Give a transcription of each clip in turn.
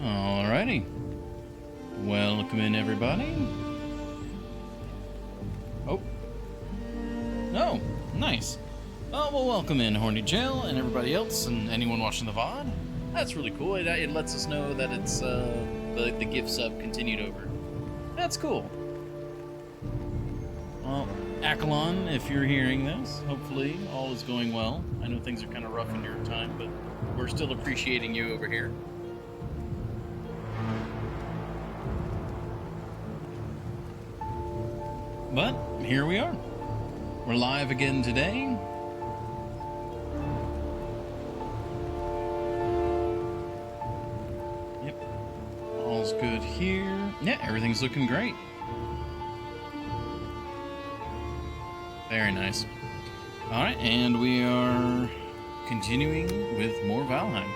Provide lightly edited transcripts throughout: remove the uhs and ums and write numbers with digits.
Alrighty. Welcome in, everybody. Oh. Oh, nice. Oh, well, welcome in, Horny Jail, and everybody else, and anyone watching the VOD. That's really cool. It lets us know that it's the gift sub continued over. That's cool. Well, Akalon, if you're hearing this, hopefully all is going well. I know things are kind of rough in your time, but we're still appreciating you over here. But here we are. We're live again today. Yep. All's good here. Yeah, everything's looking great. Very nice. All right, and we are continuing with more Valheim.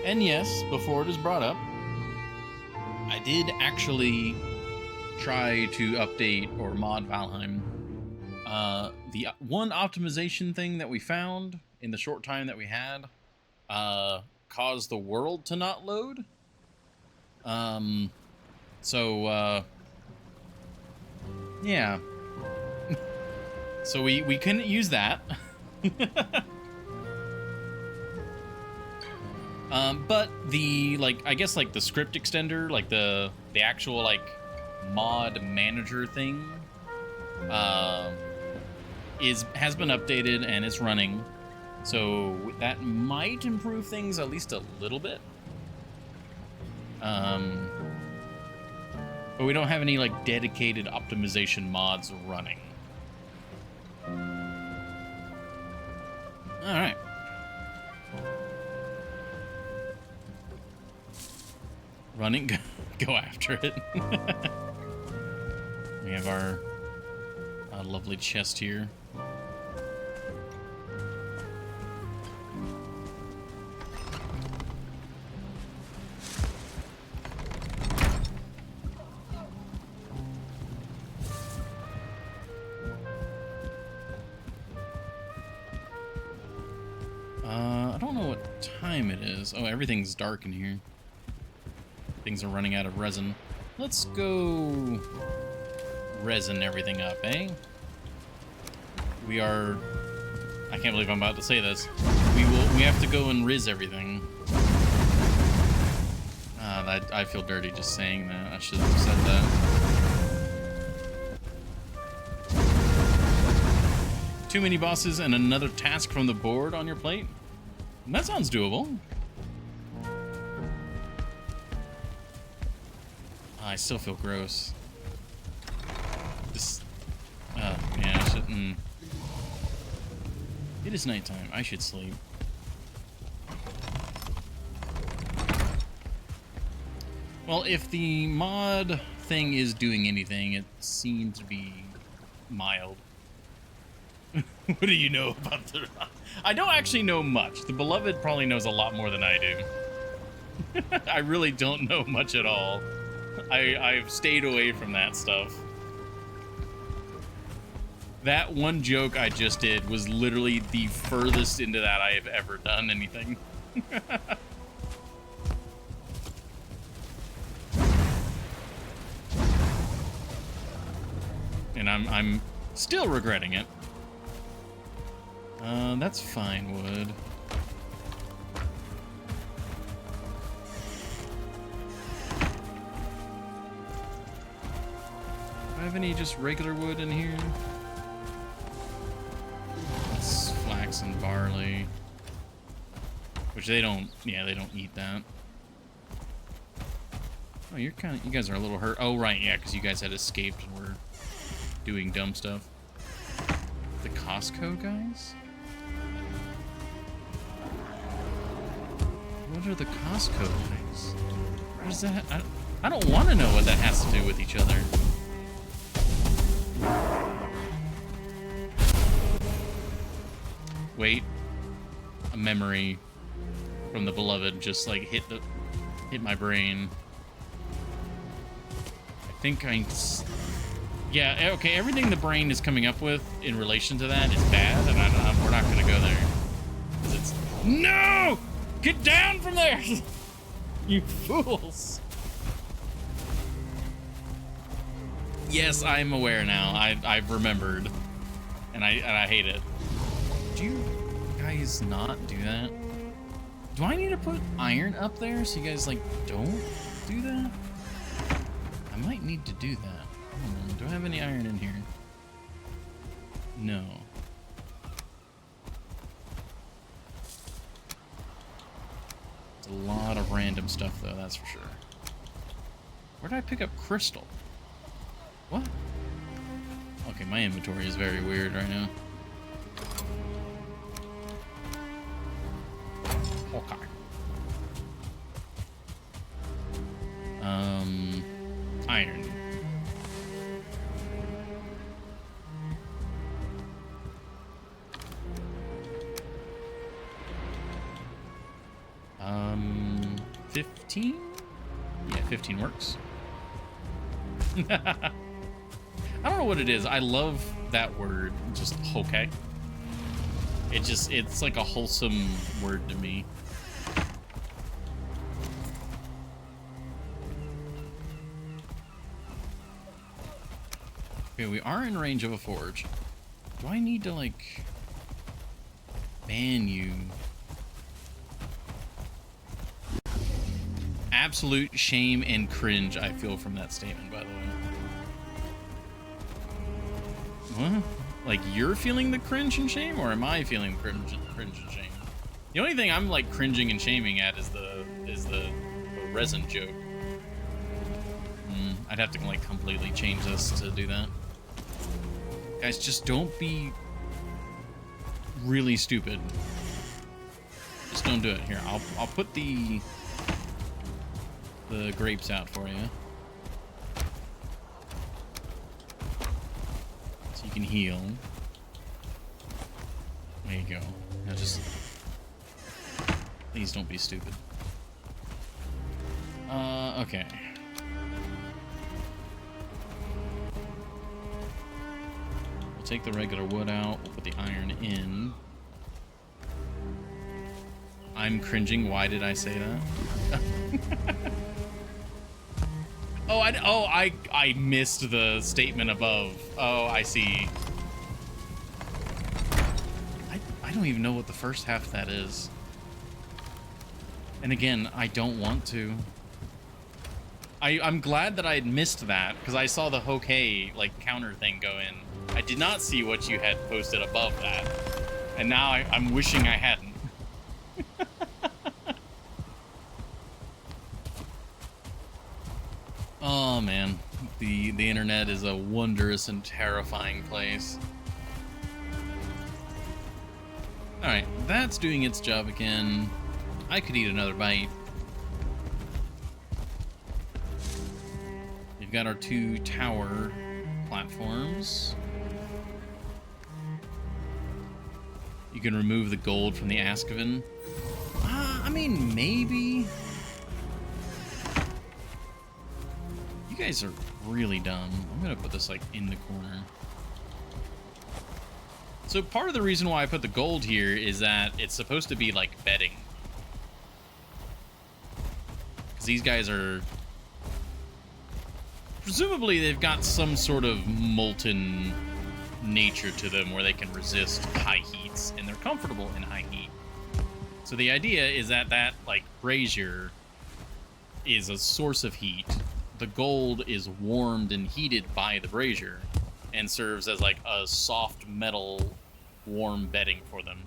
And yes, before it is brought up, I did actually try to update or mod Valheim. The one optimization thing that we found in the short time that we had caused the world to not load. Yeah. So we couldn't use that. But the, like, I guess, like, the script extender, like the actual, like, mod manager thing has been updated and it's running, so that might improve things at least a little bit. But we don't have any like dedicated optimization mods running. All right. Running, go after it. We have our lovely chest here. I don't know what time it is. Oh, everything's dark in here. Things are running out of resin. Let's go resin everything up, eh? We are... I can't believe I'm about to say this. We have to go and riz everything. I feel dirty just saying that. I should have said that. Too many bosses and another task from the board on your plate? That sounds doable. I still feel gross. This... yeah, I shouldn't... It is nighttime. I should sleep. Well, if the mod thing is doing anything, it seems to be mild. What do you know about the... I don't actually know much. The Beloved probably knows a lot more than I do. I really don't know much at all. I've stayed away from that stuff. That one joke I just did was literally the furthest into that I have ever done anything. And I'm still regretting it. That's fine wood. have any just regular wood in here? It's flax and barley. Which they don't, yeah, they don't eat that. Oh, you guys are a little hurt. Oh, right, yeah, because you guys had escaped and were doing dumb stuff. The Costco guys? What are the Costco guys? What is that? I don't want to know what that has to do with each other. Wait. A memory from the beloved just like hit my brain. I think yeah, okay, everything the brain is coming up with in relation to that is bad, and we're not going to go there. 'Cause it's... No! Get down from there! You fools! Yes, I'm aware now. I've remembered. And I hate it. Do you guys not do that? Do I need to put iron up there so you guys, like, don't do that? I might need to do that. Do I have any iron in here? No. It's a lot of random stuff, though, that's for sure. Where did I pick up crystal? What? Okay, my inventory is very weird right now. Okay. Iron. $15? Yeah, 15 works. I don't know what it is. I love that word. Just okay. It's like a wholesome word to me. Okay, we are in range of a forge. Do I need to, like, ban you? Absolute shame and cringe I feel from that statement, by the way. What? Like, you're feeling the cringe and shame, or am I feeling the cringe and shame? The only thing I'm, like, cringing and shaming at is the resin joke. I'd have to, like, completely change this to do that. Guys, just don't be really stupid. Just don't do it. Here, I'll put the grapes out for you. So you can heal. There you go. Now just... Please don't be stupid. Okay. We'll take the regular wood out. We'll put the iron in. I'm cringing. Why did I say that? I missed the statement above. Oh, I see. I don't even know what the first half of that is. And again, I don't want to. I'm glad that I had missed that, because I saw the okay, like, counter thing go in. I did not see what you had posted above that. And now I'm wishing I hadn't. Oh, man. The internet is a wondrous and terrifying place. Alright, that's doing its job again. I could eat another bite. We've got our 2 tower platforms. You can remove the gold from the Askavan. I mean, maybe. You guys are really dumb. I'm gonna put this, like, in the corner. So part of the reason why I put the gold here is that it's supposed to be, like, bedding. Because these guys are... Presumably they've got some sort of molten nature to them where they can resist high heats, and they're comfortable in high heat. So the idea is that like brazier is a source of heat, the gold is warmed and heated by the brazier and serves as like a soft metal warm bedding for them.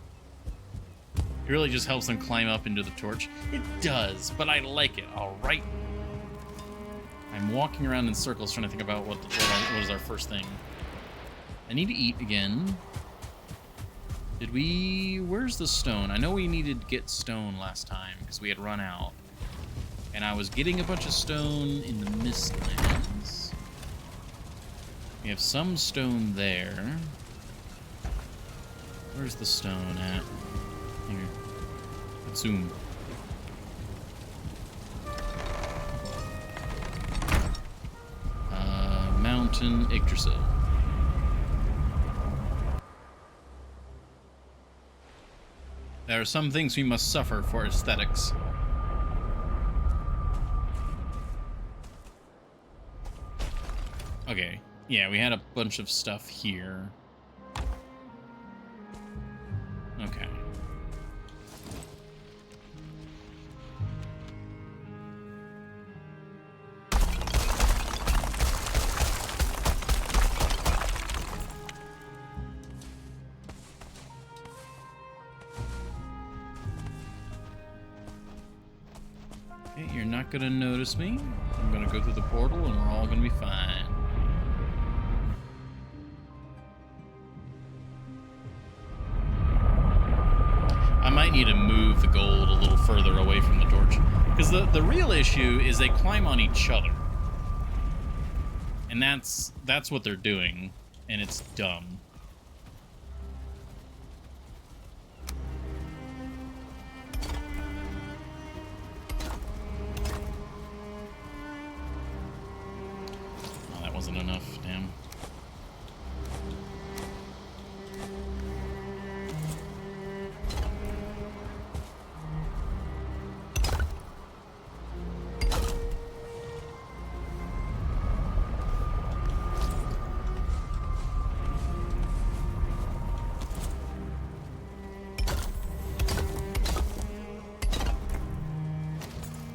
It really just helps them climb up into the torch. It does, but I like it, all right? I'm walking around in circles trying to think about what is our first thing. I need to eat again. Did we... Where's the stone? I know we needed to get stone last time because we had run out. And I was getting a bunch of stone in the Mistlands. We have some stone there. Where's the stone at? Here. Let's zoom. Mountain Yggdrasil. There are some things we must suffer for aesthetics. Okay, yeah, we had a bunch of stuff here. Okay. Okay, you're not gonna notice me. I'm gonna go through the portal and we're all gonna be fine. I might need to move the gold a little further away from the torch. Because the real issue is they climb on each other. And that's what they're doing. And it's dumb. Oh, that wasn't enough, damn.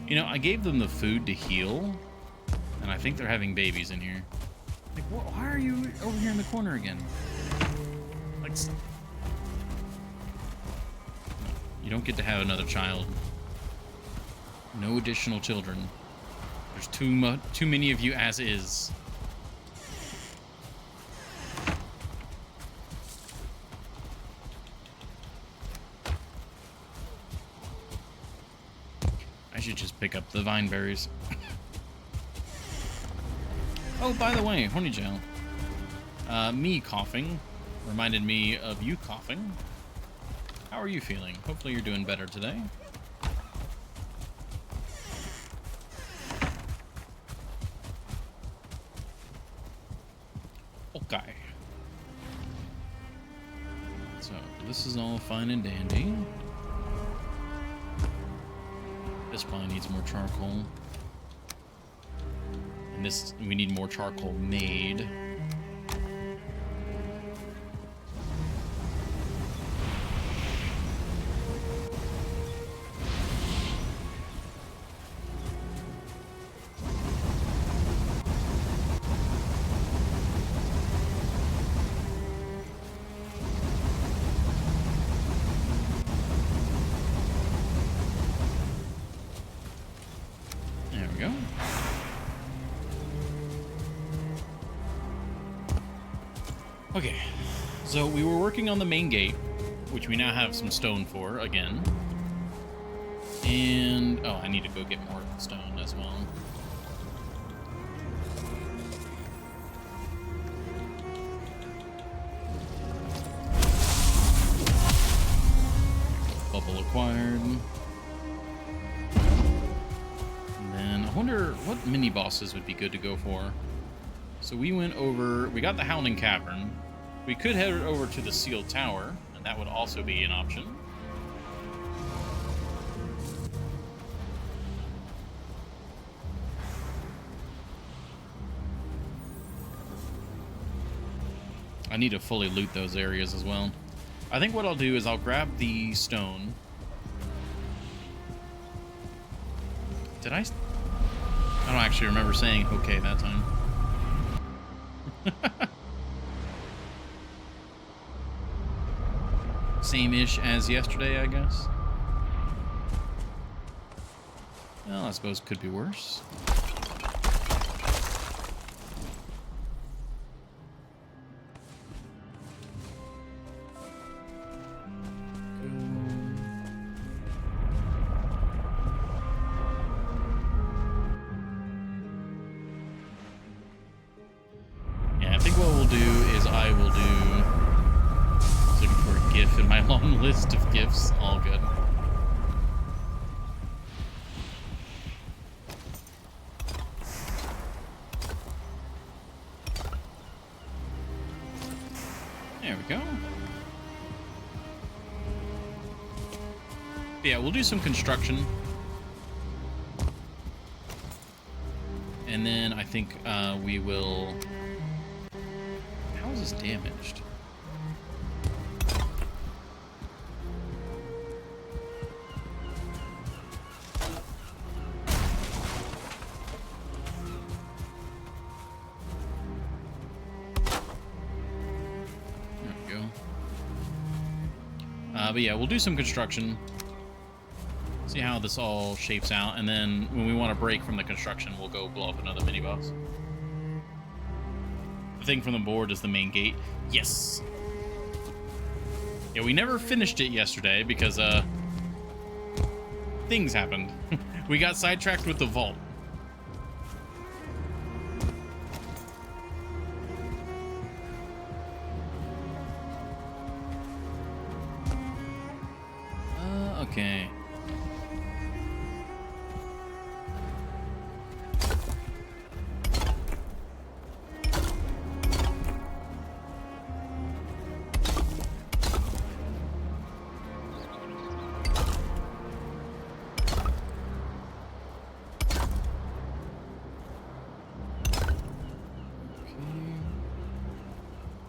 You know, I gave them the food to heal, and I think they're having babies in here. Like, why are you over here in the corner again? Like, you don't get to have another child. No additional children. There's too many of you as is. I should just pick up the vine berries. Oh, by the way, Horny Gel. Me coughing reminded me of you coughing. How are you feeling? Hopefully you're doing better today. Okay. So, this is all fine and dandy. This probably needs more charcoal. And this, we need more charcoal made. There we go. Okay, so we were working on the main gate, which we now have some stone for, again. And, oh, I need to go get more stone as well. Bubble acquired. And then, I wonder what mini-bosses would be good to go for. So we went over, we got the Howling Cavern. We could head over to the Sealed Tower, and that would also be an option. I need to fully loot those areas as well. I think what I'll do is I'll grab the stone. Did I don't actually remember saying okay that time. Same-ish as yesterday, I guess. Well, I suppose could be worse. Yeah, I think what we'll do is I will do... Looking for a GIF in my long list of GIFs. All good. There we go. Yeah, we'll do some construction. And then I think we will... How is this damaged? But yeah, we'll do some construction, see how this all shapes out, and then when we want to break from the construction, we'll go blow up another mini-boss. The thing from the board is the main gate. Yes! Yeah, we never finished it yesterday because, things happened. We got sidetracked with the vault. Okay.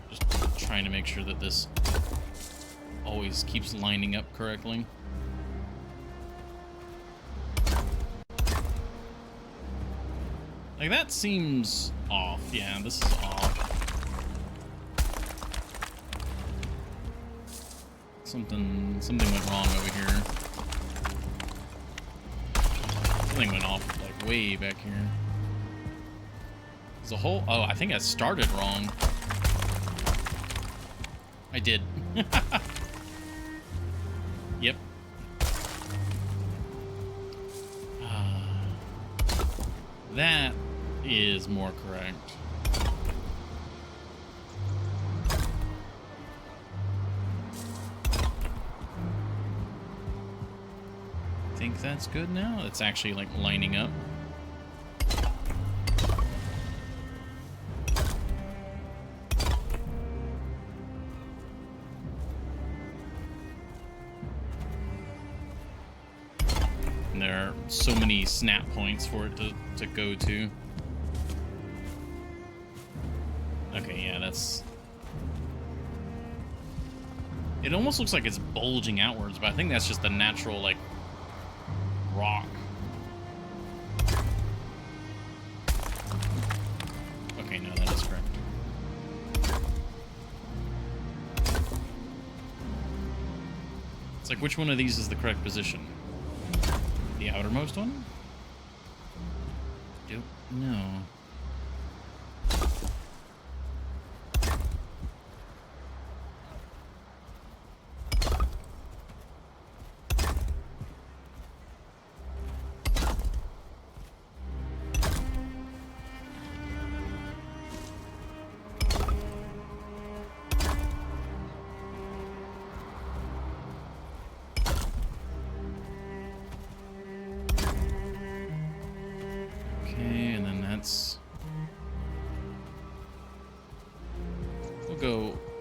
Just trying to make sure that this always keeps lining up correctly. Like, that seems off. Yeah, this is off. Something went wrong over here. Something went off, like, way back here. There's a whole... Oh, I think I started wrong. I did. Yep. That is more correct. I think that's good now. It's actually like lining up. And there are so many snap points for it to go to. Okay, yeah, that's... It almost looks like it's bulging outwards, but I think that's just the natural, like, rock. Okay, no, that is correct. It's like, which one of these is the correct position? The outermost one? Don't know.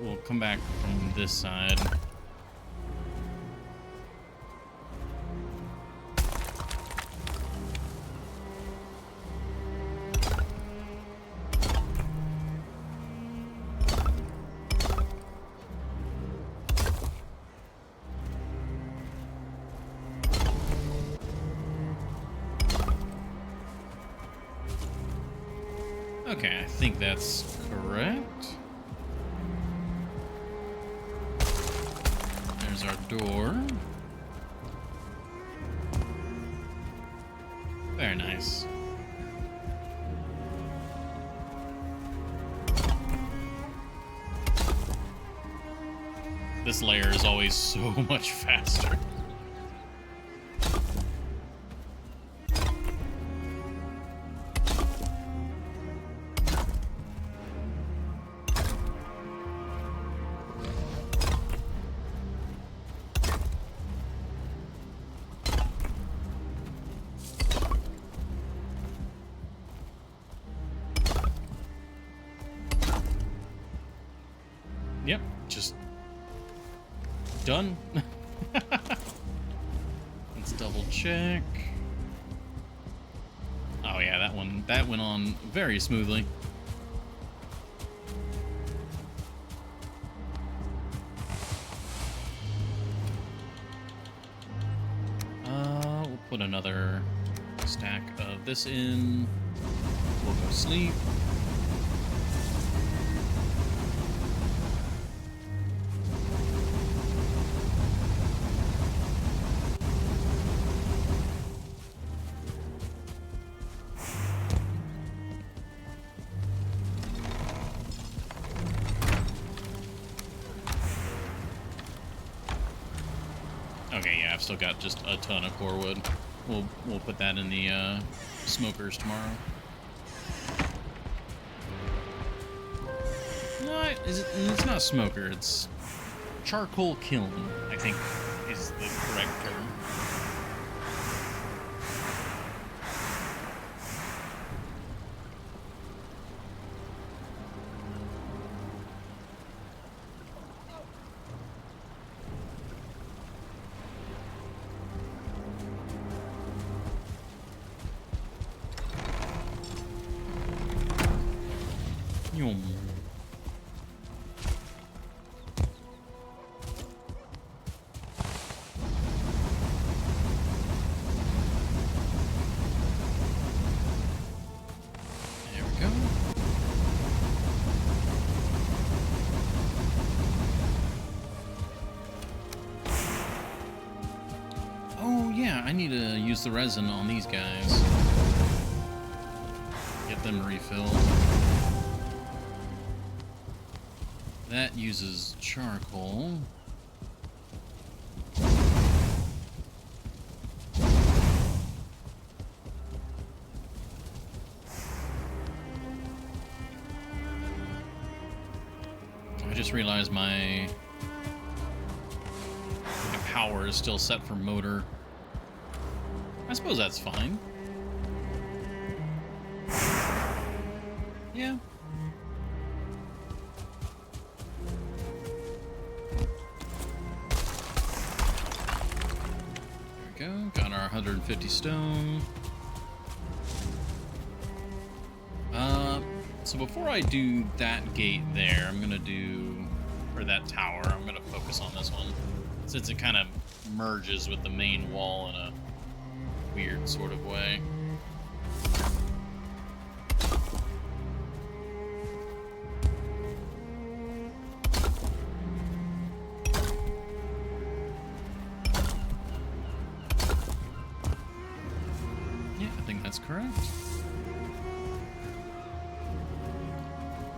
We'll come back from this side. Okay, I think that's correct. There's our door. Very nice. This layer is always so much faster. Yep, just done. Let's double check. Oh yeah, that went on very smoothly. We'll put another stack of this in. We'll go sleep. Okay, yeah, I've still got just a ton of core wood. We'll put that in the smokers tomorrow. No, it's not a smoker. It's charcoal kiln, I think is the correct term. Yum. There we go. Oh yeah, I need to use the resin on these guys. Get them refilled. That uses charcoal. I just realized my power is still set for motor. I suppose that's fine. Yeah. There we go. Got our 150 stone. So before I do that gate there, I'm gonna do, or that tower, I'm gonna focus on this one, since it kind of merges with the main wall in a weird sort of way. Yeah, I think that's correct.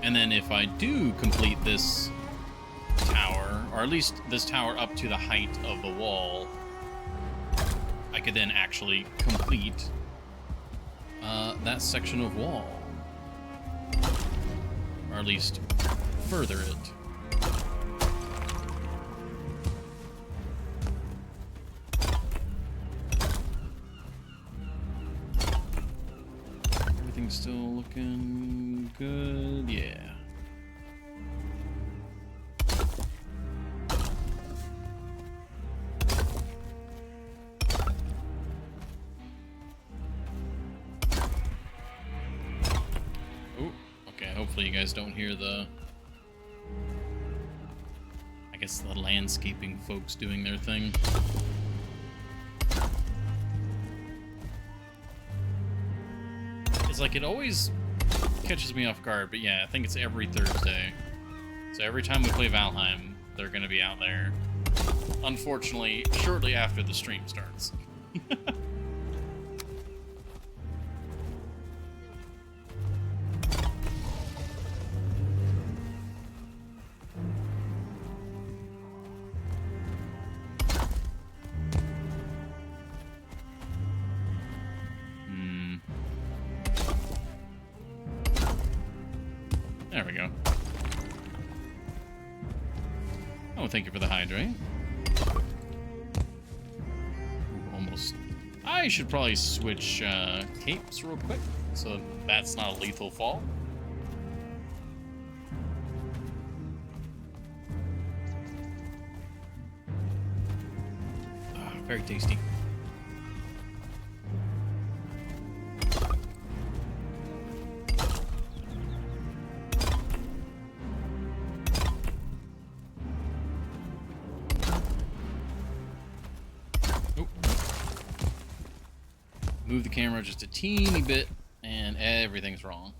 And then if I do complete this tower, or at least this tower up to the height of the wall, I could then actually complete that section of wall. Or at least further it. Everything's still looking good, yeah. Hopefully you guys don't hear the, I guess, the landscaping folks doing their thing. It's like it always catches me off guard, but yeah, I think it's every Thursday. So every time we play Valheim, they're going to be out there. Unfortunately, shortly after the stream starts. There we go. Oh, thank you for the hydrate. Ooh, almost. I should probably switch capes real quick, so that's not a lethal fall. Very tasty. Move the camera just a teeny bit, and everything's wrong.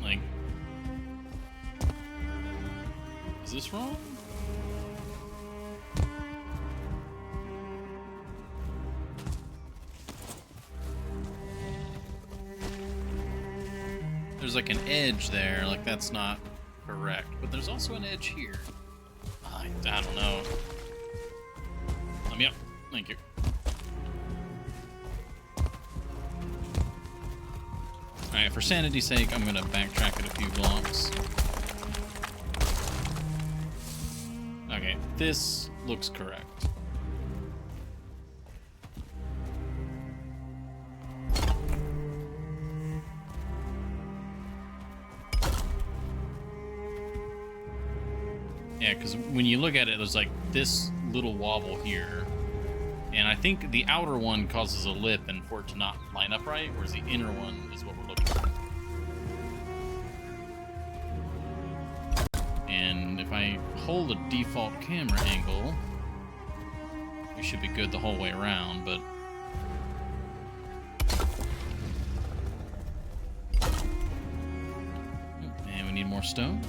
Like, is this wrong? There's like an edge there, like that's not correct, but there's also an edge here. I don't know. Let me up. Thank you. Alright, for sanity's sake, I'm gonna backtrack it a few blocks. Okay, this looks correct. Yeah, because when you look at it, there's like this little wobble here. And I think the outer one causes a lip and for it to not line up right, whereas the inner one is what we're looking for. And if I hold a default camera angle, we should be good the whole way around, but... And we need more stone.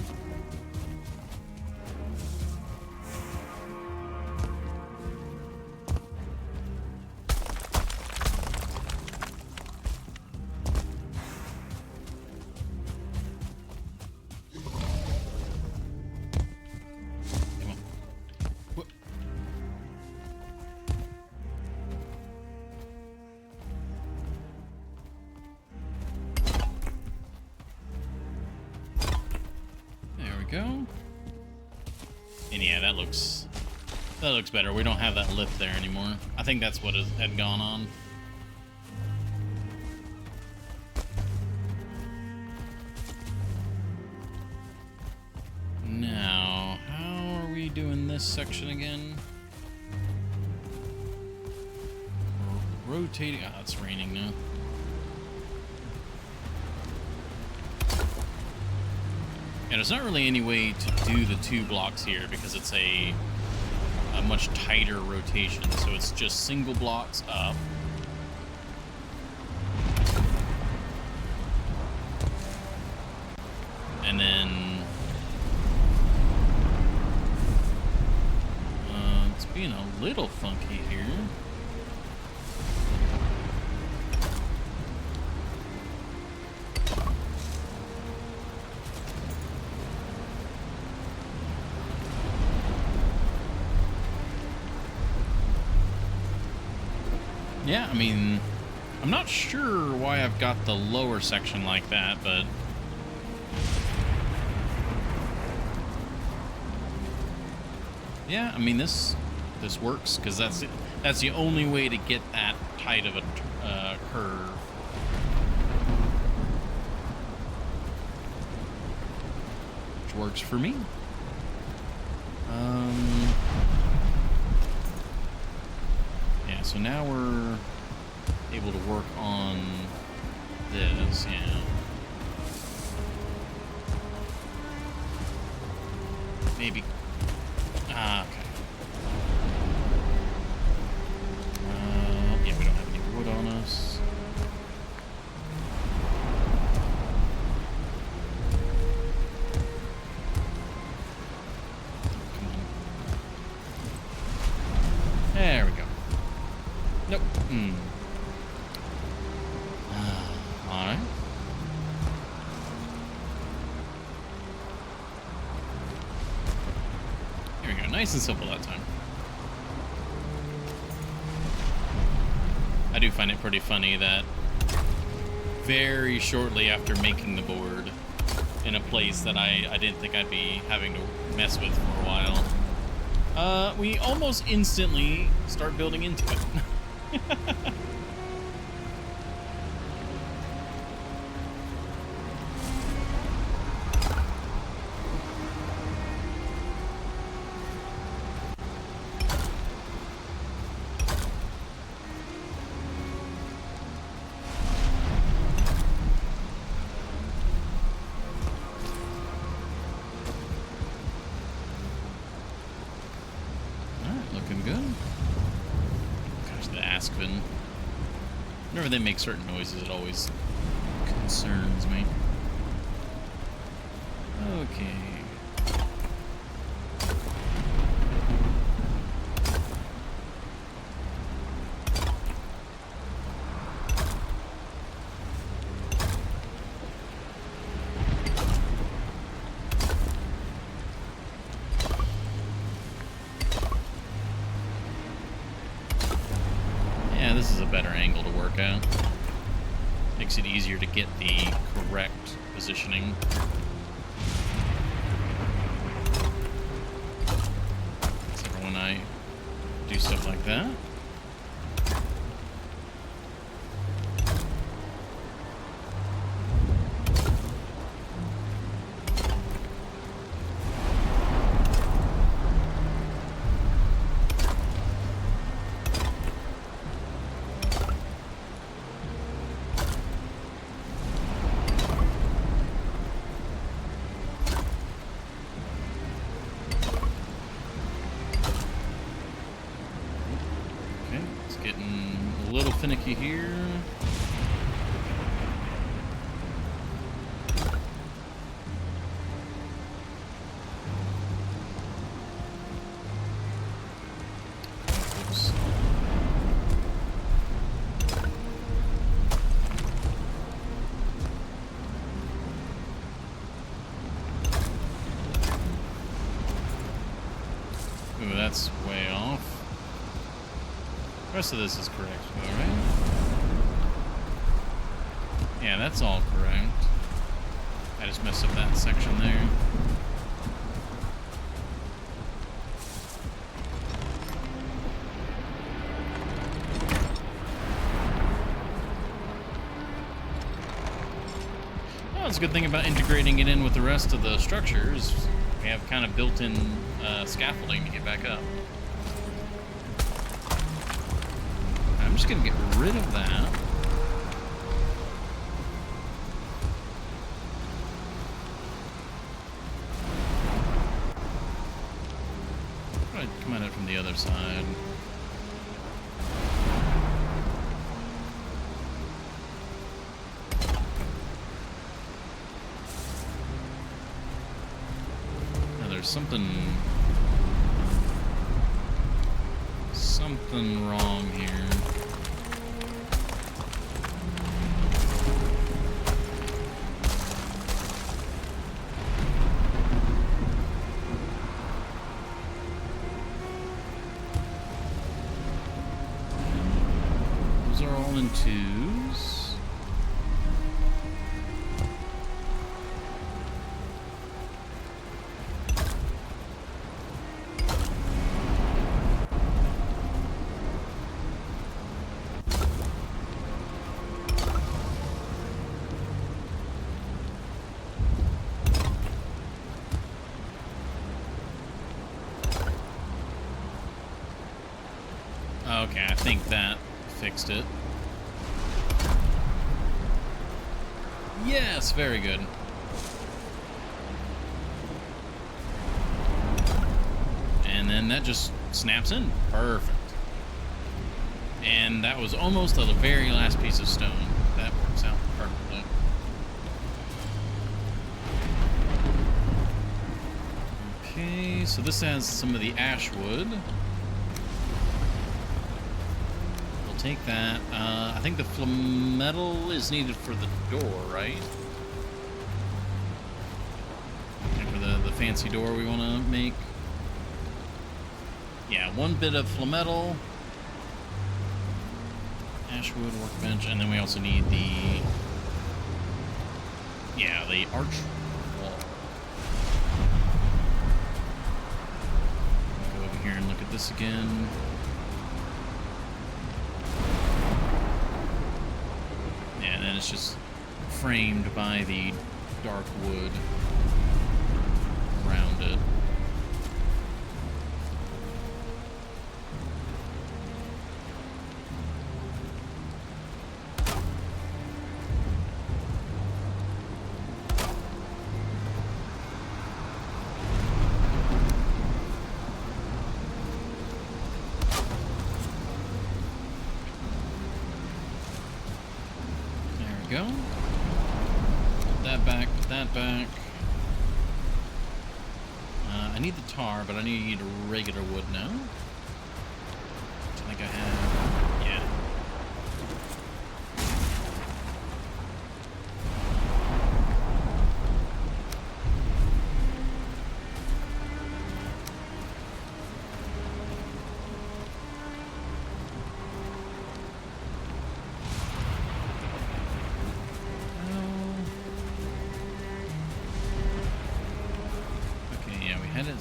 Go. And yeah, that looks better. We don't have that lip there anymore. I think that's what had gone on. Now, how are we doing this section again? Rotating. Oh, it's raining now. And there's not really any way to do the 2 blocks here because it's a much tighter rotation. So it's just single blocks up. And then... it's being a little funky here. Yeah, I mean, I'm not sure why I've got the lower section like that, but... Yeah, I mean, this works, because that's the only way to get that tight of a curve. Which works for me. Yeah, so now we're able to work on this, yeah. Maybe, okay. Alright. Here we go. Nice and simple that time. I do find it pretty funny that very shortly after making the board in a place that I didn't think I'd be having to mess with for a while, we almost instantly start building into it. Looking good. Gosh, the Aspen. Whenever they make certain noises, it always concerns me. Okay. This is a better angle to work at. Makes it easier to get the correct positioning. Except for when I do stuff like that. Getting a little finicky here. Oops. Ooh, that's way off. The rest of this is correct, though, right? Yeah, that's all correct. I just messed up that section there. Well, that's a good thing about integrating it in with the rest of the structures. We have kind of built-in scaffolding to get back up. I'm just going to get rid of that. Probably come at it from the other side. Now there's something wrong here. Those are all in twos. Okay, I think that fixed it. Yes, very good. And then that just snaps in. Perfect. And that was almost the very last piece of stone. That works out perfectly. Okay, so this has some of the ash wood. take that. I think the metal is needed for the door, right? And for the fancy door we want to make. Yeah, 1 bit of metal, ashwood workbench, and then we also need the arch wall. Go over here and look at this again. Yeah, and then it's just framed by the dark wood around it. Go. Put that back, put that back. I need the tar, but I need regular wood now. I think I have, yeah.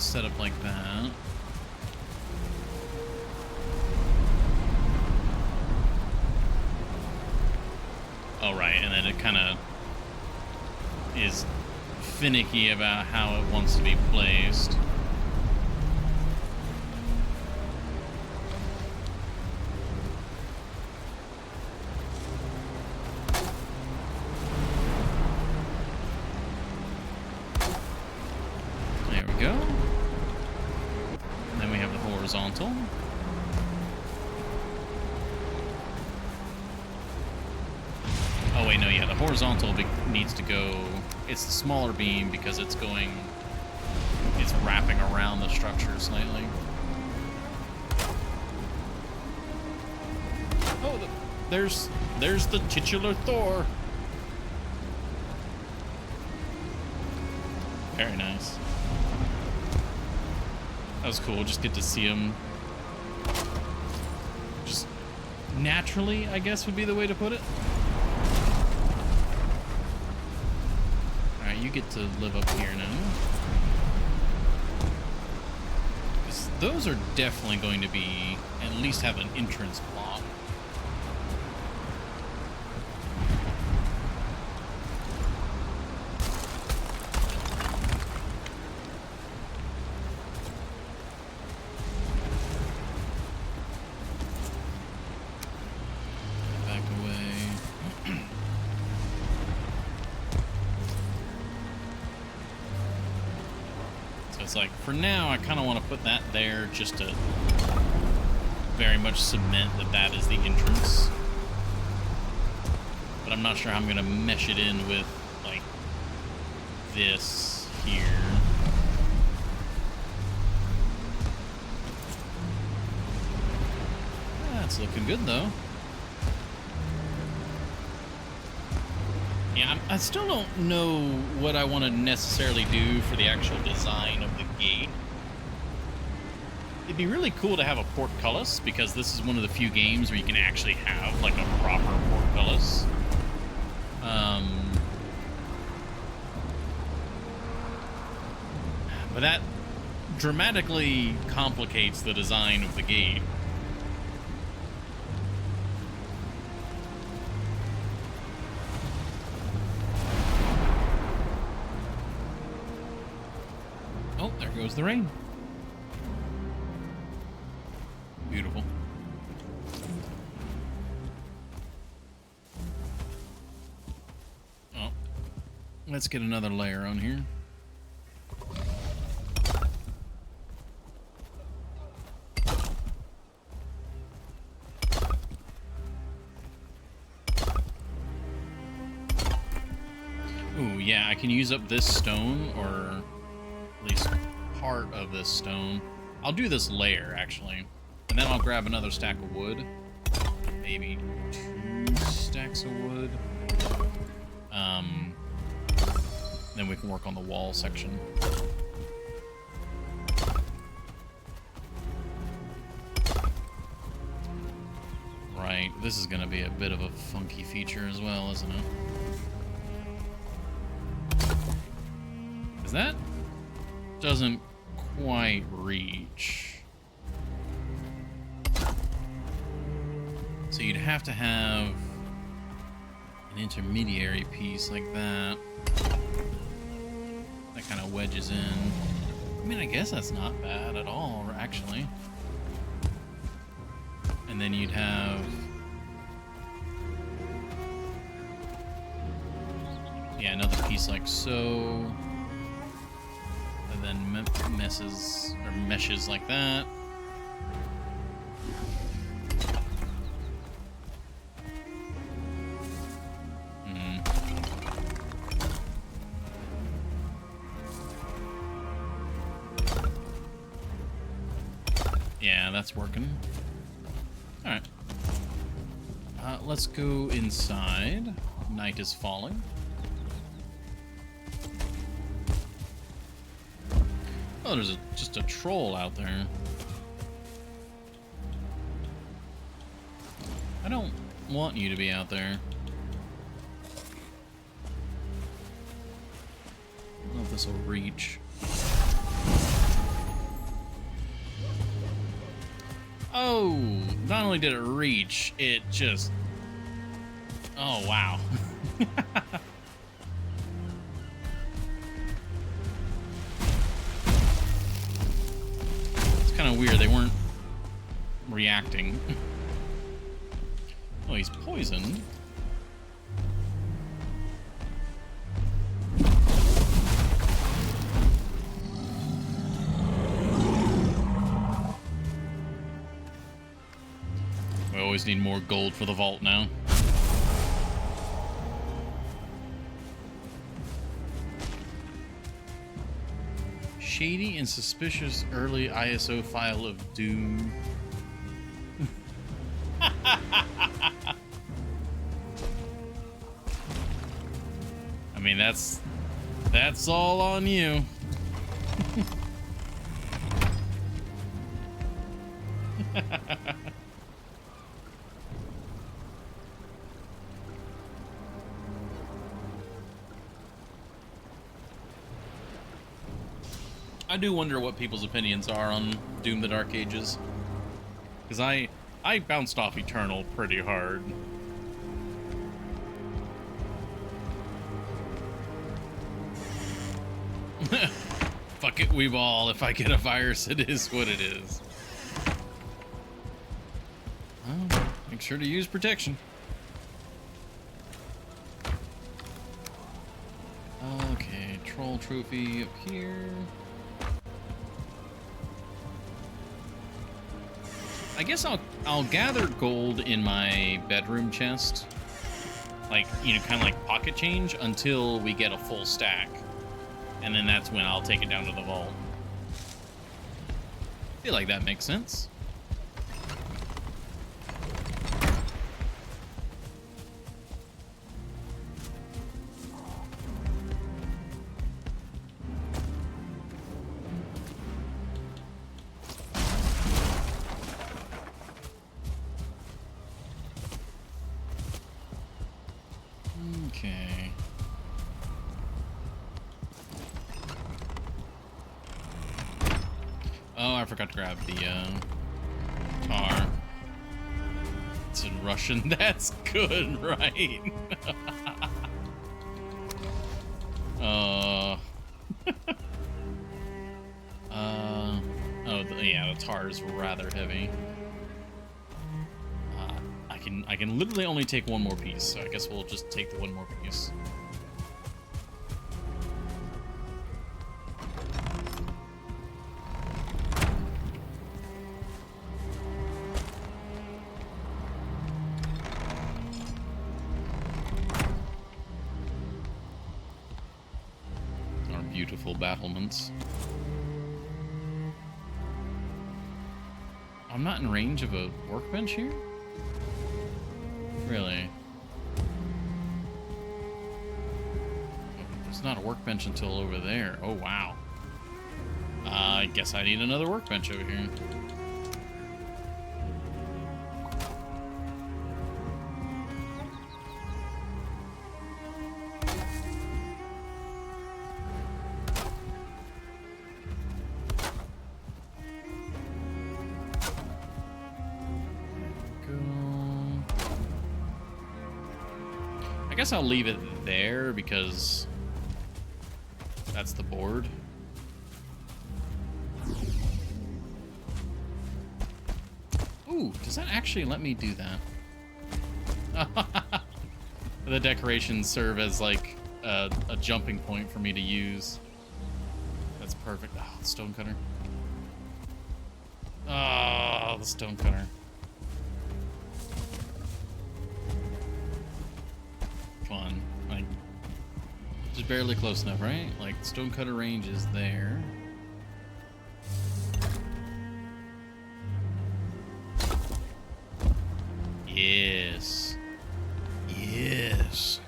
Set up like that. Oh, right, and then it kind of is finicky about how it wants to be placed. There we go. Then we have the horizontal. Oh wait, no, yeah, the horizontal needs to go. It's the smaller beam because it's wrapping around the structure slightly. Oh, there's the titular Thor. Very nice. That was cool. Just get to see him just naturally, I guess would be the way to put it. Alright, you get to live up here now. Those are definitely going to be, at least have an entrance block. It's like, for now, I kind of want to put that there just to very much cement that that is the entrance. But I'm not sure how I'm going to mesh it in with, like, this here. That's looking good, though. Yeah, I still don't know what I want to necessarily do for the actual design of the gate. It'd be really cool to have a portcullis, because this is one of the few games where you can actually have, like, a proper portcullis. But that dramatically complicates the design of the gate. Oh, there goes the rain. Beautiful. Oh, let's get another layer on here. Ooh, yeah, I can use up this stone, or at least part of this stone. I'll do this layer, actually. And then I'll grab another stack of wood. maybe 2 stacks of wood. Then we can work on the wall section. Right, this is going to be a bit of a funky feature as well, isn't it? Because that doesn't quite reach. So you'd have to have an intermediary piece like that. That kind of wedges in. I mean, I guess that's not bad at all, actually. And then you'd have... yeah, another piece like so. And then meshes like that. Yeah, that's working. Alright. Let's go inside. Night is falling. Oh, there's just a troll out there. I don't want you to be out there. I don't know if this will reach. Oh, not only did it reach, it just... oh, wow. It's kind of weird. They weren't reacting. Oh, he's poisoned. We always need more gold for the vault now. Shady and suspicious early ISO file of Doom. I mean, that's all on you. I do wonder what people's opinions are on Doom the Dark Ages. Because I bounced off Eternal pretty hard. Fuck it, we ball. If I get a virus, it is what it is. Well, make sure to use protection. Okay, troll trophy up here. I guess I'll gather gold in my bedroom chest, like, you know, kind of like pocket change, until we get a full stack, and then that's when I'll take it down to the vault. I feel like that makes sense. Okay. Oh, I forgot to grab the tar. It's in Russian. That's good, right? Oh, yeah, the tar is rather heavy. I can literally only take one more piece, so I guess we'll just take the one more piece. Our beautiful battlements. I'm not in range of a workbench here? Really? There's not a workbench until over there. Oh, wow. I guess I need another workbench over here. I guess I'll leave it there because that's the board. Ooh, does that actually let me do that? The decorations serve as like a jumping point for me to use. That's perfect. Oh, the stonecutter. Oh, the stonecutter. Fun. Like, just barely close enough, right? Like, stonecutter range is there. Yes. Yes.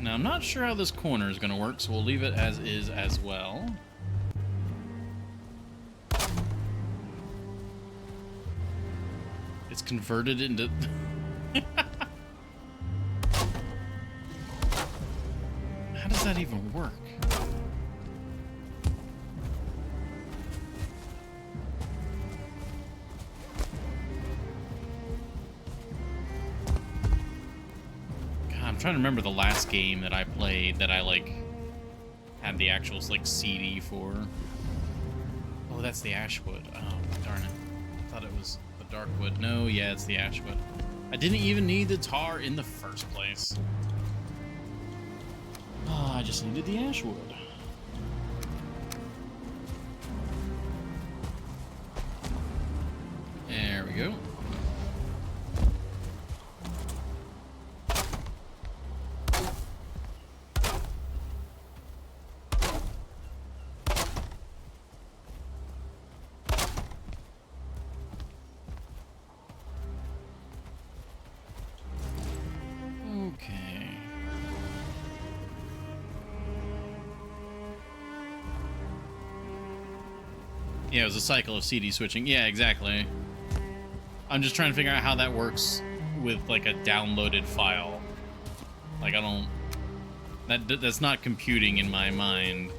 Now, I'm not sure how this corner is going to work, so we'll leave it as is as well. It's converted into... How does that even work? I'm trying to remember the last game that I played that I, like, had the actual, like, CD for. Oh, that's the Ashwood. Oh, darn it. I thought it was the Darkwood. No, yeah, it's the Ashwood. I didn't even need the tar in the first place. Oh, I just needed the Ashwood. There we go. Yeah, it was a cycle of CD switching. Yeah, exactly. I'm just trying to figure out how that works with, like, a downloaded file. Like, I don't... That's not computing in my mind.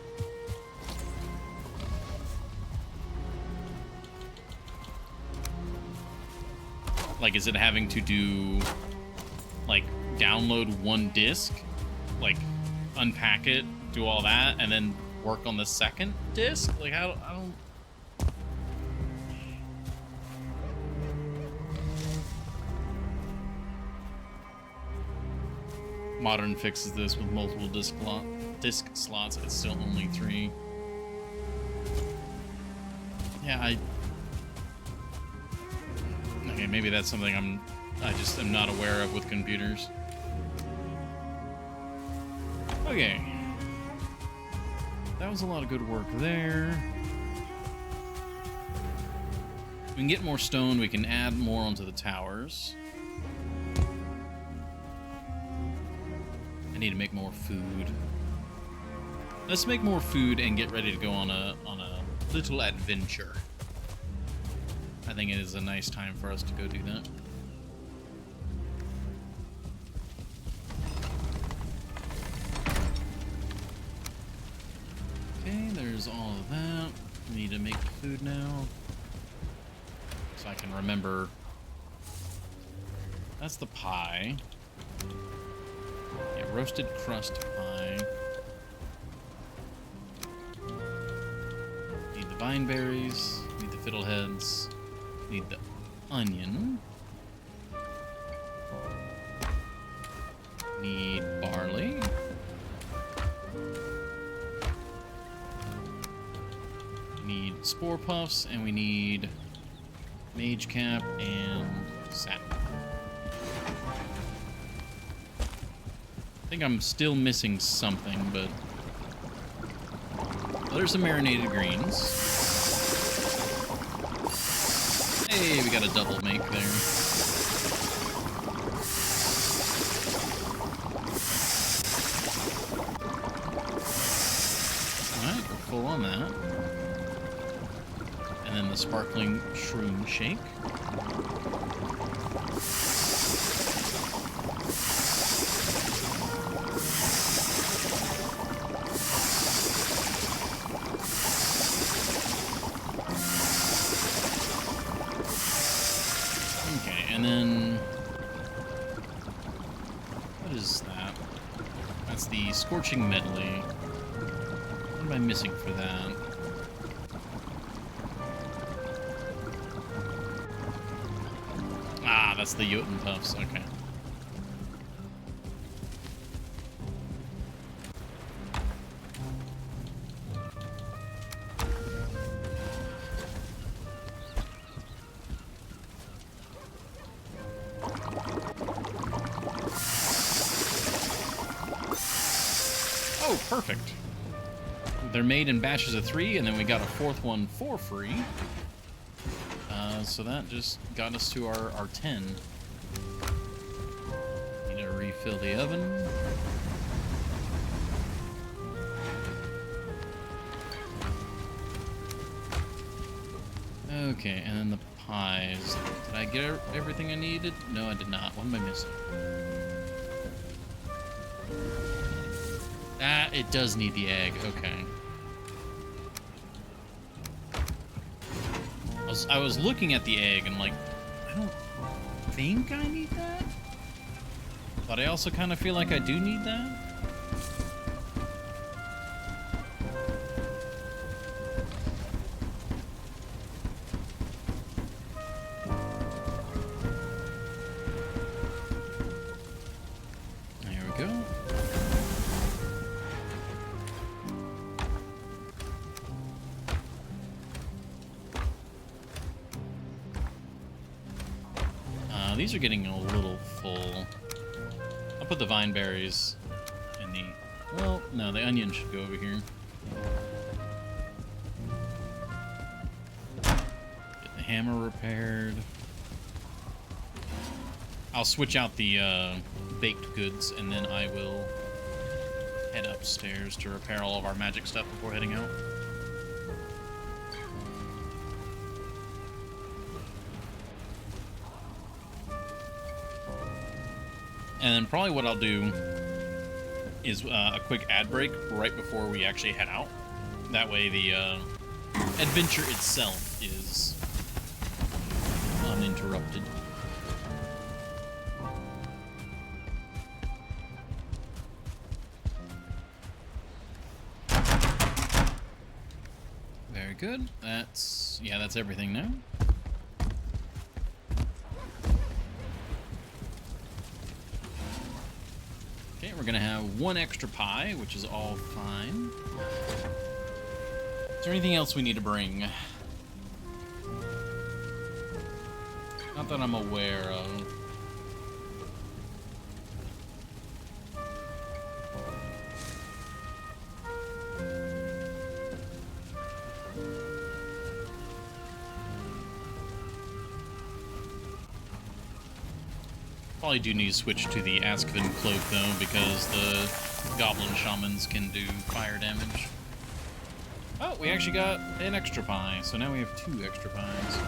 Like, is it having to do, like, download one disc? Like, unpack it, do all that, and then work on the second disc? Like, I don't... Modern fixes this with multiple disc slots. It's still only 3. Yeah, okay, maybe that's something I just am not aware of with computers. Okay. That was a lot of good work there. We can get more stone. We can add more onto the towers. Need to make more food. Let's make more food and get ready to go on a little adventure. I think it is a nice time for us to go do that. Okay, there's all of that. We need to make food now. So I can remember. That's the pie. Yeah, roasted crust pie. Need the vine berries. Need the fiddleheads. Need the onion. Need barley. Need spore puffs, and we need mage cap and satin. I think I'm still missing something, but there's some marinated greens. Hey, we got a double make there. Alright, we're full on that. And then the sparkling shroom shake. Okay, and then what is that? That's the scorching medley. What am I missing for that? Ah, that's the Jotun Puffs, okay. Oh, perfect. They're made in batches of 3, and then we got a 4th one for free. So that just got us to our 10. Need to refill the oven. Okay, and then the pies. Did I get everything I needed? No, I did not. What am I missing? Ah, it does need the egg. Okay. I was looking at the egg and like, I don't think I need that. But I also kind of feel like I do need that. There we go. These are getting a little full. I'll put the vine berries in the... Well, no, the onion should go over here. Get the hammer repaired. I'll switch out the baked goods, and then I will head upstairs to repair all of our magic stuff before heading out. And then probably what I'll do is a quick ad break right before we actually head out. That way the adventure itself is uninterrupted. Very good. That's everything now. Okay, we're gonna have 1 extra pie, which is all fine. Is there anything else we need to bring? Not that I'm aware of. Probably do need to switch to the Askvin cloak though, because the goblin shamans can do fire damage. Oh, we actually got an extra pie, so now we have 2 extra pies.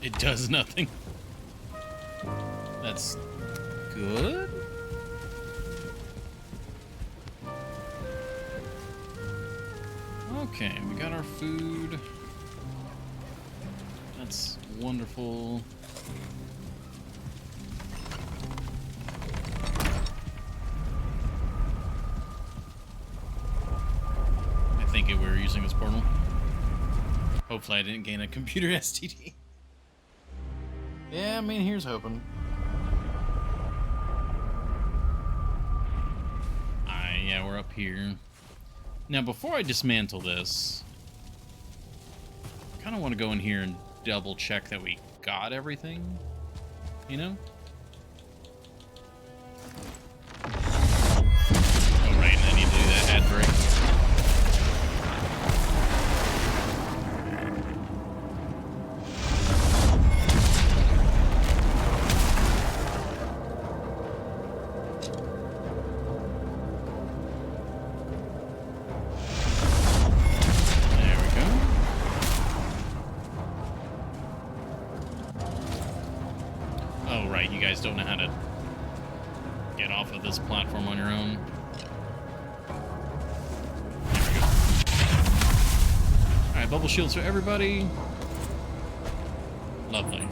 It does nothing. That's good. Okay, we got our food. That's wonderful. I think we were using this portal. Hopefully I didn't gain a computer STD. Yeah, I mean, here's hoping. Yeah, we're up here. Now, before I dismantle this, I kind of want to go in here and double check that we got everything, you know? Oh, right, and I need to do that ad break. guys don't know how to get off of this platform on your own. Alright, bubble shields for everybody. Lovely.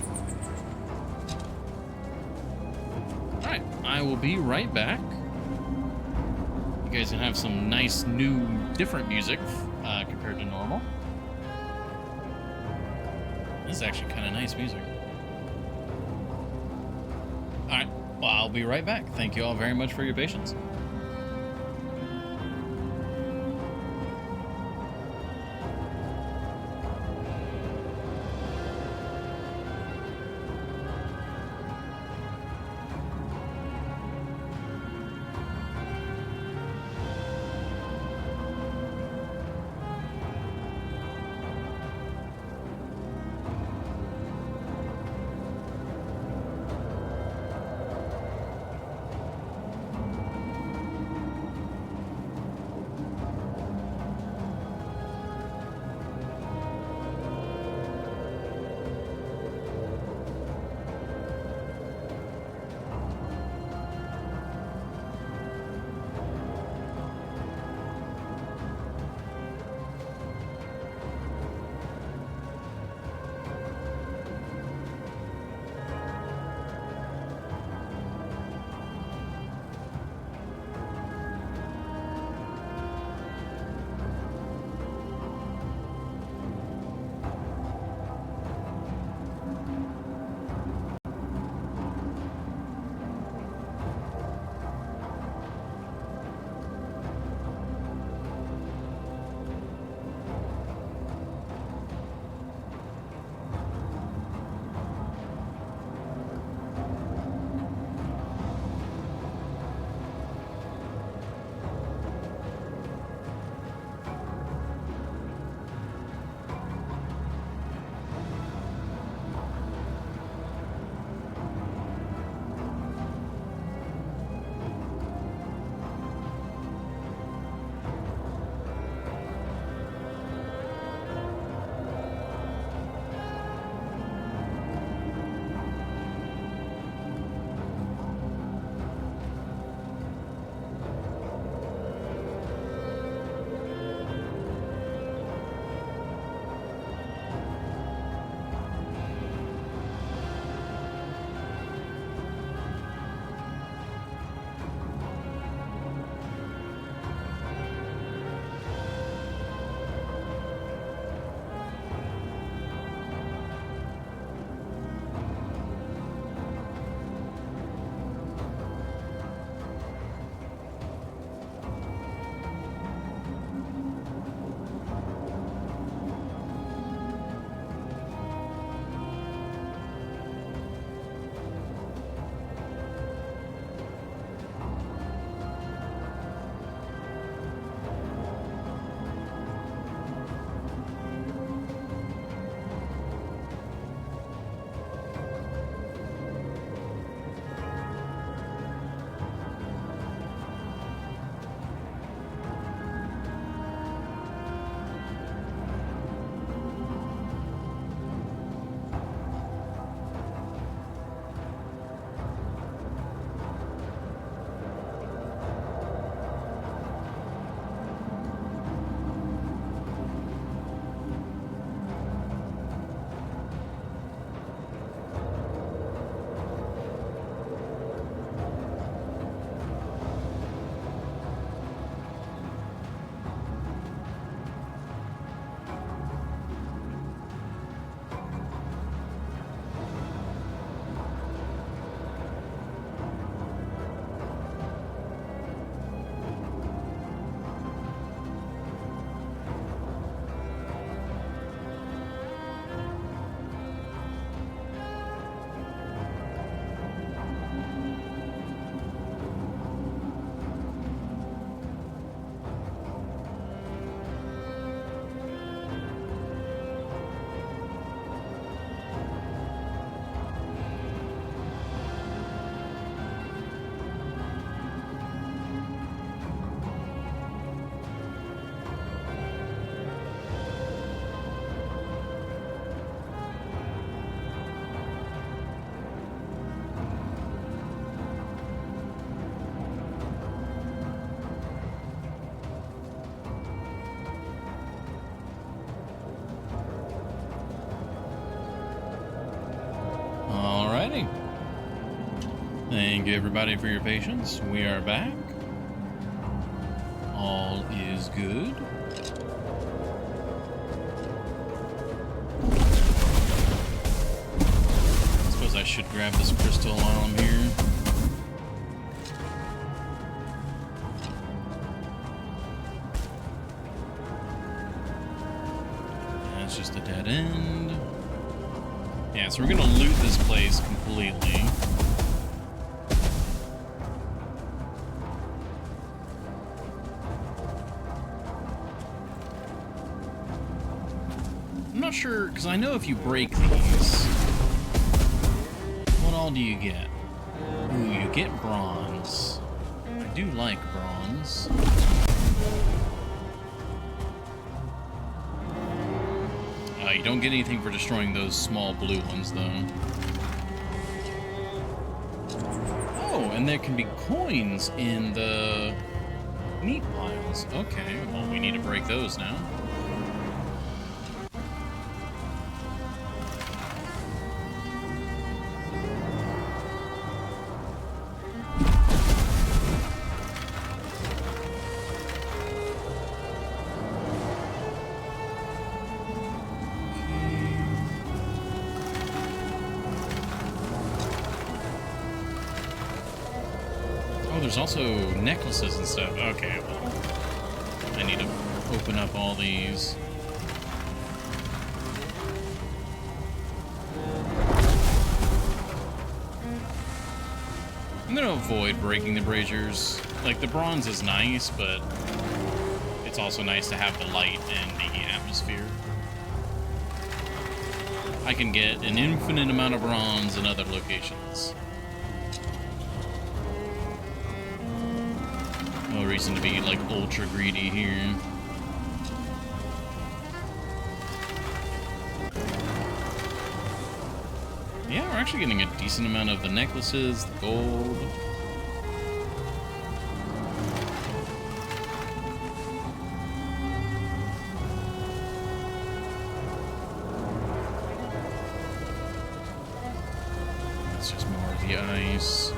Alright, I will be right back. You guys can have some nice, new, different music compared to normal. This is actually kind of nice music. Alright, well, I'll be right back. Thank you all very much for your patience. Thank you, everybody, for your patience. We are back. All is good. I suppose I should grab this crystal while I'm here. That's just a dead end. Yeah, so we're gonna loot this place completely. I'm not sure, because I know if you break these, what all do you get? Ooh, you get bronze. I do like bronze. You don't get anything for destroying those small blue ones, though. Oh, and there can be coins in the meat piles. Okay, well, we need to break those now. There's also necklaces and stuff. Okay, well, I need to open up all these. I'm gonna avoid breaking the braziers. Like, the bronze is nice, but it's also nice to have the light and the atmosphere. I can get an infinite amount of bronze in other locations. No reason to be, like, ultra greedy here. Yeah, we're actually getting a decent amount of the necklaces, the gold. That's just more of the ice.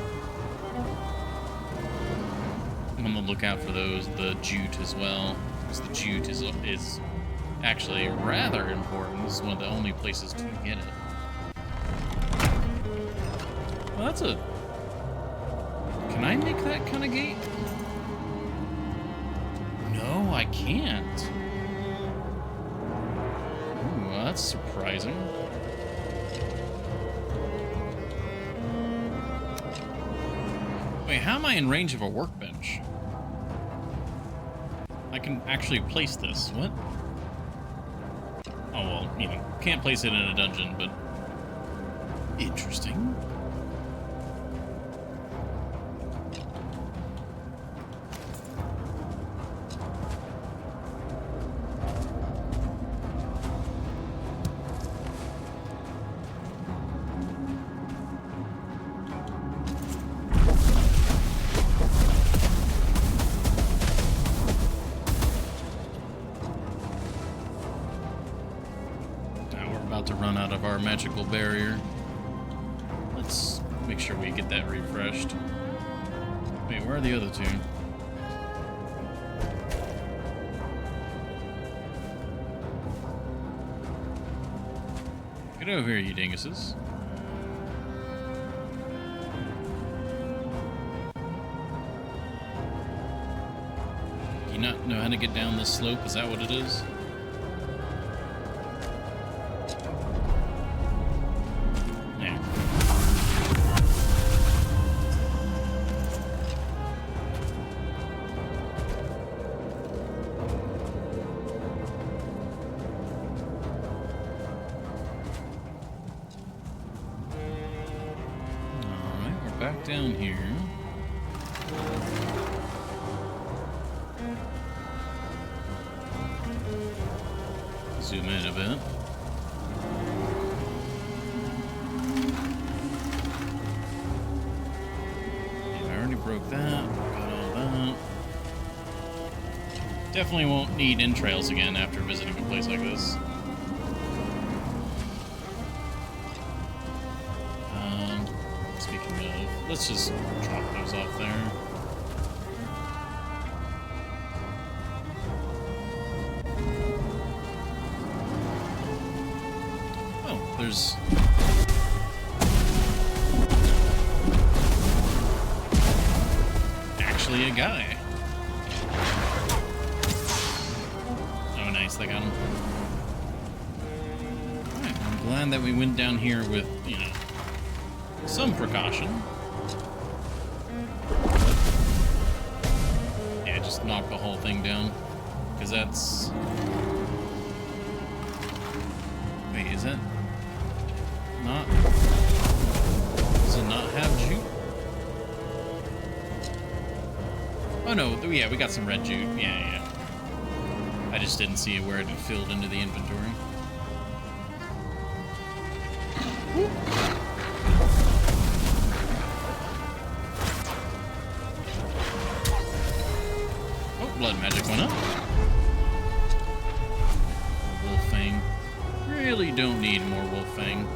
I'm on the lookout for the jute as well, because the jute is actually rather important. This is one of the only places to get it. Well, that's a... Can I make that kind of gate? No, I can't. Ooh, well, that's surprising. Wait, how am I in range of a workbench? I can actually place this. What? Oh, well, you know, can't place it in a dungeon, but... Interesting. To run out of our magical barrier. Let's make sure we get that refreshed. Wait, where are the other two? Get over here, you dinguses. Do you not know how to get down this slope? Is that what it is? Back down here. Zoom in a bit. Yeah, I already broke that. Got all that. Definitely won't need entrails again after visiting a place like this. let's just drop those off there. Oh, there's... actually a guy. Oh, nice, they got him. Alright, I'm glad that we went down here with, you know, some precaution. Yeah, just knock the whole thing down. Because that's... wait, is that... not... does it not have jute? Oh no, yeah, we got some red jute. Yeah. I just didn't see where it had filled into the inventory. Oh, blood magic went up. Wolf Fang. Really don't need more Wolf Fang.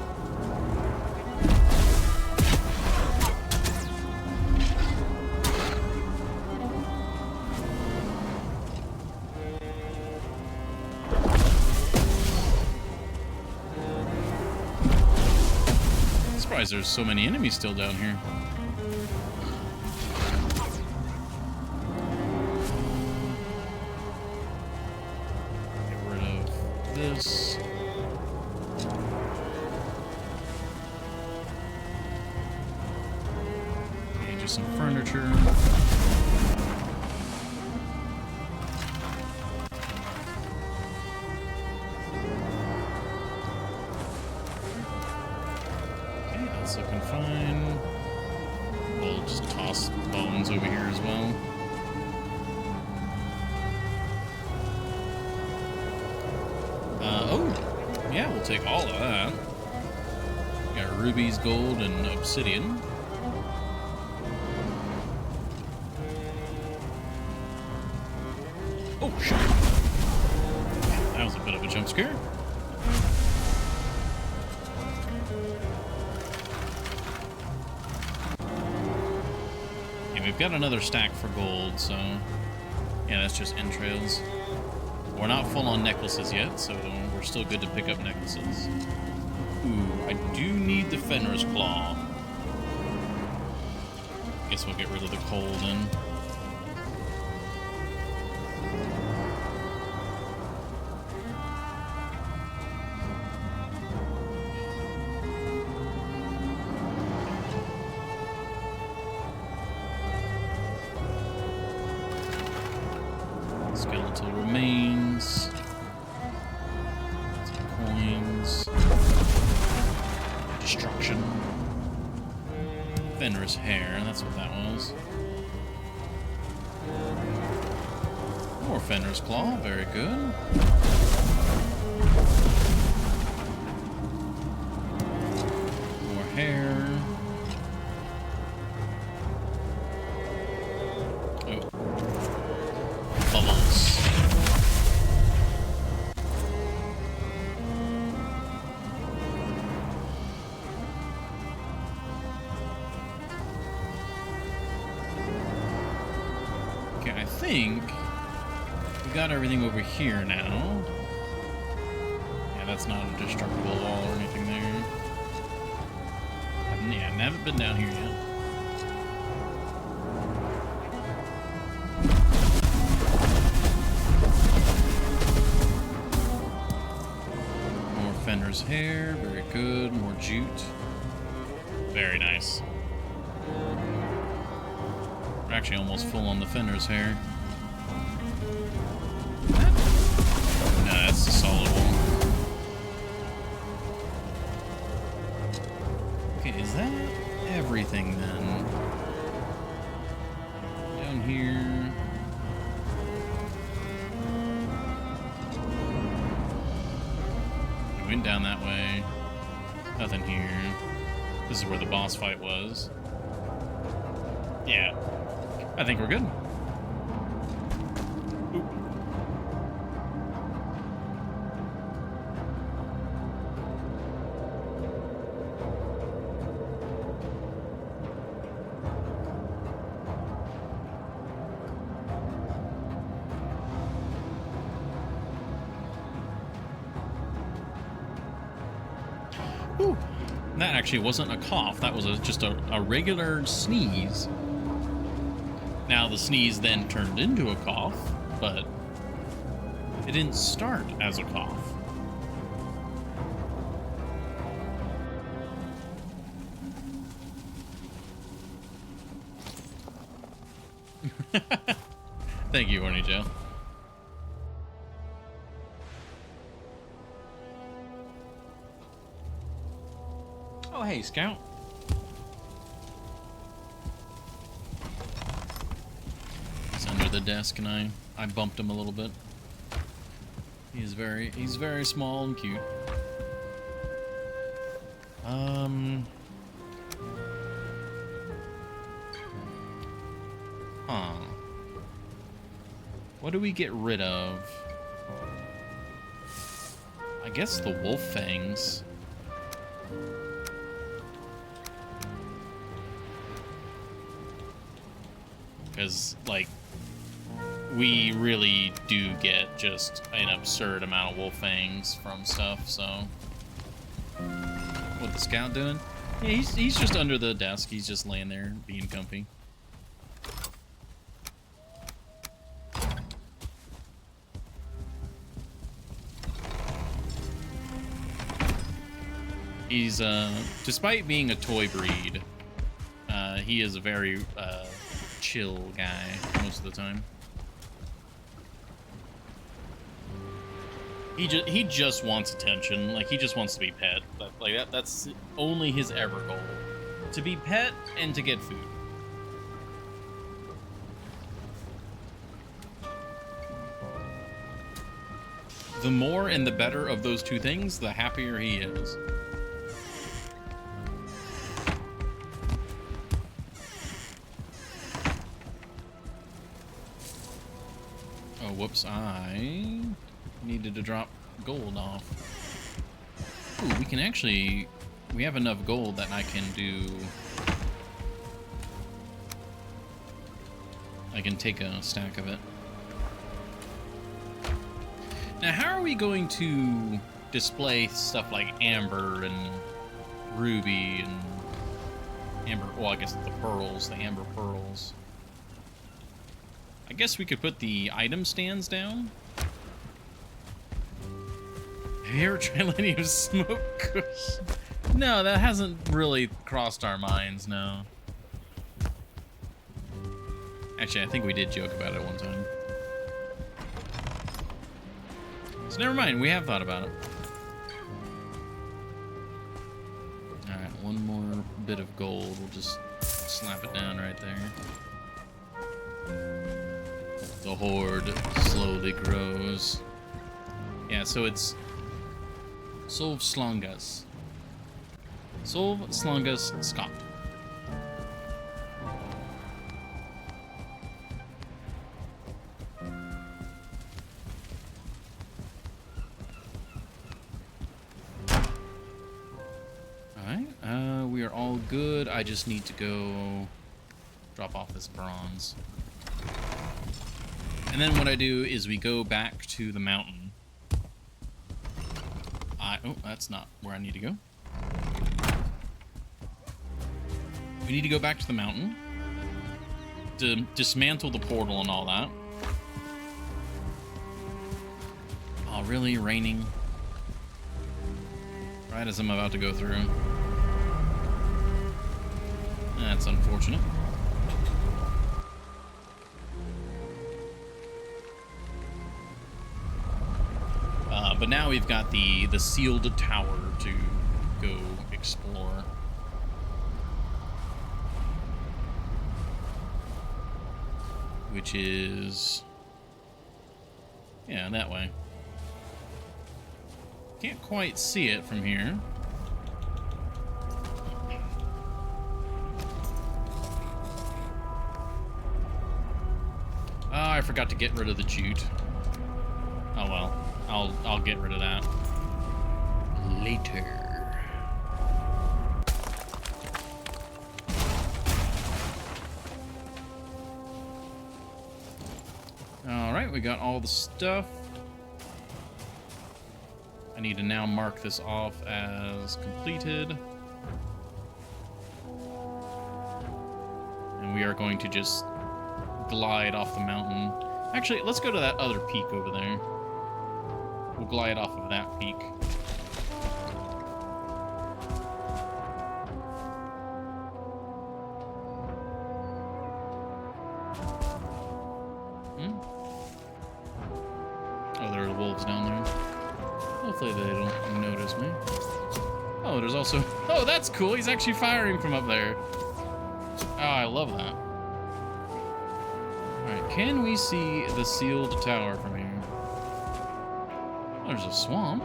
There's so many enemies still down here. Get rid of this. Okay, just some furniture. That's looking fine. We'll just toss bones over here as well. Oh, yeah, we'll take all of that. Got rubies, gold, and obsidian. Oh, shit. That was a bit of a jump scare. We've got another stack for gold, so yeah, that's just entrails. We're not full on necklaces yet, so we're still good to pick up necklaces. Ooh, I do need the Fenrir's Claw. Guess we'll get rid of the coal then. Skeletal remains. Some coins. Destruction. Fenrir's hair, that's what that was. More Fenrir's claw, very good. More hair. I think we got everything over here now. Yeah, that's not a destructible wall or anything there. I haven't been down here yet. More Fenrir's hair, very good. More jute. Very nice. We're actually almost full on the Fenrir's hair. No, that's a solid one. Okay, is that everything then? Down here. We went down that way. Nothing here. This is where the boss fight was. Yeah. I think we're good. Oop. Whew. That actually wasn't a cough. That was just a regular sneeze. Now, the sneeze then turned into a cough, but it didn't start as a cough. Thank you, Horny Joe. Oh, hey, Scout. He's under the desk, and I bumped him a little bit. He's very small and cute. Huh. What do we get rid of? I guess the wolf fangs. Because, like, we really do get just an absurd amount of wolf fangs from stuff, so... What the Scout doing? Yeah, he's just under the desk. He's just laying there, being comfy. He's, despite being a toy breed, he is a very, chill guy most of the time. He just wants attention. Like, he just wants to be pet. That's only his ever goal. To be pet and to get food. The more and the better of those two things, the happier he is. Oh, whoops, I needed to drop gold off. Ooh, we can actually... We have enough gold that I can do... I can take a stack of it. Now, how are we going to display stuff like amber and ruby and amber... Well, I guess the pearls, the amber pearls. I guess we could put the item stands down. Have you ever tried letting him smoke? No, that hasn't really crossed our minds, no. Actually, I think we did joke about it one time. So never mind, we have thought about it. Alright, one more bit of gold. We'll just slap it down right there. The horde slowly grows. Yeah, so it's Solv Slongas. Solv Slongas Scott. Alright, we are all good. I just need to go drop off this bronze. And then what I do is we go back to the mountain. Oh, that's not where I need to go. We need to go back to the mountain to dismantle the portal and all that. Oh, really? Raining? Right as I'm about to go through. That's unfortunate. But now we've got the sealed tower to go explore. Which is... yeah, that way. Can't quite see it from here. Oh, I forgot to get rid of the jute. Oh well. I'll get rid of that later. All right, we got all the stuff. I need to now mark this off as completed. And we are going to just glide off the mountain. Actually, let's go to that other peak over there. We'll glide off of that peak. Oh, there are wolves down there. Hopefully they don't notice me. Oh, there's also... Oh, that's cool. He's actually firing from up there. Oh, I love that. Alright, can we see the sealed tower from here? Oh, there's a swamp.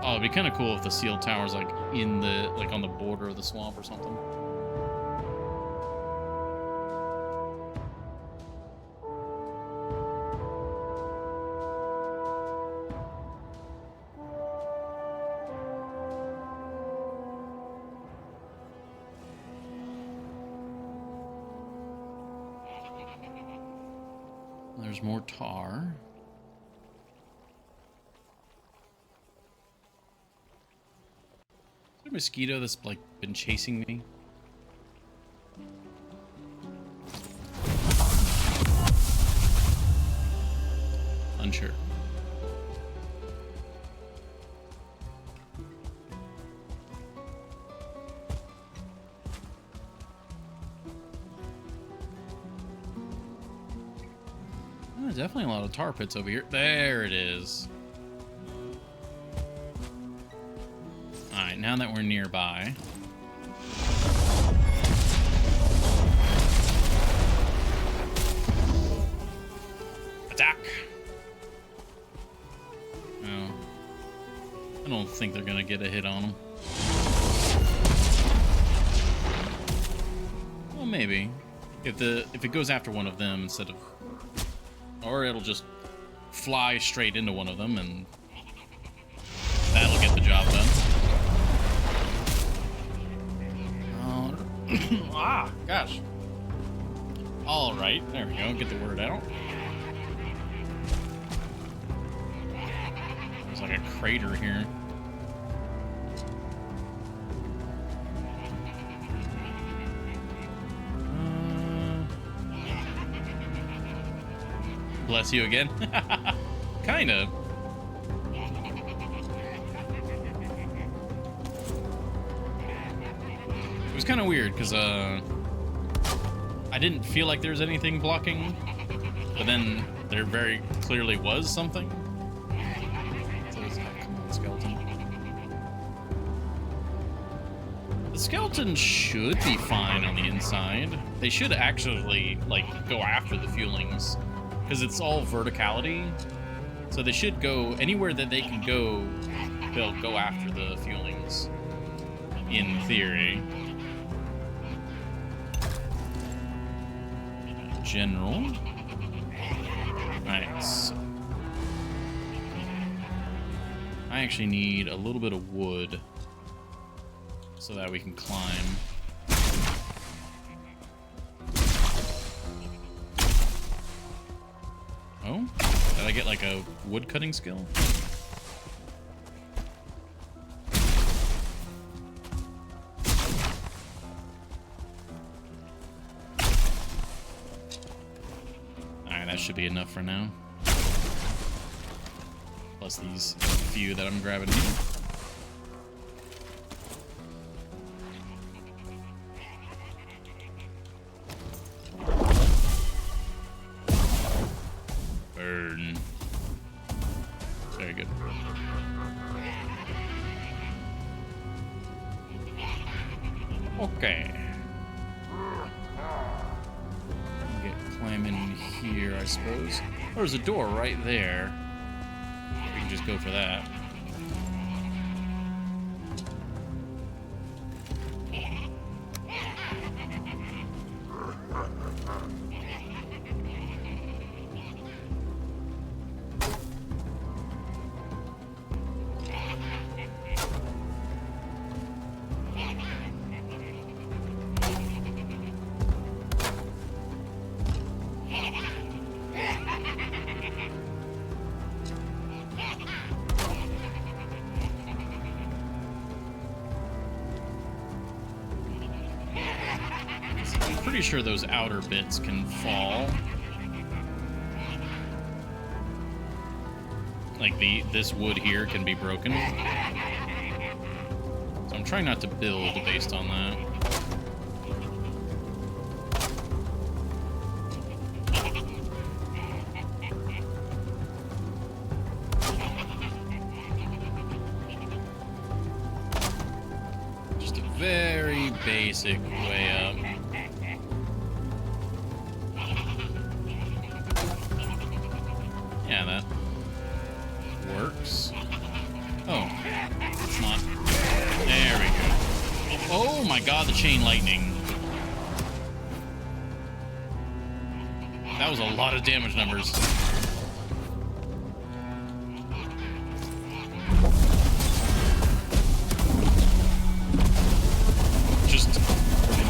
Oh, it'd be kind of cool if the sealed tower's like in the... like on the border of the swamp or something. There's more tar. Is there a mosquito that's like been chasing me? Unsure. Definitely a lot of tar pits over here. There it is. Alright, now that we're nearby. Attack! No. I don't think they're gonna get a hit on them. Well, maybe. If it goes after one of them instead of... Or it'll just fly straight into one of them, and that'll get the job done. Ah, gosh. All right, there we go. Get the word out. There's like a crater here. Bless you again. Kind of. It was kind of weird because I didn't feel like there was anything blocking, but then there very clearly was something. So it's like, come on, skeleton. The skeleton should be fine on the inside. They should actually like go after the fuelings. Because it's all verticality, so they should go anywhere that they can go. They'll go after the fuelings, in theory. General. Nice. I actually need a little bit of wood so that we can climb. Oh? Did I get like a wood cutting skill? Alright, that should be enough for now. Plus these few that I'm grabbing here. Burn. Very good. Okay. Get climbing here, I suppose. Oh, there's a door right there. We can just go for that. pretty sure those outer bits can fall. Like this wood here can be broken. So I'm trying not to build based on that. Just a very basic way up. Yeah, that works. Oh, it's not. There we go. Oh my god, the chain lightning. That was a lot of damage numbers.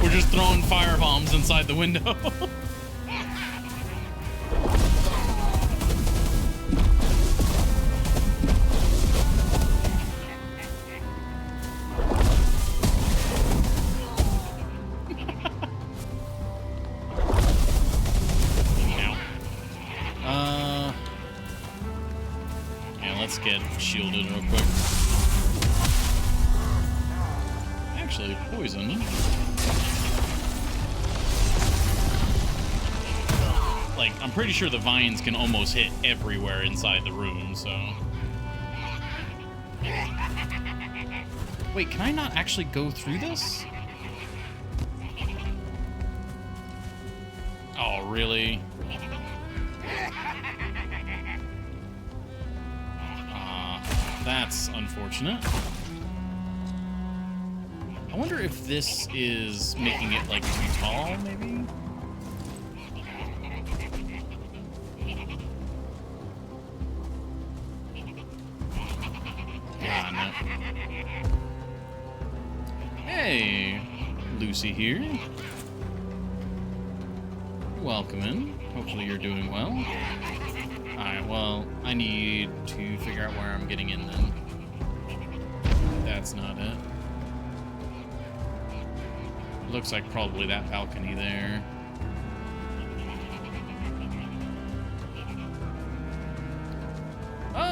We're just throwing fire bombs inside the window. Let's get shielded real quick. Actually, poison. Like, I'm pretty sure the vines can almost hit everywhere inside the room, so... Wait, can I not actually go through this? Oh, really? That's unfortunate. I wonder if this is making it, like, too tall, maybe? Ah, no. Hey, Lucy here. Welcome in. Hopefully you're doing well. Alright, well, I need to figure out where I'm getting in then. That's not it. Looks like probably that balcony there.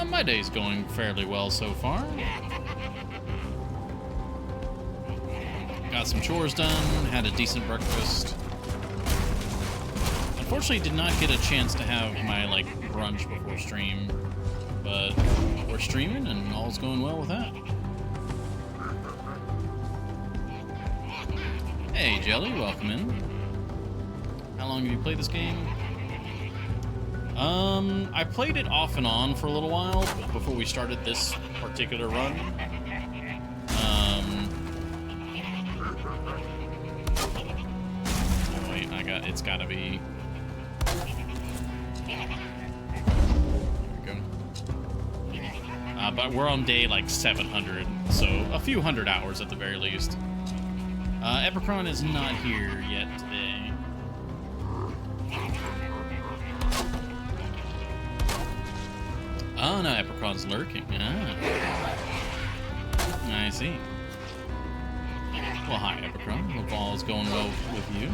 My day's going fairly well so far. Got some chores done, had a decent breakfast. Unfortunately, did not get a chance to have my, like, brunch before stream, but we're streaming and all's going well with that. Hey, Jelly, welcome in. How long have you played this game? I played it off and on for a little while before we started this particular run. Oh wait, it's gotta be... But we're on day, like, 700, so a few hundred hours at the very least. Epicron is not here yet today. Oh, no, Epicron's lurking. Ah. I see. Well, hi, Epicron. Hope all is going well with you.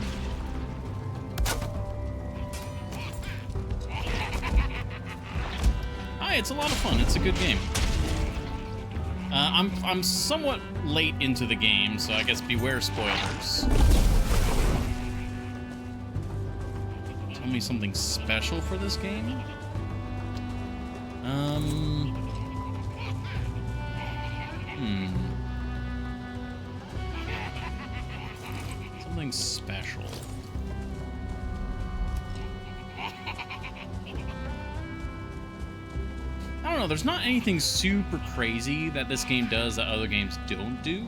Hi, it's a lot of fun. It's a good game. I'm somewhat late into the game, so I guess beware spoilers. Tell me something special for this game? Something special. I don't know, there's not anything super crazy that this game does that other games don't do.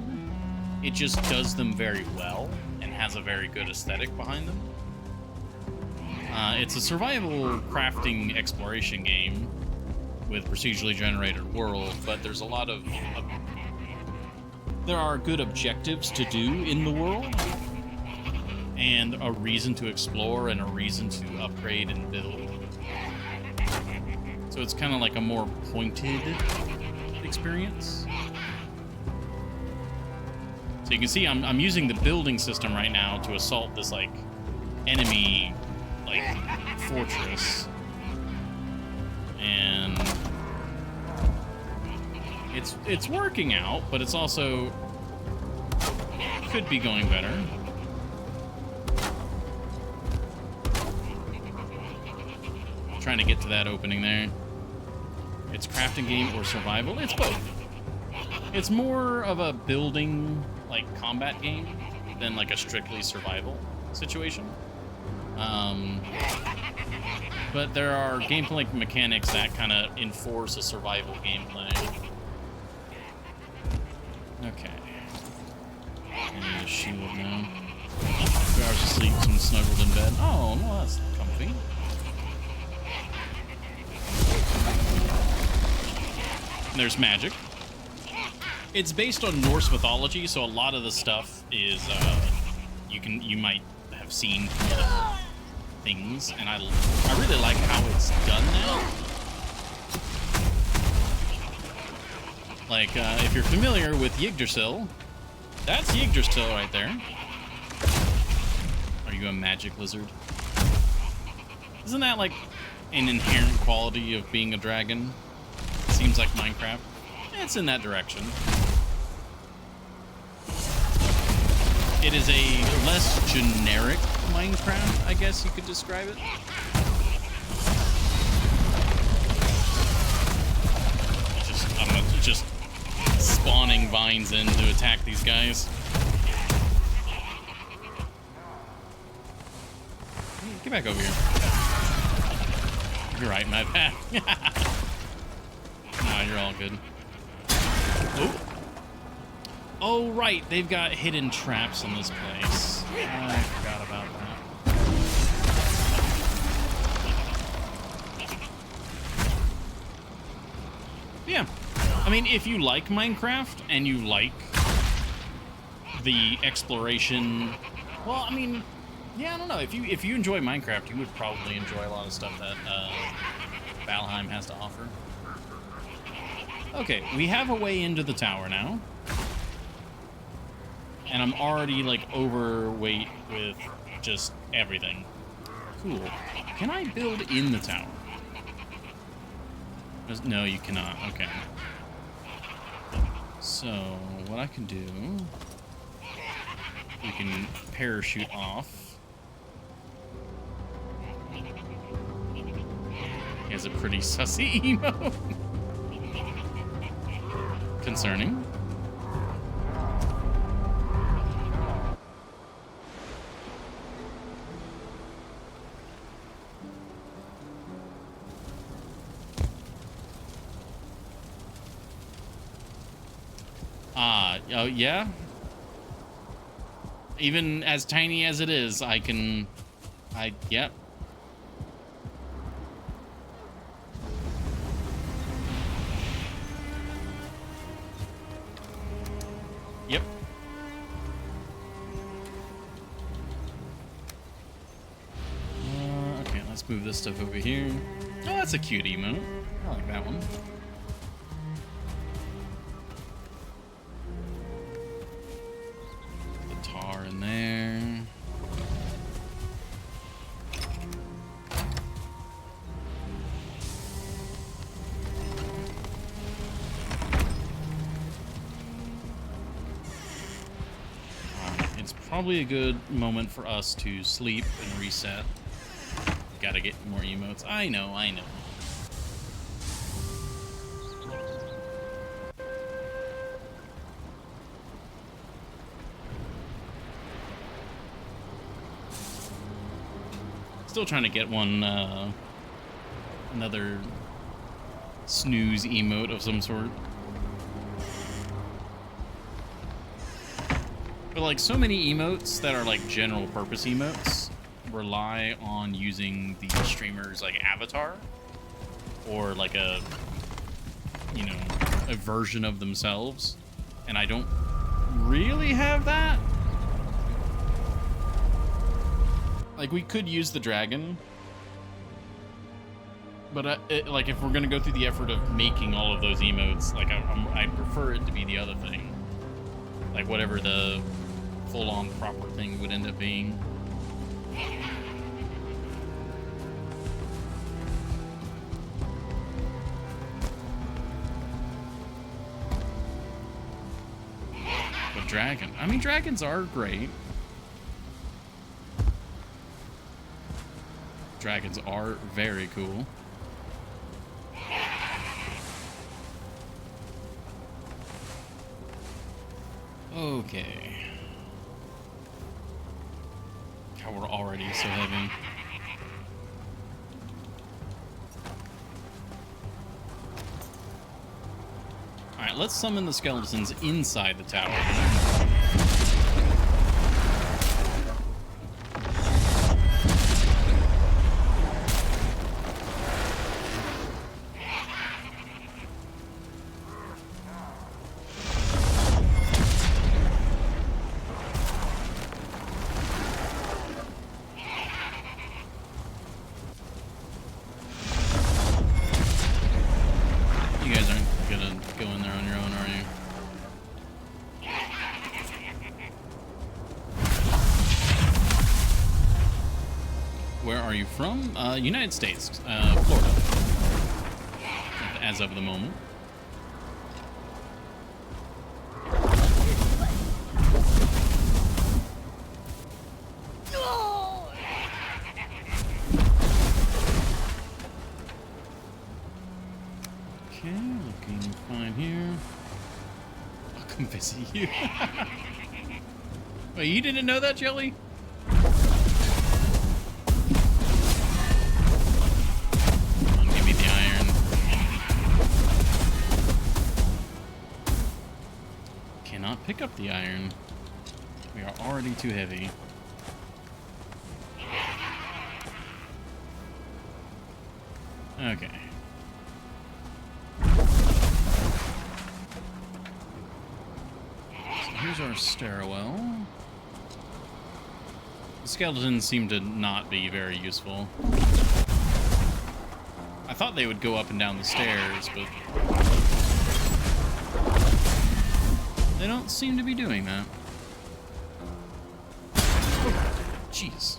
It just does them very well and has a very good aesthetic behind them. It's a survival crafting exploration game with procedurally generated world, but there's a lot of... there are good objectives to do in the world, and a reason to explore and a reason to upgrade and build. So it's kind of like a more pointed experience. So you can see I'm using the building system right now to assault this, like, enemy like fortress, and it's working out, but it's also could be going better. Trying to get to that opening there. It's crafting game or survival. It's both. It's more of a building, like, combat game than like a strictly survival situation. But there are gameplay mechanics that kind of enforce a survival gameplay. Okay. And the shield now. 2 hours of sleep, some snuggled in bed. Oh, no, that's comfy. There's magic. It's based on Norse mythology, so a lot of the stuff is you might have seen from other things, and I really like how it's done now. Like if you're familiar with Yggdrasil, that's Yggdrasil right there. Are you a magic lizard? Isn't that like an inherent quality of being a dragon? Seems like Minecraft. It's in that direction. It is a less generic Minecraft, I guess you could describe it. I'm just spawning vines in to attack these guys. Get back over here. You're right, my bad. Nah, you're all good. Oh. Oh, right. They've got hidden traps in this place. I forgot about that. Yeah. I mean, if you like Minecraft and you like the exploration, well, I mean, yeah, I don't know. If you enjoy Minecraft, you would probably enjoy a lot of stuff that Valheim has to offer. Okay, we have a way into the tower now. And I'm already, like, overweight with just everything. Cool. Can I build in the tower? No, you cannot. Okay. So, what I can do... We can parachute off. He has a pretty sussy emote. Concerning. Oh, yeah? Even as tiny as it is, yep. Yep. Okay, let's move this stuff over here. Oh, that's a cute emote. I like that one. In there. It's probably a good moment for us to sleep and reset. Gotta get more emotes. I know. Still trying to get one, another snooze emote of some sort. But like so many emotes that are like general purpose emotes rely on using the streamer's like avatar or like a, you know, a version of themselves. And I don't really have that. Like, we could use the dragon, but like, if we're gonna go through the effort of making all of those emotes, like, I prefer it to be the other thing, like whatever the full-on proper thing would end up being. dragon. I mean, dragons are great. Dragons are very cool. Okay. God, we're already so heavy. Alright, let's summon the skeletons inside the tower. You guys aren't gonna go in there on your own, are you? Where are you from? United States, Florida. As of the moment. Okay, looking fine here. I'll come visit you. Wait, you didn't know that, Jelly? Come on, give me the iron. Cannot pick up the iron. We are already too heavy. Okay. Here's our stairwell. The skeletons seem to not be very useful. I thought they would go up and down the stairs, but they don't seem to be doing that. Oh, jeez.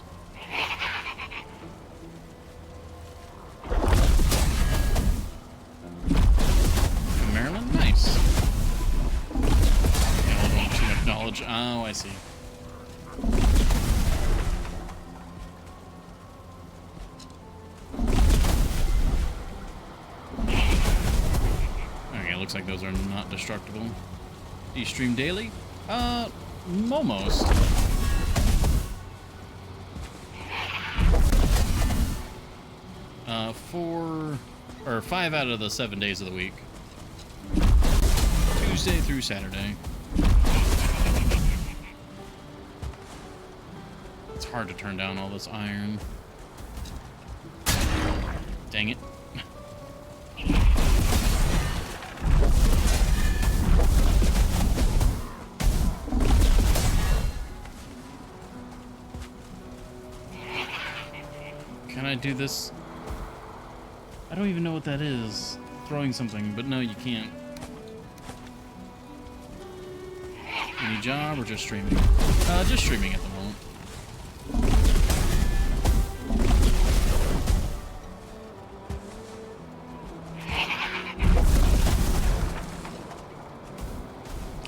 Maryland, nice. Knowledge. Oh, I see. Okay, looks like those are not destructible. Do you stream daily? Almost. Five out of the 7 days of the week. Tuesday through Saturday. It's hard to turn down all this iron. Dang it. Can I do this? I don't even know what that is. Throwing something, but no, you can't. Any job or just streaming? Just streaming at the moment.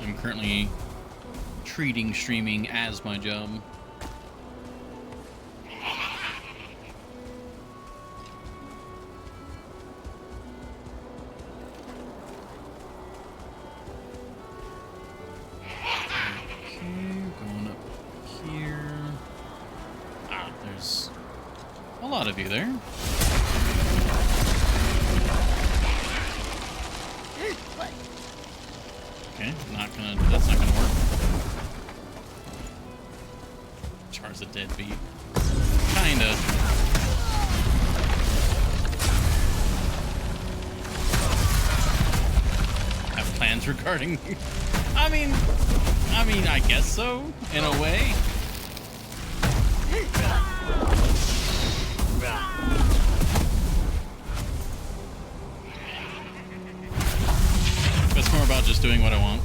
I'm currently treating streaming as my job. A lot of you there. Okay, that's not gonna work. Char's a deadbeat. Kinda. Have plans regarding I mean, I guess so, in a way. It's more about just doing what I want.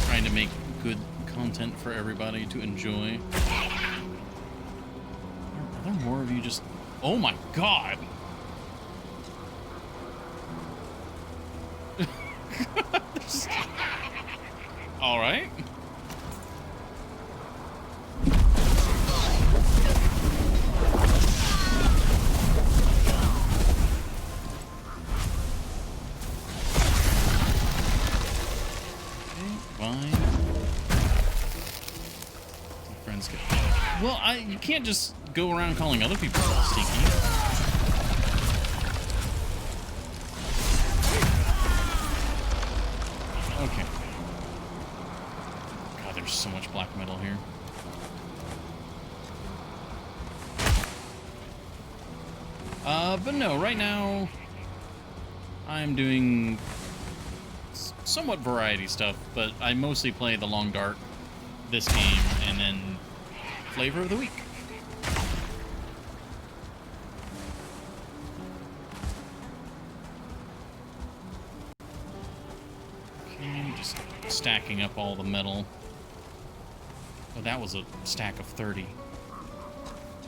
Trying to make good content for everybody to enjoy. Are there more of you just... Oh my god! All right. Well, you can't just go around calling other people all stinky. Okay. God, there's so much black metal here. But no, right now I'm doing somewhat variety stuff, but I mostly play the Long Dark, this game, and then Flavor of the Week. Okay, just stacking up all the metal. Oh, that was a stack of 30.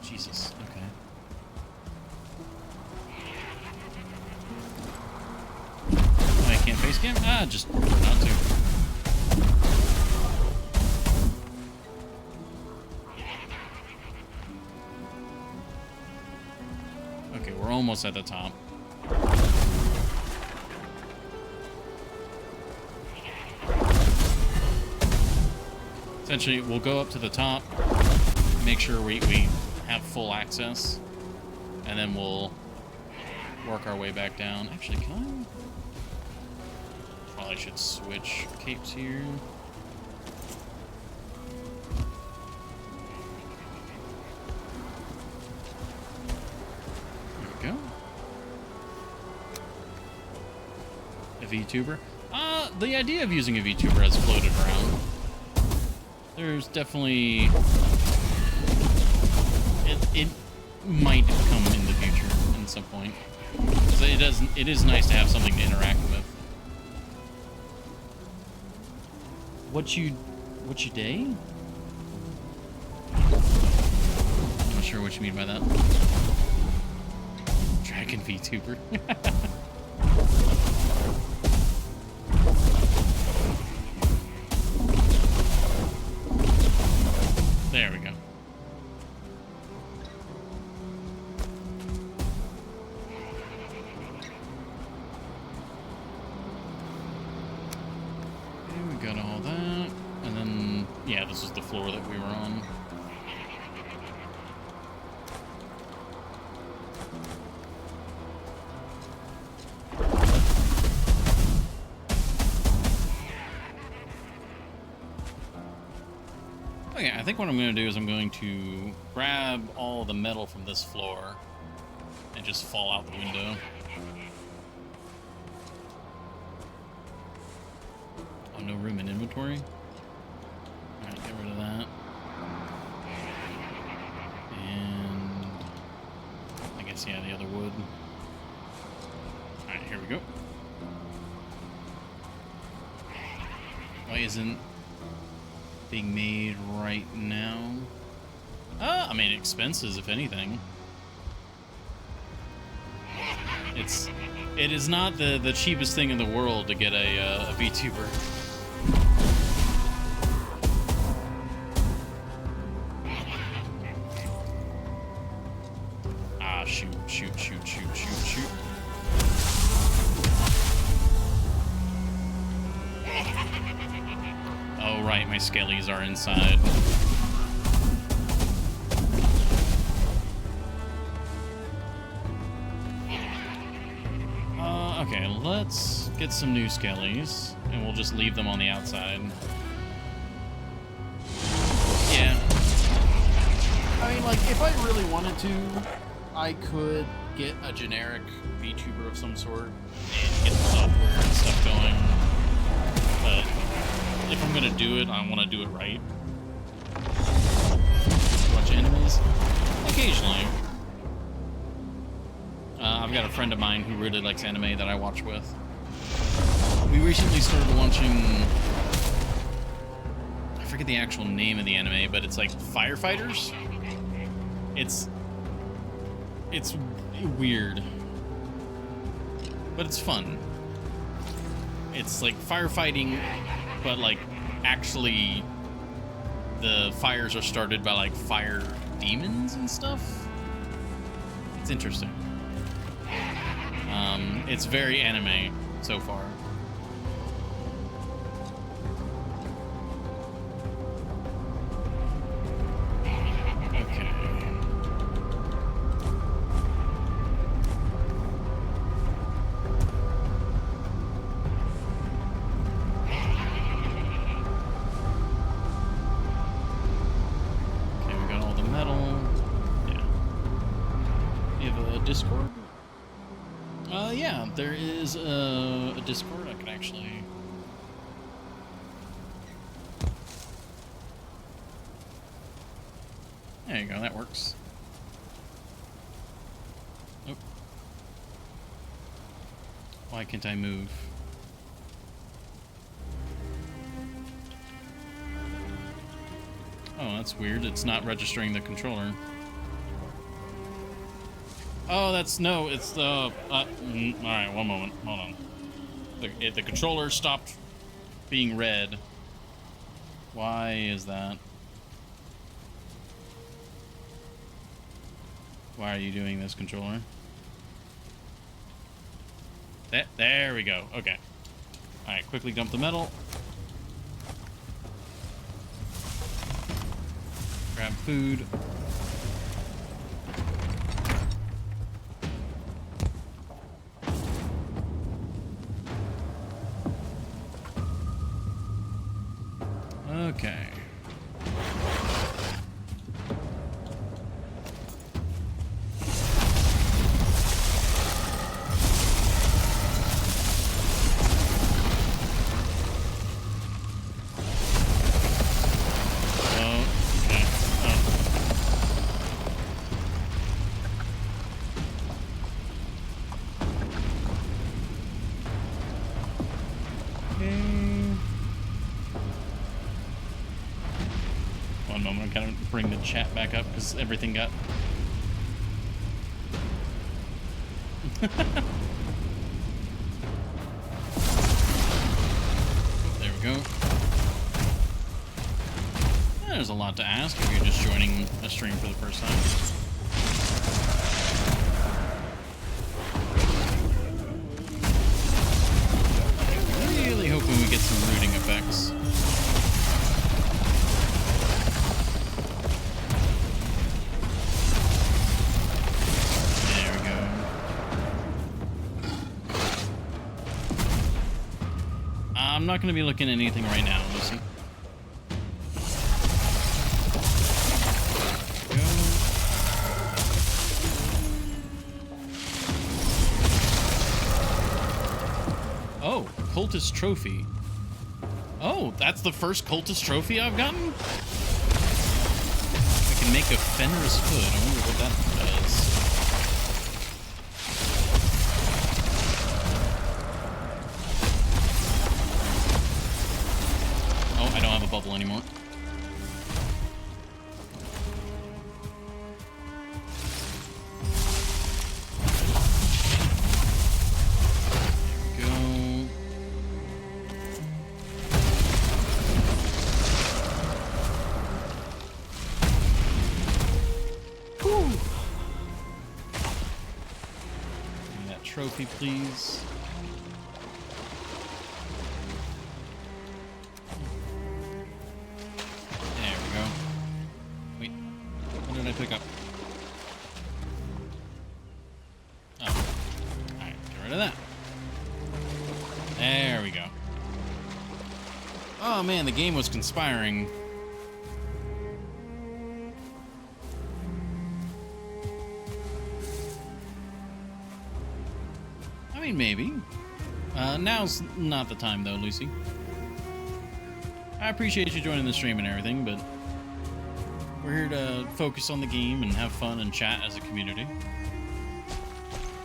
Jesus, okay. Oh, I can't face cam? Ah, just not to. Okay, we're almost at the top. Essentially, we'll go up to the top, make sure we have full access, and then we'll work our way back down. Actually, can I? Probably should switch capes here. There we go. A VTuber? The idea of using a VTuber has floated around. There's definitely... It might come in the future at some point. So it is nice to have something to interact with. What you day? I'm not sure what you mean by that. Dragon VTuber. There we go. Okay, we got all that. And then, yeah, this is the floor that we were on. Okay, I think what I'm going to do is I'm going to grab all the metal from this floor and just fall out the window. Oh, no room in inventory? Alright, get rid of that. And I guess, yeah, the other wood. Alright, here we go. Why isn't being made right now? I mean, expenses, if anything. It is not the cheapest thing in the world to get a VTuber. Ah, shoot. Oh, right, my skellies are inside. Okay, let's get some new skellies, and we'll just leave them on the outside. Yeah. I mean, like, if I really wanted to, I could get a generic VTuber of some sort and get the software and stuff going. But if I'm gonna do it, I want to do it right. Watch animes? Occasionally. I've got a friend of mine who really likes anime that I watch with. We recently started watching... I forget the actual name of the anime, but it's like Firefighters. It's weird. But it's fun. It's like firefighting, but like actually the fires are started by like fire demons and stuff. It's interesting. It's very anime so far. Discord? Yeah, there is a Discord. I can actually... There you go, that works. Oh. Why can't I move? Oh, that's weird. It's not registering the controller. Oh, that's no. It's the. All right, one moment. Hold on. The controller stopped being red. Why is that? Why are you doing this, controller? There we go. Okay. All right, quickly dump the metal. Grab food. Okay. One moment, I'm kind of bring the chat back up because everything got... There we go. There's a lot to ask if you're just joining a stream for the first time. Really hoping we get some rooting effects. I'm not going to be looking at anything right now, Lucy. Oh, cultist trophy. Oh, that's the first cultist trophy I've gotten? I can make a Fenris hood. I wonder what that does. I don't have a bubble anymore. There we go. Whew. Give me that trophy, please. Pick up. Oh. Alright, get rid of that. There we go. Oh man, the game was conspiring. I mean, maybe. Now's not the time though, Lucy. I appreciate you joining the stream and everything, but we're here to focus on the game and have fun and chat as a community.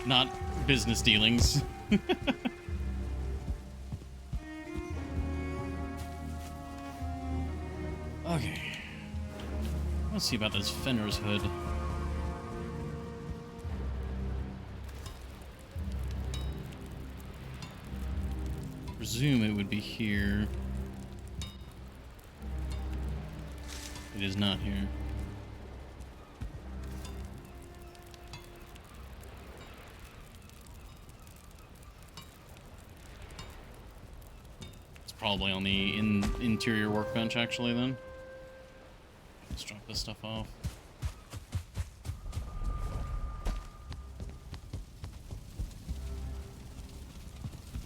Not business dealings. Okay. Let's see about this Fenris hood. Presume it would be here. It is not here. It's probably on the interior workbench, actually, then. Let's drop this stuff off.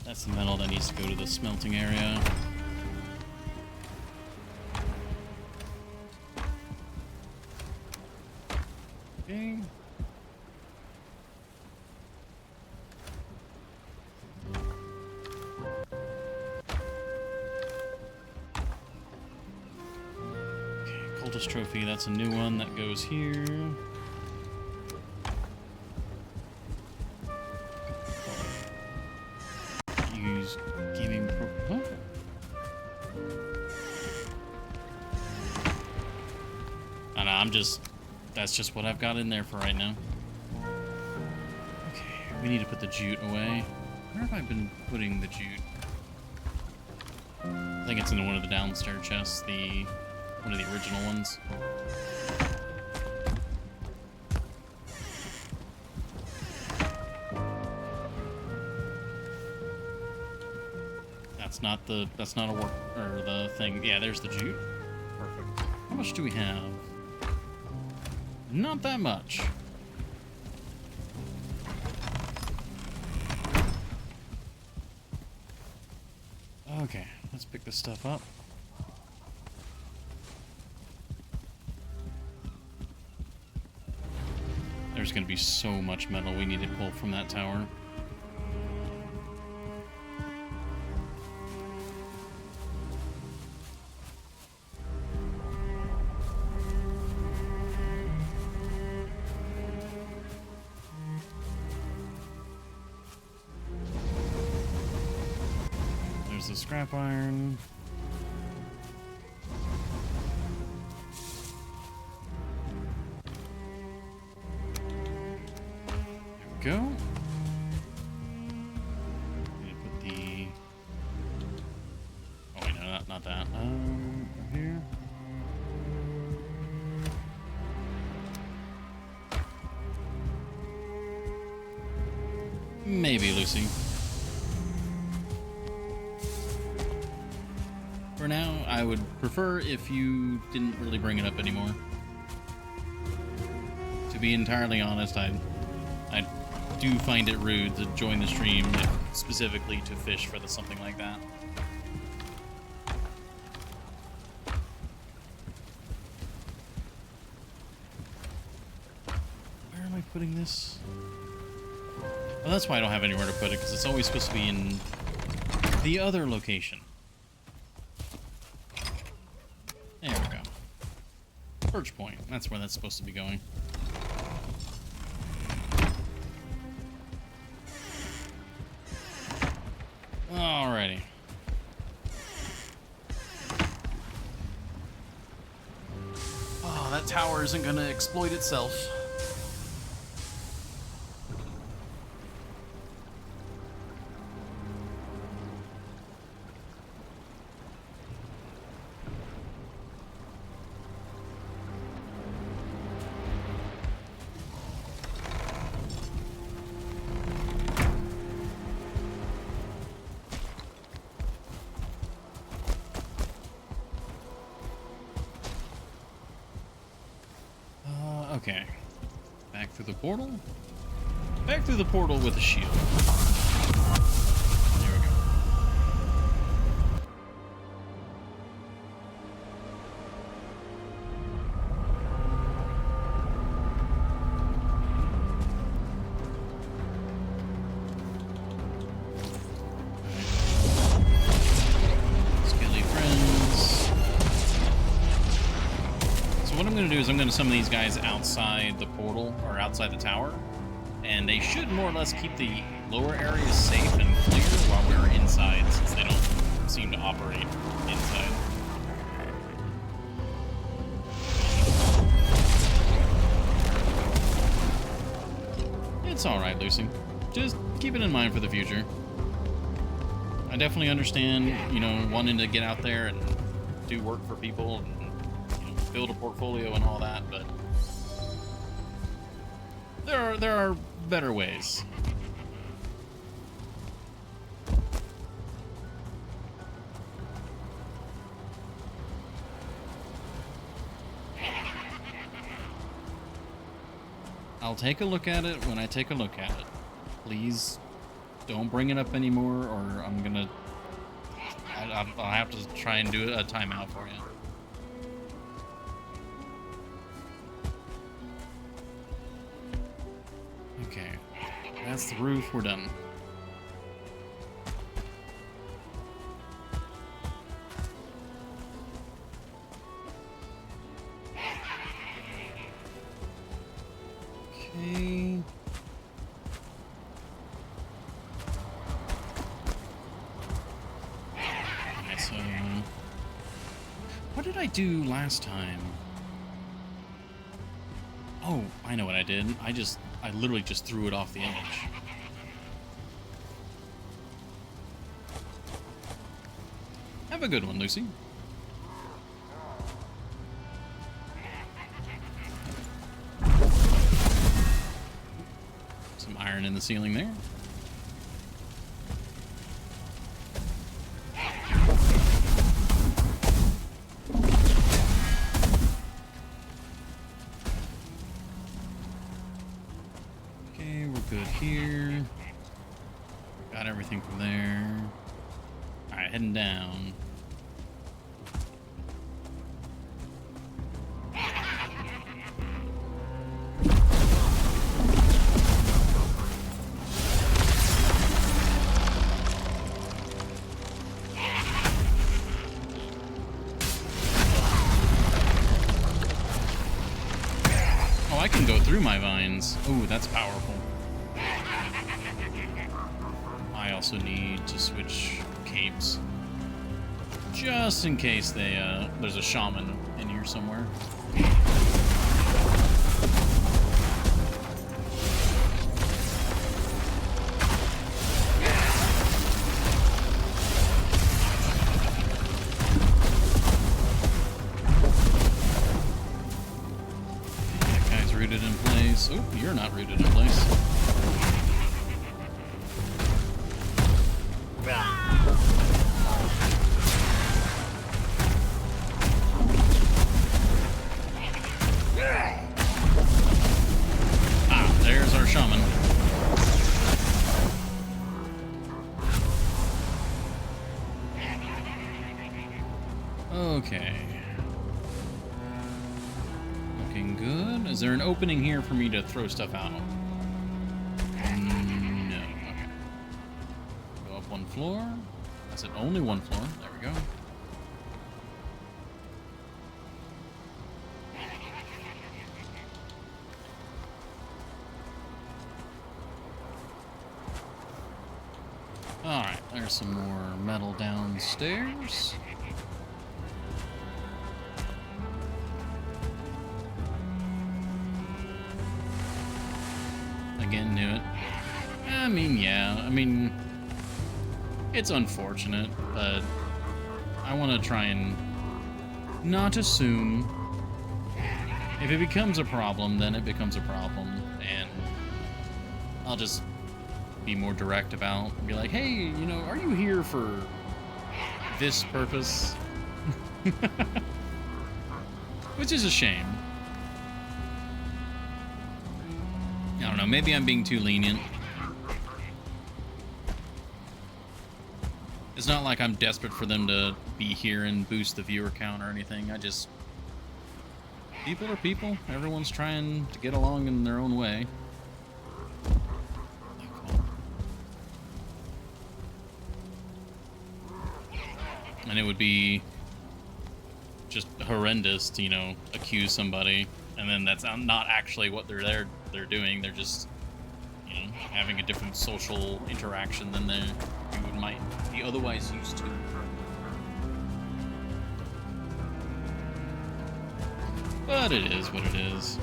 That's the metal that needs to go to the smelting area. Okay. Cultist trophy, that's a new one that goes here. Use gaming pro. Huh? I know, that's just what I've got in there for right now. Okay, we need to put the jute away. Where have I been putting the jute? I think it's in one of the downstairs chests, one of the original ones. That's not a work, or the thing. Yeah, there's the jute. Perfect. How much do we have? Not that much. Okay, let's pick this stuff up. There's going to be so much metal we need to pull from that tower. There's the scrap iron. Go. Need to put the. Oh wait, no, not that. Here. Maybe, Lucy. For now, I would prefer if you didn't really bring it up anymore. To be entirely honest, I do find it rude to join the stream specifically to fish for something like that. Where am I putting this? Oh, that's why I don't have anywhere to put it, because it's always supposed to be in the other location. There we go. Perch point. That's where that's supposed to be going. Alrighty. Oh, that tower isn't going to exploit itself. Okay. Back through the portal. Back through the portal with a shield. There we go. Skelly friends. So what I'm going to do is I'm going to summon these guys outside the portal, or outside the tower, and they should more or less keep the lower areas safe and clear while we're inside, since they don't seem to operate inside. It's alright, Lucy. Just keep it in mind for the future. I definitely understand, you know, wanting to get out there and do work for people and, you know, build a portfolio and all that, but there are better ways. I'll take a look at it when I take a look at it. Please don't bring it up anymore, or I'm gonna... I'll have to try and do a timeout for you. Okay, that's the roof. We're done. Okay. So, what did I do last time? Oh, I know what I did. I literally just threw it off the edge. Have a good one, Lucy. Some iron in the ceiling there. Good here. Got everything from there. Alright, heading down. Oh, I can go through my vines. Oh, that's powerful. I also need to switch capes, just in case there's a shaman in here somewhere. That guy's rooted in place. Oh, you're not rooted in place. There's our shaman. Okay. Looking good. Is there an opening here for me to throw stuff out? No. Okay. Go up one floor. That's it. Only one floor. There we go. Alright, there's some more metal downstairs. Again, knew it. I mean, yeah. I mean, it's unfortunate, but I want to try and not assume. If it becomes a problem, then it becomes a problem, and I'll just be more direct about, be like, hey, you know, are you here for this purpose? Which is a shame. I don't know, maybe I'm being too lenient. It's not like I'm desperate for them to be here and boost the viewer count or anything. I just... People are people. Everyone's trying to get along in their own way. And it would be just horrendous to, you know, accuse somebody, and then that's not actually what they're doing. They're just, you know, having a different social interaction than you might be otherwise used to. But it is what it is.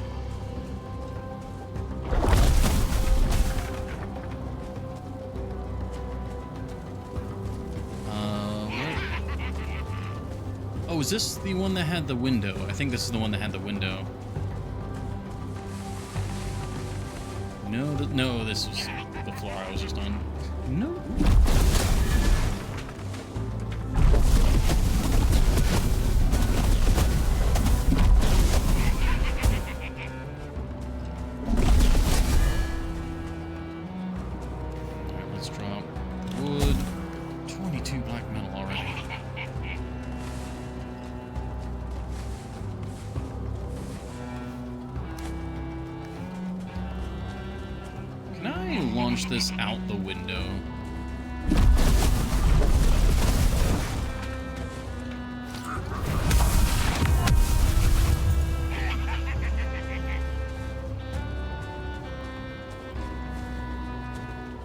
Oh, Oh, is this the one that had the window? I think this is the one that had the window. No, no, this was the floor I was just on. No. Alright, let's drop wood. 22 black metal already. Can I launch this out the window?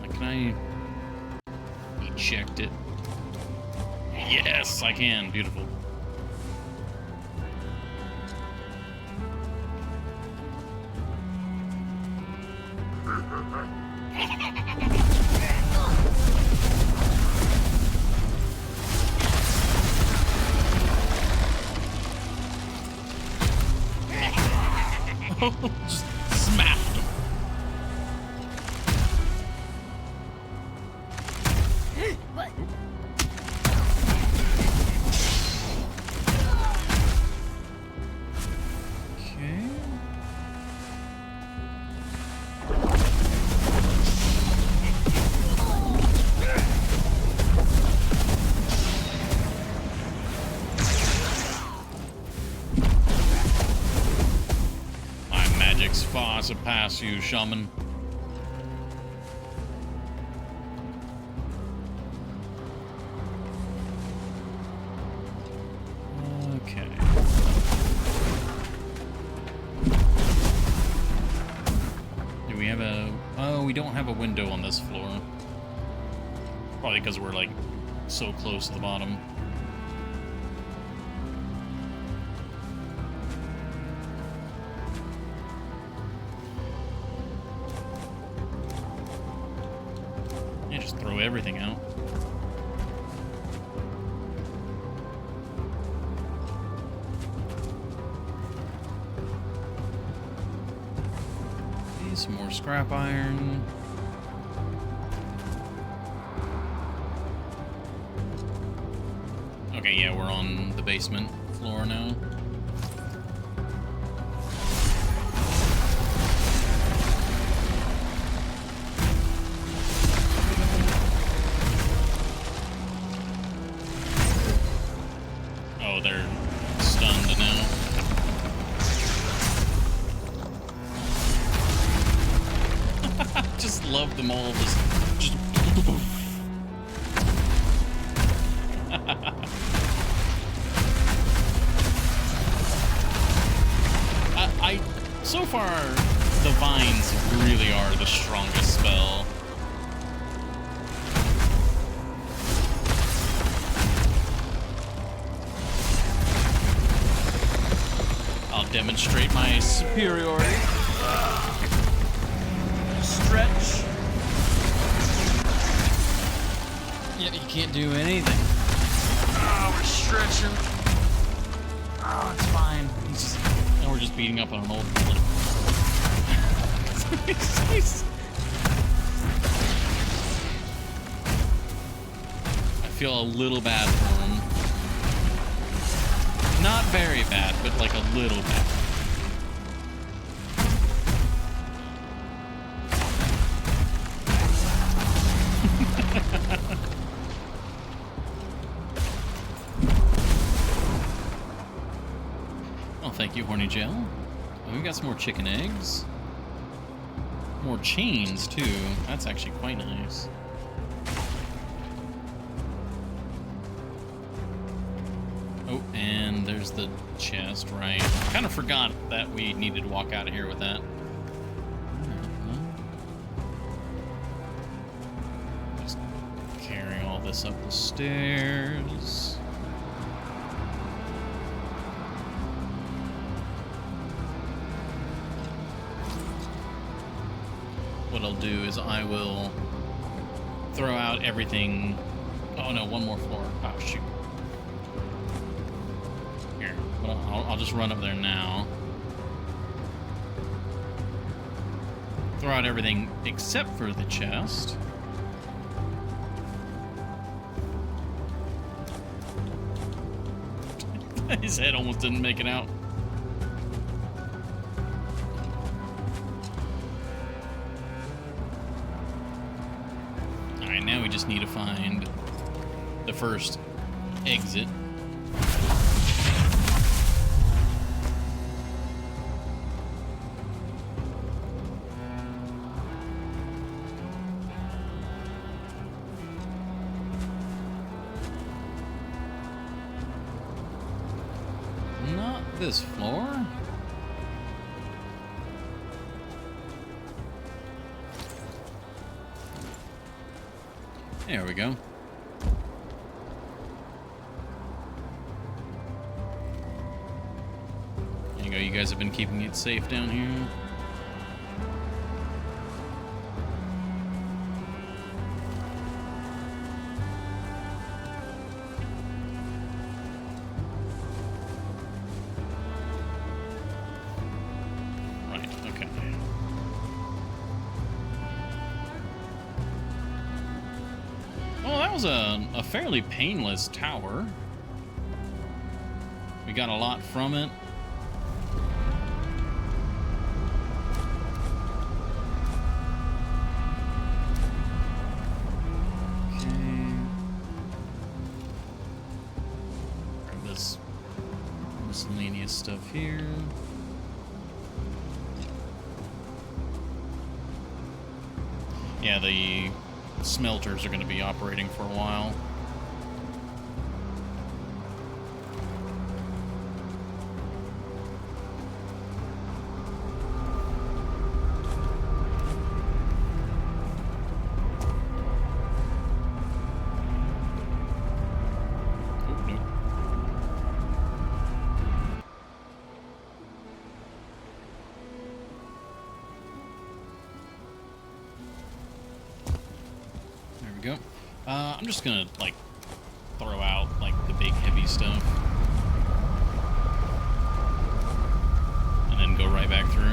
Can I eject it? Yes, I can. Beautiful. Just smacked him. What? Okay. My magic's far surpass you, shaman. Okay. Do we have a... Oh, we don't have a window on this floor. Probably because we're, like, so close to the bottom. Yeah, just throw everything out. Okay, some more scrap iron. Okay, yeah, we're on the basement floor now. Oh, they're stunned now. Just love them all. Just so far, the vines really are the strongest spell. I'll demonstrate my superiority. Stretch. Yeah, you can't do anything. Oh, we're stretching. Oh, it's fine. And we're just beating up on an old bullet. I feel a little bad for him. Not very bad, but like a little bad. Oh, thank you, Horny Jail. Oh, we got some more chicken eggs. More chains, too. That's actually quite nice. Oh, and there's the chest, right? Kind of forgot that we needed to walk out of here with that. Just carrying all this up the stairs. What I'll do is I will throw out everything. Oh no, one more floor. Oh shoot. I'll just run up there now. Throw out everything except for the chest. His head almost didn't make it out. Alright, now we just need to find the first exit. Not this floor. There we go. There you go. You guys have been keeping it safe down here. A fairly painless tower. We got a lot from it. Okay. Grab this miscellaneous stuff here. Yeah, the smelters are going to be operating for a while. Go. I'm just gonna like throw out like the big heavy stuff and then go right back through.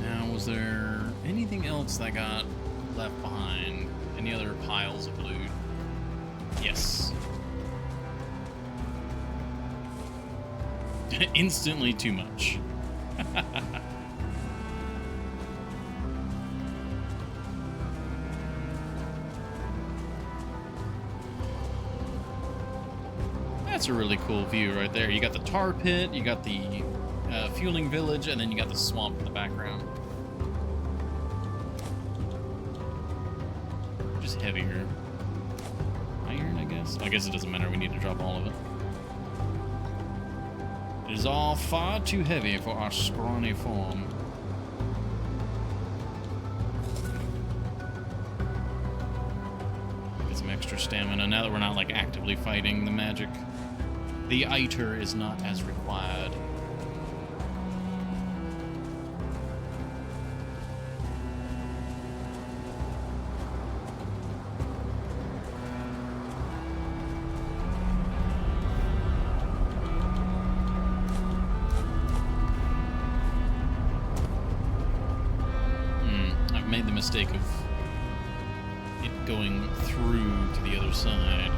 Now, was there anything else that got left behind? Any other piles of loot? Yes. Instantly too much. That's a really cool view right there. You got the tar pit, you got the fueling village, and then you got the swamp in the background. Just heavier. Iron, I guess? I guess it doesn't matter. We need to drop all of it. It is all far too heavy for our scrawny form. Get some extra stamina. Now that we're not like actively fighting the magic, the iter is not as required. Made the mistake of it going through to the other side.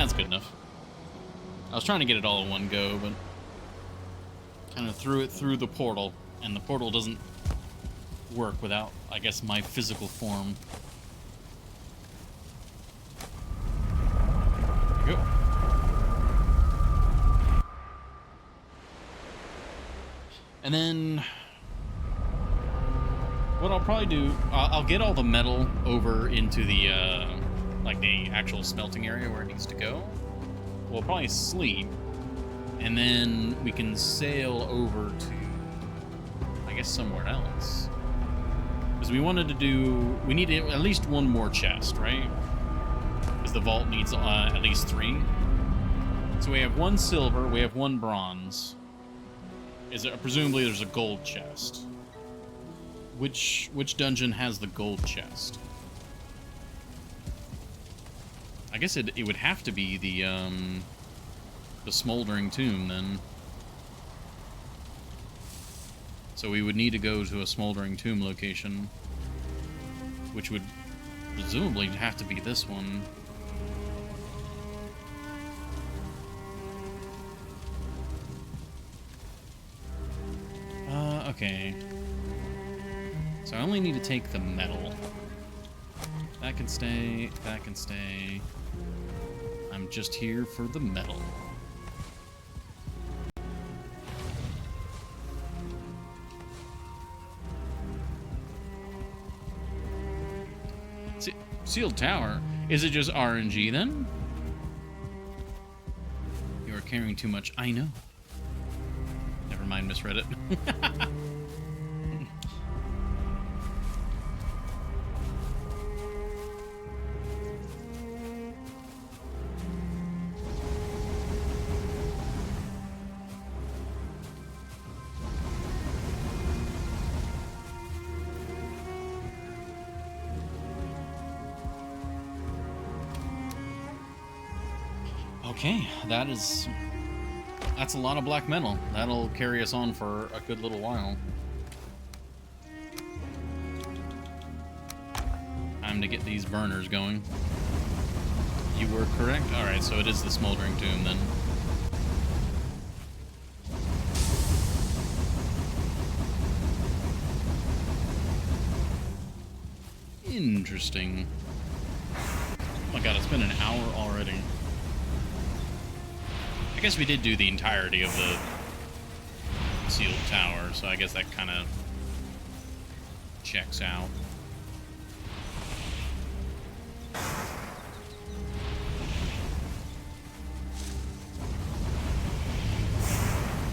That's good enough. I was trying to get it all in one go, but kind of threw it through the portal, and the portal doesn't work without, I guess, my physical form. Go. And then what I'll probably do, I'll get all the metal over into the like the actual smelting area where it needs to go. We'll probably sleep, and then we can sail over to, I guess, somewhere else. Because we wanted to do... We need at least one more chest, right? Because the vault needs at least 3. So we have 1 silver, we have 1 bronze. Presumably there's a gold chest. Which dungeon has the gold chest? I guess it would have to be the smoldering tomb then. So we would need to go to a smoldering tomb location, which would presumably have to be this one. Okay. So I only need to take the metal. That can stay, that can stay. I'm just here for the metal. Sealed tower? Is it just RNG then? You are carrying too much. I know. Never mind, misread it. Okay, that's a lot of black metal. That'll carry us on for a good little while. Time to get these burners going. You were correct. All right, so it is the smoldering tomb then. Interesting. Oh my god, it's been an hour already. I guess we did do the entirety of the sealed tower, so I guess that kind of checks out.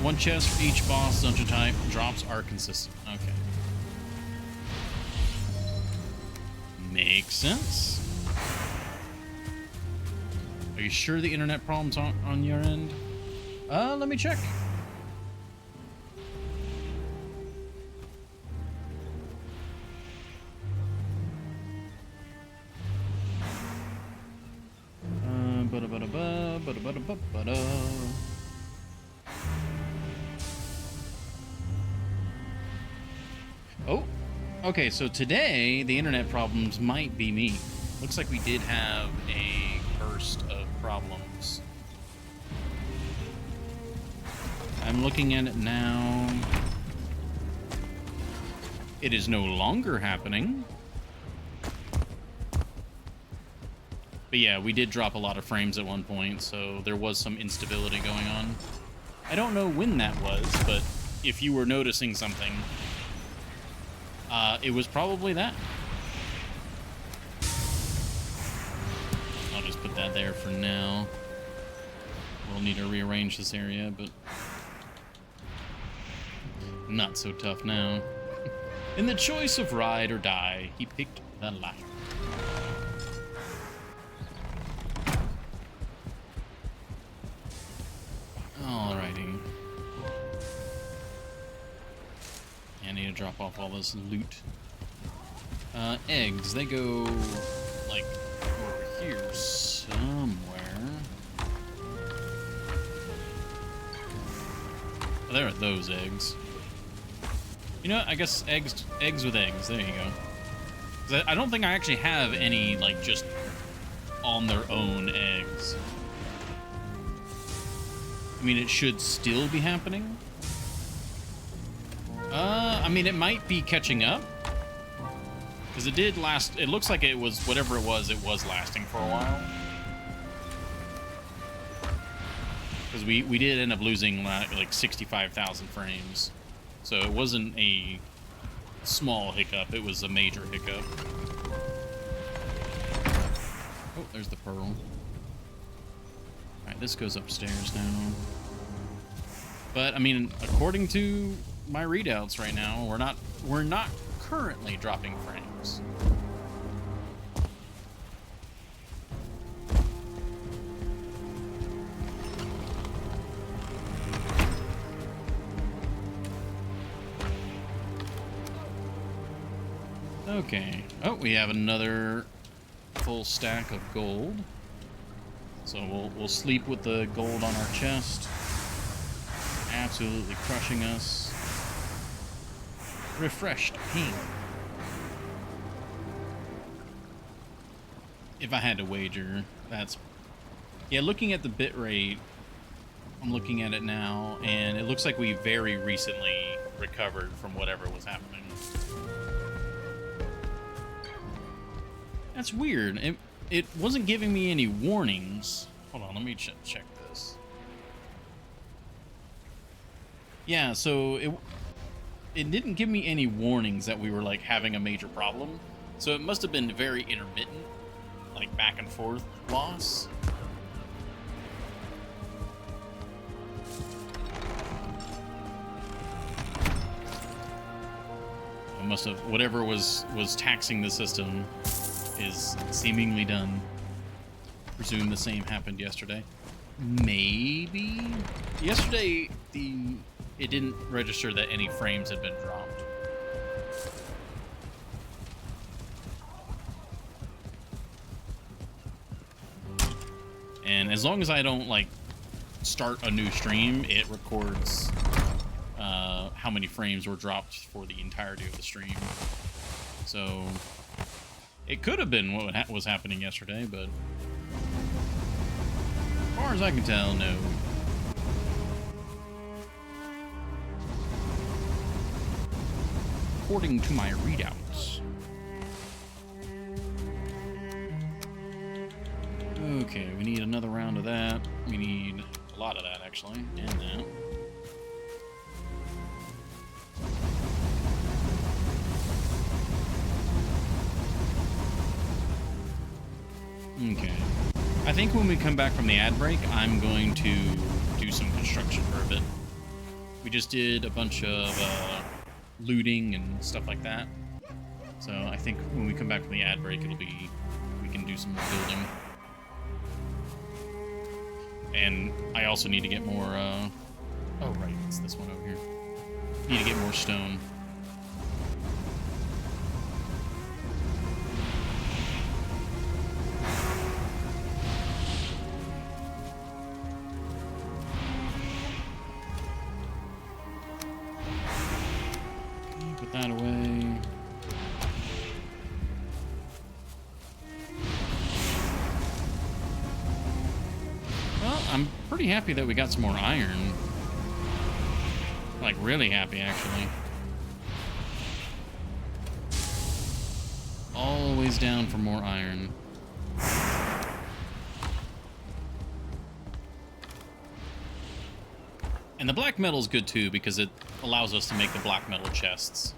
One chest for each boss dungeon type. Drops are consistent. Okay. Makes sense. Are you sure the internet problems aren't on your end? Let me check. Oh, okay, so today the internet problems might be me. Looks like we did have a burst of problems. I'm looking at it now. It is no longer happening. But yeah, we did drop a lot of frames at one point, so there was some instability going on. I don't know when that was, but if you were noticing something, it was probably that. I'll just put that there for now. We'll need to rearrange this area, but not so tough now. In the choice of ride or die, he picked the latter. Alrighty. I need to drop off all this loot. Eggs, they go like over here somewhere. Oh, there are those eggs. You know what? I guess eggs with eggs. There you go. 'Cause I don't think I actually have any, like, just on their own eggs. I mean, it should still be happening. I mean, it might be catching up. Because it did last... It looks like it was... Whatever it was lasting for a while. Because we did end up losing, like, 65,000 frames. So it wasn't a small hiccup. It was a major hiccup. Oh, there's the pearl. Alright, this goes upstairs now. But, I mean, according to my readouts right now, we're not currently dropping frames. Okay. Oh, we have another full stack of gold. So we'll sleep with the gold on our chest. Absolutely crushing us. Refreshed pink. If I had to wager, that's... Yeah, looking at the bit rate, I'm looking at it now, and it looks like we very recently recovered from whatever was happening. That's weird. It wasn't giving me any warnings. Hold on, let me check this. Yeah, so it didn't give me any warnings that we were like having a major problem. So it must have been very intermittent, like back and forth loss. It must have, whatever was taxing the system is seemingly done. Presume the same happened yesterday. Maybe yesterday it didn't register that any frames had been dropped. And as long as I don't like start a new stream, it records how many frames were dropped for the entirety of the stream. So it could have been what was happening yesterday, but as far as I can tell, no. According to my readouts. Okay, we need another round of that. We need a lot of that, actually, and that. Okay. I think when we come back from the ad break, I'm going to do some construction for a bit. We just did a bunch of looting and stuff like that. So I think when we come back from the ad break, we can do some more building. And I also need to get more, oh right, it's this one over here. Need to get more stone. Put that away. Well, I'm pretty happy that we got some more iron. Like, really happy, actually. Always down for more iron. And the black metal's good, too, because it allows us to make the black metal chests.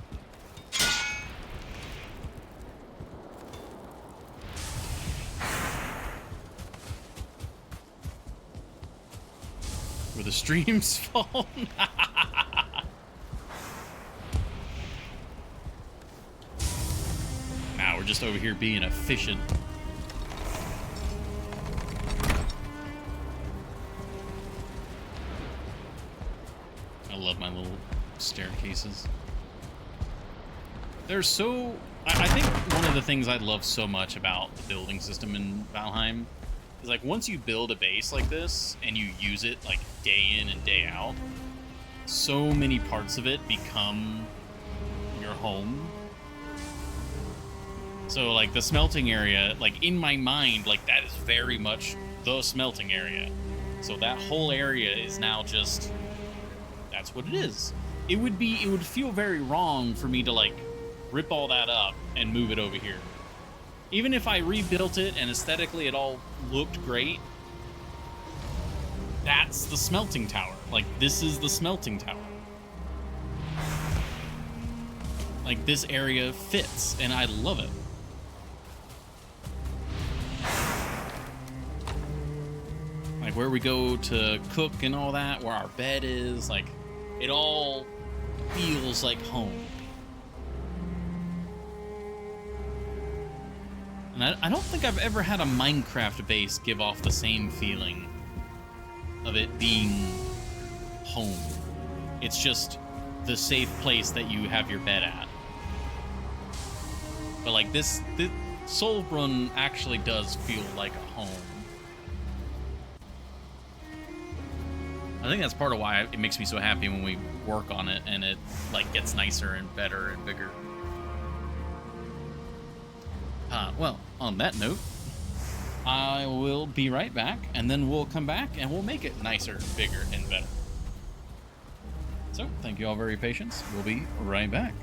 Where the streams fall. Now we're just over here being efficient. I love my little staircases. They're so... I think one of the things I love so much about the building system in Valheim is, like, once you build a base like this and you use it, like, day in and day out, so many parts of it become your home. So, like, the smelting area, like, in my mind, like, that is very much the smelting area. So that whole area is now just... That's what it is. It would feel very wrong for me to, like, rip all that up and move it over here. Even if I rebuilt it and aesthetically it all looked great, that's the smelting tower. Like, this is the smelting tower. Like, this area fits, and I love it. Like, where we go to cook and all that, where our bed is, like, it all feels like home. And I don't think I've ever had a Minecraft base give off the same feeling of it being home. It's just the safe place that you have your bed at. But like this Solbrun actually does feel like a home. I think that's part of why it makes me so happy when we work on it and it like gets nicer and better and bigger. Well, on that note, I will be right back, and then we'll come back and we'll make it nicer, bigger, and better. So, thank you all for your patience. We'll be right back.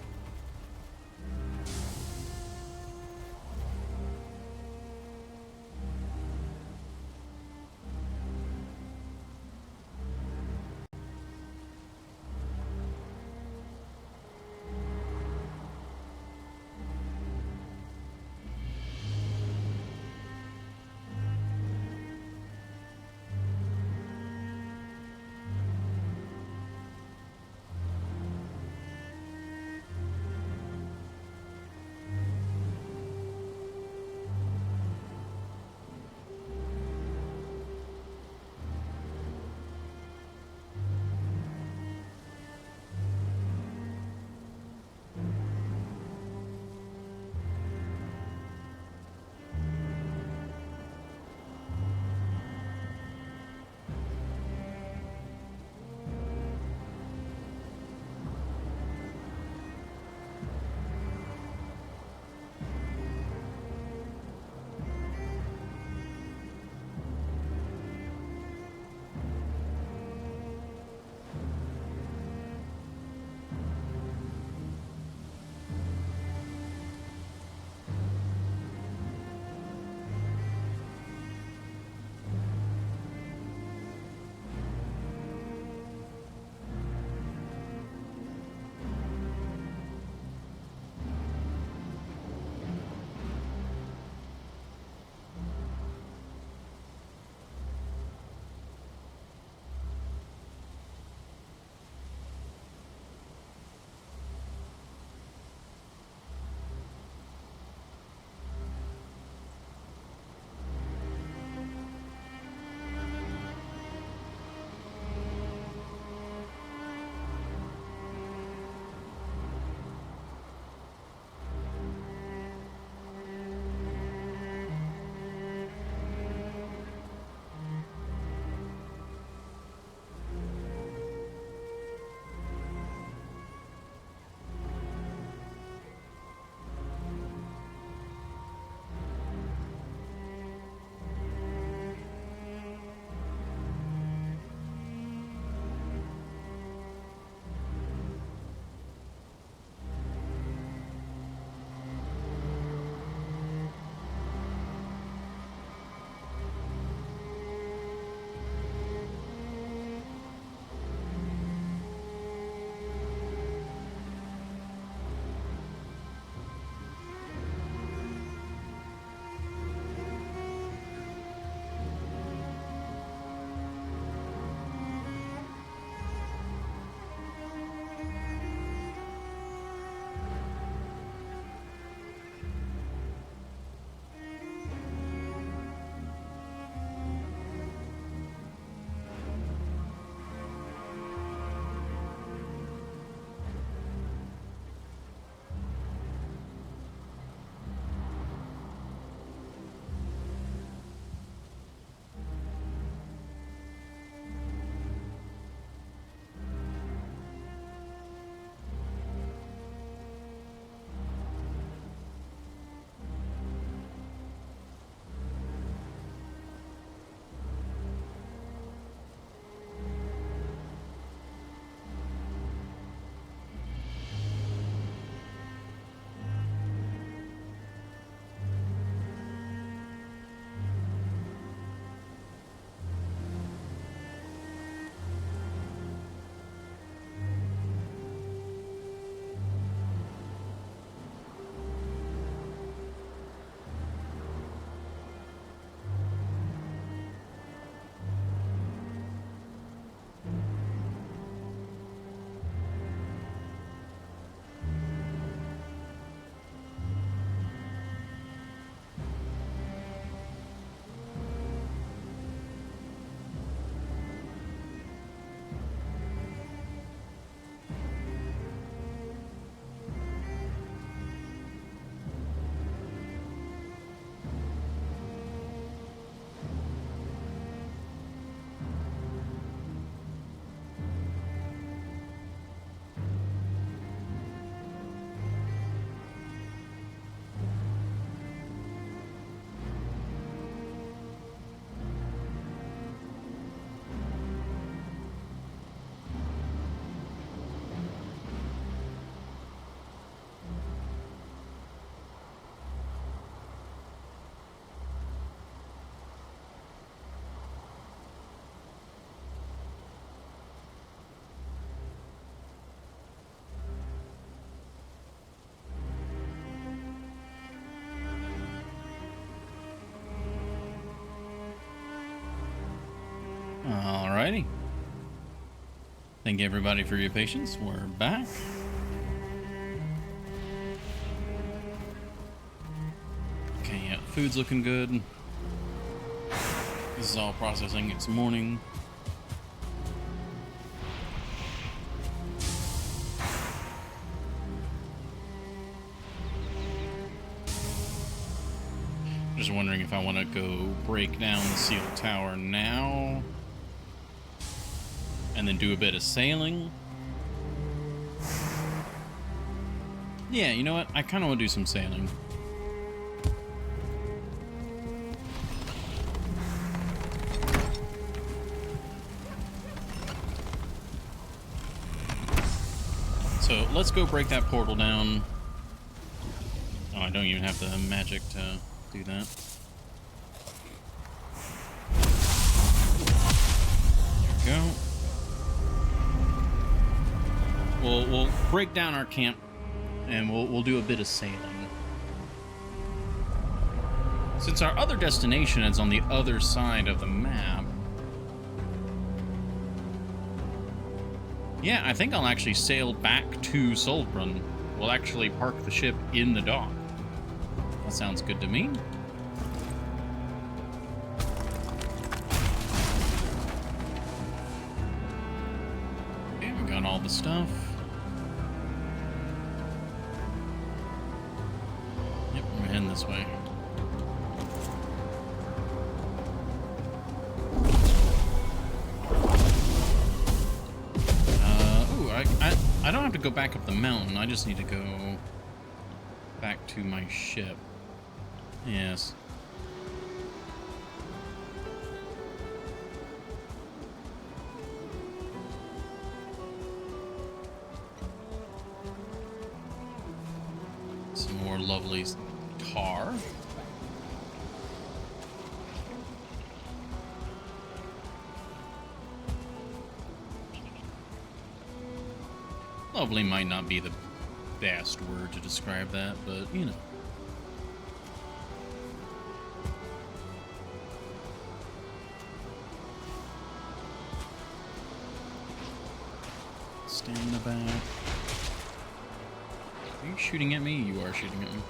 Alrighty. Thank you everybody for your patience. We're back. Okay, yeah, food's looking good. This is all processing. It's morning. Just wondering if I want to go break down the sealed tower now and then do a bit of sailing. Yeah, you know what? I kind of want to do some sailing. So let's go break that portal down. Oh, I don't even have the magic to do that. There we go. We'll break down our camp and we'll do a bit of sailing. Since our other destination is on the other side of the map, yeah, I think I'll actually sail back to Solbrun. We'll actually park the ship in the dock. That sounds good to me. Okay, we got all the stuff. Yep, we're heading this way. I don't have to go back up the mountain. I just need to go back to my ship. Yes. Some more lovely tar. Lovely might not be the best word to describe that, but you know. Stand in the back. Are you shooting at me? You are shooting at me.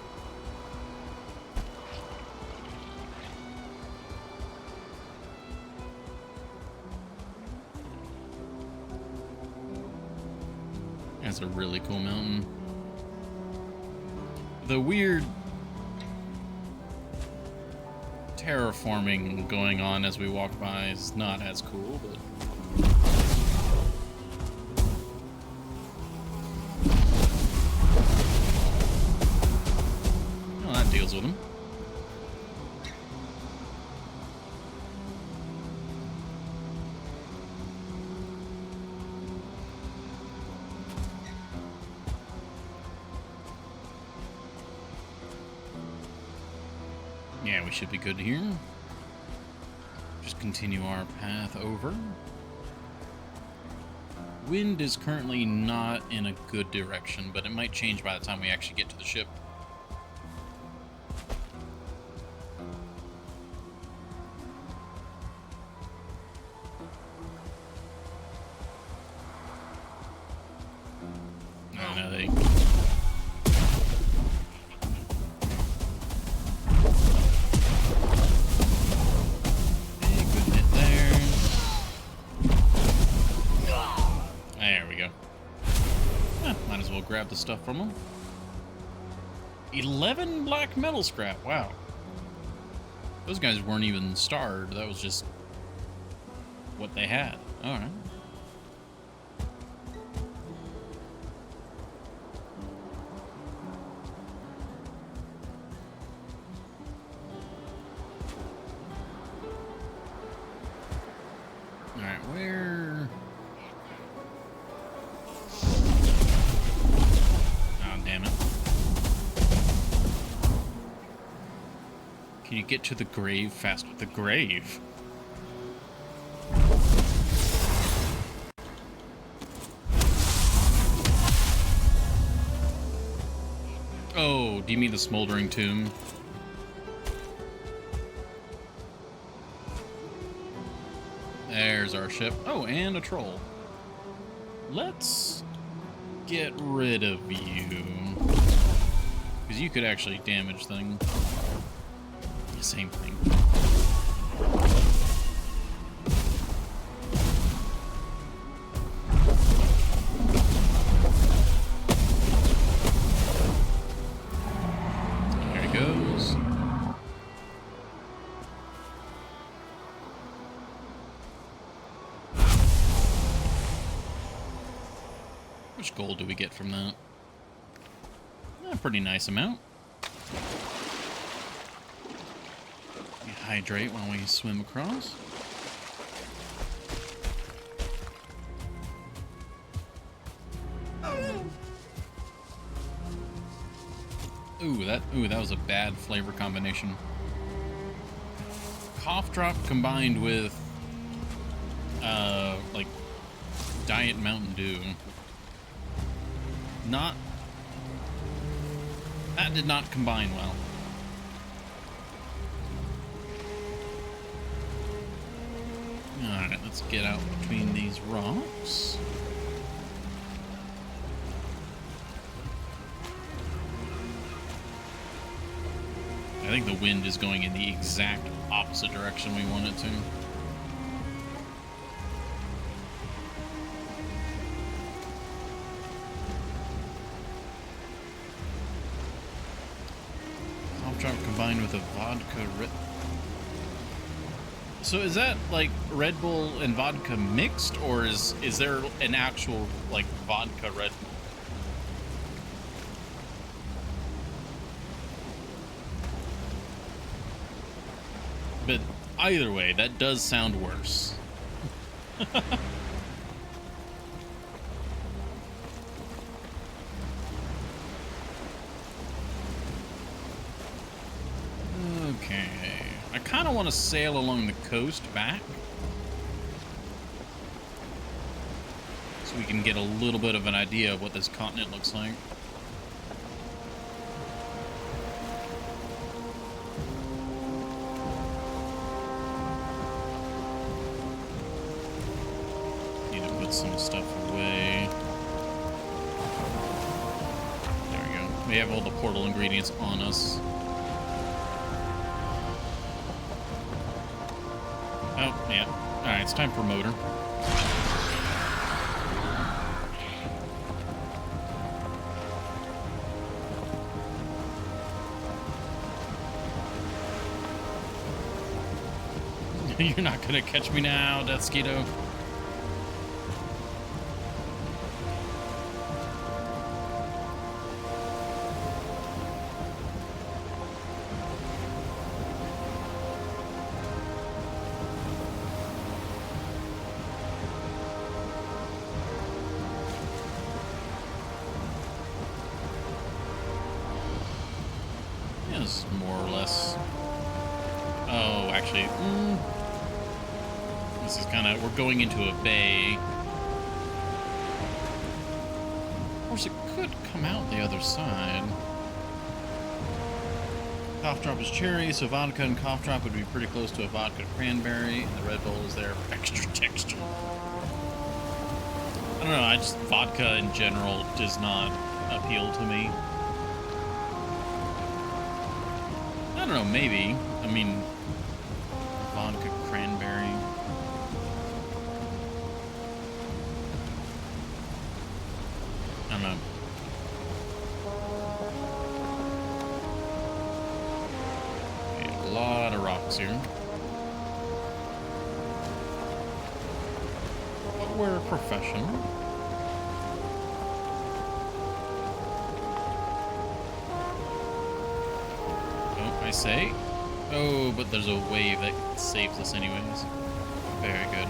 That's a really cool mountain. The weird terraforming going on as we walk by is not as cool, but well, that deals with them. Yeah, we should be good here. Just continue our path over. Wind is currently not in a good direction, but it might change by the time we actually get to the ship. Oh, no, they... grab the stuff from them. 11 black metal scrap. Wow. Those guys weren't even starred. That was just what they had. All right. All right, where... Can you get to the grave faster? The grave? Oh, do you mean the smoldering tomb? There's there's our ship. Oh, and a troll. Let's get rid of you. Because you could actually damage things. Same thing. There it goes. Which gold do we get from that? A pretty nice amount. We hydrate while we swim across. Ooh, that was a bad flavor combination. Cough drop combined with like Diet Mountain Dew. That did not combine well. Alright, let's get out between these rocks. I think the wind is going in the exact opposite direction we want it to. Drop combined with a vodka So is that like Red Bull and vodka mixed, or is there an actual like vodka Red Bull? But either way, that does sound worse. Okay, I kind of want to sail along the coast back so we can get a little bit of an idea of what this continent looks like. Need to put some stuff away. There we go. We have all the portal ingredients on us. Oh, yeah. Alright, it's time for motor. You're not gonna catch me now, Deathsquito. More or less. Oh, actually, this is kind of, we're going into a bay. Of course, it could come out the other side. Cough drop is cherry, so vodka and cough drop would be pretty close to a vodka cranberry, and the Red Bull is there for extra texture. I don't know, vodka in general does not appeal to me. I don't know, maybe. I mean, vodka cranberry. I don't know. Okay, a lot of rocks here. But we're professional. I say. Oh, but there's a wave that saves us anyways. Very good.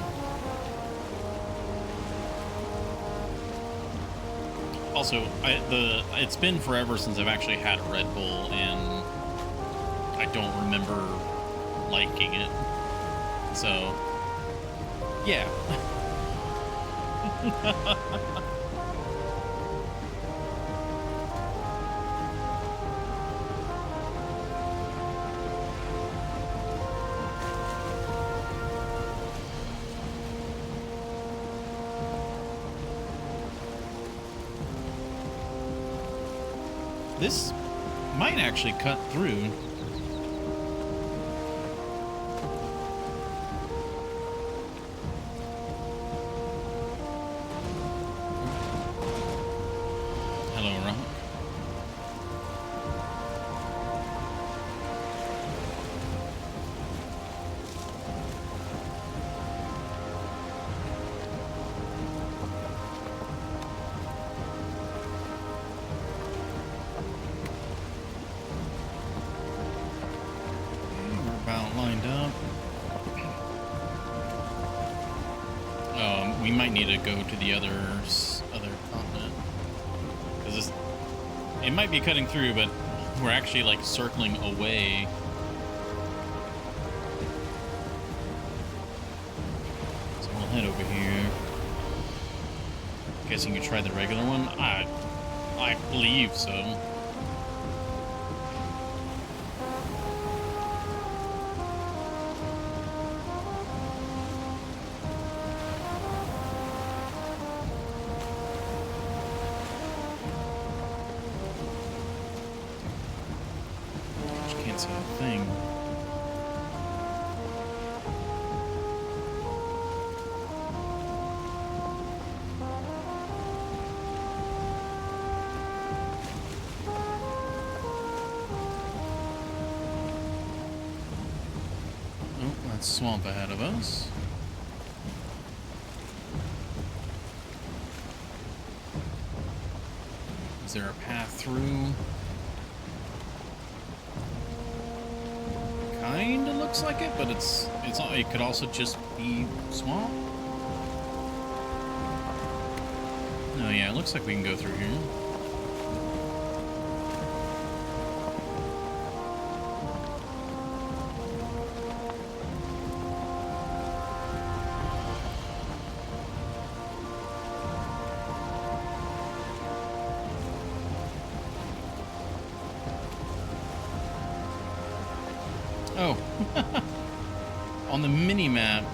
Also, it's been forever since I've actually had a Red Bull, and I don't remember liking it. So, yeah. This might actually cut through. Hello, Rock. Lined up. We might need to go to the other continent, because it might be cutting through, but we're actually like circling away. So we'll head over here. Guessing you tried the regular one. I believe so. Can't see a thing. Oh, that's swamp ahead of us. Is there a path through? Kinda looks like it, but it could also just be swamp. Oh yeah, it looks like we can go through here. Oh, on the mini map,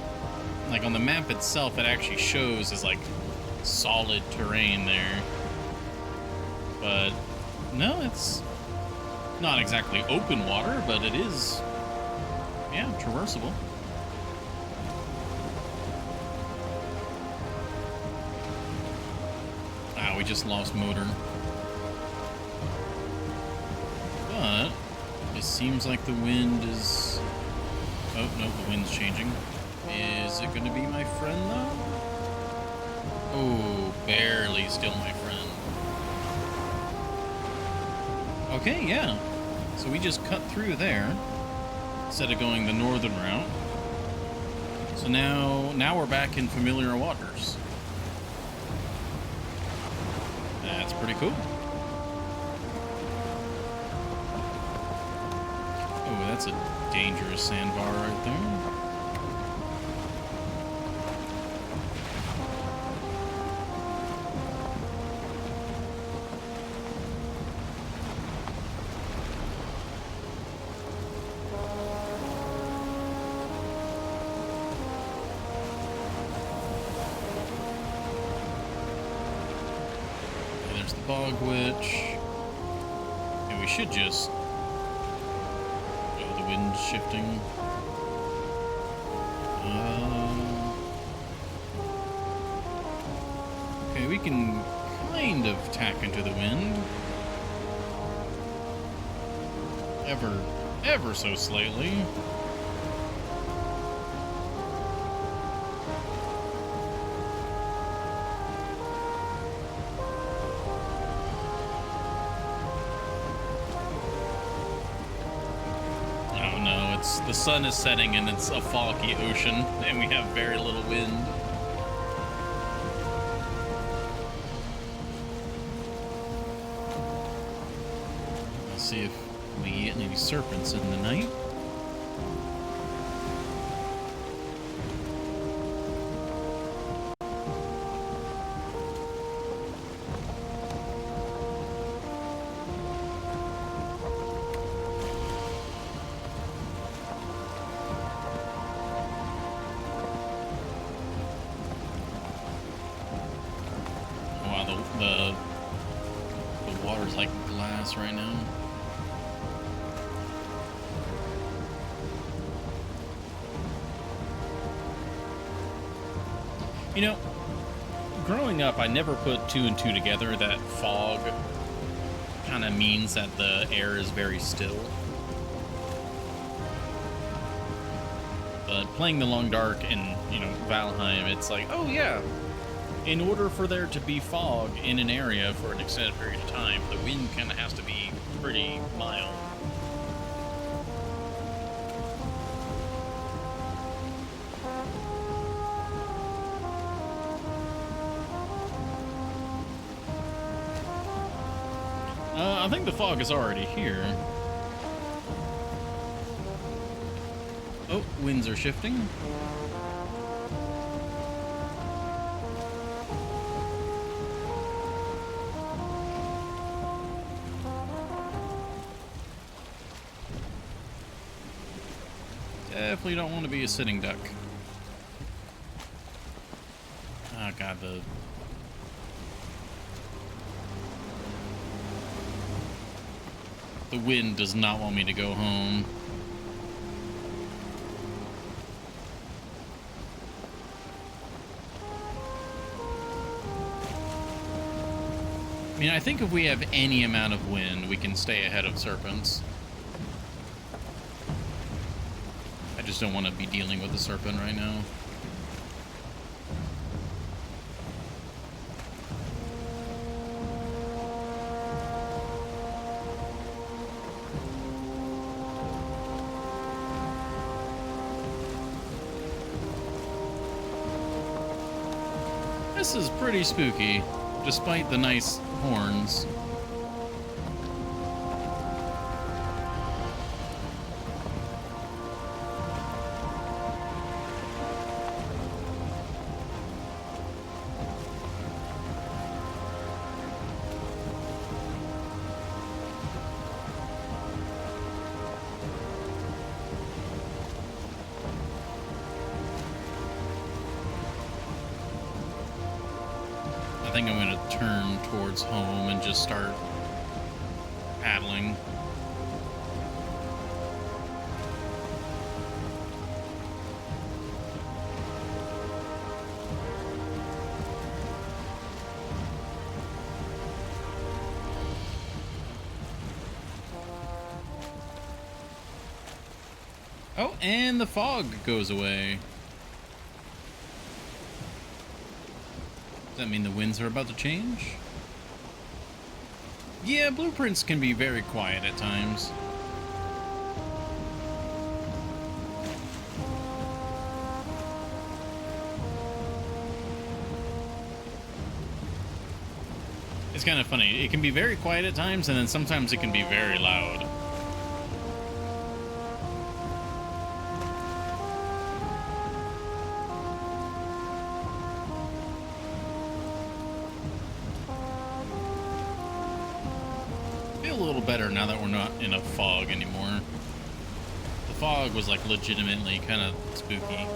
like on the map itself, it actually shows as like solid terrain there. But no, it's not exactly open water, but it is, yeah, traversable. Ah, we just lost motor. But it seems like the wind is... Oh, no, the wind's changing. Is it going to be my friend, though? Oh, barely still my friend. Okay, yeah. So we just cut through there instead of going the northern route. So now we're back in familiar waters. That's pretty cool. Oh, that's a dangerous sandbar right there. There's the bog witch. And we should just... Oh, the wind's shifting. Okay, we can kind of tack into the wind. Ever so slightly. Oh no, the sun is setting and it's a foggy ocean and we have very little wind. Let's see if we get any serpents in the night. water's like glass right now. You know, growing up, I never put two and two together that fog kind of means that the air is very still. But playing the Long Dark in, Valheim, it's like, oh yeah, in order for there to be fog in an area for an extended period of time, the wind kind of has to be pretty mild. I think the fog is already here. Oh, winds are shifting. Definitely don't want to be a sitting duck. Oh god, the wind does not want me to go home. I mean, I think if we have any amount of wind, we can stay ahead of serpents. I just don't want to be dealing with the serpent right now. This is pretty spooky, despite the nice horns. I think I'm going to turn towards home and just start paddling. Oh, and the fog goes away. Does that mean the winds are about to change? Yeah, blueprints can be very quiet at times. It's kind of funny. It can be very quiet at times, and then sometimes it can be very loud. A little better now that we're not in a fog anymore. The fog was like legitimately kind of spooky.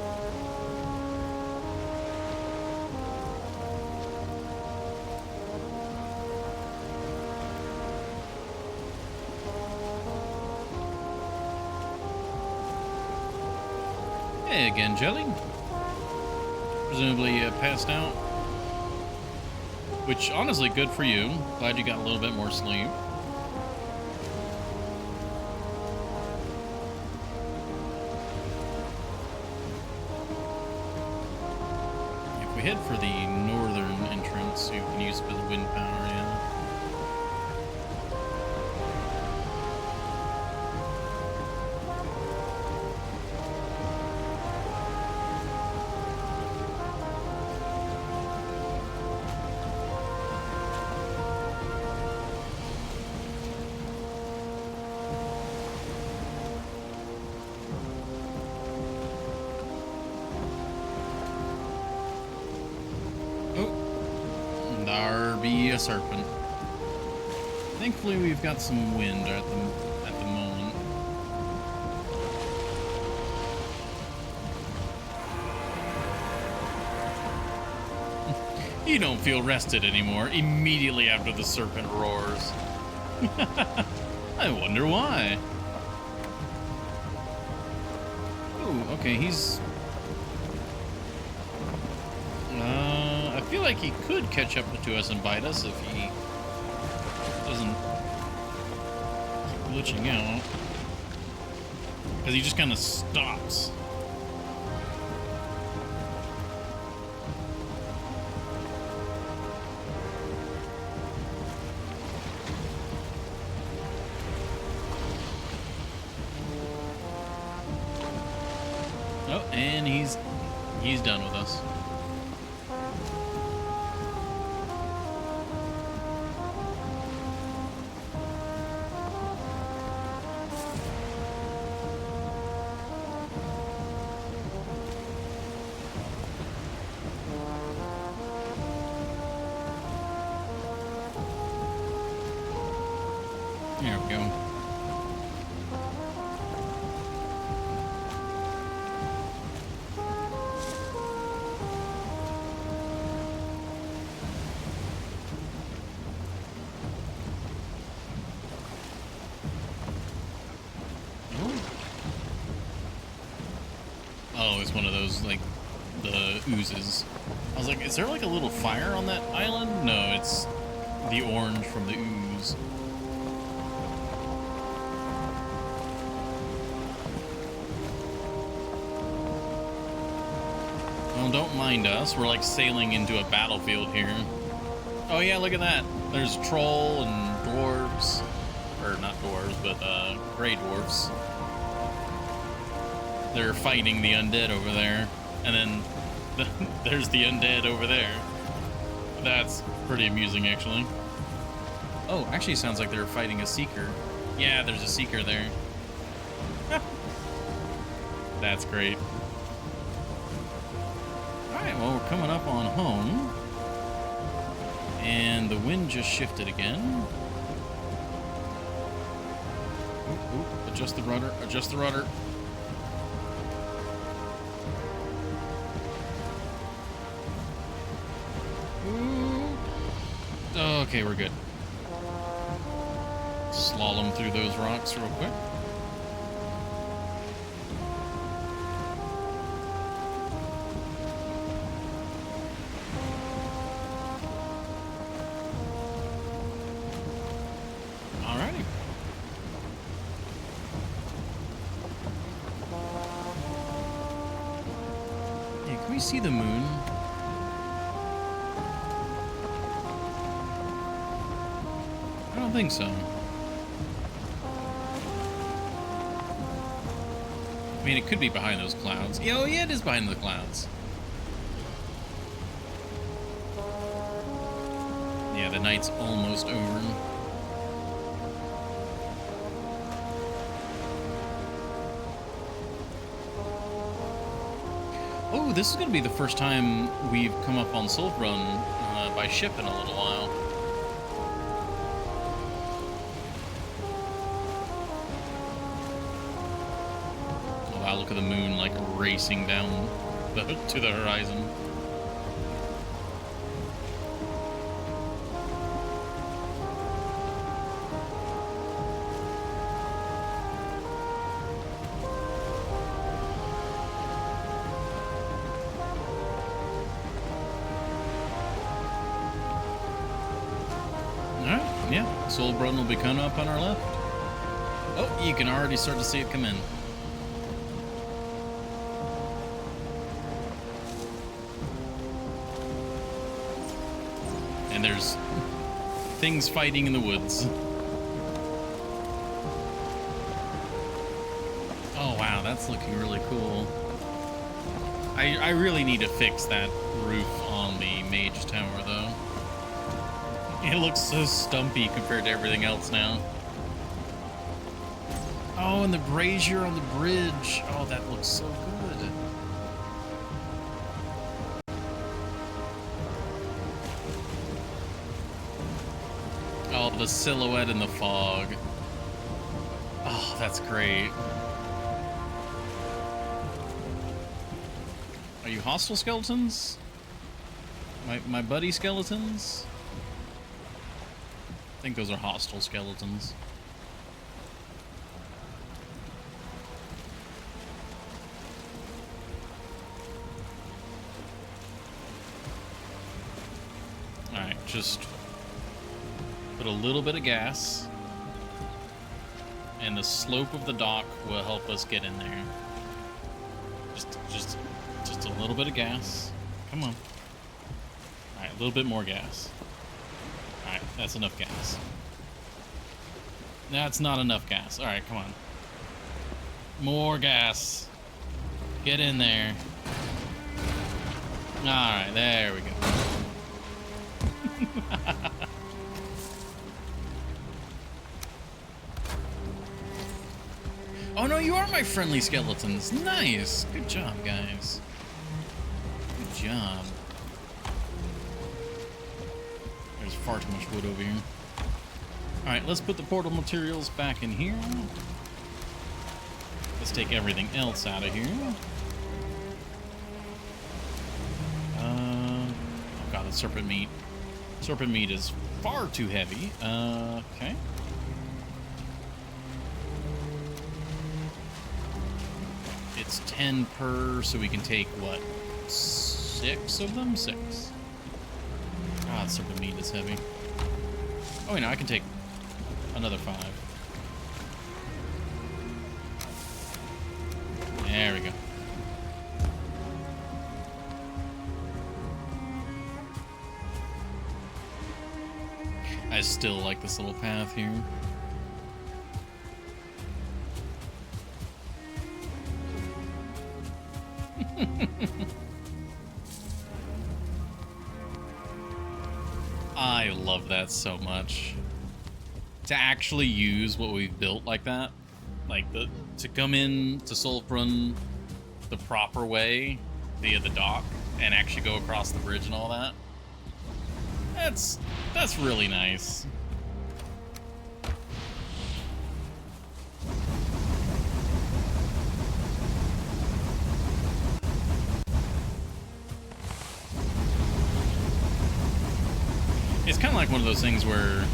Hey again, Jelly. Presumably passed out. Which, honestly, good for you. Glad you got a little bit more sleep. We head for the northern entrance, so you can use it for the wind power, yeah. There be a serpent. Thankfully, we've got some wind at the moment. You don't feel rested anymore immediately after the serpent roars. I wonder why. Oh, okay, he's... I feel like he could catch up to us and bite us if he doesn't keep glitching out. Because he just kind of stops. Oh, and he's done with us. There we go. Oh, it's one of those, like, the oozes. I was like, is there like a little fire on that island? No, it's the orange from the ooze. Well, don't mind us. We're like sailing into a battlefield here. Oh yeah, look at that. There's troll and dwarves. Or not dwarves, but gray dwarfs. They're fighting the undead over there. And then there's the undead over there. That's pretty amusing, actually. Oh, actually sounds like they're fighting a seeker. Yeah, there's a seeker there. That's great. Alright, well, we're coming up on home. And the wind just shifted again. Oop, oop, adjust the rudder, adjust the rudder. Okay, we're good. Slalom through those rocks real quick. Alrighty. Yeah, can we see the moon? I don't think so. I mean, it could be behind those clouds. Oh, yeah, it is behind the clouds. Yeah, the night's almost over. Oh, this is going to be the first time we've come up on Solbrun by ship in a little while. Wow, look at the moon like racing down to the horizon. Alright, yeah, Solbrun will be coming up on our left. Oh, you can already start to see it come in. And there's things fighting in the woods. Oh wow, that's looking really cool. I really need to fix that roof on the mage tower though. It looks so stumpy compared to everything else now. Oh, and the brazier on the bridge. Oh, that looks so good. Oh, the silhouette in the fog. Oh, that's great. Are you hostile skeletons? My buddy skeletons? I think those are hostile skeletons. Alright, just put a little bit of gas. And the slope of the dock will help us get in there. Just a little bit of gas. Come on. Alright, a little bit more gas. Alright, that's enough gas. That's not enough gas. Alright, come on. More gas. Get in there. Alright, there we go. Oh no, you are my friendly skeletons. Nice. Good job, guys. Good job. There's far too much wood over here. Alright, let's put the portal materials back in here. Let's take everything else out of here. Oh god, the serpent meat. Serpent meat is far too heavy. Okay. It's 10 per, so we can take, what, 6 of them? 6. Ah, the serpent meat is heavy. Oh, wait, no, I can take another 5. There we go. I still like this little path here. I love that so much. To actually use what we've built like that, like to come in to Sulfrun the proper way via the dock and actually go across the bridge and all that. That's really nice. It's kind of like one of those things where,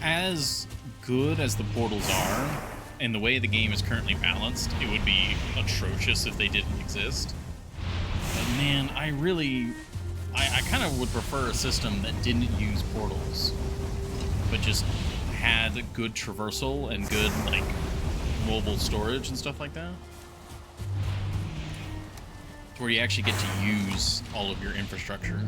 as good as the portals are, and the way the game is currently balanced, it would be atrocious if they didn't exist. But man, I kind of would prefer a system that didn't use portals, but just had good traversal and good, like, mobile storage and stuff like that. To where you actually get to use all of your infrastructure.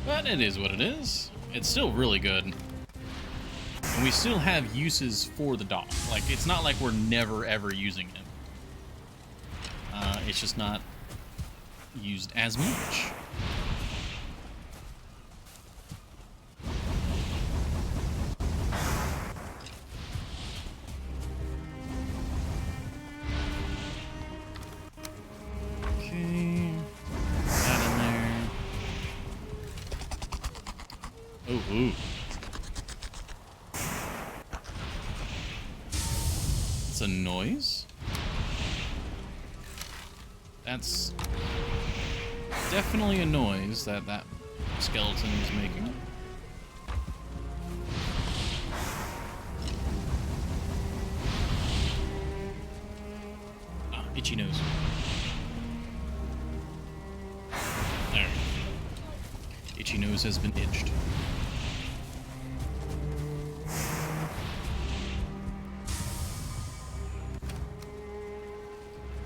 But it is what it is. It's still really good. And we still have uses for the dock. Like, it's not like we're never ever using it. It's just not used as much. Okay. That in there. Oh, ooh. It's a noise? That's definitely a noise that skeleton is making. Ah, itchy nose. There. Itchy nose has been itched.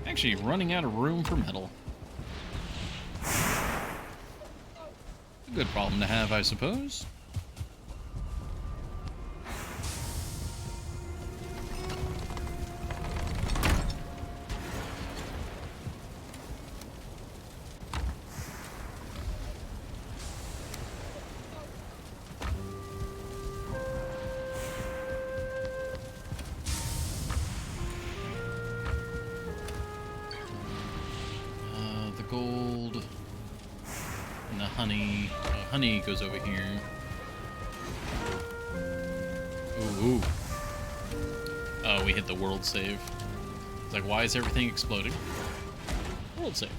Actually running out of room for metal. A good problem to have, I suppose. Gold and the honey. Honey goes over here. Ooh. we hit the world save. It's like, why is everything exploding? World save.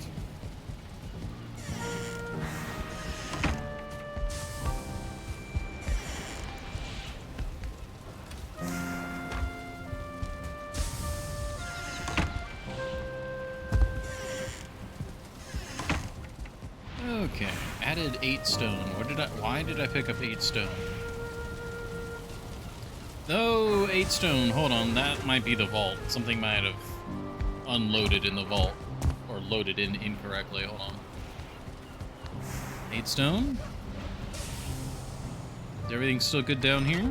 Okay, added 8 stone. Why did I pick up 8 stone? Oh, 8 stone. Hold on, that might be the vault. Something might have unloaded in the vault. Or loaded in incorrectly. Hold on. 8 stone? Is everything still good down here?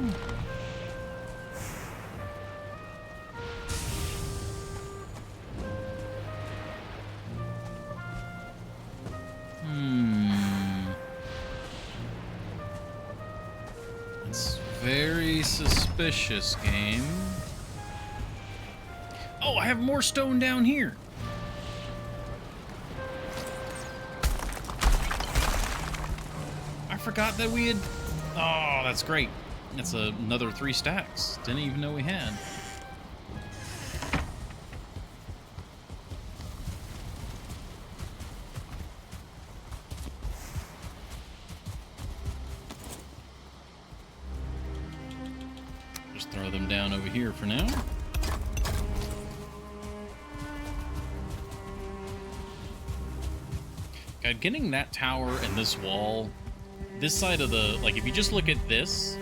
It's very suspicious, game. Oh, I have more stone down here. I forgot that we had... Oh, that's great. That's another 3 stacks. Didn't even know we had. Just throw them down over here for now. God, getting that tower and this wall, this side of the, like, if you just look at this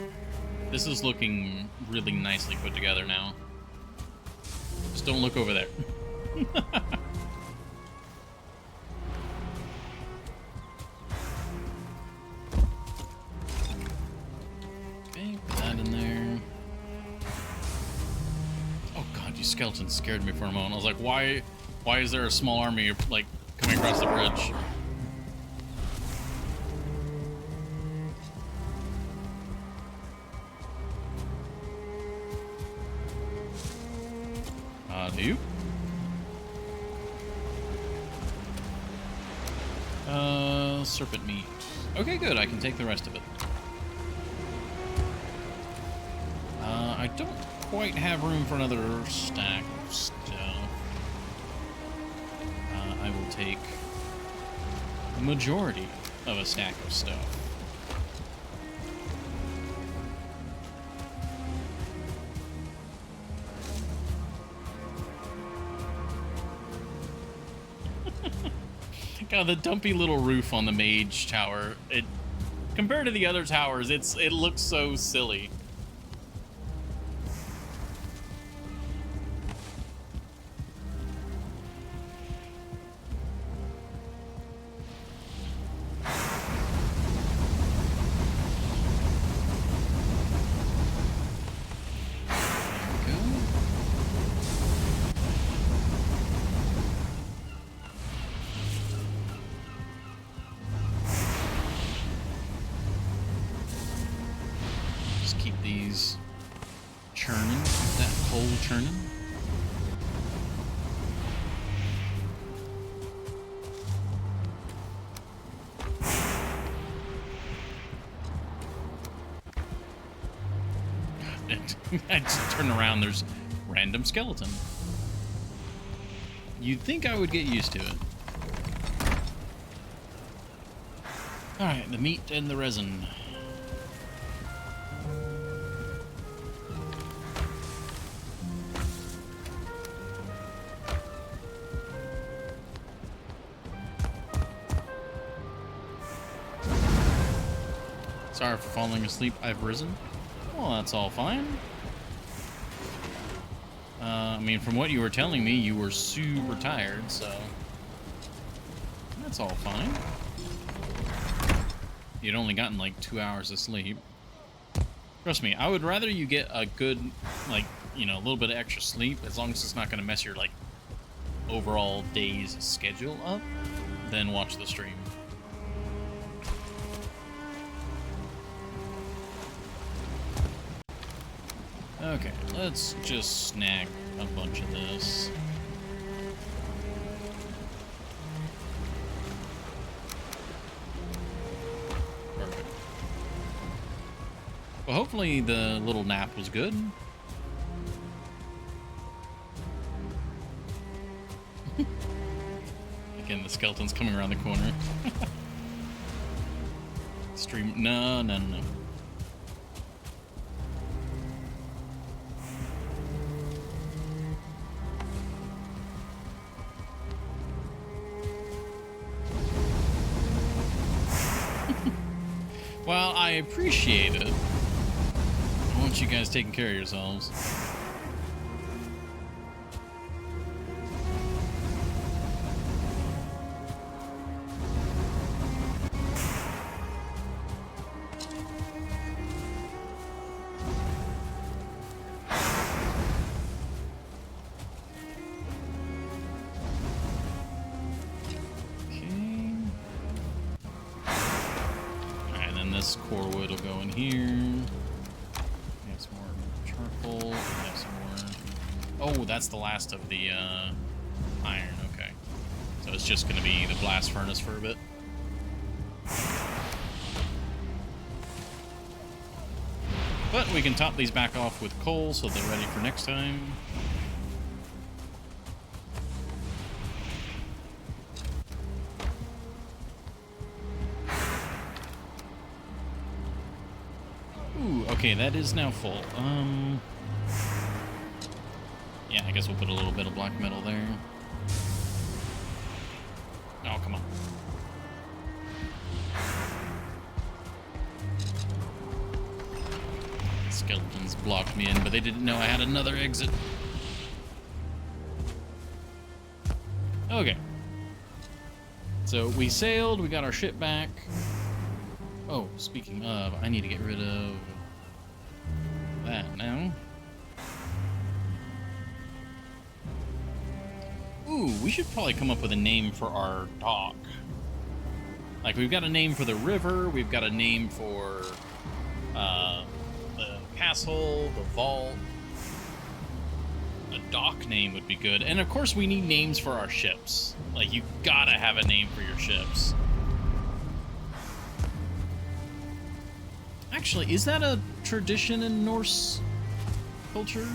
is looking really nicely put together now. Just don't look over there. Okay, put that in there. Oh god, you skeletons scared me for a moment. I was like, why is there a small army, like, coming across the bridge? You? Serpent meat. Okay, good. I can take the rest of it. I don't quite have room for another stack of stuff. I will take the majority of a stack of stuff. God, the dumpy little roof on the mage tower, it compared to the other towers, it looks so silly. Keep these churning, that coal churning. I just turn around, there's random skeleton. You'd think I would get used to it. Alright, the meat and the resin. Sorry for falling asleep. I've risen. Well, that's all fine. I mean, from what you were telling me, you were super tired, so that's all fine. You'd only gotten like 2 hours of sleep. Trust me, I would rather you get a good, like, you know, a little bit of extra sleep, as long as it's not going to mess your, like, overall day's schedule up, than watch the stream. Okay, let's just snag a bunch of this. Perfect. Well, hopefully the little nap was good. Again, the skeleton's coming around the corner. Stream. No, no, no. Well, I appreciate it. I want you guys taking care of yourselves. This core wood will go in here. We have some more charcoal. We have some more. Oh, that's the last of the iron. Okay. So it's just going to be the blast furnace for a bit. But we can top these back off with coal so they're ready for next time. Okay, that is now full. Yeah, I guess we'll put a little bit of black metal there. Oh, come on. Skeletons blocked me in, but they didn't know I had another exit. Okay. So we sailed, we got our ship back. Oh, speaking of, I need to get rid of that now. Ooh, we should probably come up with a name for our dock. Like, we've got a name for the river, we've got a name for the castle, the vault. A dock name would be good. And of course we need names for our ships. Like, you gotta have a name for your ships. Actually, is that a tradition in Norse culture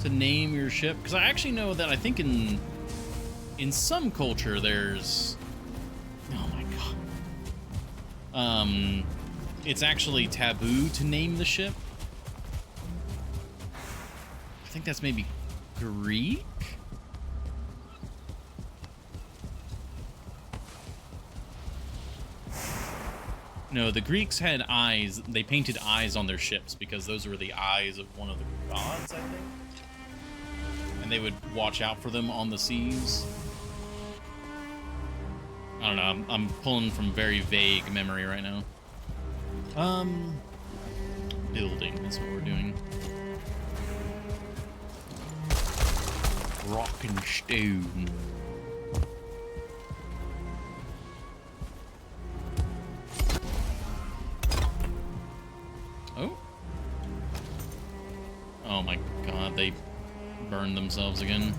to name your ship? Because I actually know that I think in some culture there's, oh my god, it's actually taboo to name the ship. I think that's maybe Greek. No, the Greeks had eyes. They painted eyes on their ships because those were the eyes of one of the gods, I think. And they would watch out for them on the seas. I don't know. I'm pulling from very vague memory right now. Building. That's what we're doing. Rock and stone. Oh. Oh my god, they burned themselves again.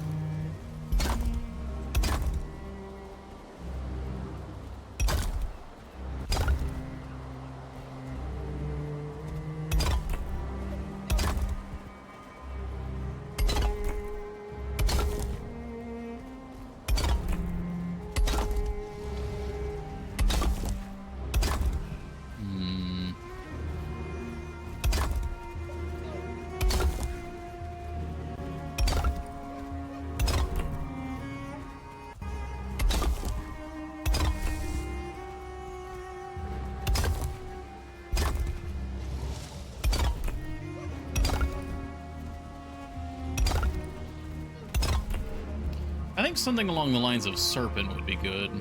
I think something along the lines of serpent would be good.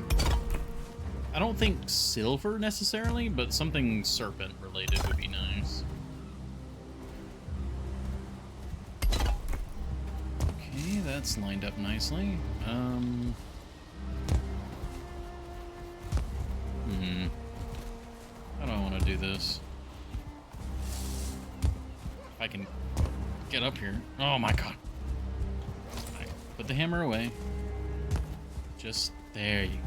I don't think silver necessarily, but something serpent related would be nice. Okay, that's lined up nicely. How do I want to do this? If I can get up here. Oh my god. Put the hammer away. Just there you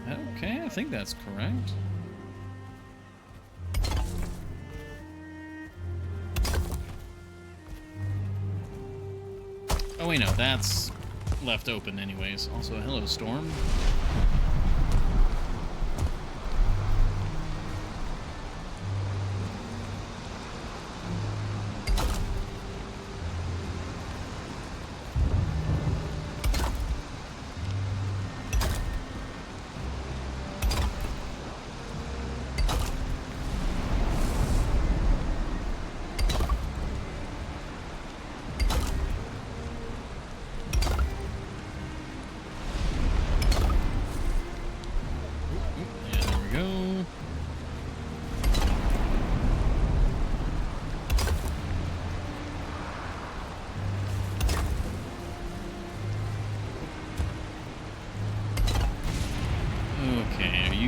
go. Okay, I think that's correct. Oh wait, no, that's left open anyways. Also, hello, Storm.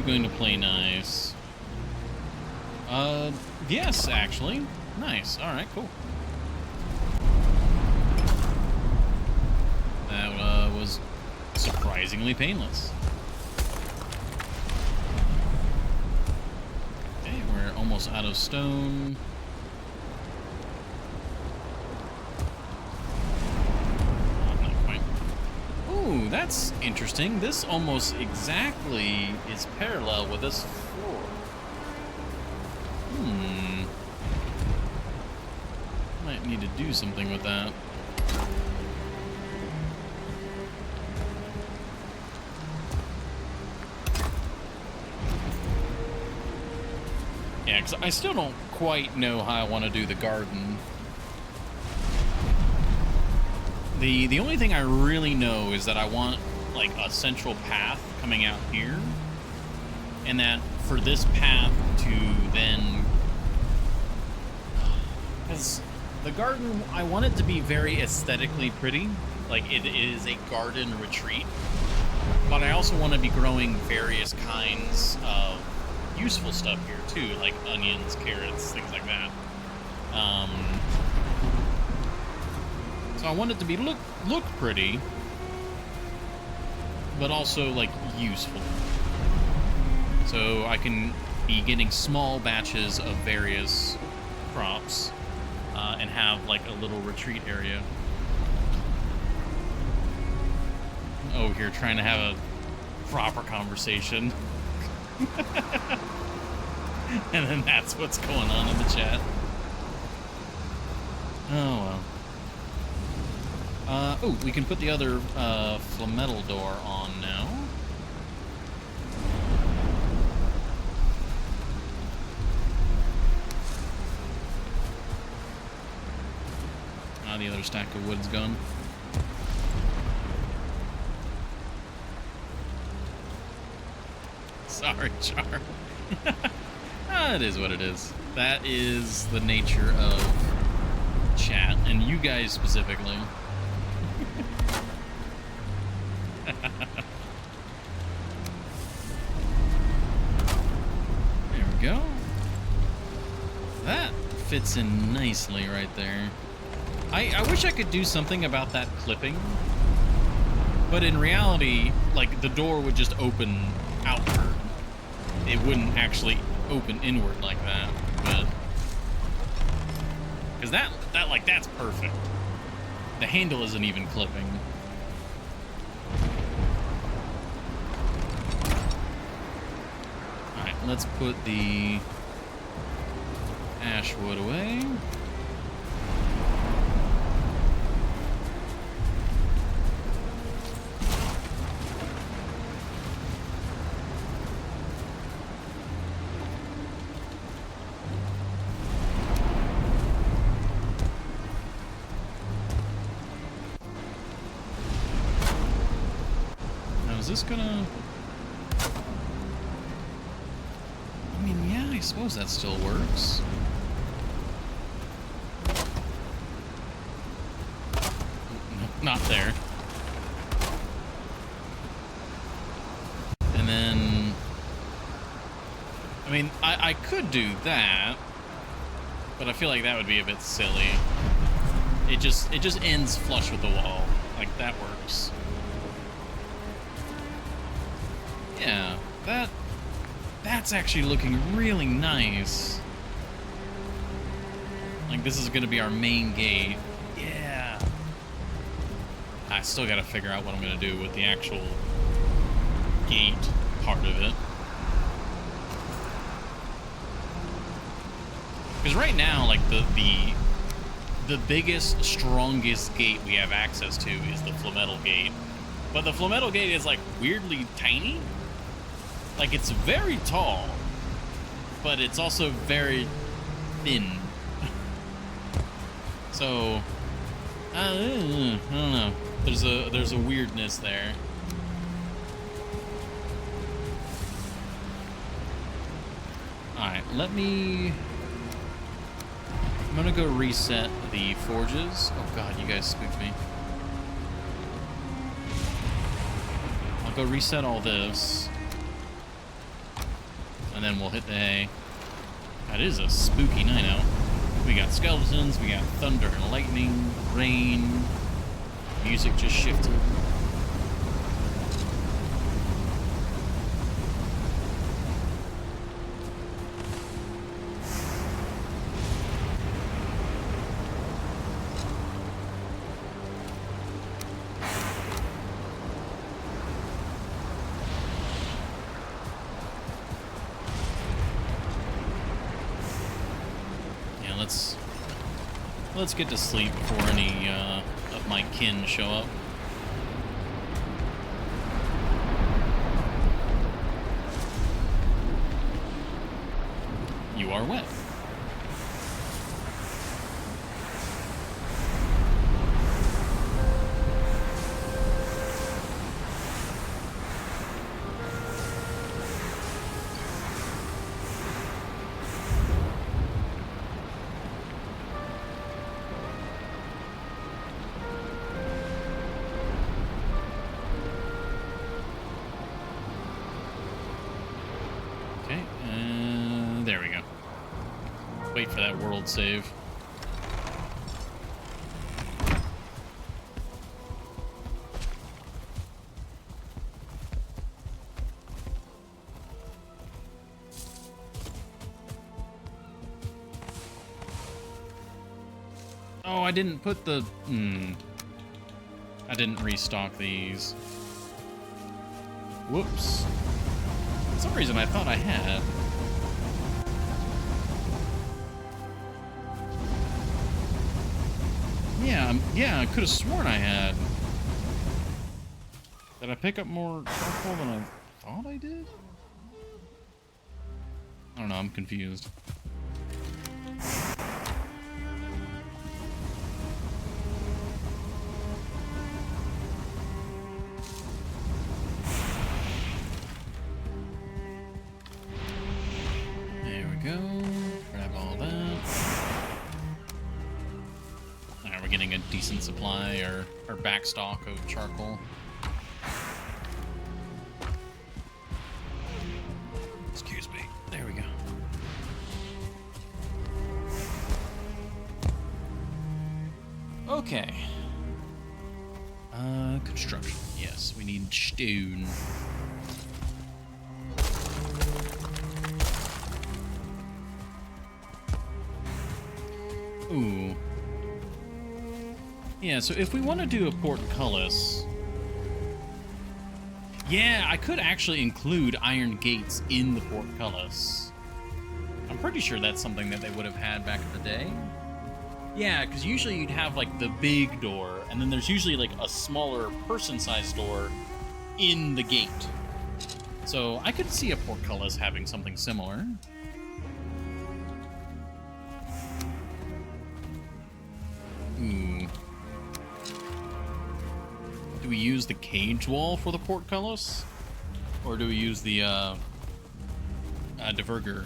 Going to play nice. Yes, actually. Nice. All right, cool. That was surprisingly painless. Okay, we're almost out of stone. Ooh, that's interesting. This almost exactly is parallel with this floor. Might need to do something with that. Yeah, because I still don't quite know how I want to do the garden. The only thing I really know is that I want, like, a central path coming out here. And that for this path to then... Because the garden, I want it to be very aesthetically pretty. Like, it is a garden retreat. But I also want to be growing various kinds of useful stuff here, too. Like onions, carrots, things like that. So I want it to be look pretty, but also, like, useful. So I can be getting small batches of various crops and have, like, a little retreat area. Oh, here trying to have a proper conversation. And then that's what's going on in the chat. Oh, well. Oh, we can put the other flametal door on now. The other stack of wood's gone. Sorry, Char. It is what it is. That is the nature of chat, and you guys specifically. There we go. That fits in nicely right there. I wish I could do something about that clipping, but in reality, like, the door would just open outward. It wouldn't actually open inward like that, but because that's perfect. The handle isn't even clipping. All right, let's put the ash wood away. Is this gonna... I mean, yeah, I suppose that still works. Not there. And then... I mean, I could do that, but I feel like that would be a bit silly. It just ends flush with the wall. Like, that works. Yeah, that's actually looking really nice. Like, this is gonna be our main gate. Yeah. I still got to figure out what I'm going to do with the actual gate part of it. Because right now, like, the biggest, strongest gate we have access to is the Flametal Gate. But the Flametal Gate is, like, weirdly tiny. Like, it's very tall, but it's also very thin. So, I don't know. There's a weirdness there. Alright, I'm gonna go reset the forges. Oh god, you guys spooked me. I'll go reset all this. And then we'll hit the hay. That is a spooky night out. We got skeletons, we got thunder and lightning, rain. Music just shifted. Let's get to sleep before any of my kin show up. You are wet. There we go. Wait for that world save. Oh, I didn't put the... I didn't restock these. Whoops. For some reason I thought I had. Yeah, I could have sworn I had. Did I pick up more charcoal than I thought I did? I don't know, I'm confused. There we go. Grab all that. Alright, we're getting a decent supply or backstock of charcoal. Excuse me. There we go. Okay. Construction. Yes, we need stone. Ooh. Yeah, so if we want to do a portcullis... Yeah, I could actually include iron gates in the portcullis. I'm pretty sure that's something that they would have had back in the day. Yeah, because usually you'd have, like, the big door, and then there's usually, like, a smaller person-sized door in the gate. So I could see a portcullis having something similar. Ooh. Do we use the cage wall for the portcullis? Or do we use the, diverger?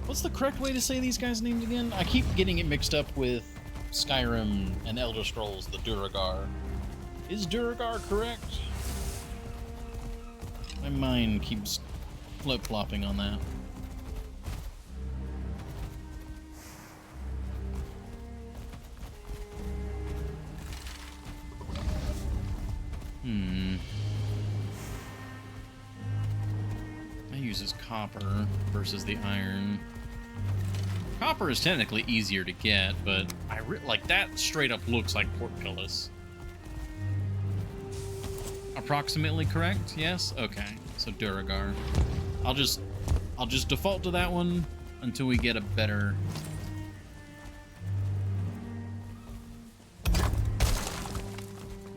What's the correct way to say these guys' names again? I keep getting it mixed up with Skyrim and Elder Scrolls, the Duragar. Is Duragar correct? My mind keeps flip-flopping on that. That uses copper versus the iron. Copper is technically easier to get, but like that straight up looks like portcullis. approximately correct? Yes? Okay. So Duragar. I'll just default to that one until we get a better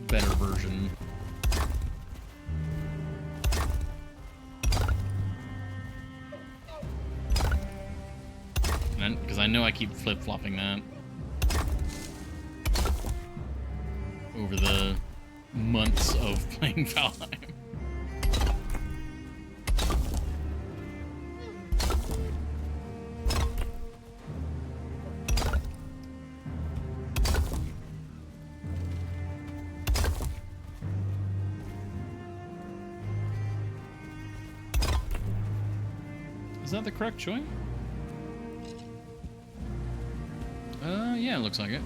version. Because I know I keep flip-flopping that over the months of playing Valheim. Is that the correct choice? Yeah, it looks like it.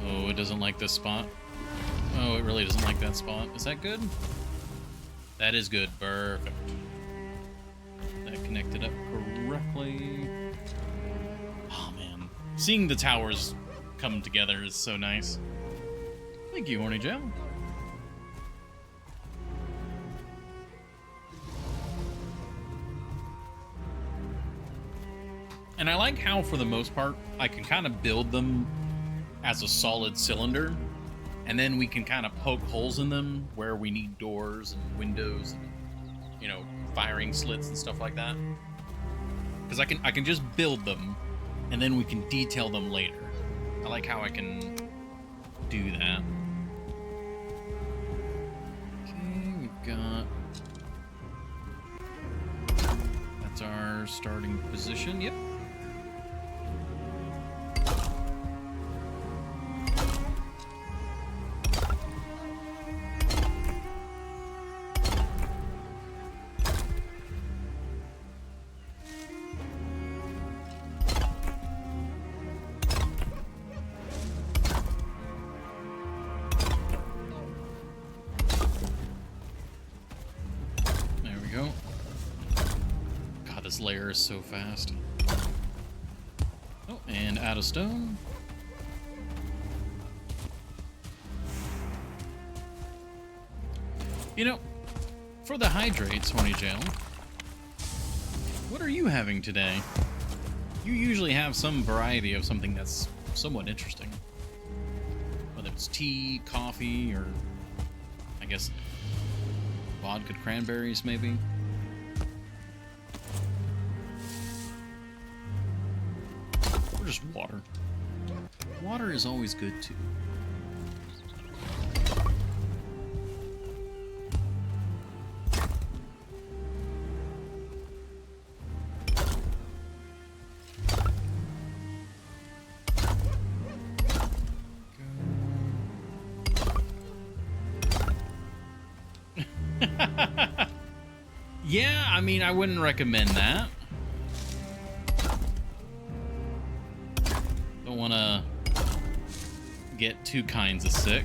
Oh, it doesn't like this spot. Oh, it really doesn't like that spot. Is that good? That is good. Perfect. That connected up correctly. Oh, man. Seeing the towers come together is so nice. Thank you, Horny Joe. And I like how, for the most part, I can kind of build them as a solid cylinder, and then we can kind of poke holes in them where we need doors and windows and, you know, firing slits and stuff like that. Because I can just build them, and then we can detail them later. I like how I can do that. Okay, we've got... That's our starting position. Yep. Layer is so fast. Oh, and out of stone. You know, for the hydrates, Horny Jail, what are you having today? You usually have some variety of something that's somewhat interesting. Whether it's tea, coffee, or I guess vodka cranberries, maybe. Or just water. Water is always good too. Yeah, I mean, I wouldn't recommend that. Don't want to get two kinds of sick.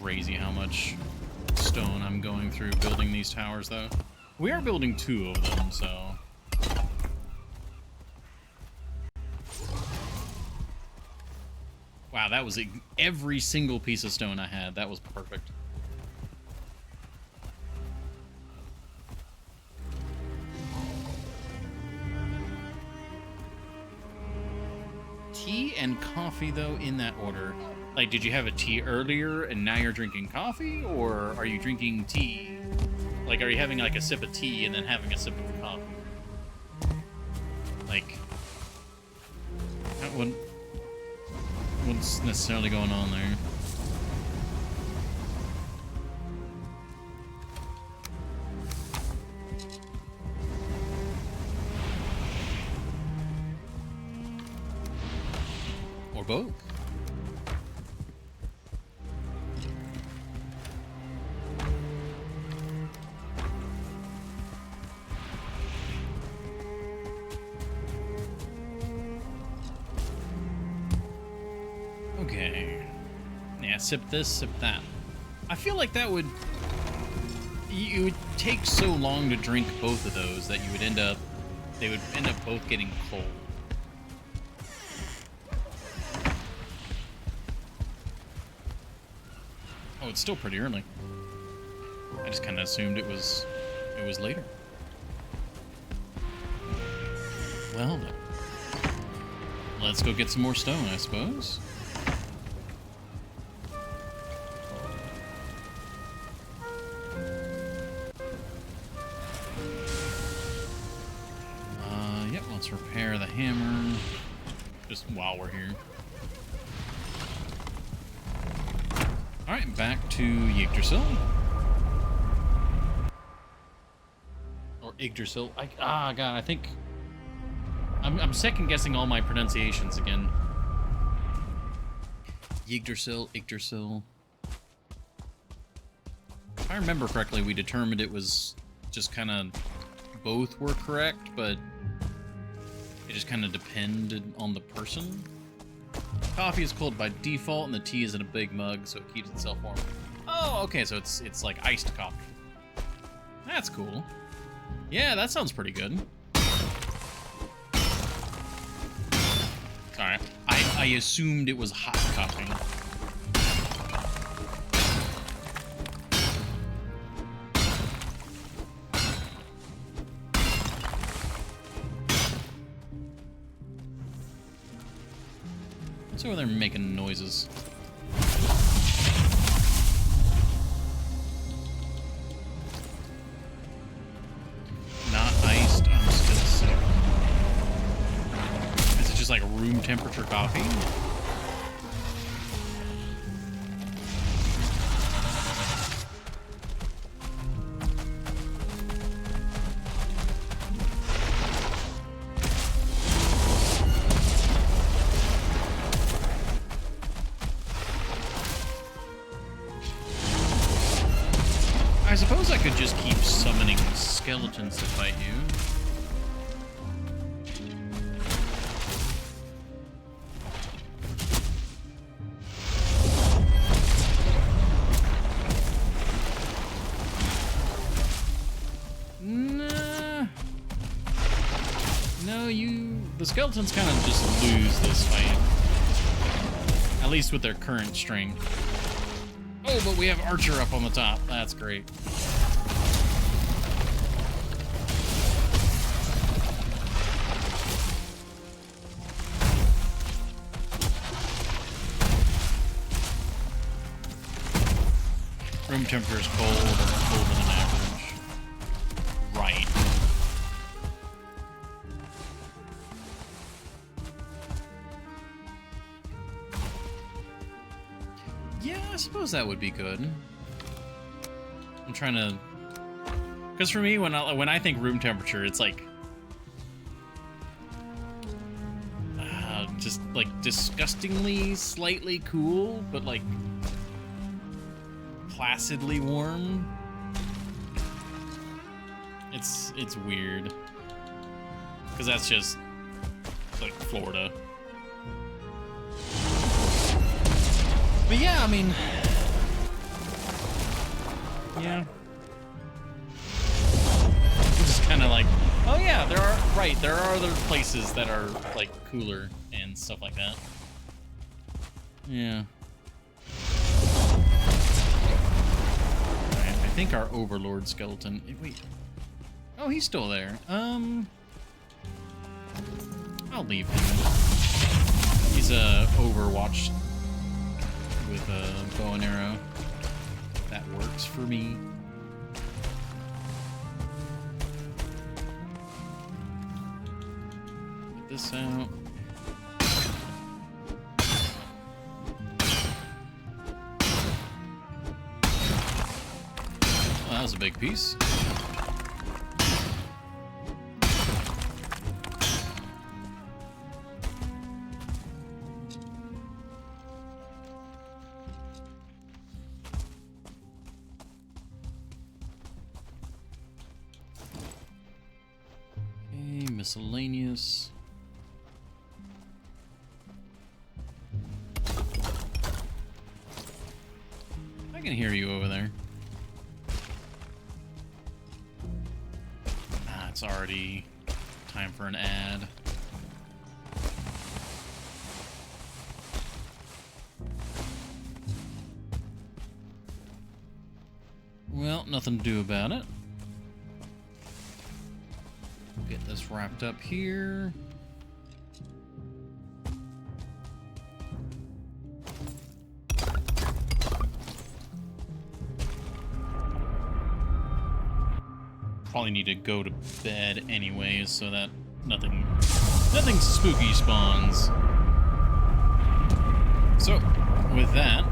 Crazy how much stone I'm going through building these towers, though. We are building two of them, so... Wow, that was every single piece of stone I had. That was perfect. Tea and coffee, though, in that order. Like, did you have a tea earlier and now you're drinking coffee? Or are you drinking tea? Like, are you having, like, a sip of tea and then having a sip of coffee? what's necessarily going on there. Or both. Okay. Yeah, sip this, sip that. I feel like that would... It would take so long to drink both of those that you would end up... They would end up both getting cold. Oh, it's still pretty early. I just kind of assumed it was later. Well, let's go get some more stone, I suppose. Yep, let's repair the hammer. Just while we're here. Alright, back to Yggdrasil. Or Yggdrasil. God, I think... I'm second guessing all my pronunciations again. Yggdrasil, Yggdrasil. If I remember correctly, we determined it was just kind of... Both were correct, but... It just kind of depended on the person. Coffee is cold by default, and the tea is in a big mug, so it keeps itself warm. Oh, okay, so it's like iced coffee. That's cool. Yeah, that sounds pretty good. Sorry, I assumed it was hot coffee. What's over there making noises? Not iced, I'm still sick. Is it just like room temperature coffee? I suppose I could just keep summoning skeletons to fight you. Nah. No, the skeletons kind of just lose this fight. At least with their current strength. Oh, but we have Archer up on the top. That's great. Room temperature is cold or colder than average. Right. Yeah, I suppose that would be good. I'm trying to... Because for me, when I think room temperature, it's like... just, like, disgustingly slightly cool, but, like... placidly warm. It's weird. Because that's just... like, Florida. But yeah, I mean... Yeah. Just kind of like... Oh yeah, there are other places that are, like, cooler and stuff like that. Yeah. Alright, I think our Overlord skeleton... Wait. Oh, he's still there. I'll leave him. He's Overwatch with a bow and arrow. That works for me. Get this out. was a big piece. Okay, miscellaneous. I can hear you over there. Ah, it's already time for an ad. Well, nothing to do about it. Get this wrapped up here. Probably need to go to bed anyways, so that nothing spooky spawns. So, with that,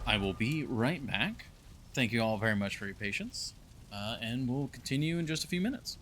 I will be right back. Thank you all very much for your patience, and we'll continue in just a few minutes.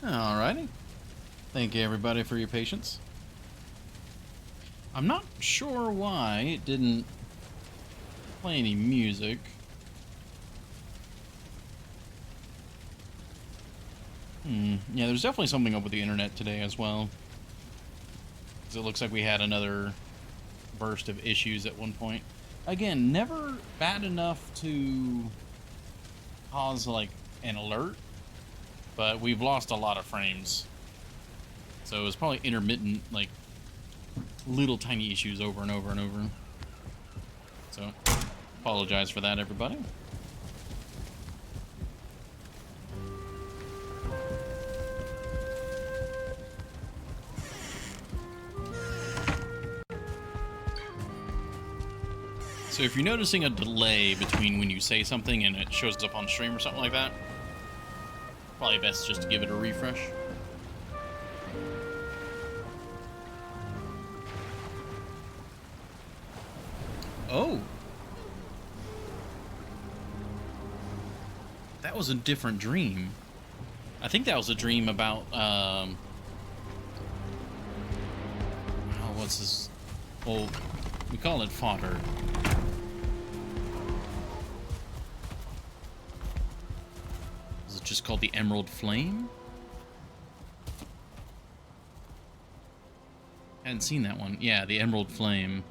Alrighty. Thank you everybody for your patience. I'm not sure why it didn't play any music. Yeah, there's definitely something up with the internet today as well. Because it looks like we had another burst of issues at one point. Again, never bad enough to cause like an alert, but we've lost a lot of frames. So it was probably intermittent, like little tiny issues over and over and over. So apologize for that, everybody. So if you're noticing a delay between when you say something and it shows up on stream or something like that, probably best just to give it a refresh. Oh! That was a different dream. I think that was a dream about, oh, what's his... Well, we call it fodder. which is called the Emerald Flame. Hadn't seen that one. Yeah, the Emerald Flame.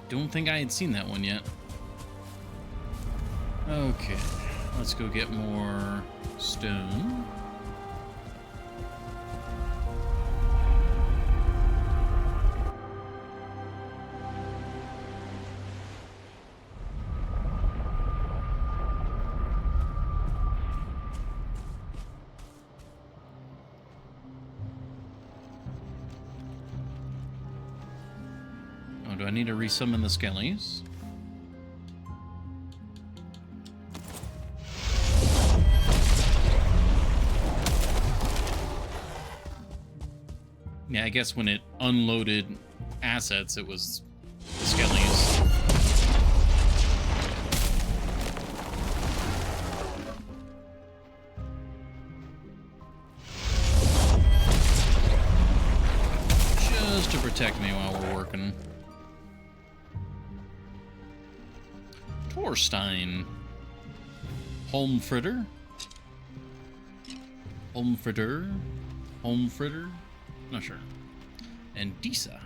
Don't think I had seen that one yet. Okay, let's go get more stone. Oh, do I need to resummon the skellies? Yeah, I guess when it unloaded assets, it was skellies. Just to protect me while we're working. Thorstein. Holmfritter. Holmfritter? Not sure. And Disa.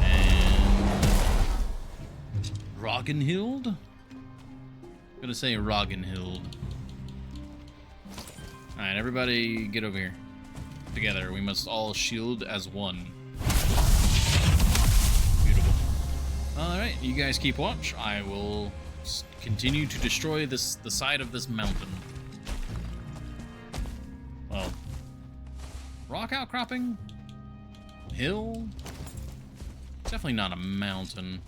And Roggenhild? I'm gonna say Roggenhild. Alright, everybody get over here. Together, we must all shield as one. Beautiful. Alright, you guys keep watch. I will continue to destroy the side of this mountain. Well, rock outcropping? Hill? Definitely not a mountain.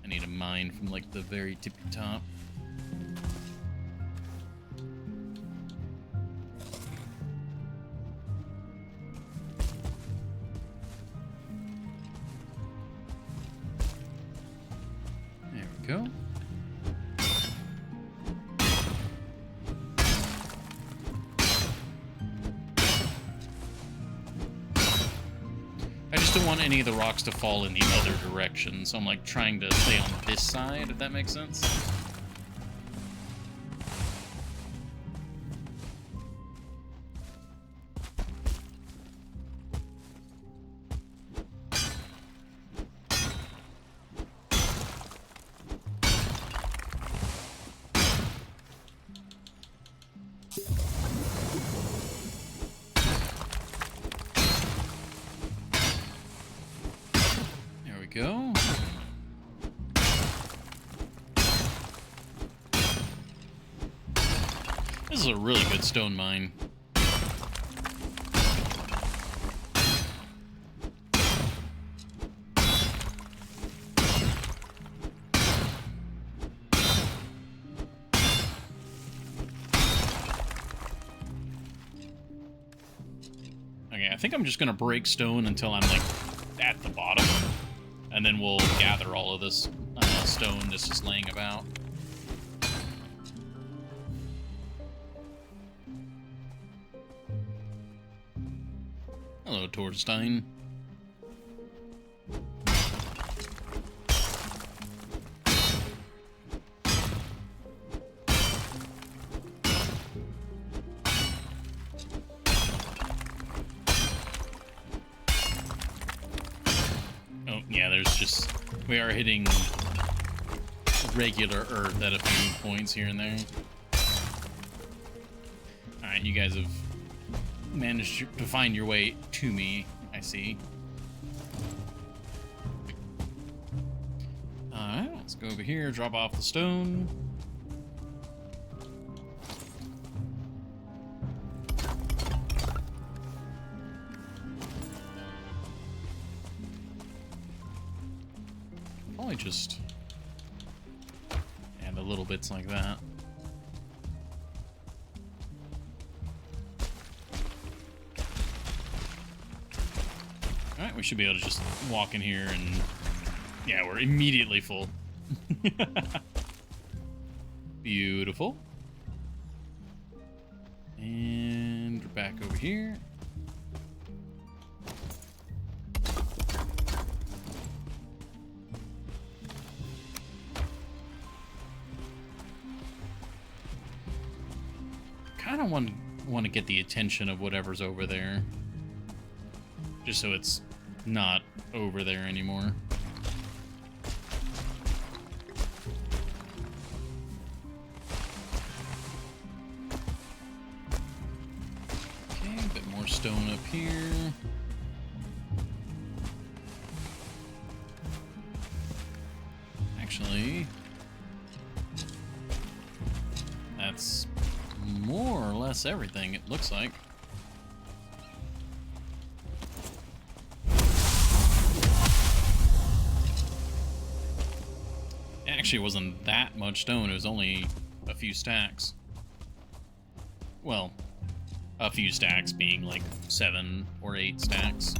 I need a mine from like the very tippy top. There we go. I just don't want any of the rocks to fall in the other direction, so I'm like trying to stay on this side, if that makes sense. Go. This is a really good stone mine. Okay, I think I'm just gonna break stone until I'm like at the bottom. And then we'll gather all of this stone that's just laying about. Hello, Thorstein. Yeah, there's just... We are hitting regular earth at a few points here and there. Alright, you guys have managed to find your way to me, I see. Alright, let's go over here, drop off the stone. Probably just add the little bits like that. Alright, we should be able to just walk in here and... Yeah, we're immediately full. Beautiful. And we're back over here. of want to get the attention of whatever's over there. Just so it's not over there anymore. Okay, a bit more stone up here. Actually, that's more or less everything, it looks like. It actually wasn't that much stone, it was only a few stacks. Well, a few stacks being like 7 or 8 stacks.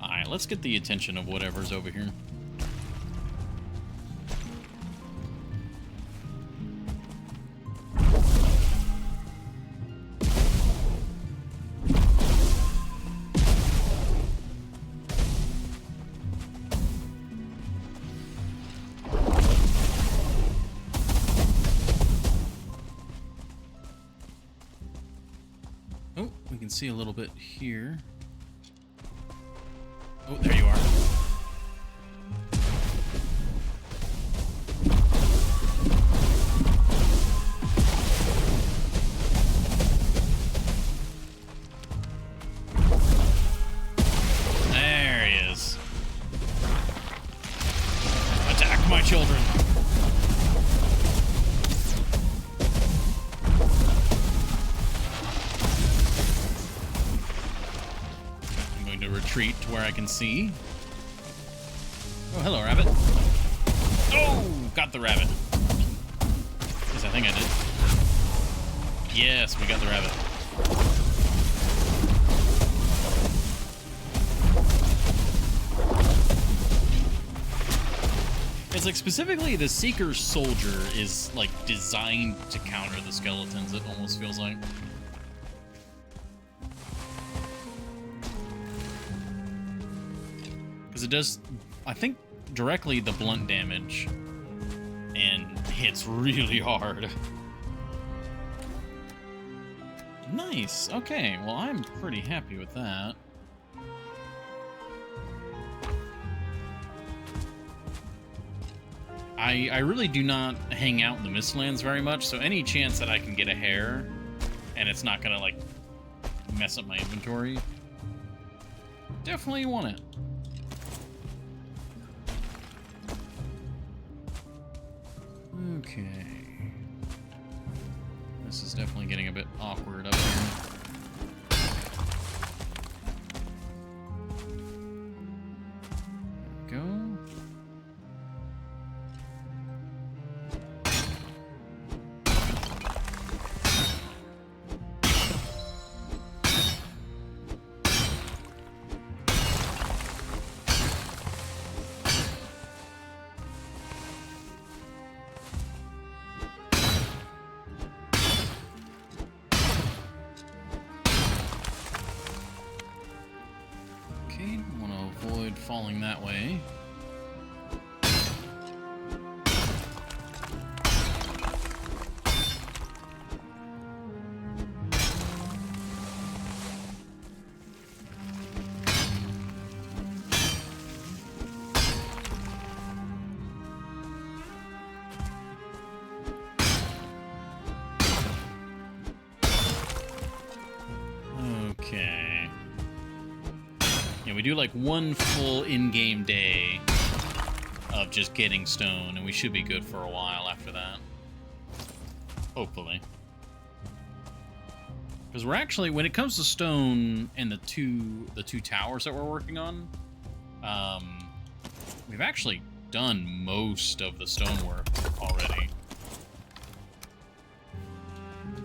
Alright, let's get the attention of whatever's over here. Oh, we can see a little bit here. Oh, there you are. There he is. Attack my children. Retreat to where I can see. Oh, hello, rabbit. Oh, got the rabbit. Yes, I think I did. Yes, we got the rabbit. It's like specifically the Seeker Soldier is like designed to counter the skeletons, it almost feels like. Because it does, I think, directly the blunt damage and hits really hard. Nice. Okay, well, I'm pretty happy with that. I really do not hang out in the Mistlands very much, so any chance that I can get a hair and it's not gonna, like, mess up my inventory, definitely want it. Okay. This is definitely getting a bit awkward up here. There we go. Falling that way. Okay. Yeah, we do like one full in-game day of just getting stone, and we should be good for a while after that. Hopefully. Because we're actually, when it comes to stone and the two towers that we're working on, we've actually done most of the stonework already.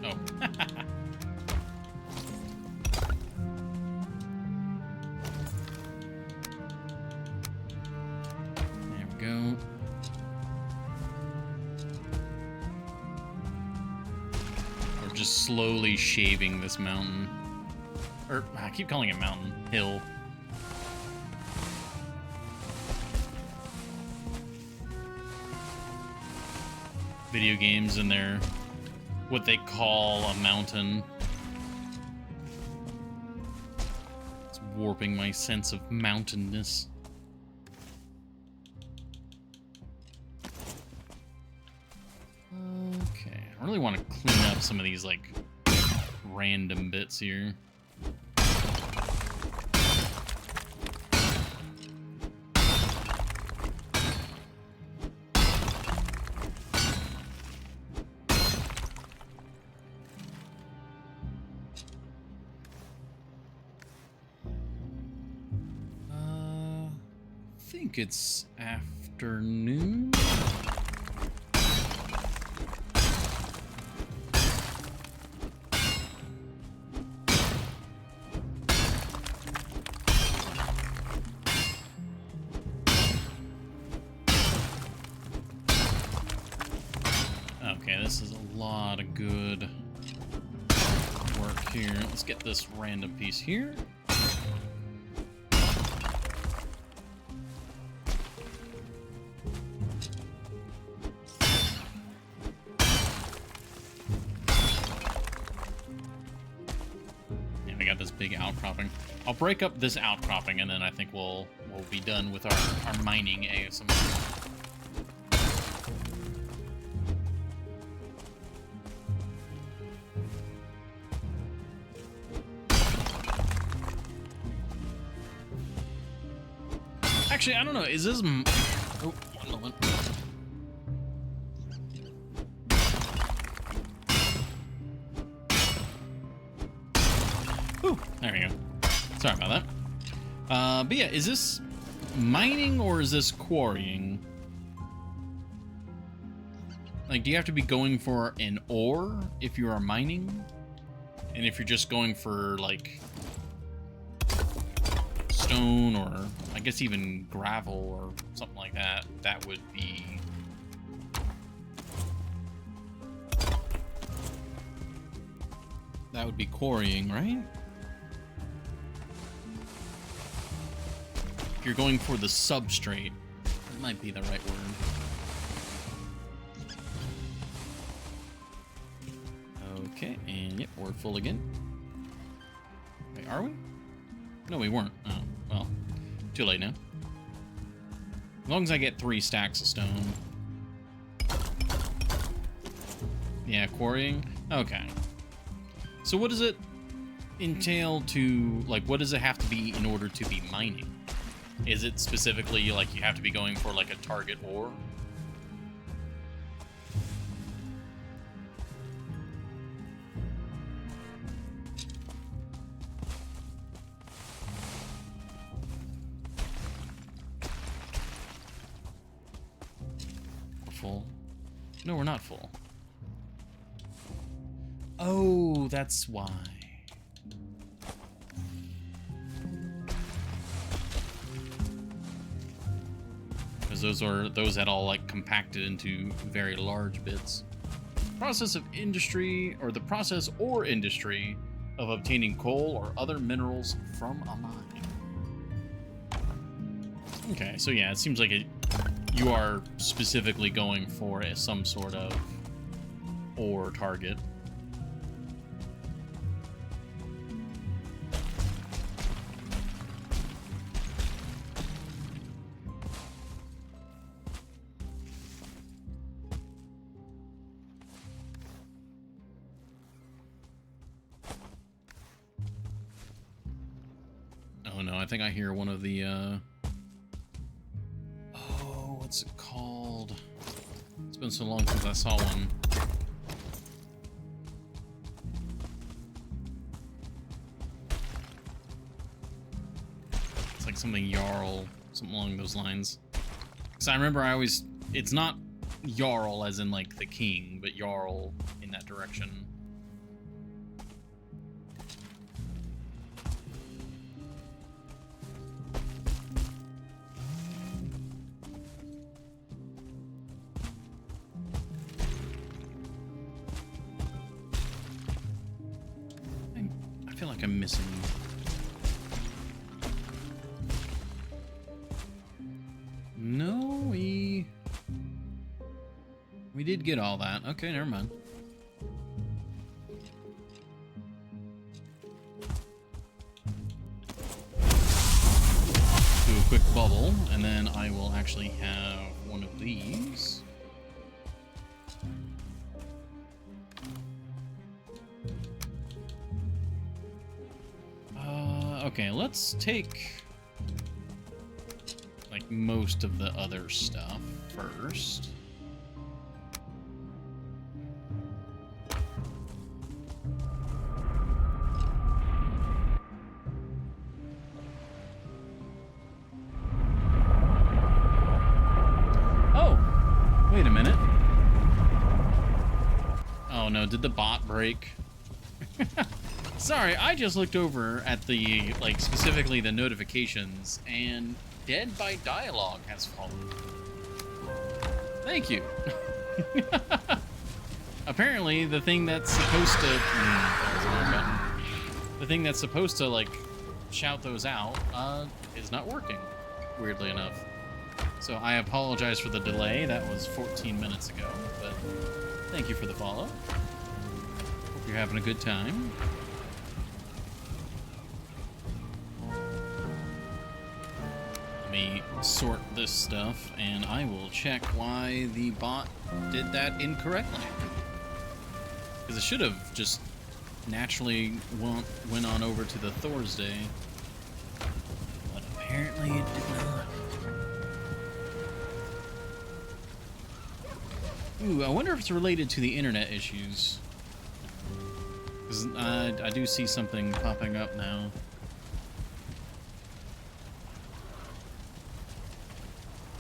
Oh. Go. We're just slowly shaving this mountain. Or, I keep calling it mountain. Hill. video games and their what they call a mountain. It's warping my sense of mountainness. Okay, I really want to clean up some of these like random bits here. I think it's afternoon. Okay, this is a lot of good work here. Let's get this random piece here. We got this big outcropping. I'll break up this outcropping and then I think we'll be done with our mining ASMR. Actually, I don't know. Is this... Oh, one moment. Ooh, there we go. Sorry about that. But yeah, is this mining or is this quarrying? Like, do you have to be going for an ore if you are mining? And if you're just going for, like, stone or, I guess, even gravel or something like that, that would be... That would be quarrying, right? If you're going for the substrate, that might be the right word. Okay, and yep, we're full again. Wait, are we? No, we weren't. Oh, well, too late now. As long as I get 3 stacks of stone. Yeah, quarrying. Okay. So what does it entail to, like, what does it have to be in order to be mining? Is it specifically, like, you have to be going for, like, a target ore? We're full. No, we're not full. Oh, that's why. Because those had all like compacted into very large bits. Process of industry, or the process or industry of obtaining coal or other minerals from a mine. Okay, so yeah, it seems like you are specifically going for some sort of ore target. Oh no, I think I hear one of the, oh, what's it called? It's been so long since I saw one. It's like something Jarl, something along those lines. Because I remember it's not Jarl as in like the king, but Jarl in that direction. I feel like I'm missing. No, we We did get all that. Okay, never mind. Do a quick bubble, and then I will actually have one of these. Okay, let's take like most of the other stuff first. Oh, wait a minute. Oh no, did the bot break? Sorry, I just looked over at the, like, specifically the notifications, and Dead by Dialogue has fallen. Thank you. Apparently, the thing that's supposed to... that was the wrong button. The thing that's supposed to, like, shout those out, is not working, weirdly enough. So I apologize for the delay. That was 14 minutes ago, but thank you for the follow. Hope you're having a good time. Let me sort this stuff, and I will check why the bot did that incorrectly. Because it should have just naturally went on over to the Thor's Day. But apparently it did not. Ooh, I wonder if it's related to the internet issues. Because I do see something popping up now.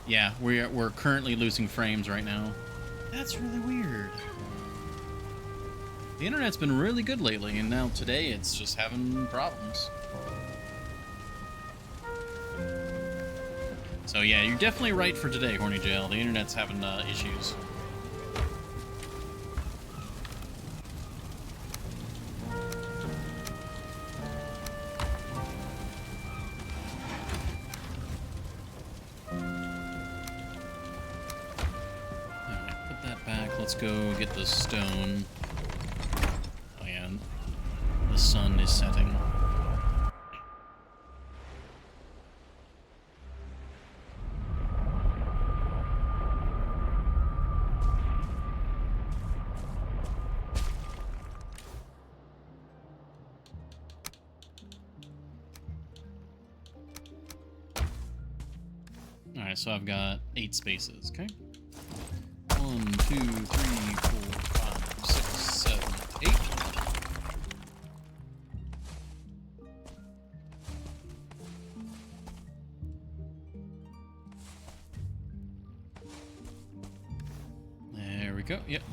Yeah, we're currently losing frames right now. That's really weird. The internet's been really good lately, and now today it's just having problems. So yeah, you're definitely right for today, Horny Jail. The internet's having issues. Let's go get the stone. Oh yeah, the sun is setting. Alright, so I've got 8 spaces, okay? 1, 2, 3, 4, 5, 6, 7, 8. There we go. Yep.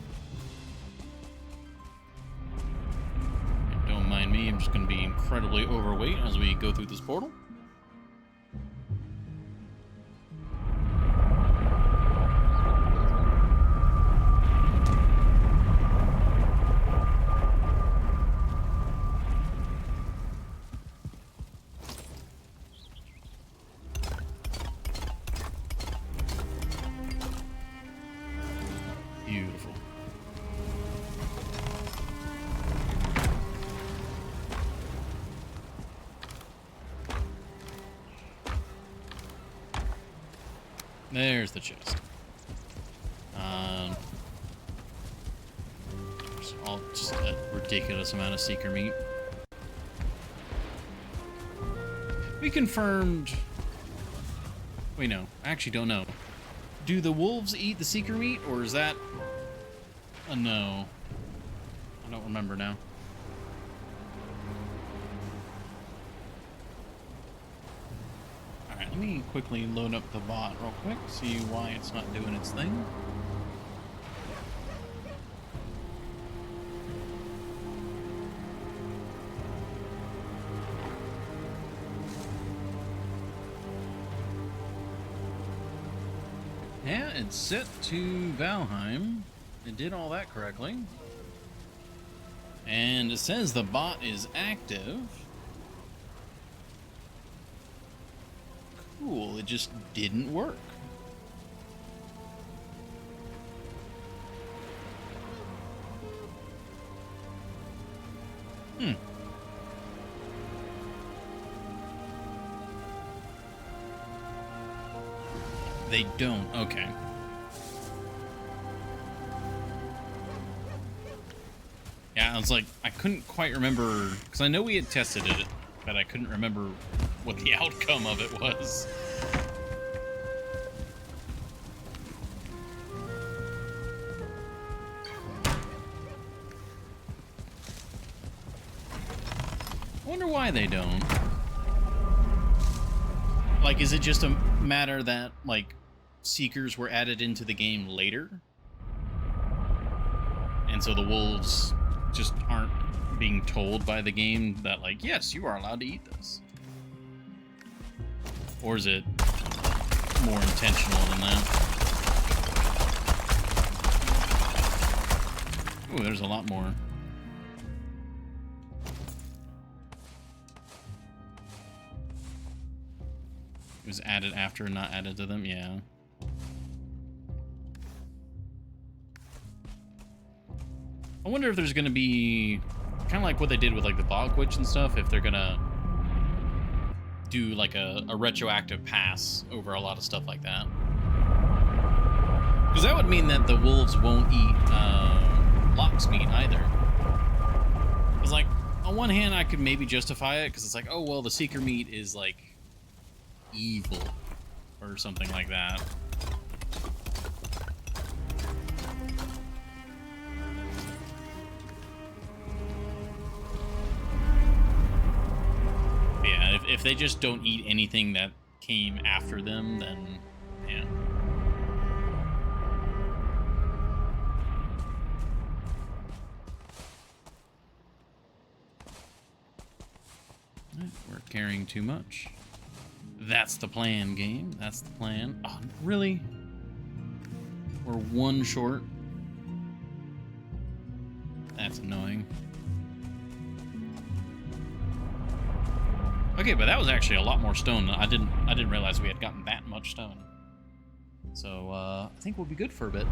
Don't mind me. I'm just going to be incredibly overweight as we go through this portal. Beautiful. There's the chest. Just a ridiculous amount of seeker meat. We confirmed... Wait, no. I actually don't know. Do the wolves eat the seeker meat, or is that... no. I don't remember now. Alright, let me quickly load up the bot real quick, see why it's not doing its thing. Yeah, it's set to Valheim. It did all that correctly. And it says the bot is active. Cool, it just didn't work. Hmm. They don't. Okay. Yeah, I was like, I couldn't quite remember, because I know we had tested it, but I couldn't remember what the outcome of it was. I wonder why they don't. Like, is it just a matter that, like, Seekers were added into the game later? And so the wolves just aren't being told by the game that, like, yes, you are allowed to eat this? Or is it more intentional than that? Ooh, there's a lot more. It was added after, not added to them, yeah. I wonder if there's gonna be kind of like what they did with like the Bog Witch and stuff, if they're gonna do like a retroactive pass over a lot of stuff like that. Because that would mean that the wolves won't eat Locke's meat either. Because like, on one hand I could maybe justify it, because it's like, oh well, the Seeker meat is like evil or something like that. But yeah, if they just don't eat anything that came after them, then yeah. We're carrying too much. That's the plan, game. That's the plan. Oh, really? We're one short. That's annoying. Okay, but that was actually a lot more stone. I didn't realize we had gotten that much stone. So I think we'll be good for a bit.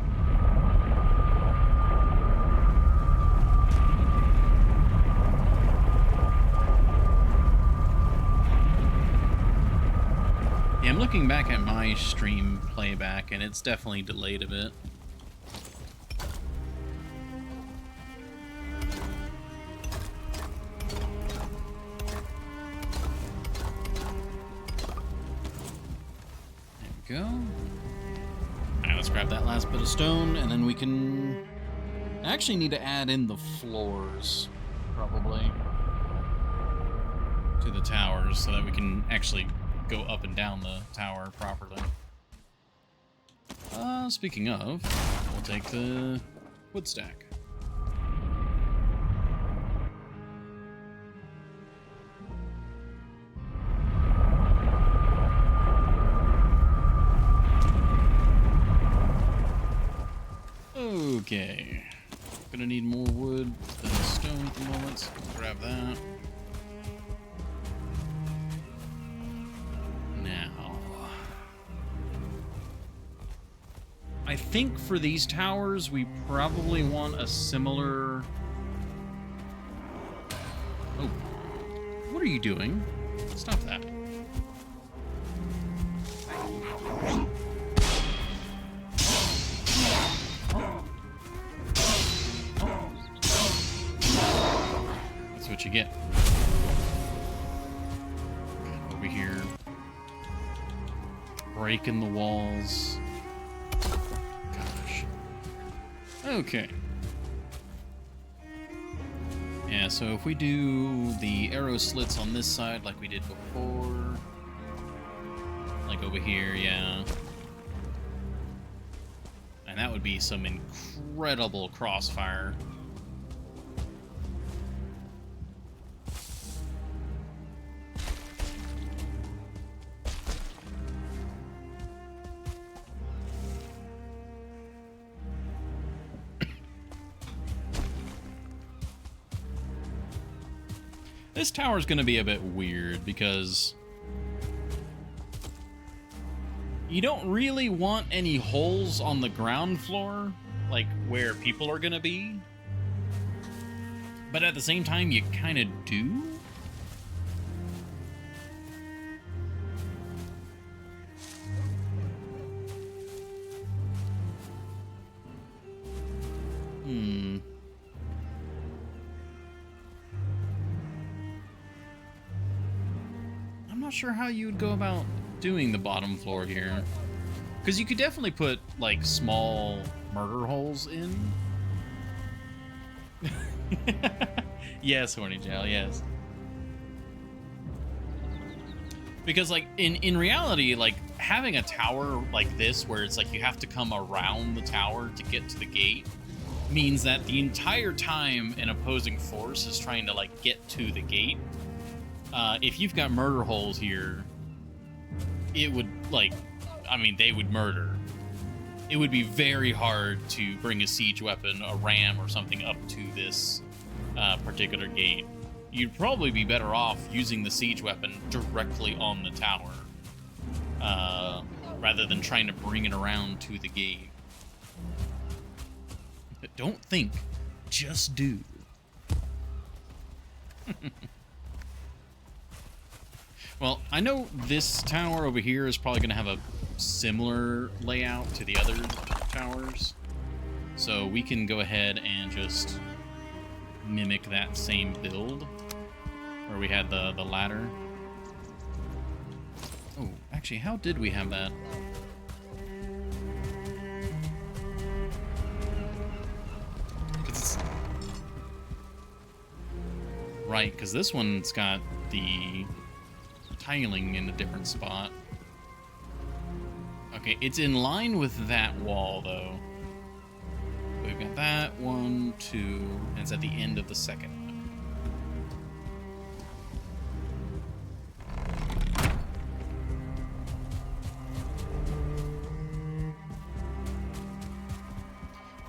Yeah, I'm looking back at my stream playback, and it's definitely delayed a bit. There we go. Alright, let's grab that last bit of stone, and then we can... I actually need to add in the floors, probably, to the towers, so that we can actually go up and down the tower properly. Speaking of, we'll take the wood stack. Okay. Gonna need more wood than stone at the moment, so we'll grab that. I think for these towers, we probably want a similar... Oh. What are you doing? Stop that. That's what you get. Over here. Breaking the walls. Okay. Yeah, so if we do the arrow slits on this side like we did before, like over here, yeah. And that would be some incredible crossfire. This tower is going to be a bit weird because you don't really want any holes on the ground floor, like where people are going to be. But at the same time, you kind of do. I'm not sure how you would go about doing the bottom floor here. Because you could definitely put, like, small murder holes in. Yes, Horny Jowl, yes. Because, like, in reality, like, having a tower like this, where it's like you have to come around the tower to get to the gate, means that the entire time an opposing force is trying to, like, get to the gate, if you've got murder holes here, it would, like, I mean, they would murder. It would be very hard to bring a siege weapon, a ram, or something up to this particular gate. You'd probably be better off using the siege weapon directly on the tower, rather than trying to bring it around to the gate. But don't think, just do. Well, I know this tower over here is probably going to have a similar layout to the other towers, so we can go ahead and just mimic that same build where we had the ladder. Oh, actually, how did we have that? Right, because this one's got the tiling in a different spot. Okay, it's in line with that wall, though. We've got that, 1, 2, and it's at the end of the second one.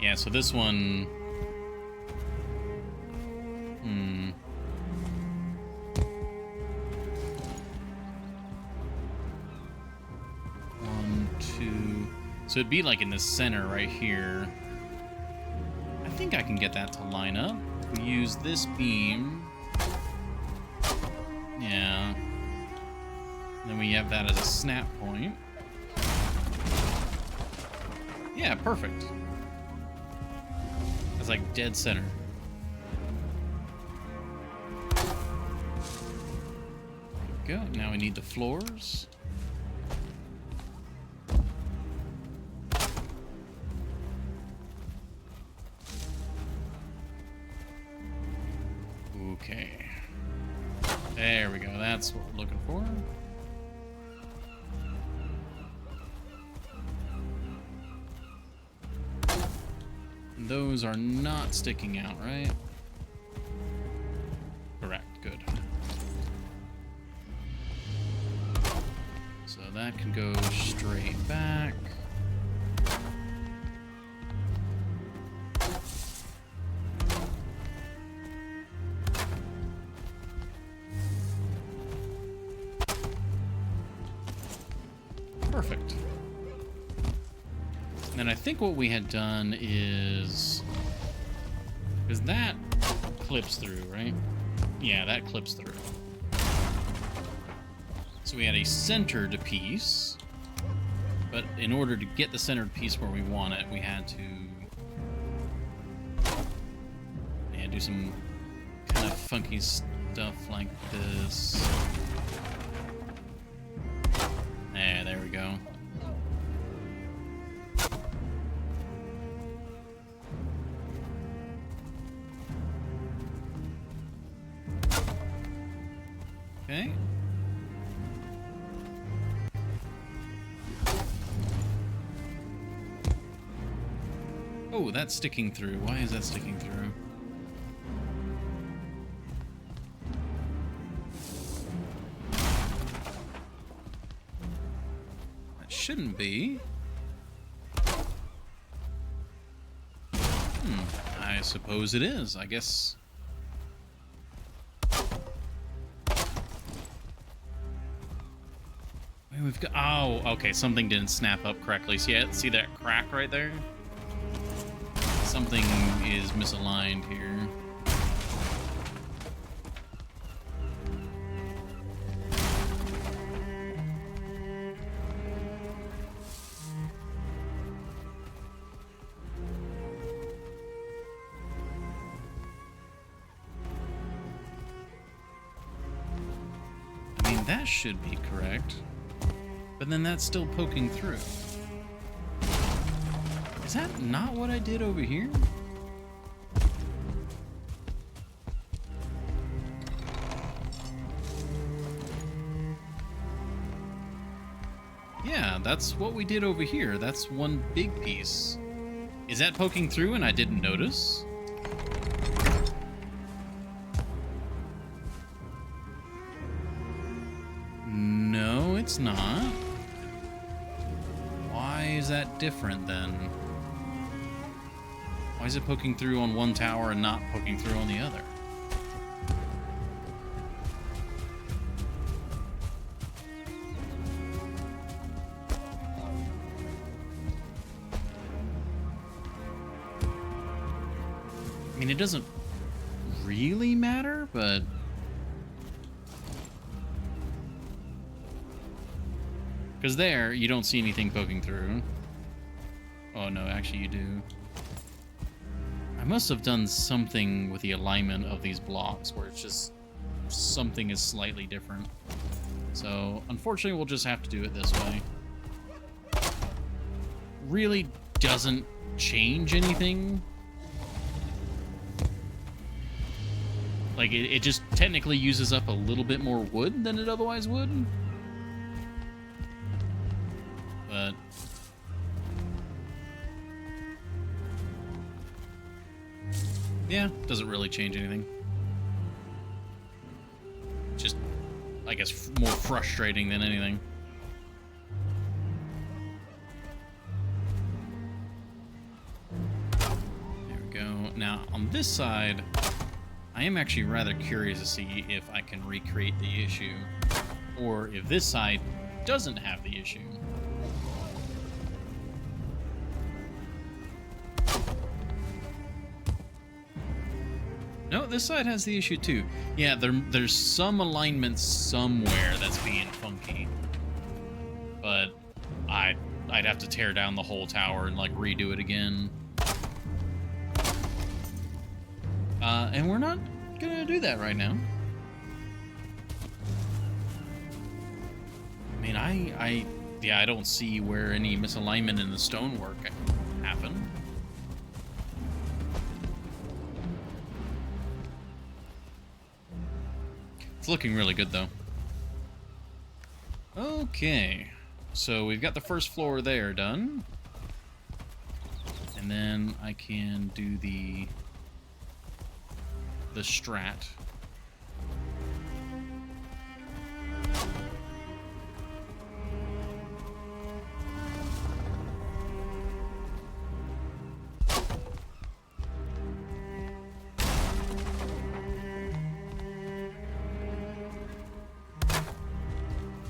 Yeah, so this one... 1, 2... So it'd be like in the center right here. I think I can get that to line up. We use this beam. Yeah. And then we have that as a snap point. Yeah, perfect. That's like dead center. There we go. Now we need the floors. Okay. There we go. That's what we're looking for. And those are not sticking out, right? Correct. Good. So that can go straight back. Perfect. And then I think what we had done is... Because that clips through, right? Yeah, that clips through. So we had a centered piece. But in order to get the centered piece where we want it, we had to... Yeah, do some kind of funky stuff like this. There we go. Okay. Oh, that's sticking through. Why is that sticking through? Shouldn't be. I suppose it is. I guess. We've got. Oh, okay. Something didn't snap up correctly. See that crack right there? Something is misaligned here. that should be correct. But then that's still poking through. Is that not what I did over here? Yeah, that's what we did over here. That's one big piece. Is that poking through and I didn't notice? No, it's not. Why is that different then? Why is it poking through on one tower and not poking through on the other? I mean, it doesn't really matter, but... Because there, you don't see anything poking through. Oh, no, actually you do. I must have done something with the alignment of these blocks where it's just something is slightly different. So, unfortunately, we'll just have to do it this way. Really doesn't change anything. Like, it just technically uses up a little bit more wood than it otherwise would. But... yeah, doesn't really change anything. Just, I guess, more frustrating than anything. There we go. Now, on this side... I am actually rather curious to see if I can recreate the issue, or if this side doesn't have the issue. No, this side has the issue too. Yeah, there's some alignment somewhere that's being funky, but I'd have to tear down the whole tower and like redo it again. And we're not gonna do that right now. I mean, I don't see where any misalignment in the stonework happened. It's looking really good, though. Okay, so we've got the first floor there done. And then I can do the strat.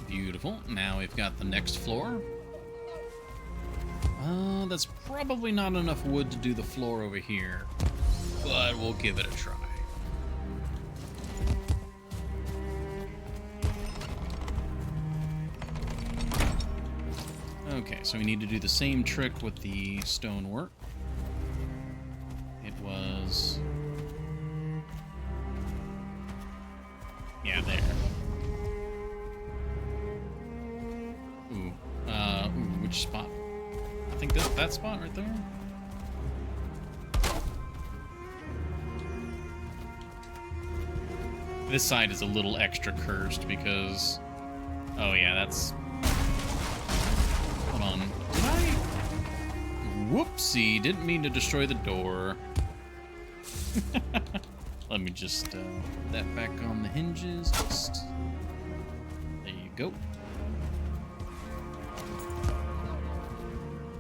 Beautiful. Now we've got the next floor. That's probably not enough wood to do the floor over here, but we'll give it a try. Okay, so we need to do the same trick with the stonework. It was... yeah, there. Ooh, which spot? I think that spot right there? This side is a little extra cursed because... oh yeah, that's... hold on. Did I... whoopsie, didn't mean to destroy the door. Let me just put that back on the hinges. Just... there you go.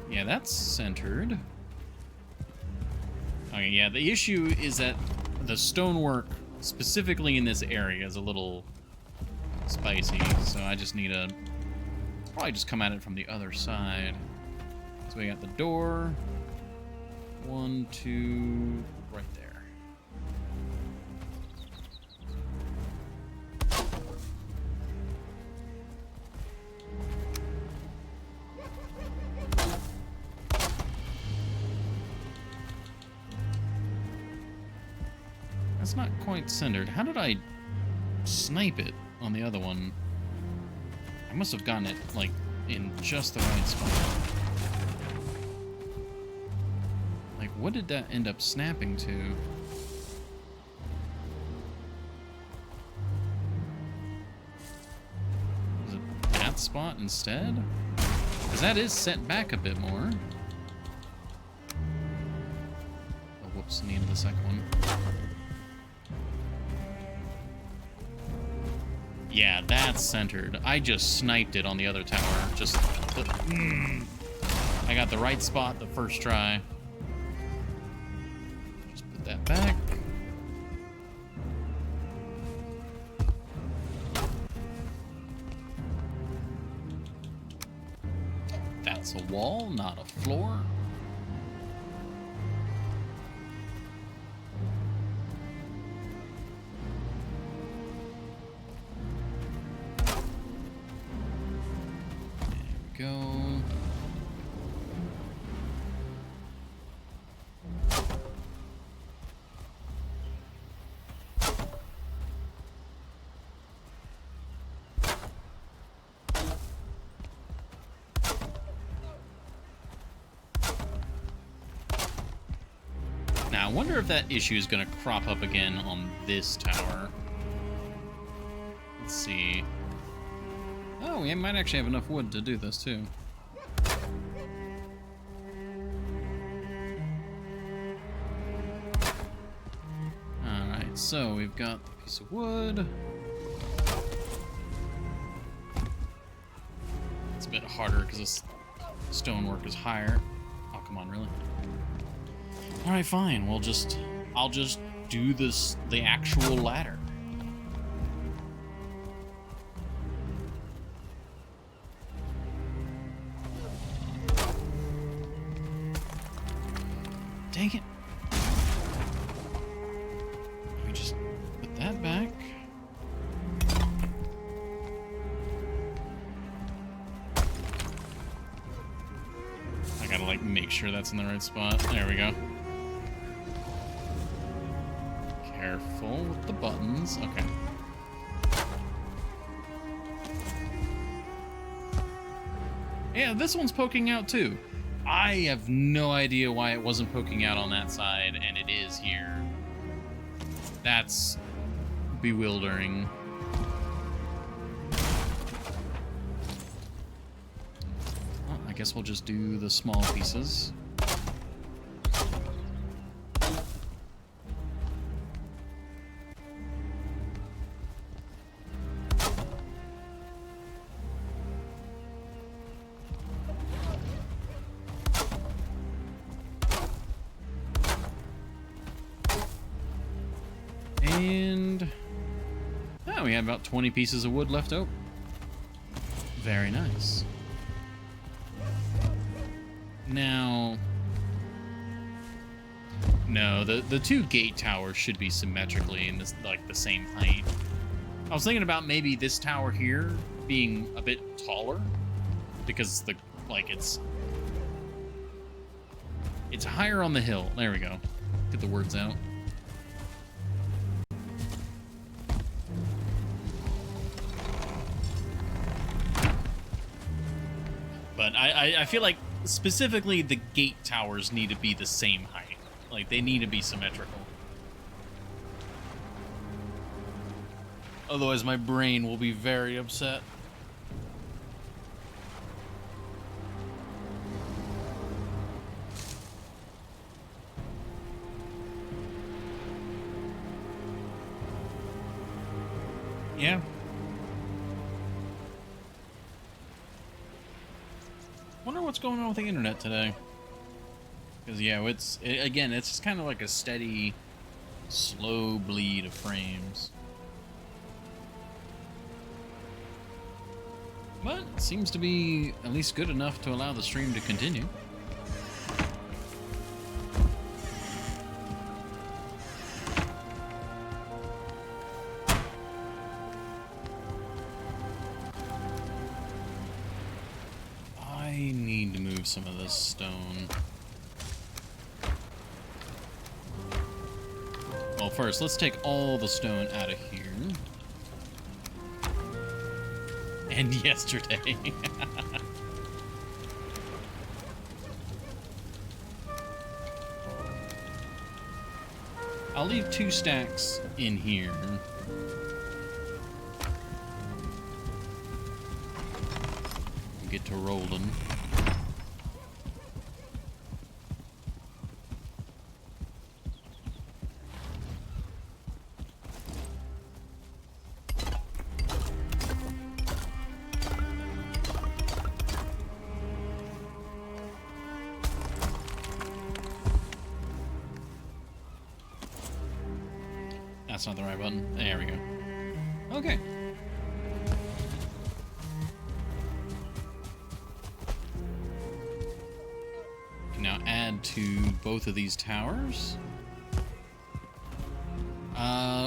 Yeah, that's centered. Okay, yeah, the issue is that the stonework, specifically in this area, is a little spicy, so I just need to probably just come at it from the other side. So we got the door. 1, 2, right there. That's not quite centered. How did I snipe it on the other one? I must have gotten it, like, in just the right spot. Like, what did that end up snapping to? Was it that spot instead? Because that is set back a bit more. Oh, whoops, needed the second one. Yeah, that's centered. I just sniped it on the other tower. Just... I got the right spot the first try. Just put that back. That's a wall, not a floor. There we go. Now, I wonder if that issue is going to crop up again on this tower. Let's see. Oh, we might actually have enough wood to do this, too. Alright, so we've got a piece of wood. It's a bit harder because this stonework is higher. Oh, come on, really? Alright, fine. I'll just do the actual ladder. Dang it. Let me just put that back. I gotta, like, make sure that's in the right spot. There we go. Careful with the buttons. Okay. Yeah, this one's poking out too. I have no idea why it wasn't poking out on that side, and it is here. That's bewildering. Well, I guess we'll just do the small pieces. And oh, we have about 20 pieces of wood left over. Very nice. Now, no, the two gate towers should be symmetrically in this, like, the same height. I was thinking about maybe this tower here being a bit taller because it's higher on the hill. There we go. Get the words out. But I feel like specifically the gate towers need to be the same height. Like, they need to be symmetrical. Otherwise, my brain will be very upset. Yeah. Wonder what's going on with the internet today. Because, yeah, again, it's just kind of like a steady, slow bleed of frames. But it seems to be at least good enough to allow the stream to continue. I need to move some of this stone. Well, first, let's take all the stone out of here. And yesterday. I'll leave 2 stacks in here. Get to rolling. That's not the right button. There we go. Okay. Can now add to both of these towers.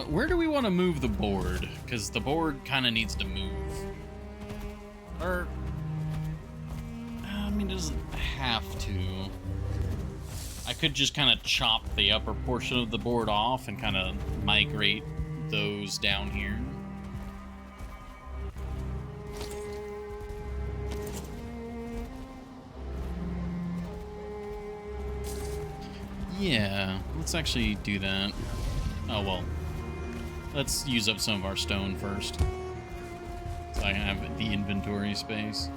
Where do we want to move the board? Because the board kind of needs to move. Or, I mean, it doesn't have to. I could just kind of chop the upper portion of the board off and kind of migrate those down here. Yeah, let's actually do that. Oh, well. Let's use up some of our stone first, so I have the inventory space.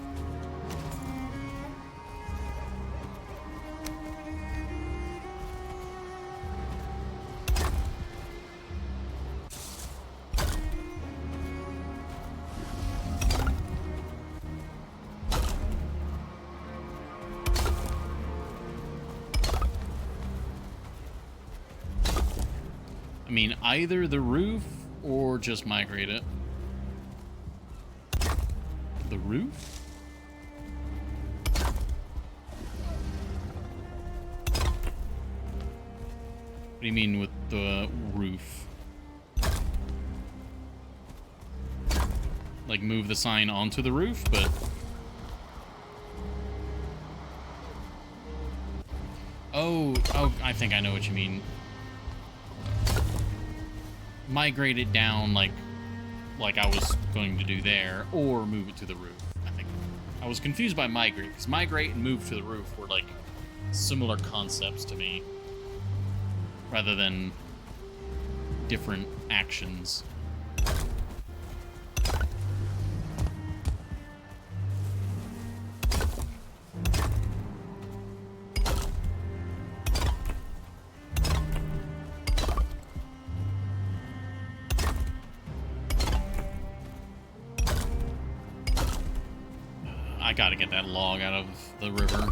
I mean, either the roof or just migrate it. The roof? What do you mean with the roof? Like move the sign onto the roof, but... Oh, I think I know what you mean. Migrate it down like I was going to do there, or move it to the roof. I think I was confused by migrate, because migrate and move to the roof were like similar concepts to me, rather than different actions. I gotta get that log out of the river.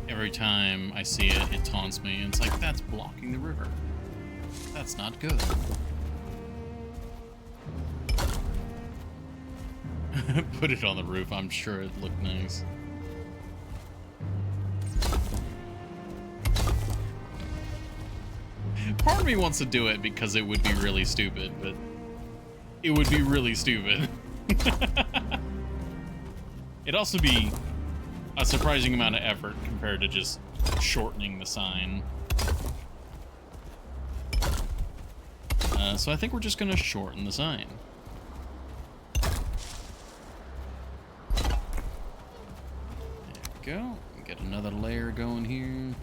Every time I see it, it taunts me. And it's like, that's blocking the river. That's not good. Put it on the roof. I'm sure it looked nice. Part of me wants to do it because it would be really stupid, but it would be really stupid. It'd also be a surprising amount of effort compared to just shortening the sign. So I think we're just going to shorten the sign. There we go. Get another layer going here.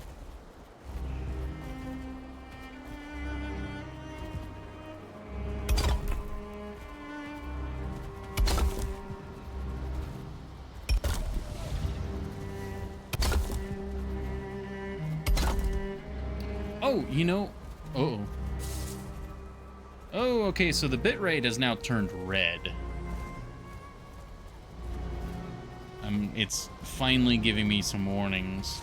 Oh, you know... Uh-oh. Oh, okay, so the bitrate has now turned red. It's finally giving me some warnings.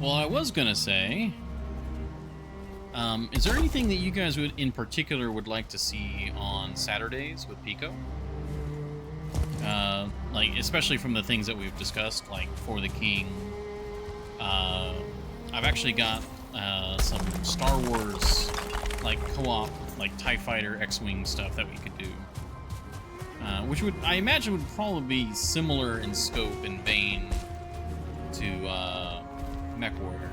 Well, I was gonna say... is there anything that you guys would, in particular, would like to see on Saturdays with Pico? Like, especially from the things that we've discussed, like For the King. I've actually got some Star Wars, like, co-op, like TIE Fighter, X-Wing stuff that we could do. Which would, I imagine, would probably be similar in scope and vein to Mech Warrior.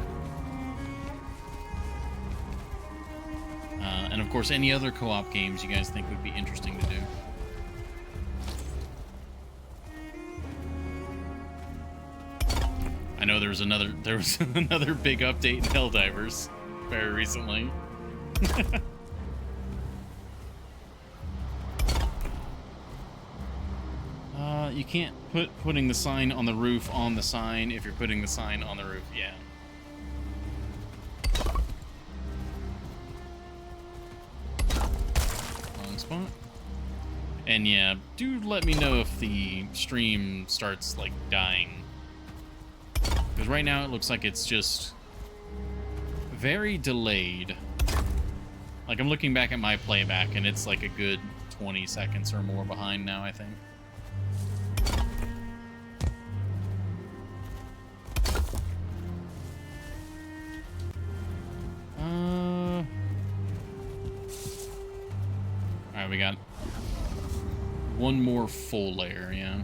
And of course, any other co-op games you guys think would be interesting to do. I know there was another big update in Helldivers very recently. You can't putting the sign on the roof on the sign if you're putting the sign on the roof. Yeah. Wrong spot. And yeah, do let me know if the stream starts like dying. Because right now it looks like it's just very delayed. Like I'm looking back at my playback and it's like a good 20 seconds or more behind now, I think. Alright, we got one more full layer, yeah.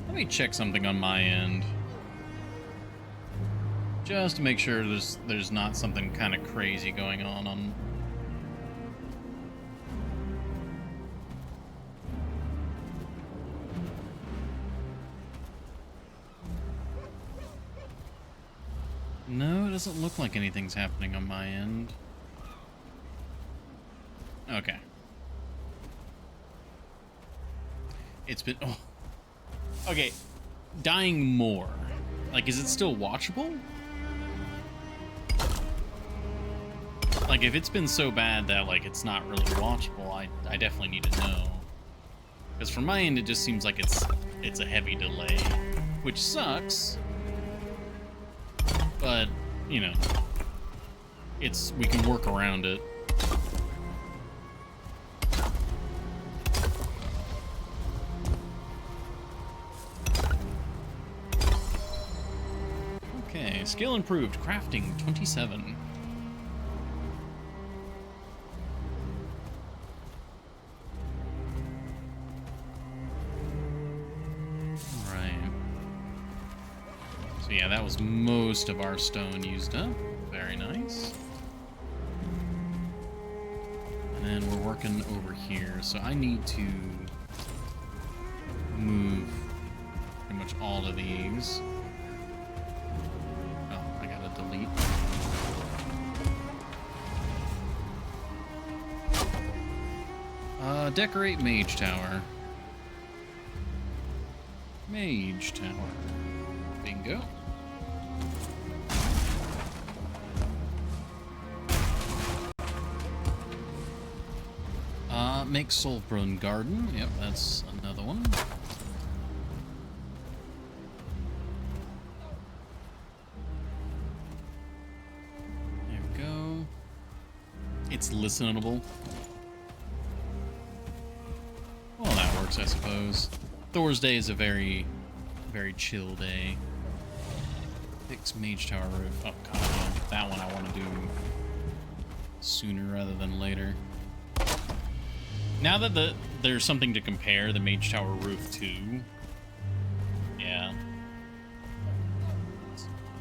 Let me check something on my end, just to make sure there's not something kind of crazy going on. No, it doesn't look like anything's happening on my end. Okay. It's been... Oh. Okay. Dying more. Like, is it still watchable? Like, if it's been so bad that, like, it's not really watchable, I definitely need to know. Because from my end, it just seems like it's a heavy delay. Which sucks. But, you know, we can work around it. Okay, skill improved, crafting 27. So yeah, that was most of our stone used up. Very nice. And then we're working over here. So I need to move pretty much all of these. Oh, I gotta delete. Decorate Mage Tower. Mage Tower. Bingo. Make Soulbrunn Garden. Yep, that's another one. There we go. It's listenable. Well, that works, I suppose. Thor's Day is a very, very chill day. Fix Mage Tower roof. Oh, God, yeah. That one I want to do sooner rather than later. Now that there's something to compare the Mage Tower roof to, yeah.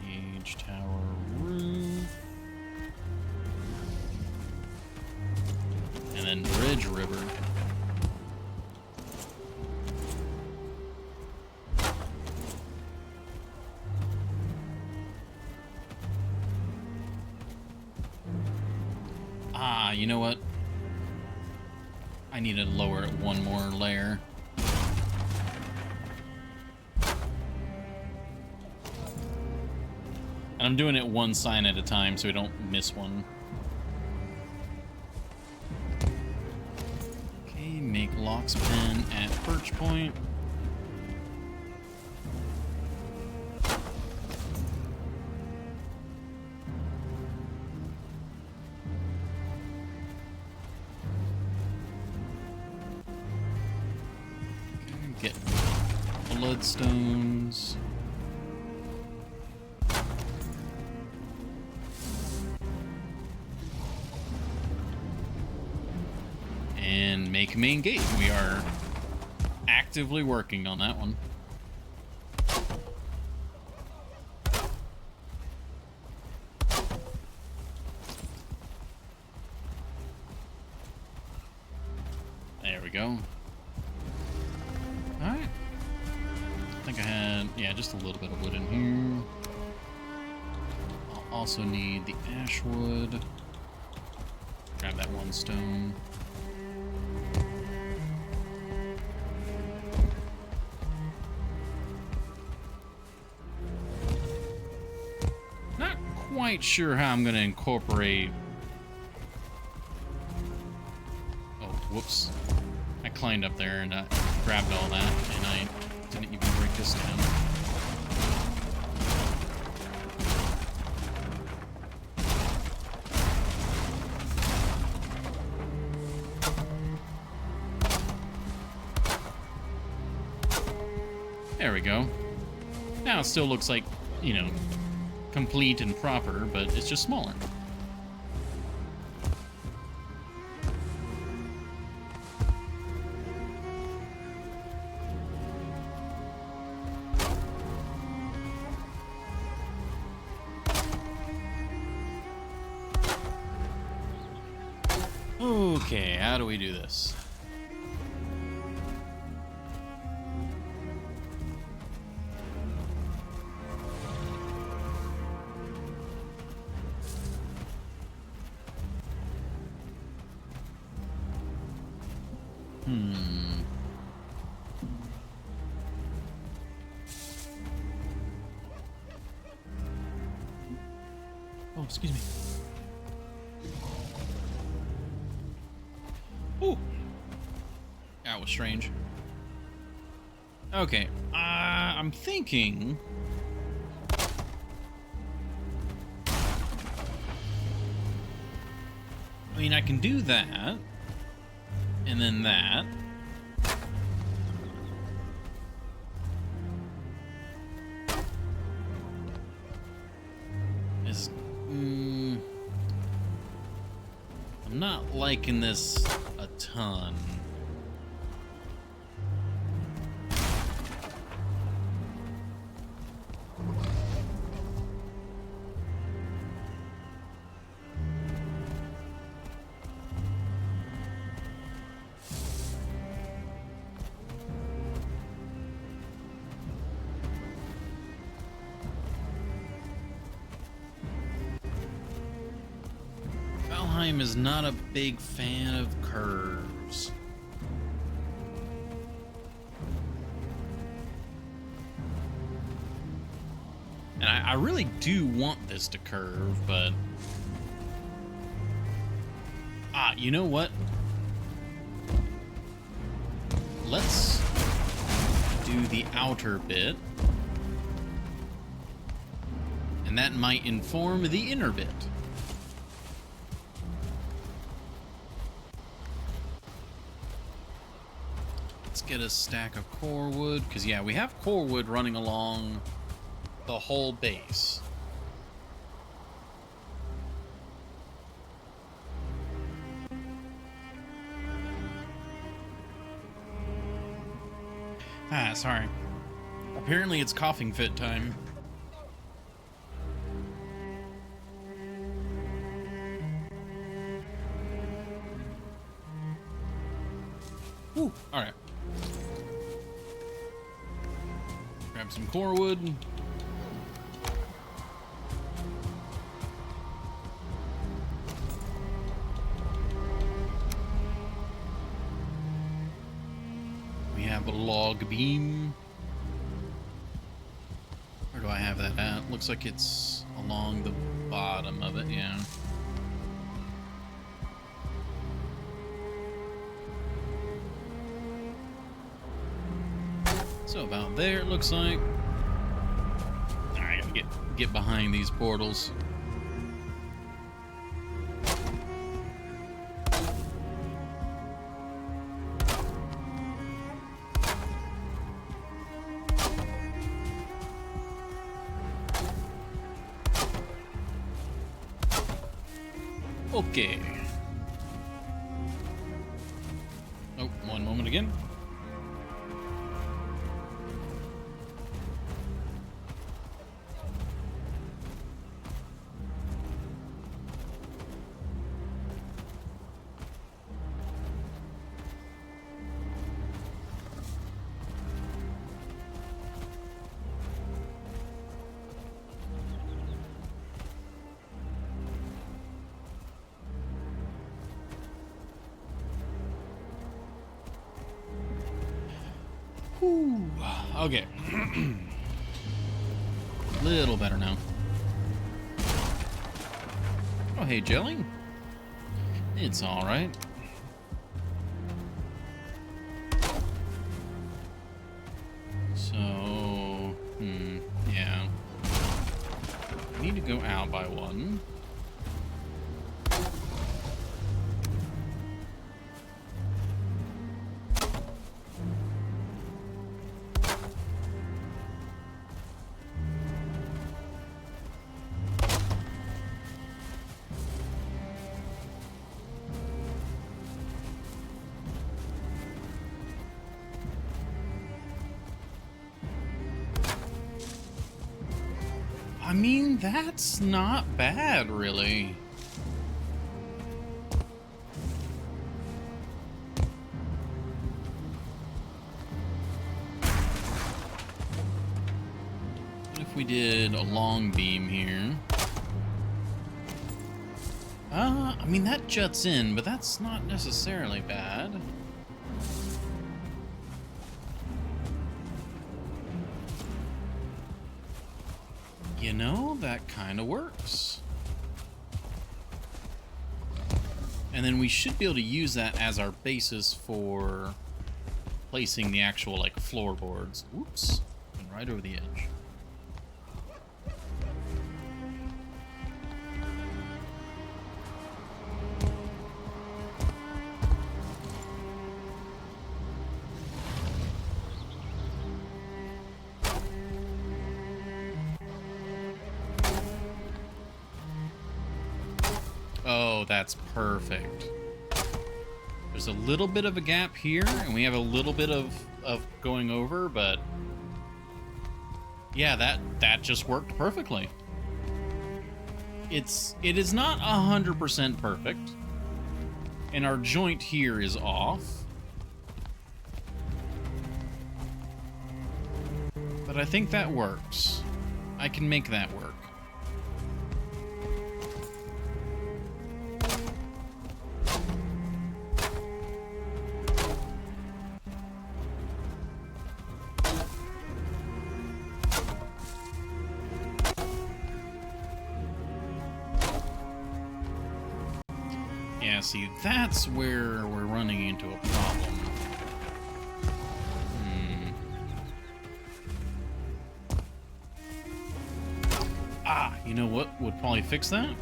Mage Tower roof. And then Bridge River. Ah, you know what? I need to lower it one more layer. And I'm doing it one sign at a time so we don't miss one. Okay, make Lock's Pen at Perch Point. get bloodstones. And make main gate. We are actively working on that one. There we go. Alright. I think I had, yeah, just a little bit of wood in here. I'll also need the ash wood. Grab that one stone. Not quite sure how I'm going to incorporate... Oh, whoops. I climbed up there and I grabbed all that, and I didn't even break this down. There we go. Now it still looks like, you know, complete and proper, but it's just smaller. Okay, how do we do this? Oh, excuse me. Ooh. That was strange. Okay, I'm thinking... I mean, I can do that. And then that. Is... I'm not liking this a ton. Valheim is not a big fan of curves. And I really do want this to curve, but... you know what? Let's do the outer bit. And that might inform the inner bit. Let's get a stack of core wood, because yeah, we have core wood running along the whole base. Sorry. Apparently it's coughing fit time. Ooh, alright. Grab some core wood. We have a log beam. Where do I have that at? Looks like it's along the bottom of it, yeah. So about there, it looks like. Alright, get behind these portals. Okay. Oh, one moment again. Whew. Okay. Little better now. Oh, hey, Jelly. It's all right. So, yeah. Need to go out by one. I mean, that's not bad, really. What if we did a long beam here? I mean, that juts in, but that's not necessarily bad. You know, that kind of works. And then we should be able to use that as our basis for placing the actual, like, floorboards. Oops. And right over the edge. Oh, that's perfect. There's a little bit of a gap here, and we have a little bit of going over, but yeah, that just worked perfectly. It is not 100% perfect, and our joint here is off, but I think that works. I can make that work. Yeah, see, that's where we're running into a problem. Ah, you know what would probably fix that?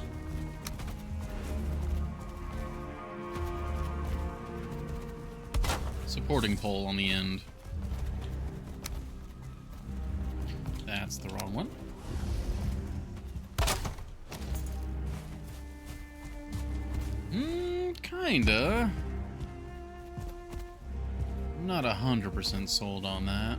Supporting pole on the end. That's the wrong one. Kinda. I'm not 100% sold on that.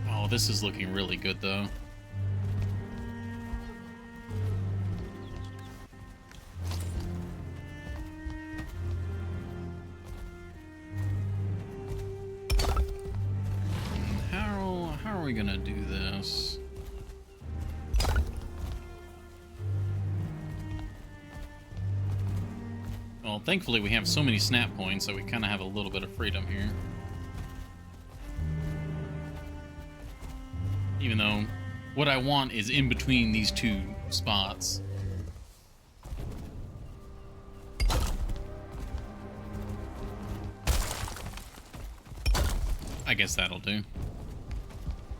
Oh, this is looking really good, though. How are we gonna do this? Well, thankfully we have so many snap points that we kind of have a little bit of freedom here. Even though what I want is in between these two spots. I guess that'll do.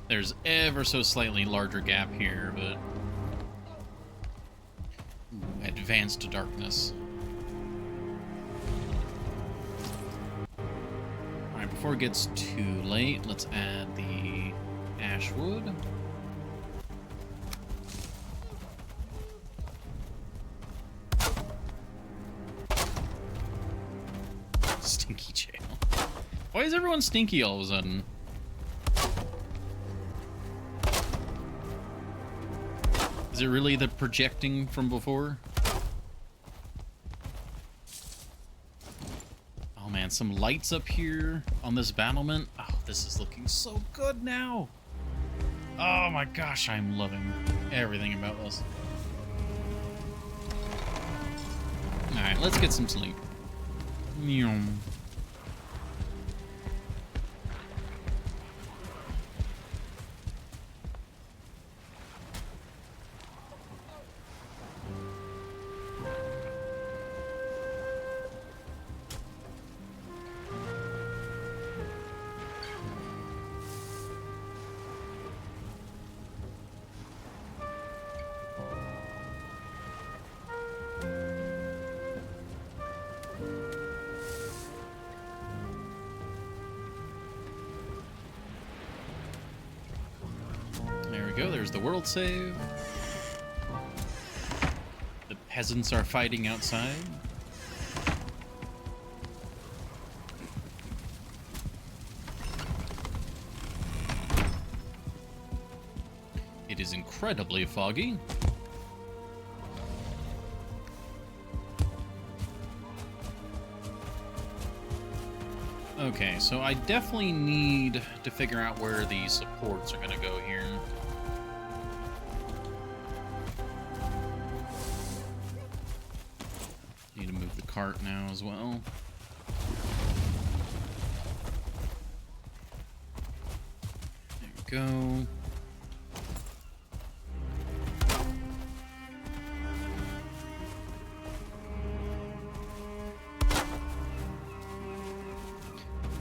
There's ever so slightly larger gap here, but... Ooh, advanced darkness. before it gets too late, let's add the ashwood. Stinky jail. Why is everyone stinky all of a sudden? Is it really the projecting from before? Oh man, some lights up here on this battlement. Oh, this is looking so good now. Oh my gosh, I'm loving everything about this. Alright, let's get some sleep. Meow. Go, there's the world save. The peasants are fighting outside. It is incredibly foggy. Okay, so I definitely need to figure out where the supports are going to go here. Need to move the cart now as well. There we go.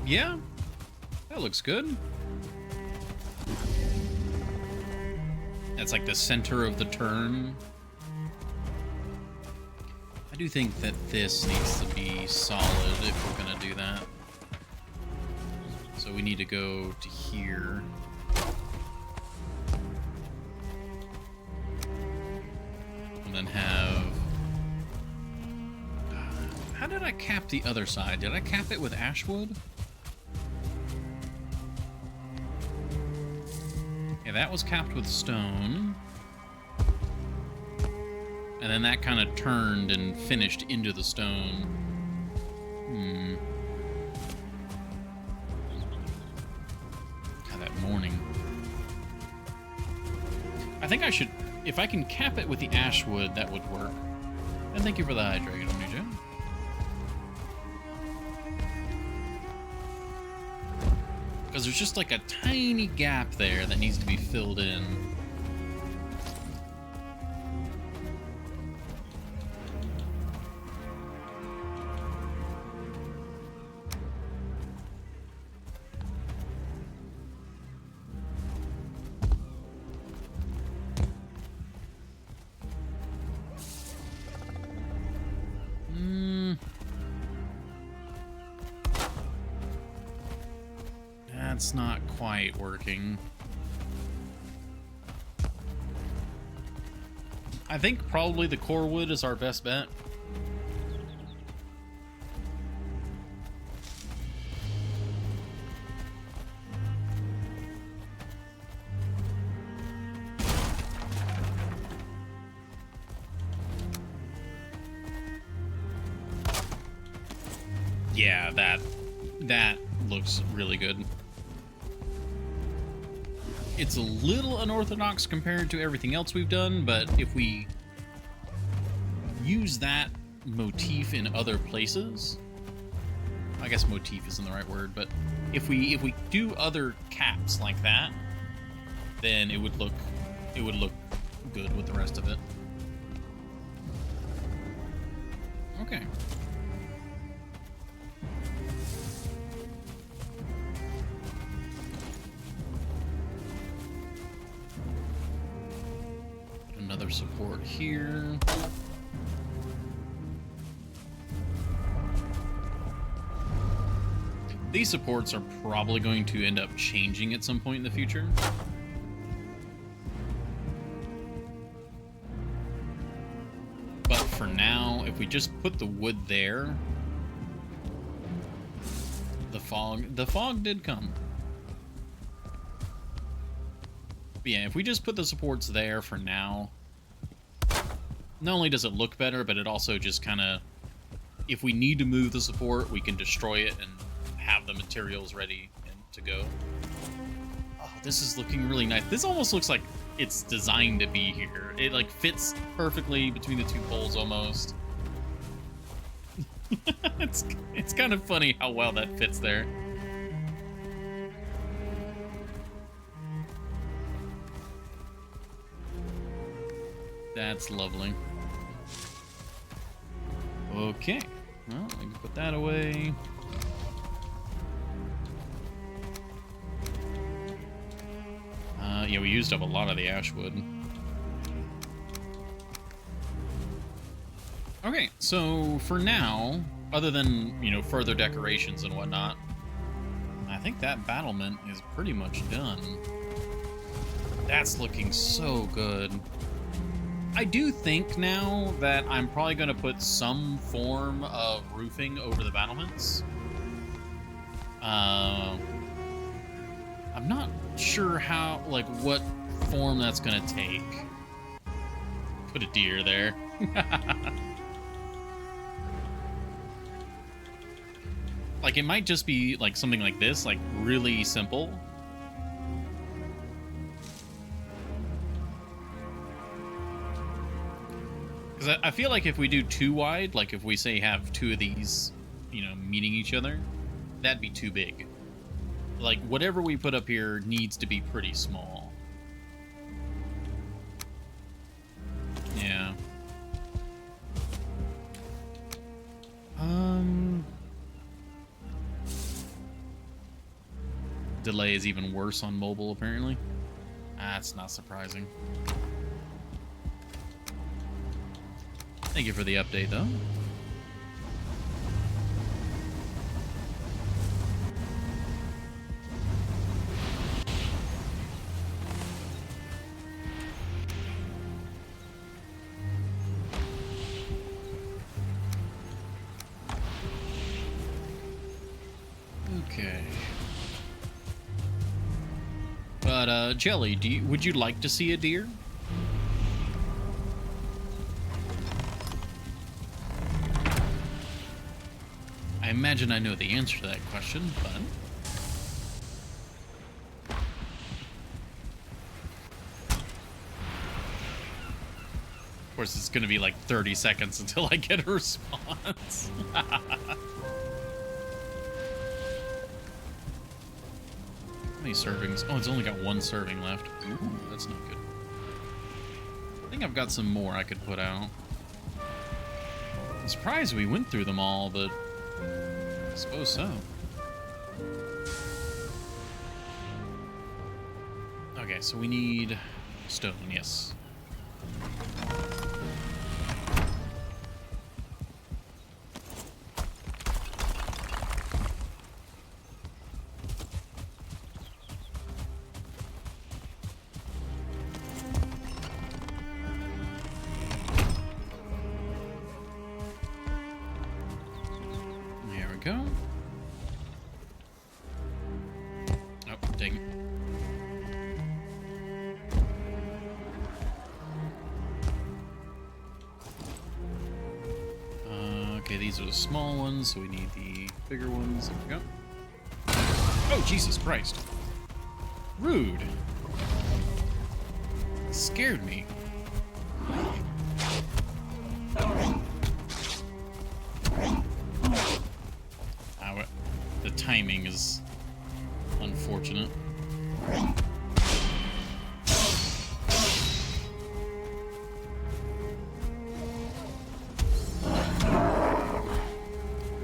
Yeah, that looks good. That's like the center of the turn. I do think that this needs to be solid if we're gonna do that. So we need to go to here. And then have... How did I cap the other side? Did I cap it with ashwood? Yeah, that was capped with stone. And then that kind of turned and finished into the stone. God, that morning. I think I should... If I can cap it with the ashwood, that would work. And thank you for the hydrate, Omnija. Because there's just like a tiny gap there that needs to be filled in. That's not quite working. I think probably the core wood is our best bet. Yeah, that looks really good. It's a little unorthodox compared to everything else we've done, but if we use that motif in other places, I guess motif isn't the right word, but if we do other caps like that, then it would look good with the rest of it. Okay. Another support here. These supports are probably going to end up changing at some point in the future. But for now, if we just put the wood there, the fog did come. But yeah, if we just put the supports there for now, not only does it look better, but it also just kind of, if we need to move the support, we can destroy it and have the materials ready and to go. Oh, this is looking really nice. This almost looks like it's designed to be here. It like fits perfectly between the two poles almost. It's kind of funny how well that fits there. That's lovely. Okay. Well, I can put that away. Yeah, we used up a lot of the ash wood. Okay, so for now, other than, you know, further decorations and whatnot, I think that battlement is pretty much done. That's looking so good. I do think now that I'm probably going to put some form of roofing over the battlements. I'm not sure how, like, what form that's going to take. Put a deer there. Like, it might just be, like, something like this, like, really simple. Because I feel like if we do too wide, like if we say have two of these, you know, meeting each other, that'd be too big. Like, whatever we put up here needs to be pretty small. Yeah. Delay is even worse on mobile, apparently. That's not surprising. Thank you for the update, though. Okay. But, Jelly, would you like to see a deer? I imagine I know the answer to that question, but... Of course, it's going to be like 30 seconds until I get a response. How many servings? Oh, it's only got one serving left. Ooh, that's not good. I think I've got some more I could put out. I'm surprised we went through them all, but I suppose so. Okay, so we need stone, yes. Go. Oh, dang it. Okay, these are the small ones, so we need the bigger ones. There we go. Oh, Jesus Christ. Rude. Scared me. The timing is unfortunate.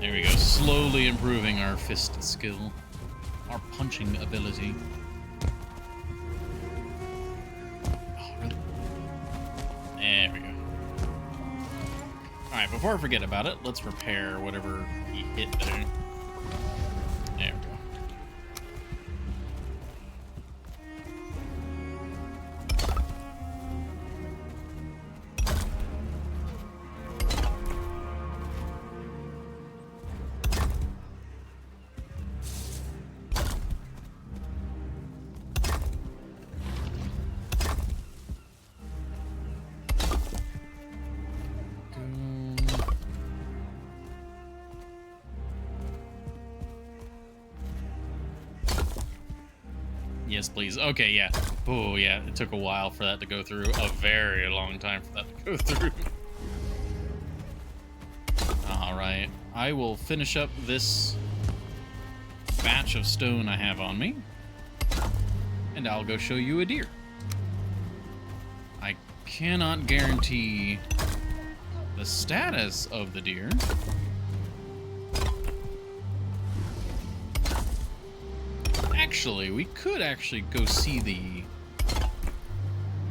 There we go, slowly improving our fist skill, our punching ability. Oh, really? There we go. Alright, before I forget about it, let's repair whatever he hit there. There we go. Yes, please. Okay, yeah. Oh, yeah. It took a while for that to go through. A very long time for that to go through. All right. I will finish up this batch of stone I have on me, and I'll go show you a deer. I cannot guarantee the status of the deer. Actually, we could actually go see the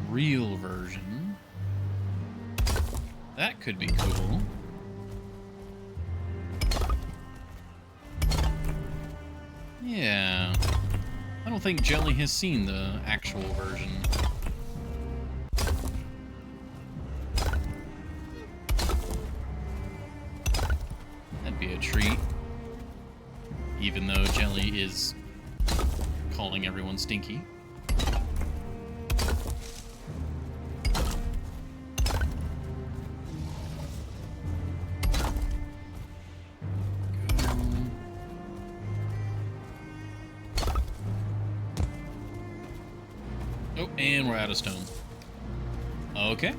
real version. That could be cool. Yeah. I don't think Jelly has seen the actual version. That'd be a treat. Even though Jelly is calling everyone stinky. Oh, and we're out of stone. Okay.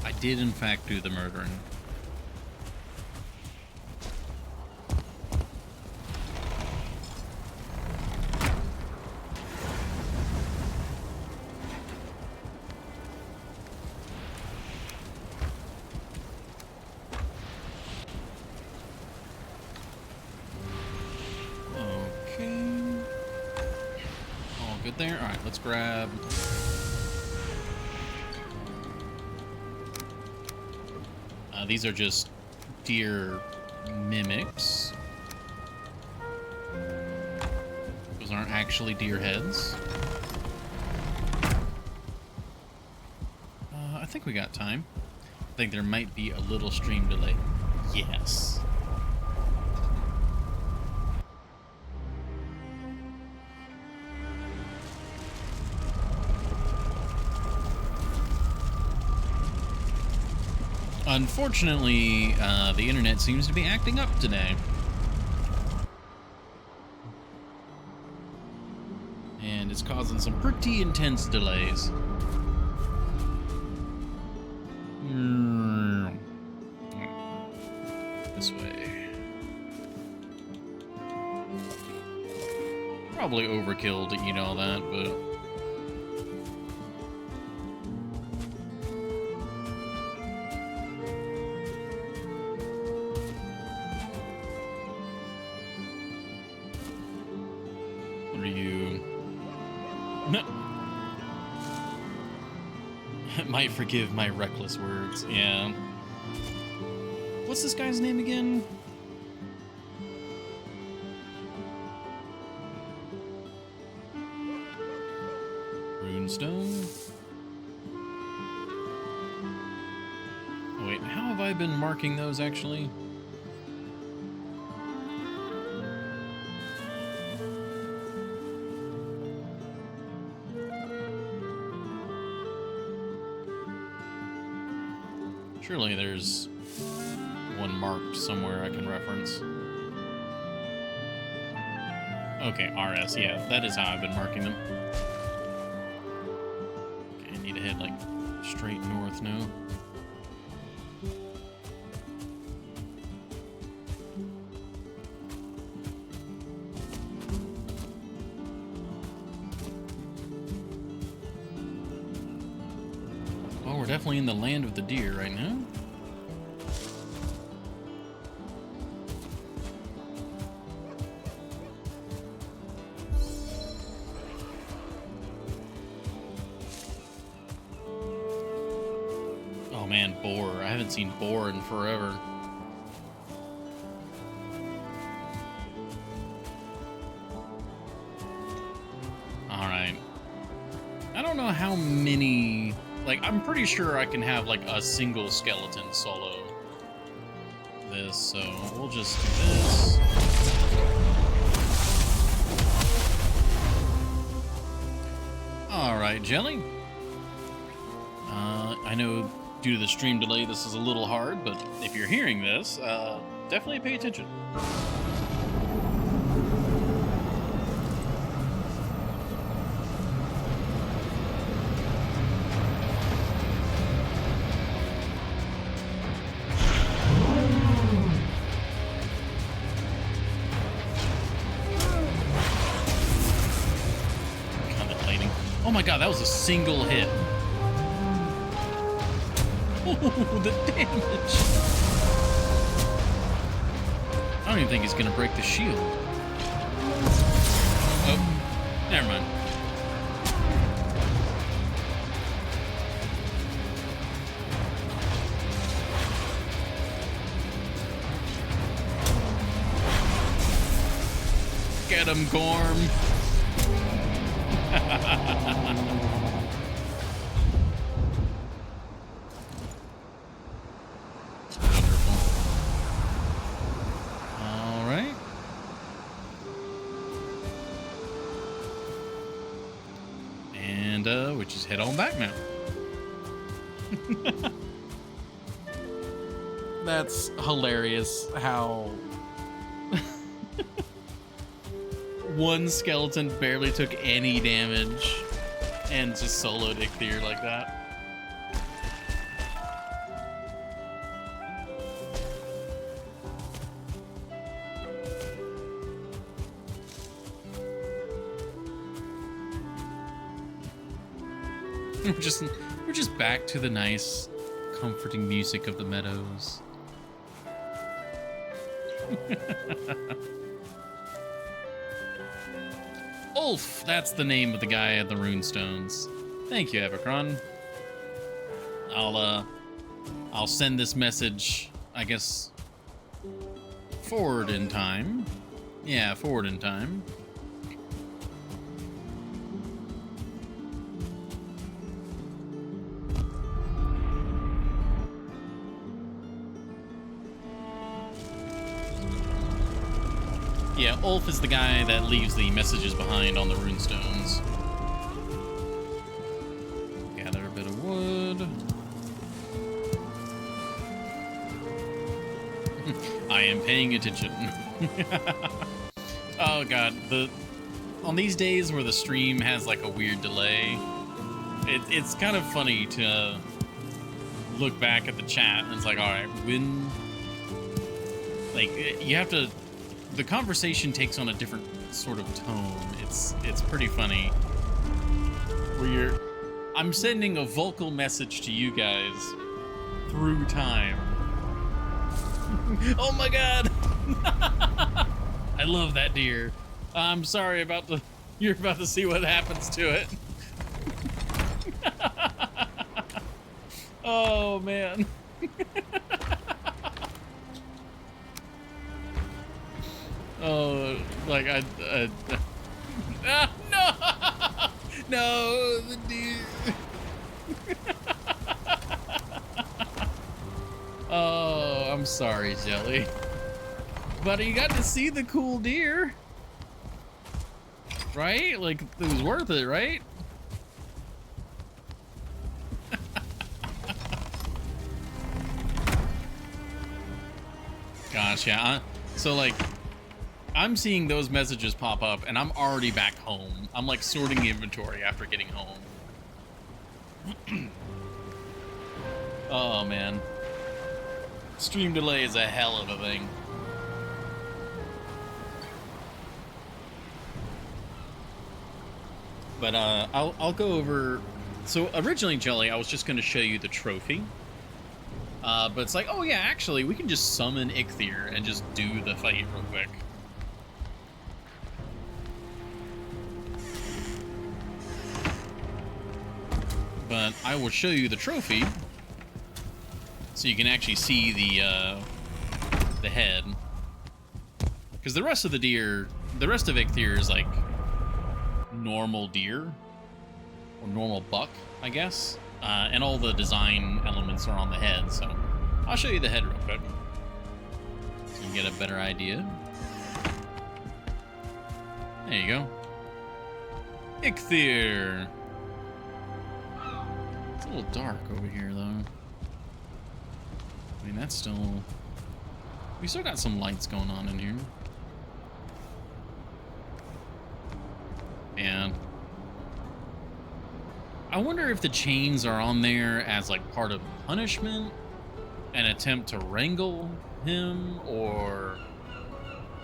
I did, in fact, do the murdering. Good there. All right, let's grab. These are just deer mimics. Those aren't actually deer heads. I think we got time. I think there might be a little stream delay. Yes. Unfortunately, the internet seems to be acting up today. And it's causing some pretty intense delays. This way. Probably overkill to eat all that, but... Might forgive my reckless words, yeah. What's this guy's name again? Runestone. Oh, wait, how have I been marking those actually? Surely there's one marked somewhere I can reference. Okay, RS, yeah, that is how I've been marking them. Okay, I need to head, like, straight north now. Well, we're definitely in the land of the deer right now. Oh man, boar. I haven't seen boar in forever. Alright. I don't know how many... Like, I'm pretty sure I can have, like, a single skeleton solo this, so we'll just do this. Alright, Jelly. I know due to the stream delay, this is a little hard, but if you're hearing this, definitely pay attention. Oh my god, that was a single hit. Oh, the damage. I don't even think he's gonna break the shield. Oh, never mind. Get him, Gorm. All right. And we just head on back now. That's hilarious how one skeleton barely took any damage and just soloed Ichthir like that. We're just back to the nice, comforting music of the meadows. Ulf, that's the name of the guy at the runestones. Thank you, Evercron. I'll send this message, I guess, forward in time. Yeah, forward in time. Yeah, Ulf is the guy that leaves the messages behind on the runestones. Gather a bit of wood. I am paying attention. Oh god, on these days where the stream has like a weird delay, it's kind of funny to look back at the chat and it's like, all right, when, like, you have to. The conversation takes on a different sort of tone. It's pretty funny. Where I'm sending a vocal message to you guys through time. Oh my god! I love that deer. I'm sorry you're about to see what happens to it. Oh man. Oh, like no, no, the deer. Oh, I'm sorry, Jelly, but you got to see the cool deer, right? Like it was worth it, right? Gosh, yeah. So like. I'm seeing those messages pop up and I'm already back home. I'm like sorting inventory after getting home. Oh man. Stream delay is a hell of a thing. But I'll go over. So originally, Jelly, I was just going to show you the trophy. But it's like, oh yeah, actually we can just summon Ichthir and just do the fight real quick. But I will show you the trophy so you can actually see the head. Because the rest of the deer, the rest of Ichthir is like normal deer or normal buck, I guess. And all the design elements are on the head, so I'll show you the head real quick so you can get a better idea. There you go. Ichthir. little dark over here, though. I mean, that's still... We still got some lights going on in here. Man. I wonder if the chains are on there as, like, part of punishment? An attempt to wrangle him? Or...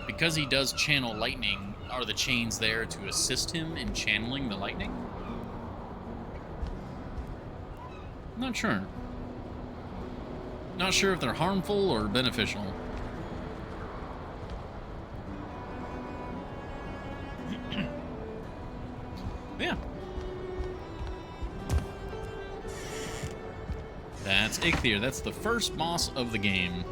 because he does channel lightning, are the chains there to assist him in channeling the lightning? Not sure. Not sure if they're harmful or beneficial. Yeah. That's Ichthyr. That's the first boss of the game.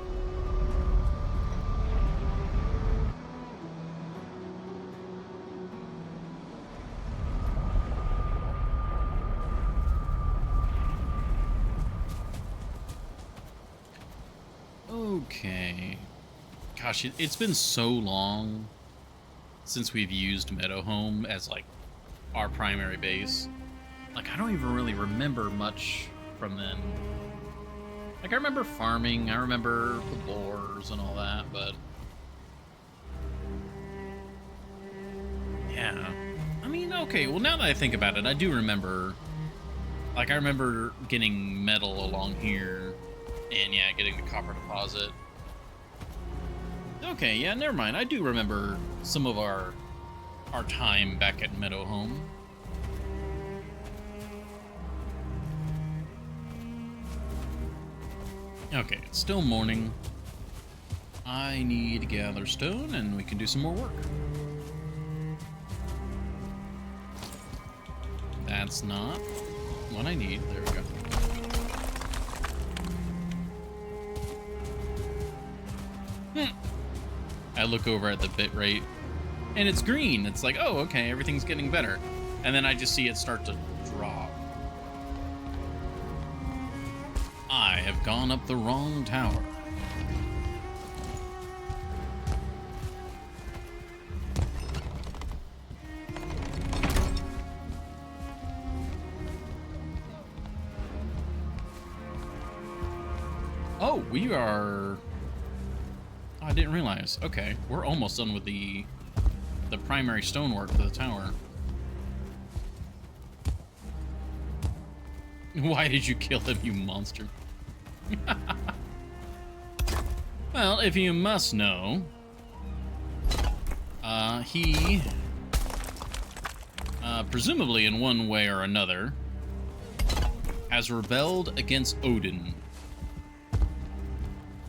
Okay. Gosh, it's been so long since we've used Meadowhome as, like, our primary base. Like, I don't even really remember much from then. Like, I remember farming, I remember the boars and all that, but... yeah. I mean, okay, well, now that I think about it, I do remember... like, I remember getting metal along here, and, yeah, getting the copper deposit. Okay, yeah, never mind. I do remember some of our time back at Meadowhome. Okay, it's still morning. I need to gather stone, and we can do some more work. That's not what I need. There we go. I look over at the bit rate, and it's green. It's like, oh, okay, everything's getting better. And then I just see it start to drop. I have gone up the wrong tower. Oh, we are... oh, I didn't realize. Okay, we're almost done with the primary stonework for the tower. Why did you kill him, you monster? Well, if you must know, he, presumably in one way or another, has rebelled against Odin.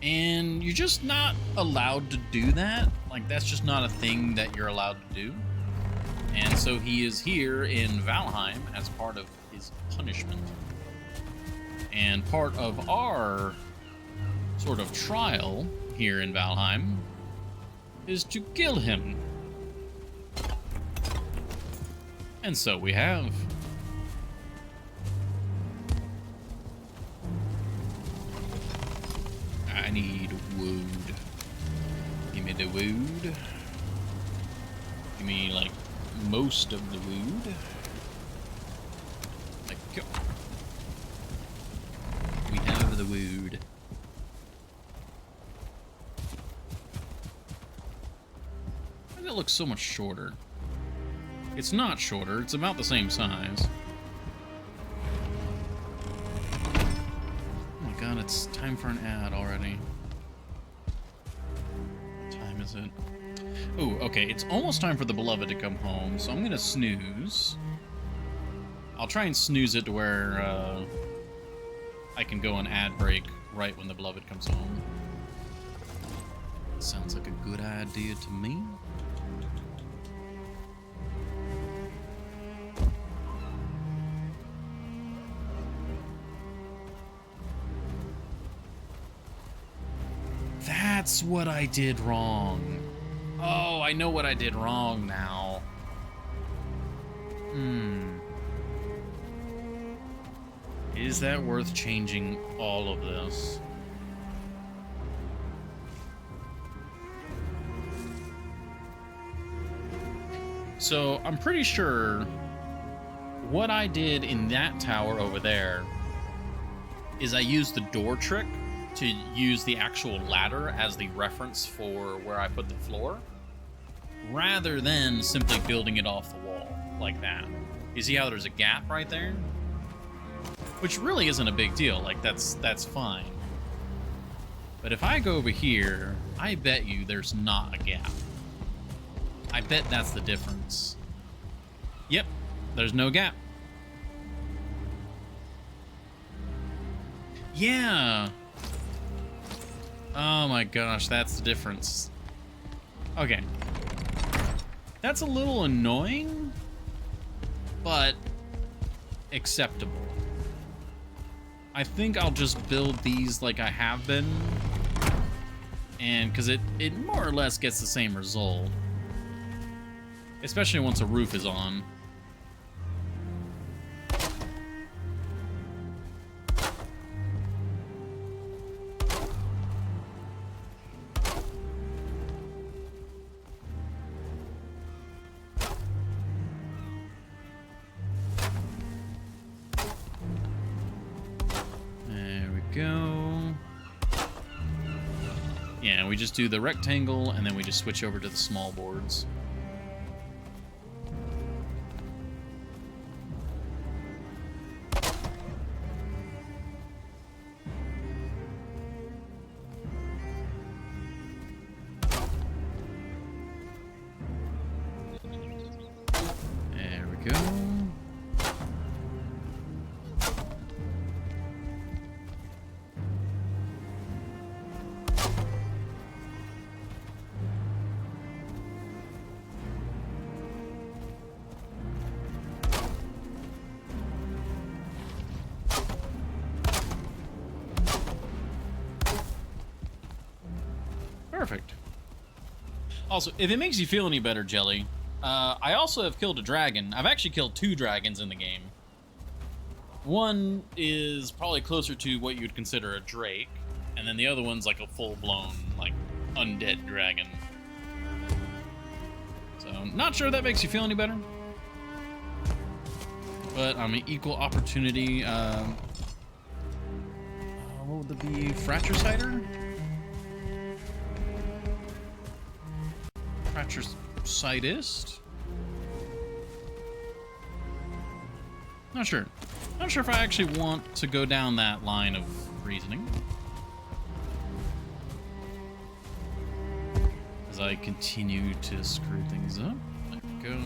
And you're just not allowed to do that. Like, that's just not a thing that you're allowed to do. And so he is here in Valheim as part of his punishment. And part of our sort of trial here in Valheim is to kill him. And so we have. I need wood. Give me the wood. Give me, like, most of the wood. Like, go. We have the wood. And it looks so much shorter. It's not shorter, it's about the same size. Oh my god, it's time for an ad already. What time is it? Oh, okay, it's almost time for the beloved to come home, so I'm gonna snooze. I'll try and snooze it to where, I can go on ad break right when the beloved comes home. Sounds like a good idea to me. That's what I did wrong. Oh, I know what I did wrong now. Is that worth changing all of this? So, I'm pretty sure what I did in that tower over there is I use the door trick to use the actual ladder as the reference for where I put the floor, rather than simply building it off the wall like that. You see how there's a gap right there? Which really isn't a big deal, like that's fine. But if I go over here, I bet you there's not a gap. I bet that's the difference. Yep, there's no gap. Yeah. Oh my gosh, that's the difference. Okay. That's a little annoying, but acceptable. I think I'll just build these like I have been, and because it more or less gets the same result, especially once a roof is on. Go. Yeah, we just do the rectangle and then we just switch over to the small boards. There we go. Perfect. Also, if it makes you feel any better, Jelly, I also have killed a dragon. I've actually killed 2 dragons in the game. One is probably closer to what you'd consider a drake, and then the other one's like a full-blown, like, undead dragon. So, not sure that makes you feel any better. But I'm an equal opportunity, what would that be? Fratricider? Fratricidist? Not sure. Not sure if I actually want to go down that line of reasoning. As I continue to screw things up. Let go.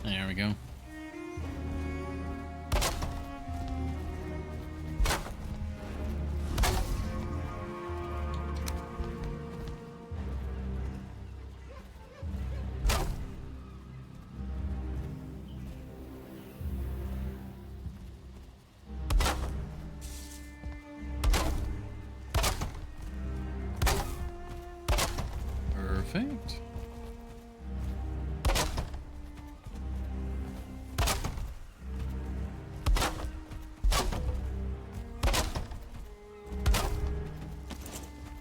There we go. Perfect.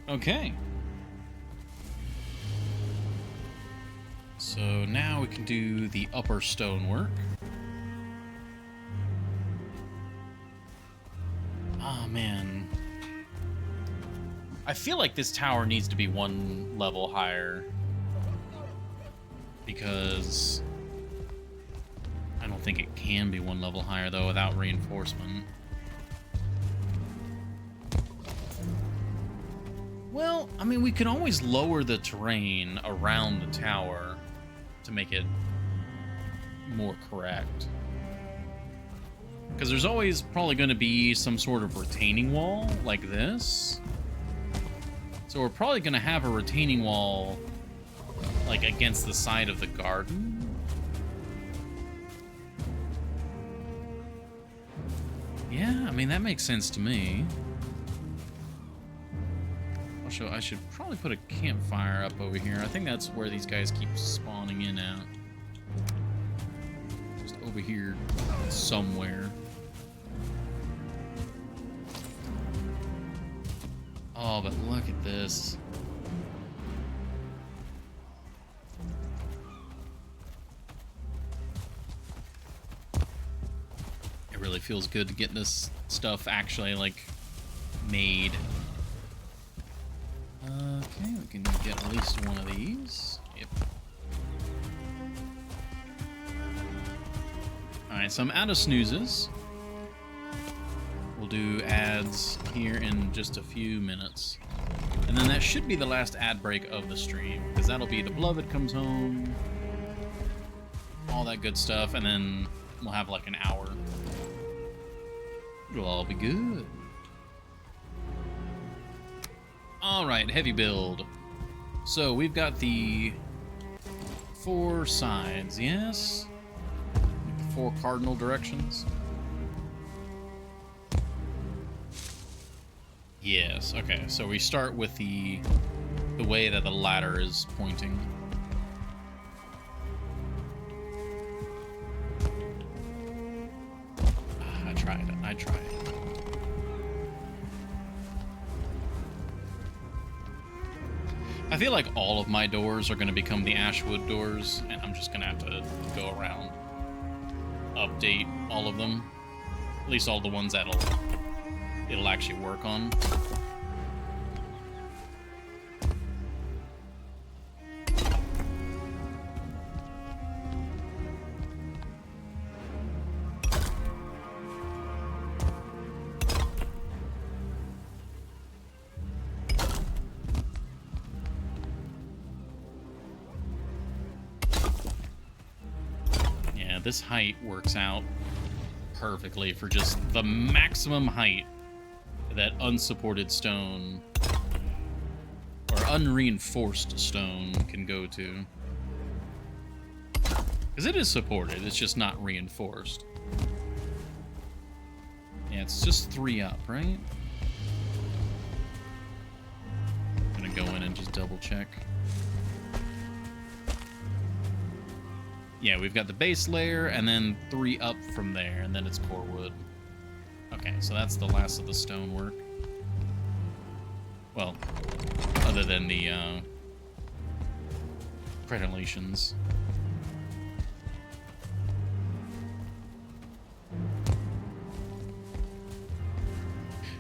Okay. So now we can do the upper stonework. Ah, man. I feel like this tower needs to be one level higher. Because I don't think it can be one level higher, though, without reinforcement. Well, I mean, we can always lower the terrain around the tower to make it more correct. Because there's always probably going to be some sort of retaining wall like this. So we're probably going to have a retaining wall like, against the side of the garden. Yeah, I mean, that makes sense to me. Also, I should probably put a campfire up over here. I think that's where these guys keep spawning in at. Just over here somewhere. Oh, but look at this. It really feels good to get this stuff actually, like, made. Okay, we can get at least one of these. Yep. Alright, so I'm out of snoozes. We'll do ads here in just a few minutes. And then that should be the last ad break of the stream, because that'll be the Beloved comes home, all that good stuff, and then we'll have like an hour. It'll all be good. Alright, heavy build. So we've got the 4 sides, yes? 4 cardinal directions. Yes, okay, so we start with the way that the ladder is pointing. I tried. I feel like all of my doors are going to become the Ashwood doors, and I'm just going to have to go around, update all of them. At least all the ones that'll it'll actually work on. Yeah, this height works out perfectly for just the maximum height that unsupported stone or unreinforced stone can go to. Because it is supported, it's just not reinforced. Yeah, it's just 3 up, right? I'm gonna go in and just double check. Yeah, we've got the base layer and then 3 up from there, and then it's core wood. Okay, so that's the last of the stonework. Well, other than the crenellations.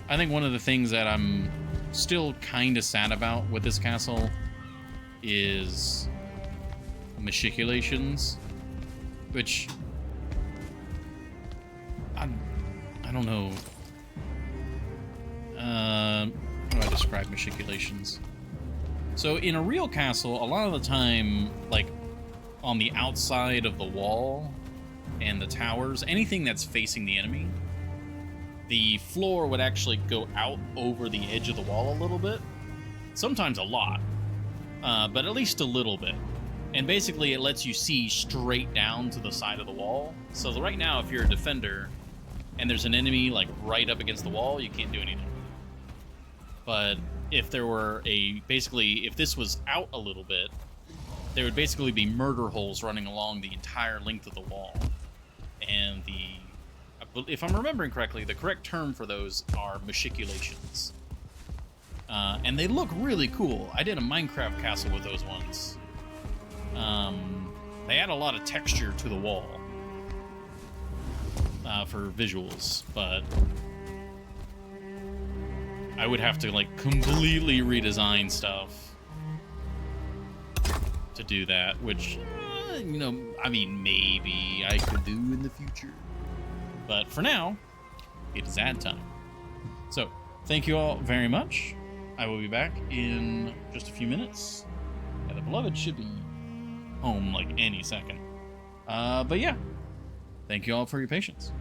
I think one of the things that I'm still kind of sad about with this castle is machiculations, which I don't know. How do I describe machiculations? So in a real castle, a lot of the time, like on the outside of the wall and the towers, anything that's facing the enemy, the floor would actually go out over the edge of the wall a little bit. Sometimes a lot, but at least a little bit. And basically it lets you see straight down to the side of the wall. So right now, if you're a defender and there's an enemy like right up against the wall, you can't do anything. But if there were if this was out a little bit, there would basically be murder holes running along the entire length of the wall. And if I'm remembering correctly, the correct term for those are machiculations. And they look really cool. I did a Minecraft castle with those ones. They add a lot of texture to the wall for visuals, but I would have to like completely redesign stuff to do that, which, you know, I mean, maybe I could do in the future. But for now, it is ad time. So, thank you all very much. I will be back in just a few minutes. Yeah, the Beloved should be home like any second. But yeah, thank you all for your patience.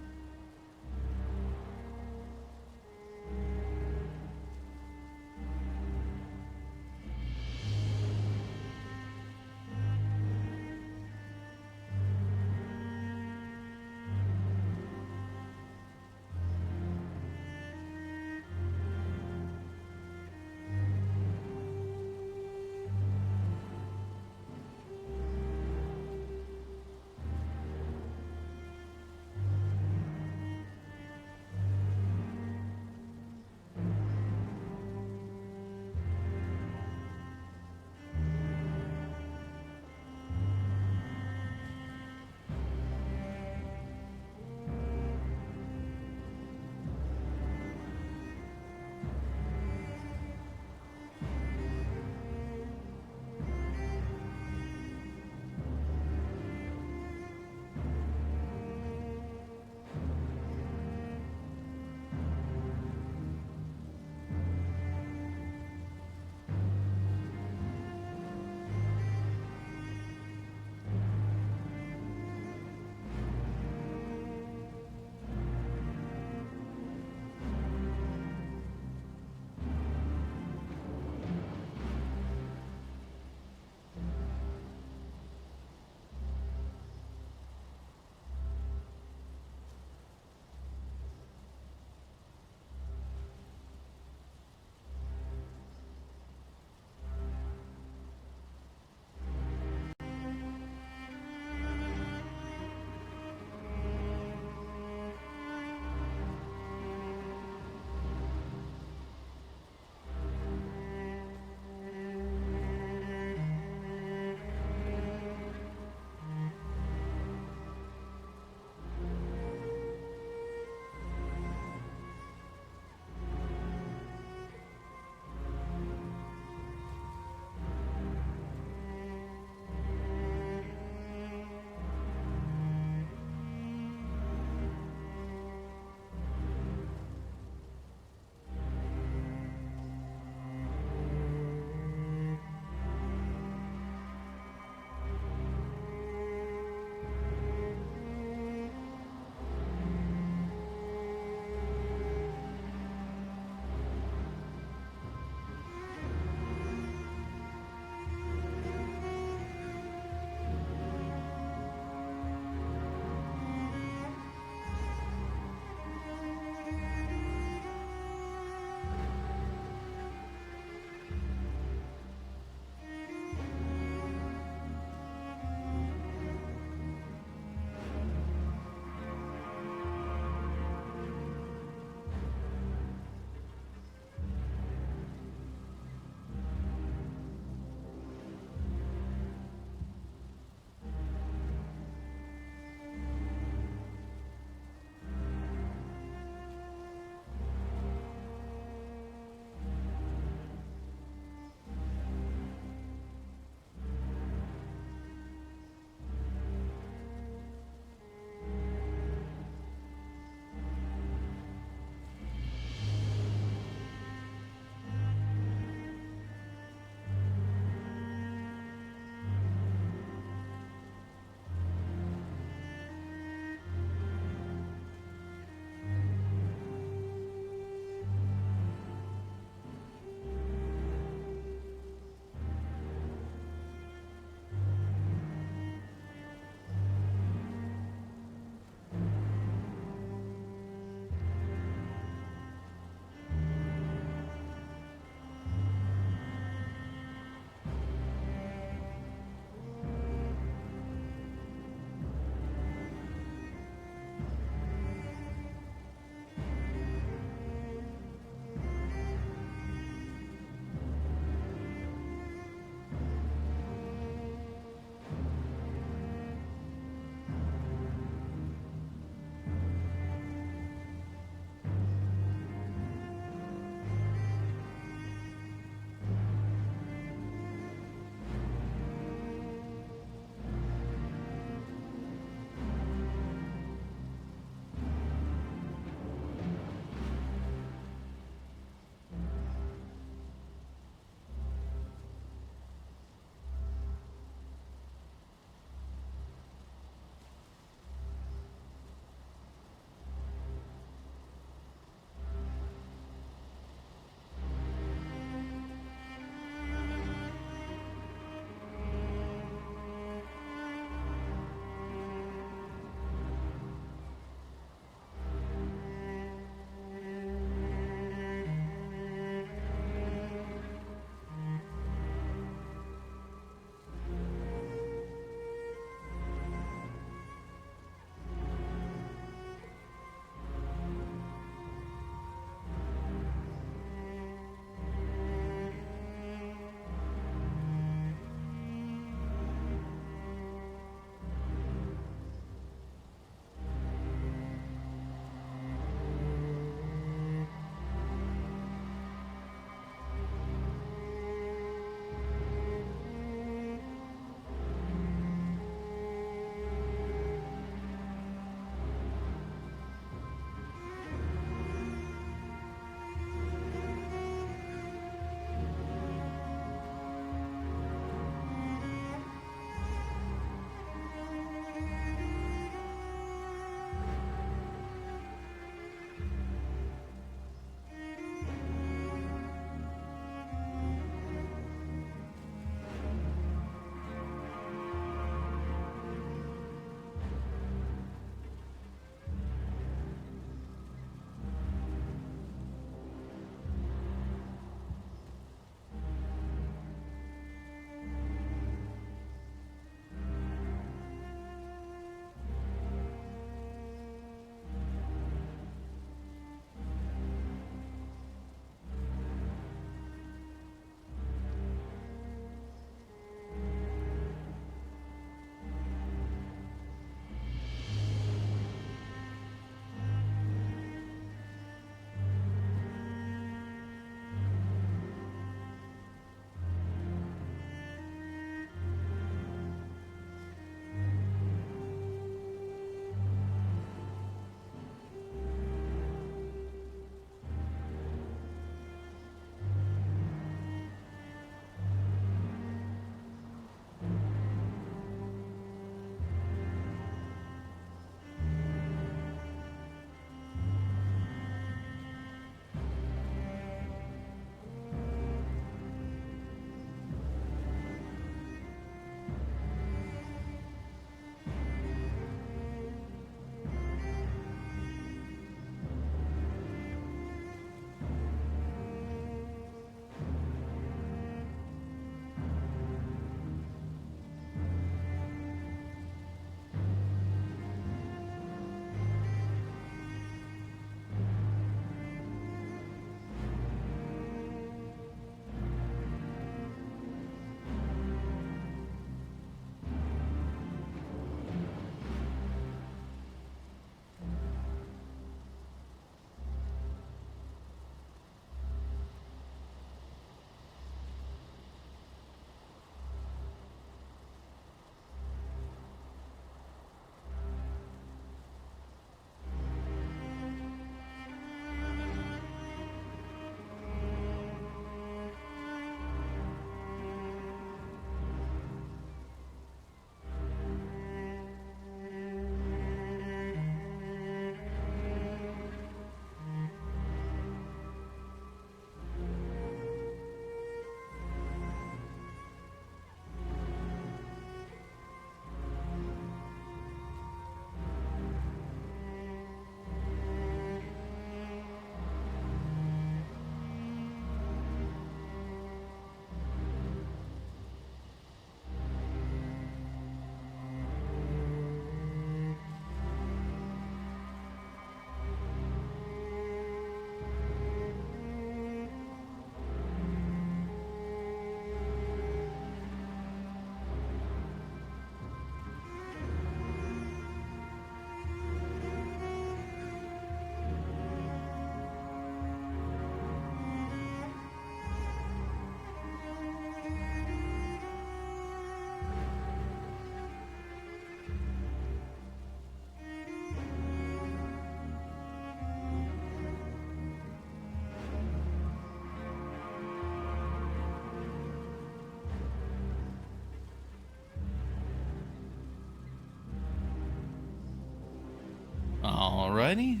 Alrighty.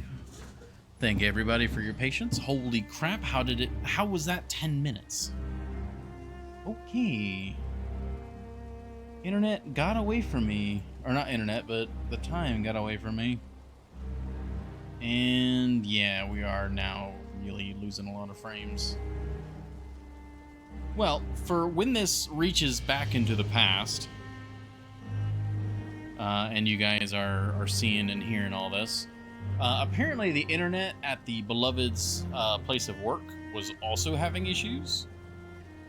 Thank everybody for your patience. Holy crap, how was that 10 minutes? Okay. Internet got away from me. Or not internet, but the time got away from me. And yeah, we are now really losing a lot of frames. Well, for when this reaches back into the past, and you guys are seeing and hearing all this, apparently the internet at the Beloved's place of work was also having issues.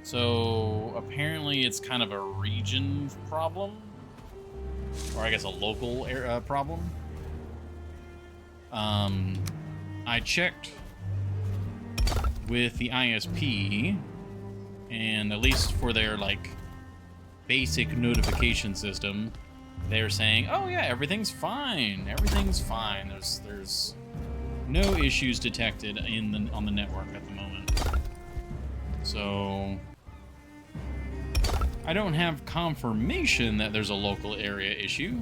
So apparently it's kind of a region problem, or I guess a local problem. I checked with the ISP, and at least for their like basic notification system, they're saying, "Oh yeah, everything's fine. Everything's fine. There's no issues detected on the network at the moment." So I don't have confirmation that there's a local area issue,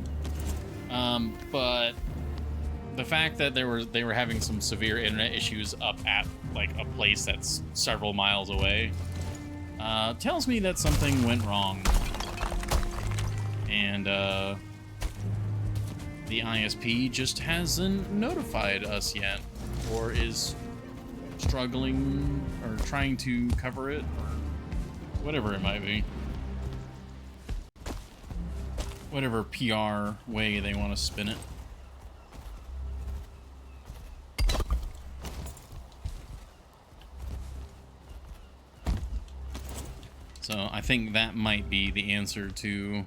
but the fact that they were having some severe internet issues up at like a place that's several miles away tells me that something went wrong, and the ISP just hasn't notified us yet, or is struggling or trying to cover it, or whatever it might be. Whatever PR way they want to spin it. So I think that might be the answer to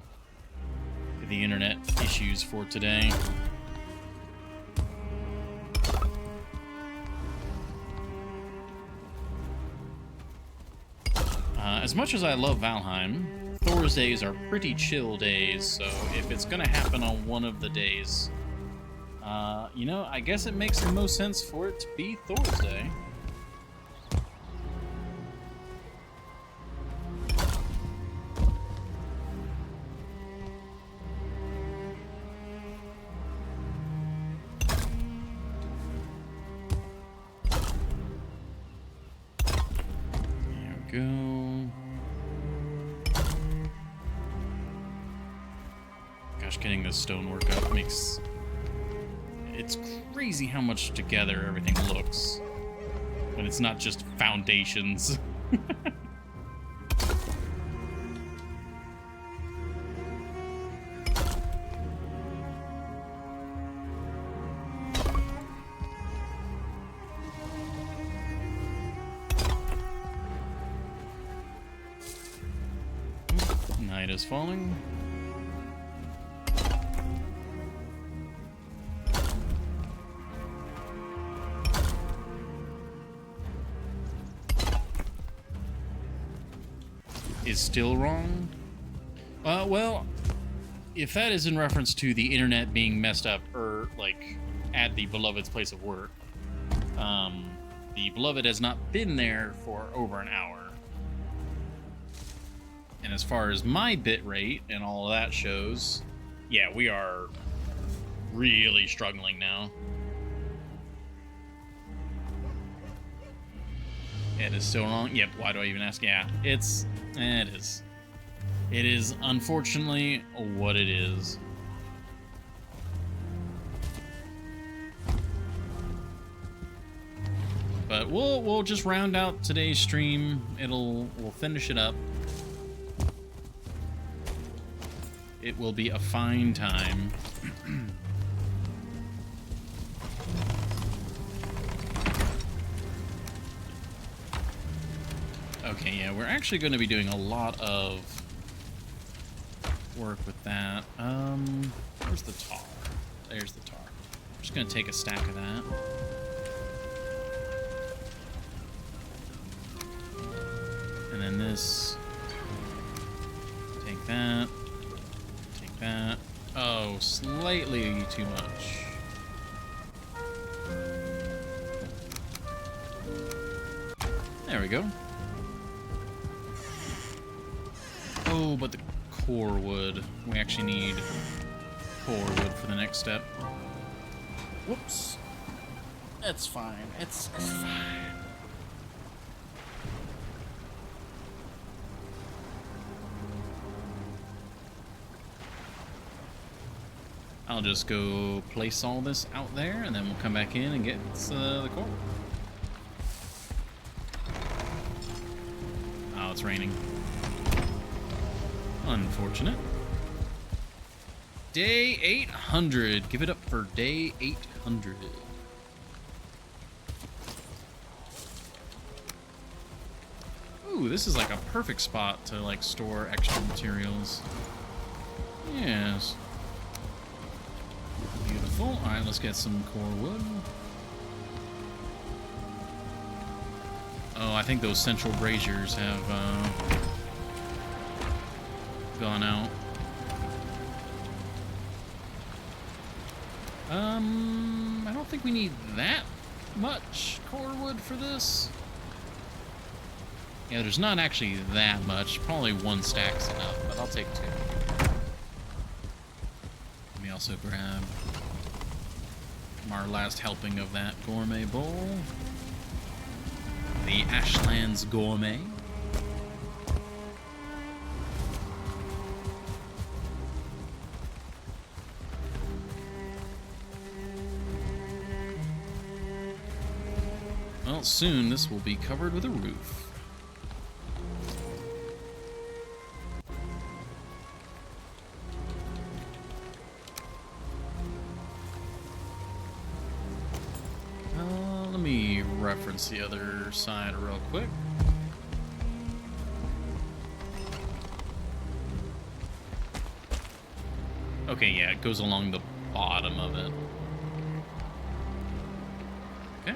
the internet issues for today. As much as I love Valheim, Thor's days are pretty chill days, so if it's gonna happen on one of the days, you know, I guess it makes the most sense for it to be Thor's day. There we go. Gosh, getting this stonework up makes... It's crazy how much together everything looks when it's not just foundations. Night is falling. Is still wrong? Well, if that is in reference to the internet being messed up, or like at the Beloved's place of work, the Beloved has not been there for over an hour. And as far as my bit rate and all of that shows, yeah, we are really struggling now. It is still wrong. Yep, why do I even ask? Yeah, it is. It is unfortunately what it is. But we'll just round out today's stream. We'll finish it up. It will be a fine time. Okay, yeah, we're actually going to be doing a lot of work with that. Where's the tar? There's the tar. I'm just going to take a stack of that. And then this. Take that. Take that. Oh, slightly too much. There we go. Oh, but the core wood. We actually need core wood for the next step. Whoops. It's fine. It's fine. I'll just go place all this out there, and then we'll come back in and get the core. Oh, it's raining. Unfortunate. Day 800. Give it up for day 800. Ooh, this is like a perfect spot to like store extra materials. Yes. Beautiful. All right, let's get some core wood. Oh, I think those central braziers have gone out. I don't think we need that much core wood for this. Yeah, there's not actually that much. Probably one stack's enough, but I'll take 2. Let me also grab our last helping of that gourmet bowl. The Ashlands Gourmet. Well, soon this will be covered with a roof. Let me reference the other side real quick. Okay, yeah, it goes along the bottom of it. Okay.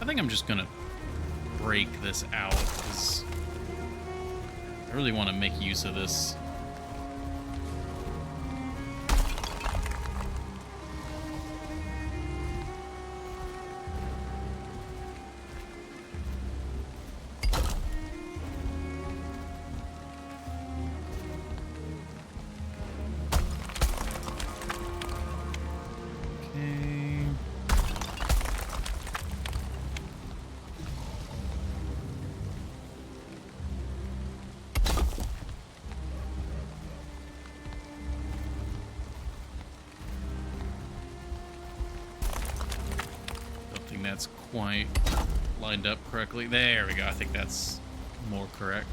I think I'm just gonna break this out because I really want to make use of this. That's quite lined up correctly. There we go. I think that's more correct.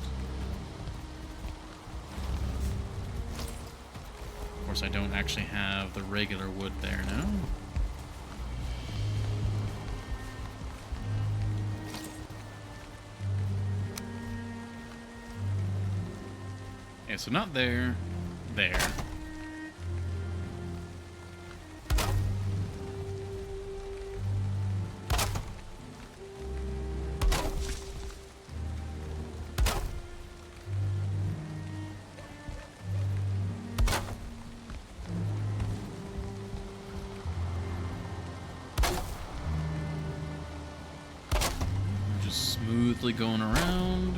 Of course, I don't actually have the regular wood there now. Okay, so not there, there. Smoothly going around.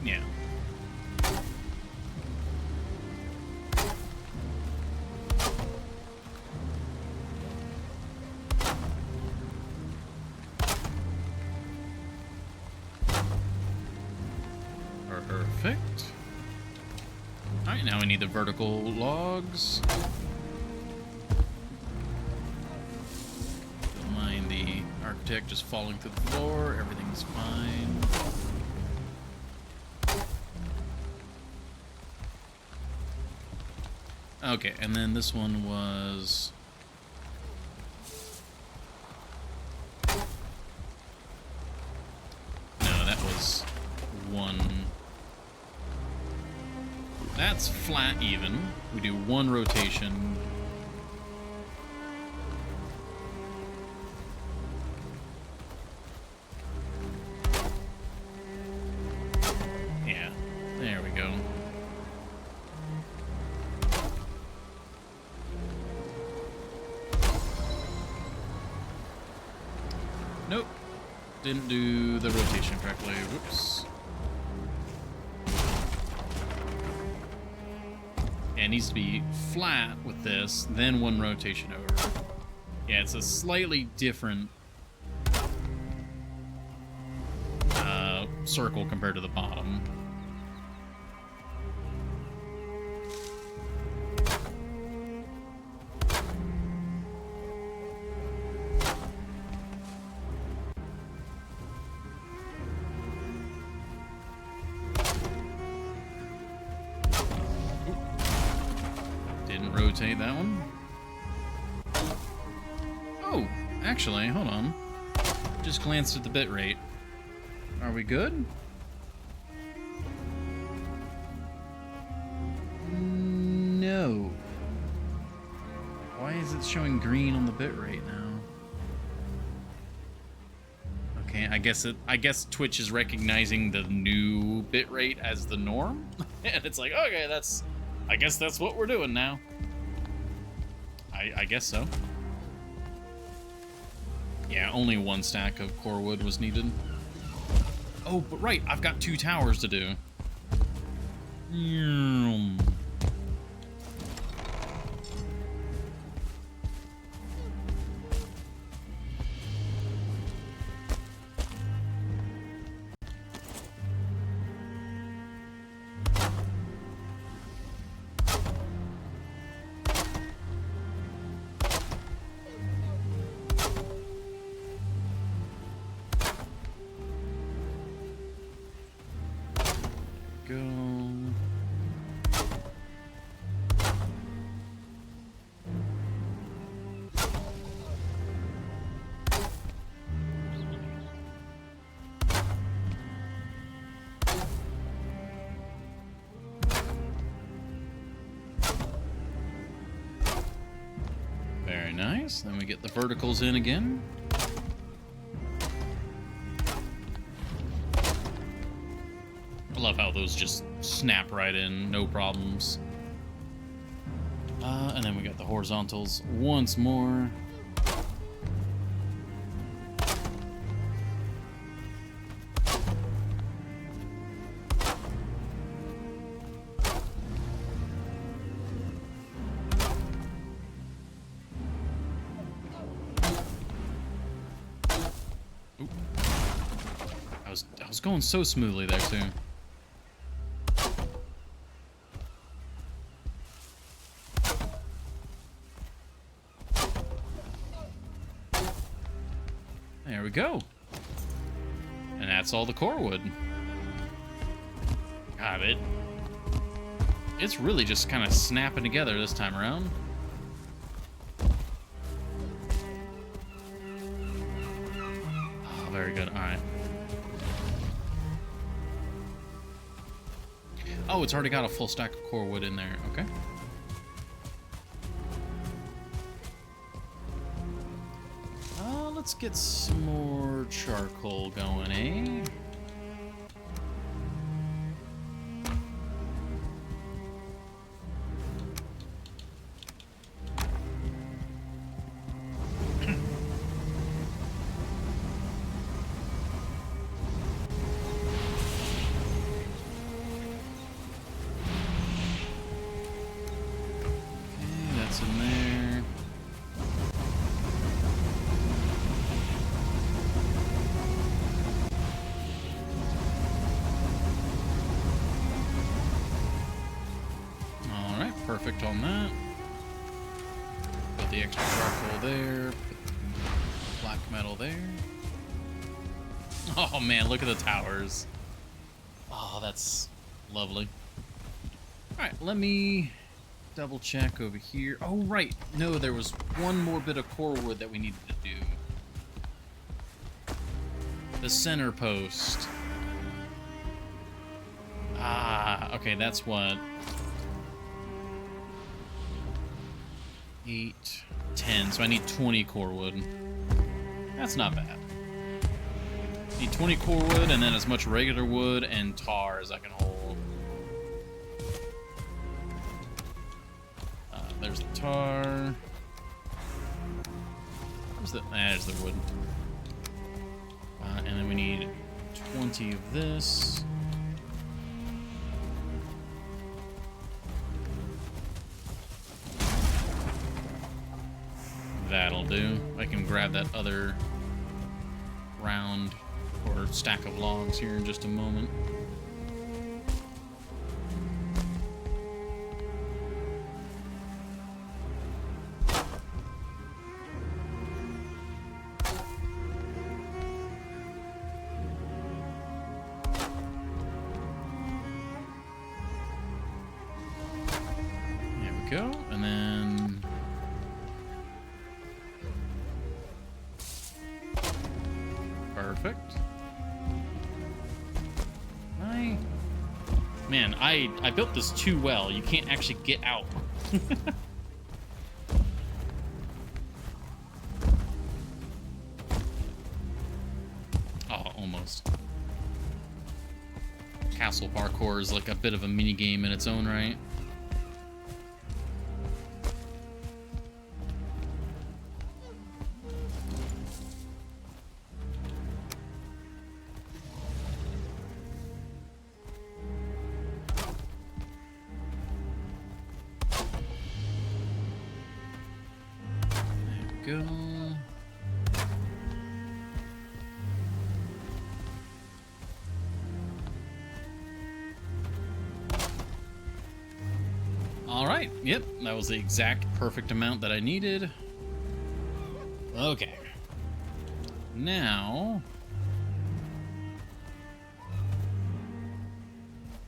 Yeah. Perfect. Alright, now we need the vertical logs. Don't mind the architect just falling through the floor. Everything's fine. Okay, and then this one was... No, that was one... That's flat even. We do one rotation. Yeah, there we go. didn't do the rotation correctly. Whoops. Yeah, it needs to be flat with this, then one rotation over. Yeah, it's a slightly different circle compared to the bottom. Didn't rotate that one. Oh, actually, hold on. Just glanced at the bit rate. Are we good? No. Why is it showing green on the bit rate now? Okay, I guess Twitch is recognizing the new bit rate as the norm. And it's like, okay, I guess that's what we're doing now. I guess so. Yeah, only one stack of core wood was needed. Oh, but right, I've got 2 towers to do. Go. Very nice. Then we get the verticals in again. I love how those just snap right in, no problems. And then we got the horizontals once more. Oop. I was going so smoothly there too. There we go. And that's all the core wood. God, it's really just kind of snapping together this time around. Oh, very good. All right. Oh, it's already got a full stack of core wood in there. Okay. Let's get some more charcoal going, eh? That's in there. All right, perfect on that. Put the extra charcoal there. Put the black metal there. Oh man, look at the towers. Oh, that's lovely. All right, let me double check over here. Oh, right. No, there was one more bit of core wood that we needed to do. The center post. Ah, okay, that's what. 8, 10. So I need 20 core wood. That's not bad. Need 20 core wood and then as much regular wood and tar as I can hold. There's the tar. Where's the? There's the wood. And And then we need 20 of this. That'll do. I can grab that other round or stack of logs here in just a moment. There we go, and then perfect. Man, I built this too well. You can't actually get out. Oh, almost. Castle parkour is like a bit of a mini game in its own right. Go. All right. Yep, that was the exact perfect amount that I needed. Okay. Now,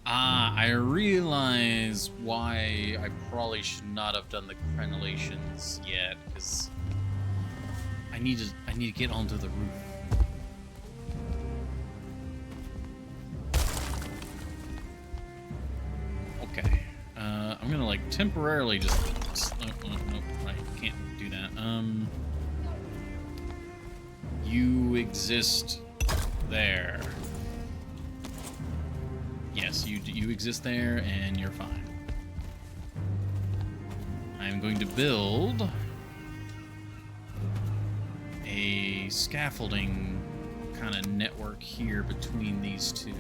I realize why I probably should not have done the crenellations yet, because I need to get onto the roof. Okay. I'm gonna like temporarily just nope, right, can't do that. You exist there. Yes, you exist there and you're fine. I'm going to build a scaffolding kind of network here between these two.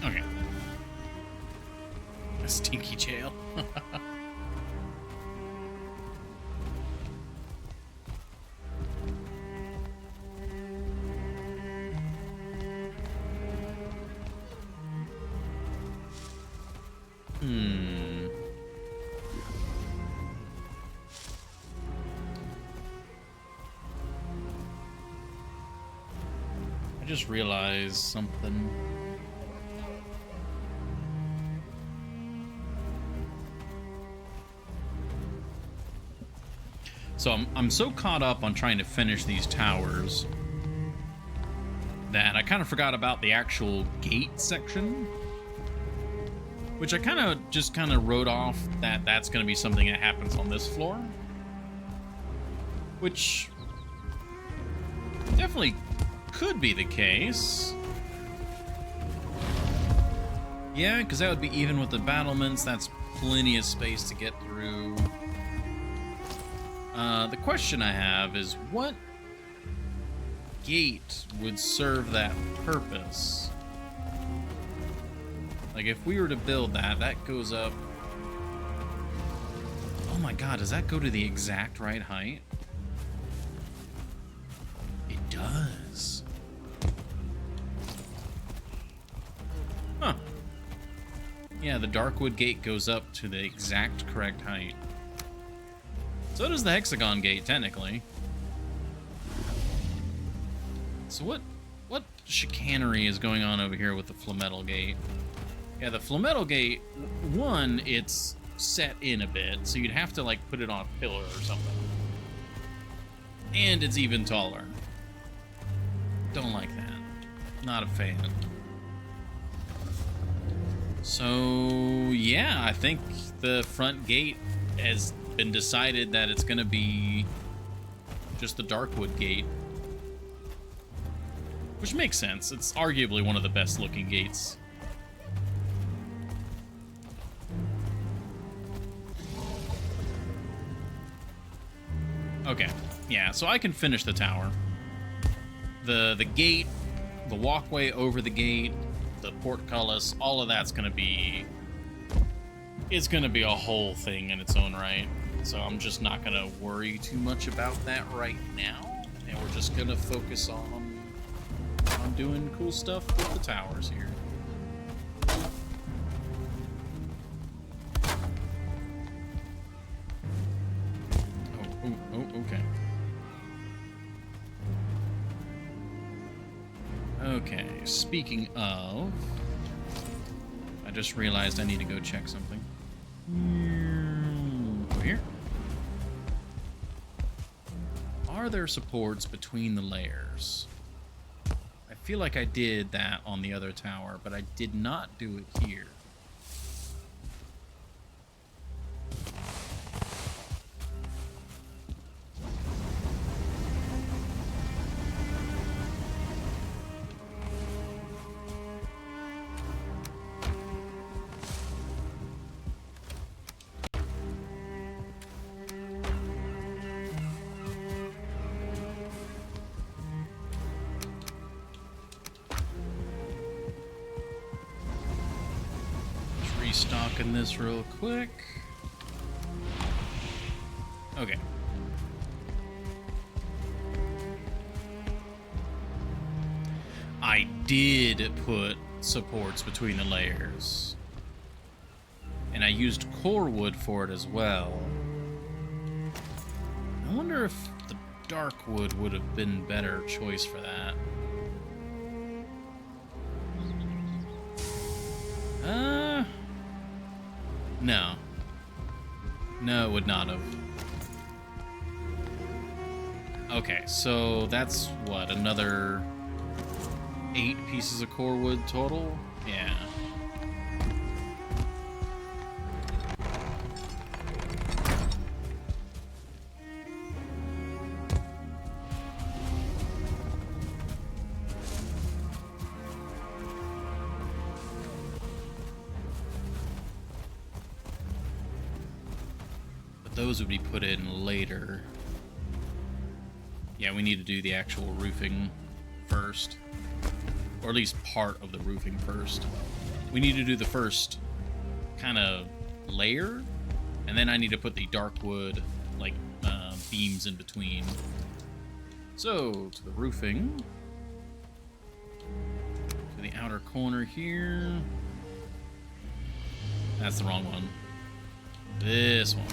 Okay. A stinky jail. I just realized something. So I'm so caught up on trying to finish these towers that I kind of forgot about the actual gate section, which I kind of wrote off that that's going to be something that happens on this floor, which definitely could be the case. Yeah, because that would be even with the battlements. That's plenty of space to get through. The question I have is, what gate would serve that purpose? Like, if we were to build that, that goes up... Oh my god, does that go to the exact right height? It does. Huh. Yeah, the Darkwood gate goes up to the exact correct height. So does the hexagon gate, technically. So what chicanery is going on over here with the flametal gate? Yeah, the flametal gate, one, it's set in a bit, so you'd have to, like, put it on a pillar or something. And it's even taller. Don't like that. Not a fan. So, yeah, I think the front gate has been decided that it's going to be just the Darkwood gate. Which makes sense. It's arguably one of the best looking gates. Okay, yeah, so I can finish the tower. The gate, the walkway over the gate, the portcullis, all of that's gonna be... It's gonna be a whole thing in its own right. So I'm just not gonna worry too much about that right now. And we're just gonna focus on doing cool stuff with the towers here. Oh, okay. Okay, speaking of... I just realized I need to go check something. Over here. Are there supports between the layers? I feel like I did that on the other tower, but I did not do it here. Restocking this real quick. Okay. I did put supports between the layers. And I used core wood for it as well. I wonder if the dark wood would have been better choice for that. No. No, it would not have. Okay, so that's what, another 8 pieces of core wood total? Yeah. Those would be put in later. Yeah, we need to do the actual roofing first. Or at least part of the roofing first. We need to do the first kind of layer, and then I need to put the dark wood, like, beams in between. So, to the roofing. To the outer corner here. That's the wrong one. This one.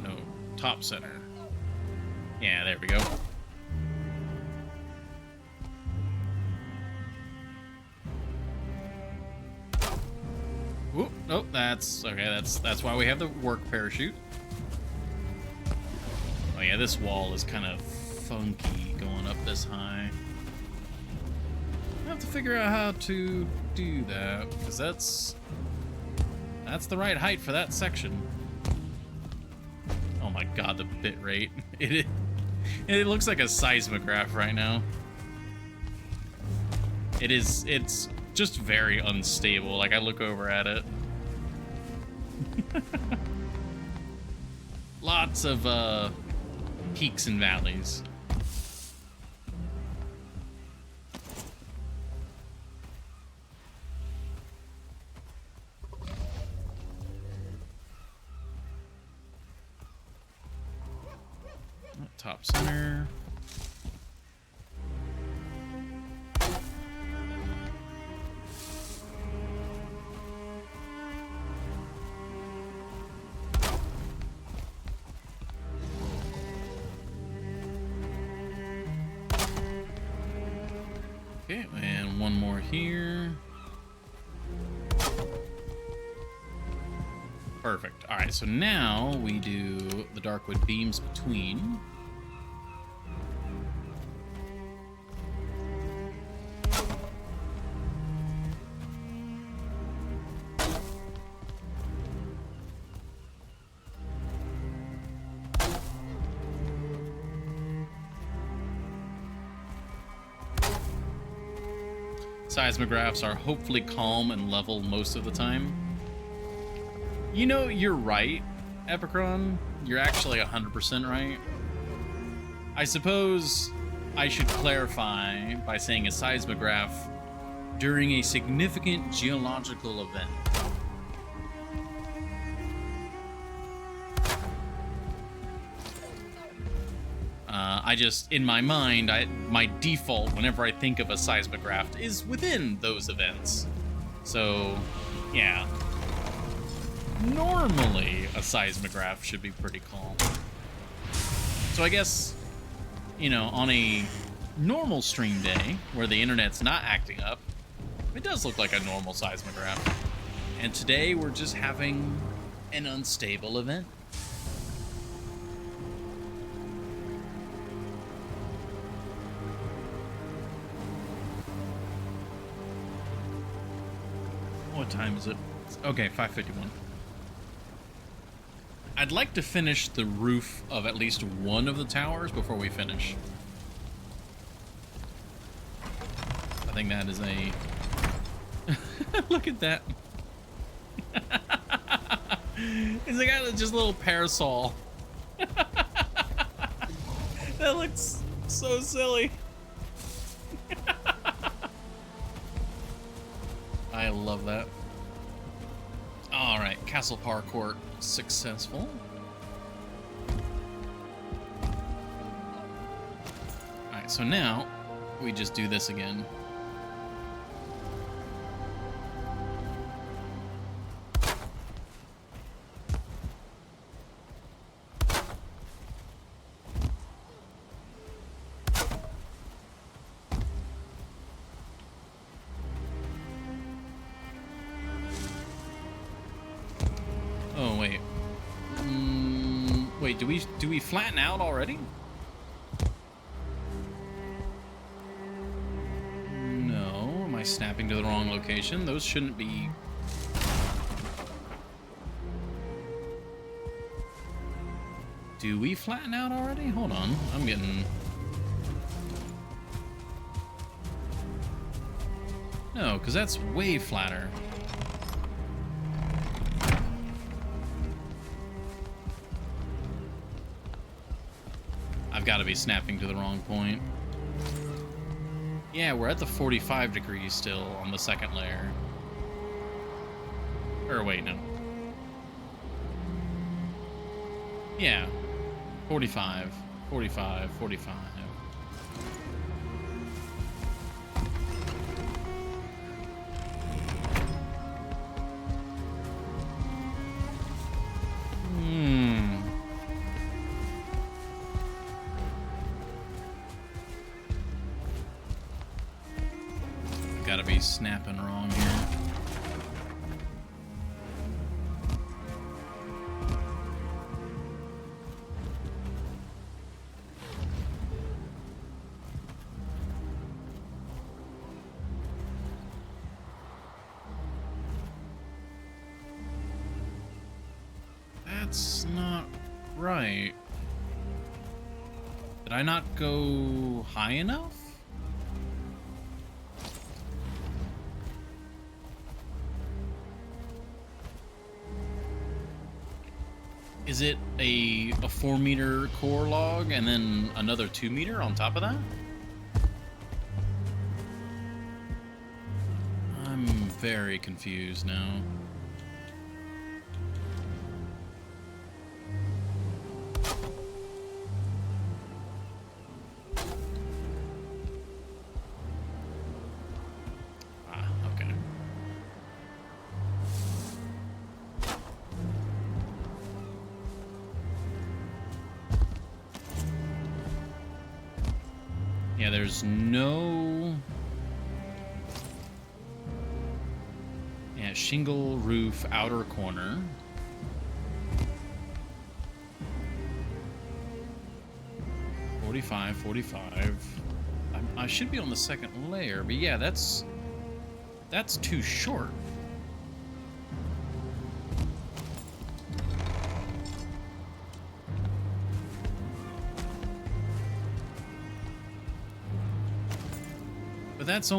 No, top center. Yeah, there we go. Whoop, nope, that's okay, that's why we have the work parachute. Oh yeah, this wall is kind of funky going up this high. I have to figure out how to do that, because that's the right height for that section. Oh my god, the bit rate. It looks like a seismograph right now. It's just very unstable. Like, I look over at it. Lots of peaks and valleys. Top center. Okay, and one more here. Perfect. All right, so now we do the Darkwood beams between. Seismographs are hopefully calm and level most of the time. You know, you're right, Epicron. You're actually 100% right. I suppose I should clarify by saying a seismograph during a significant geological event. I just, in my mind, my default whenever I think of a seismograph is within those events. So, yeah. Normally, a seismograph should be pretty calm. So I guess, you know, on a normal stream day, where the internet's not acting up, it does look like a normal seismograph. And today, we're just having an unstable event. What time is it? Okay, 5:51. I'd like to finish the roof of at least one of the towers before we finish. I think that is a... Look at that. It's got just a little parasol. That looks so silly. I love that. All right, Castle Parkour successful. All right, so now we just do this again. Oh, wait. Wait, do we flatten out already? No, am I snapping to the wrong location? Those shouldn't be... Do we flatten out already? Hold on, I'm getting... No, because that's way flatter. I've got to be snapping to the wrong point. Yeah, we're at the 45 degrees still on the second layer. Or wait, no. Yeah. 45, 45, 45. Gotta be snapping wrong here. That's not right. Did I not go high enough? Is it a 4-meter core log and then another 2-meter on top of that? I'm very confused now. Okay. Yeah, there's no Shingle roof outer corner. $45. I should be on the second layer, but yeah, that's too short. But that's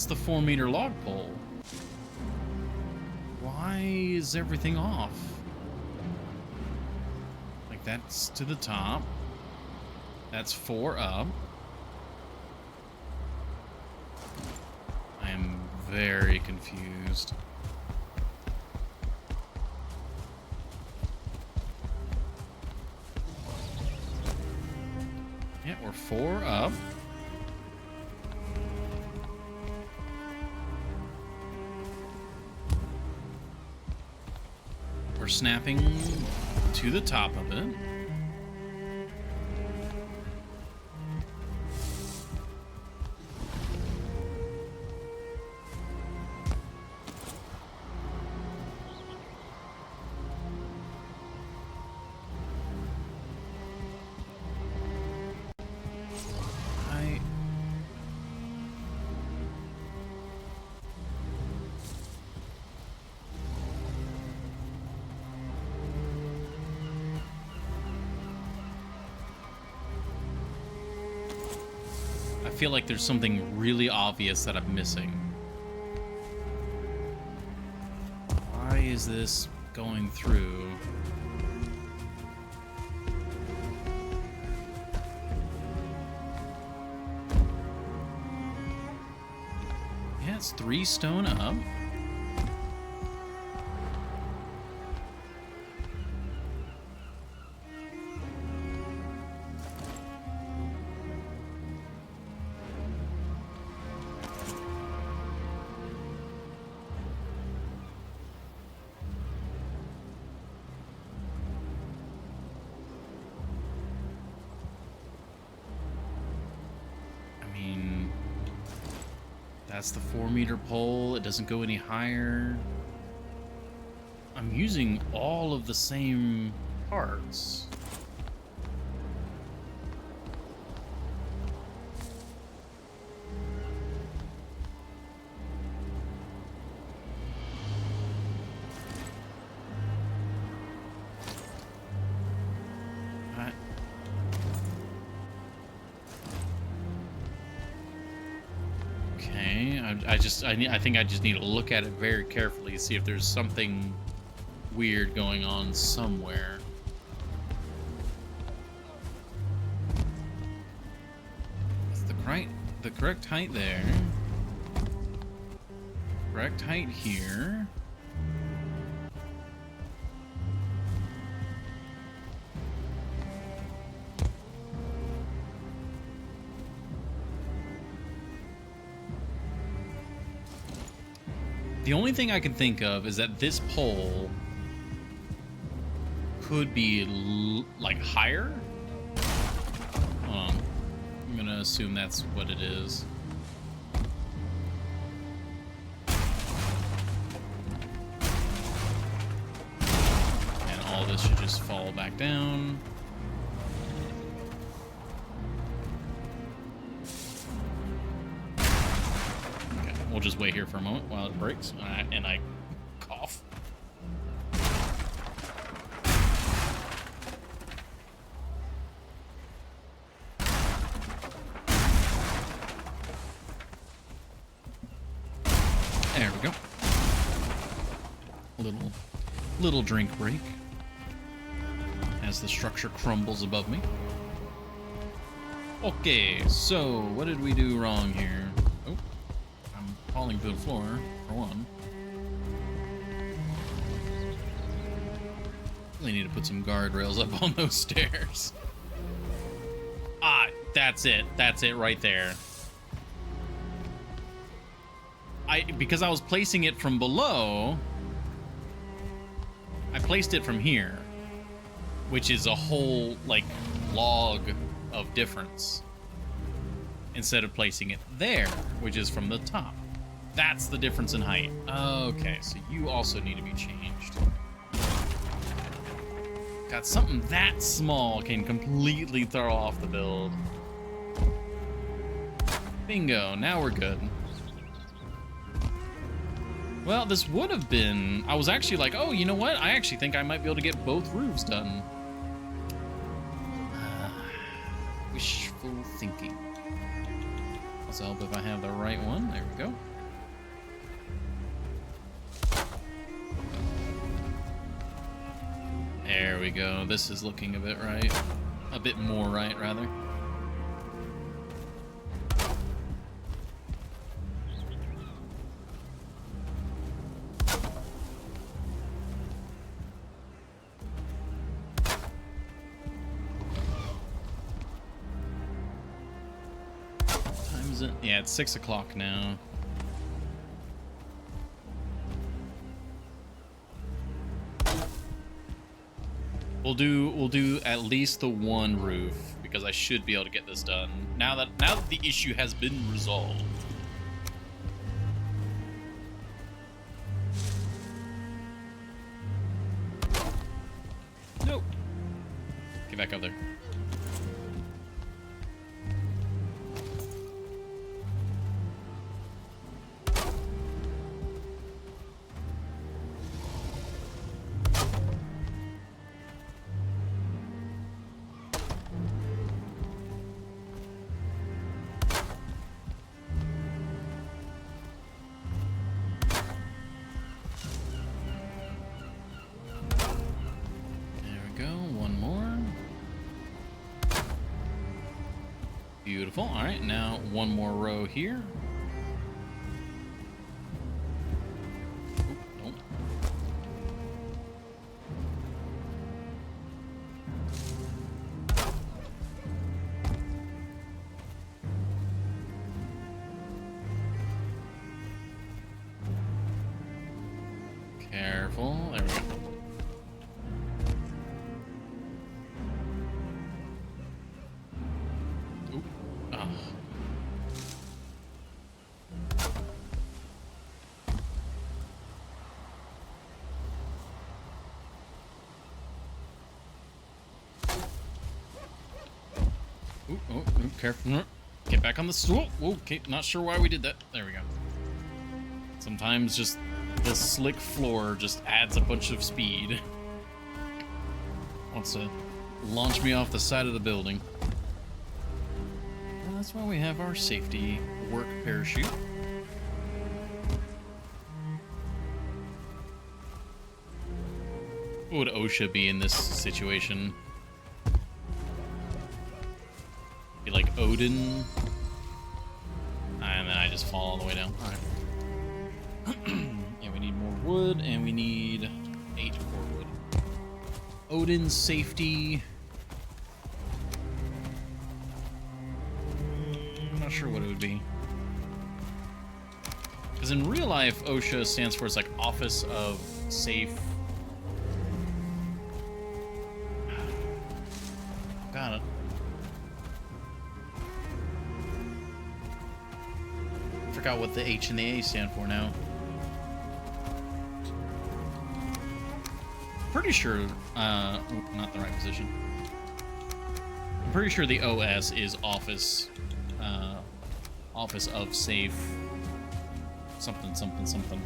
the 4-meter log pole. Why is everything off? Like, that's to the top. That's 4 up. I am very confused. Yeah, we're 4 up. We're snapping to the top of it. I feel like there's something really obvious that I'm missing. Why is this going through? Yeah, it's 3 stone up. That's the 4-meter pole. It doesn't go any higher. I'm using all of the same parts. I think I just need to look at it very carefully to see if there's something weird going on somewhere. That's the correct height there. Correct height here. The only thing I can think of is that this pole could be like higher. I'm gonna assume that's what it is. And all this should just fall back down. We'll just wait here for a moment while it breaks, and I cough. There we go. Little drink break as the structure crumbles above me. Okay, so what did we do wrong here? Falling to the floor, for one. Really need to put some guardrails up on those stairs. Ah, that's it. That's it right there. Because I was placing it from below, I placed it from here, which is a whole, like, log of difference, instead of placing it there, which is from the top. That's the difference in height. Okay, so you also need to be changed. God, something that small can completely throw off the build. Bingo, now we're good. Well, this would have been... I was actually like, oh, you know what? I actually think I might be able to get both roofs done. Wishful thinking. Also help if I have the right one. There we go. There we go. This is looking a bit right. A bit more right, rather. Yeah, it's 6 o'clock now. We'll do at least the one roof because I should be able to get this done. Now that the issue has been resolved. Nope. Get back up there. Beautiful. All right, now one more row here. Oop, nope. Careful. There we go. Oh, careful. Get back on the stool. Okay, not sure why we did that. There we go. Sometimes just the slick floor just adds a bunch of speed. Wants to launch me off the side of the building. Well, that's why we have our safety work parachute. What would OSHA be in this situation? Be like Odin, and then I just fall all the way down. All right. Yeah, we need more wood, and we need 8 more wood. Odin's safety. I'm not sure what it would be. Because in real life, OSHA stands for, it's like Office of Safe. Got it. Forgot what the H and the A stand for now. Pretty sure, not the right position. I'm pretty sure the OS is Office of Safe, something, something, something.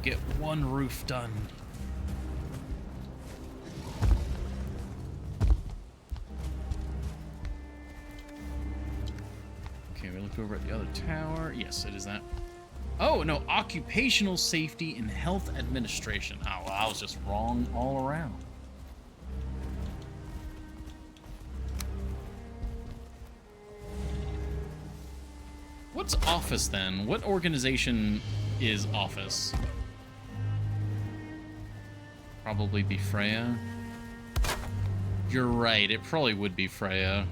Get one roof done. Over at the other tower. Yes, it is that. Oh, no, Occupational Safety and Health Administration. Oh, well, I was just wrong all around. What's Office, then? What organization is Office? Probably be Freya. You're right, it probably would be Freya.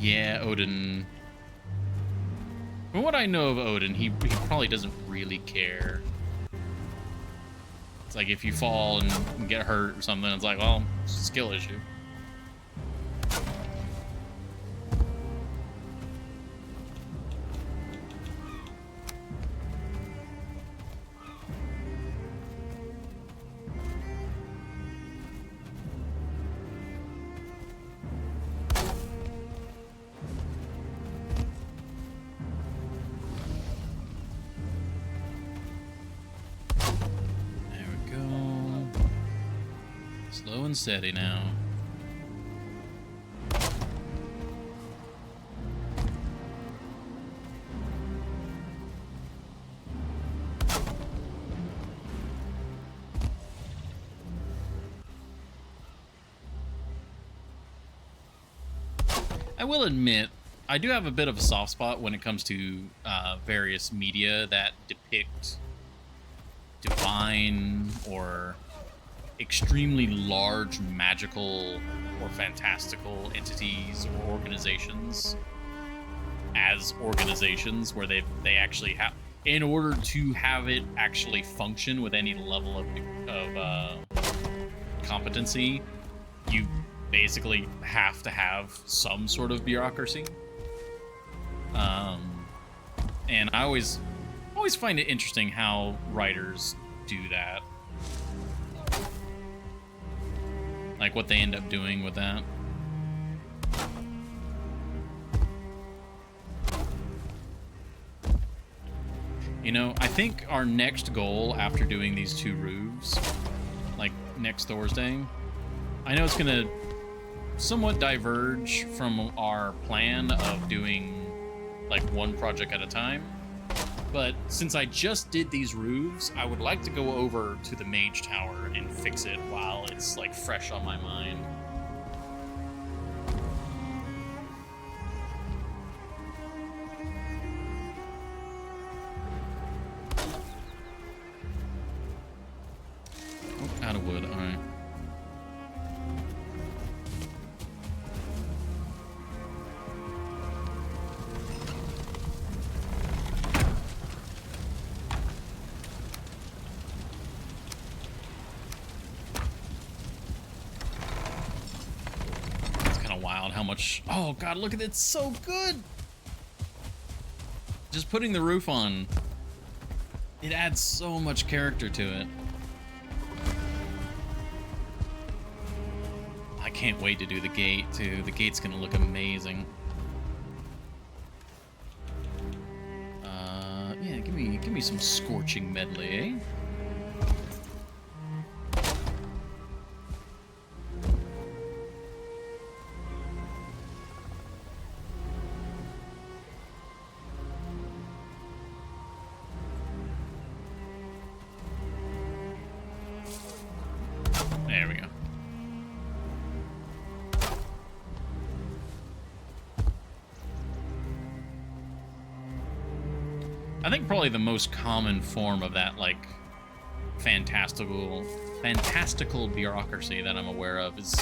Yeah, Odin. From what I know of Odin, he probably doesn't really care. It's like if you fall and get hurt or something, it's like, well, it's a skill issue. Slow and steady now. I will admit, I do have a bit of a soft spot when it comes to various media that depict divine or extremely large magical or fantastical entities or organizations as organizations where they actually have, in order to have it actually function with any level of competency, you basically have to have some sort of bureaucracy. And I always find it interesting how writers do that. Like what they end up doing with that. You know, I think our next goal after doing these 2 roofs, like next Thursday, I know it's gonna somewhat diverge from our plan of doing like one project at a time. But since I just did these roofs, I would like to go over to the Mage Tower and fix it while it's like fresh on my mind. Oh, out of wood, all right. How much, oh god, look at it, it's so good. Just putting the roof on, it adds so much character to it. I can't wait to do the gate too. The gate's gonna look amazing. Yeah, give me some scorching medley, eh? There we go. I think probably the most common form of that, like, fantastical bureaucracy that I'm aware of is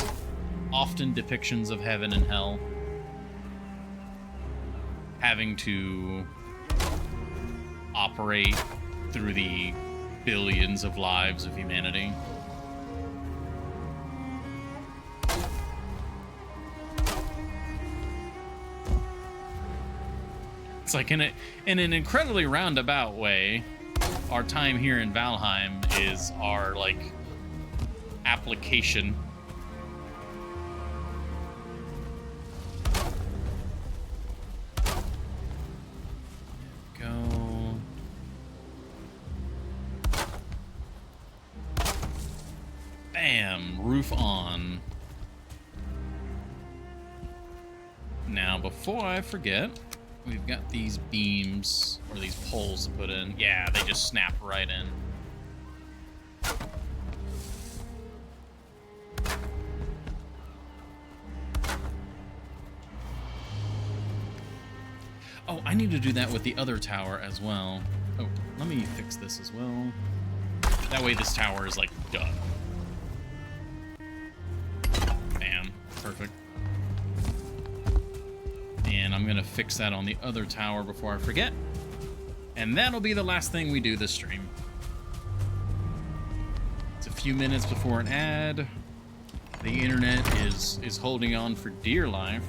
often depictions of heaven and hell having to operate through the billions of lives of humanity. It's like in an incredibly roundabout way, our time here in Valheim is our like application. Go. Bam, roof on. Now, before I forget, we've got these beams, or these poles to put in. Yeah, they just snap right in. Oh, I need to do that with the other tower as well. Oh, let me fix this as well. That way this tower is, like, done. Bam. Perfect. I'm going to fix that on the other tower before I forget. And that'll be the last thing we do this stream. It's a few minutes before an ad. The internet is holding on for dear life.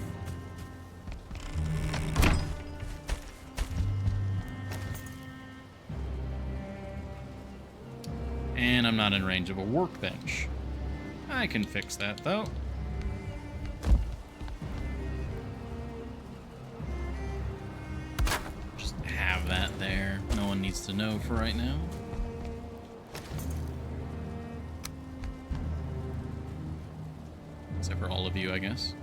And I'm not in range of a workbench. I can fix that, though. Just have that there. No one needs to know for right now. Except for all of you, I guess.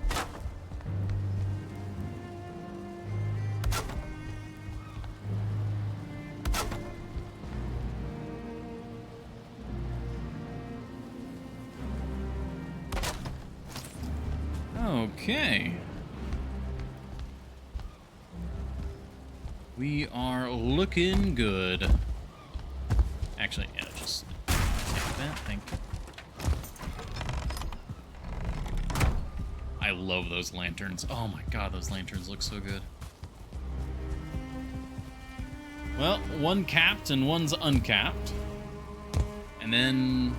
Okay. We are looking good. Actually, yeah, just take that, thank you. I love those lanterns. Oh my god, those lanterns look so good. Well, one capped and one's uncapped. And then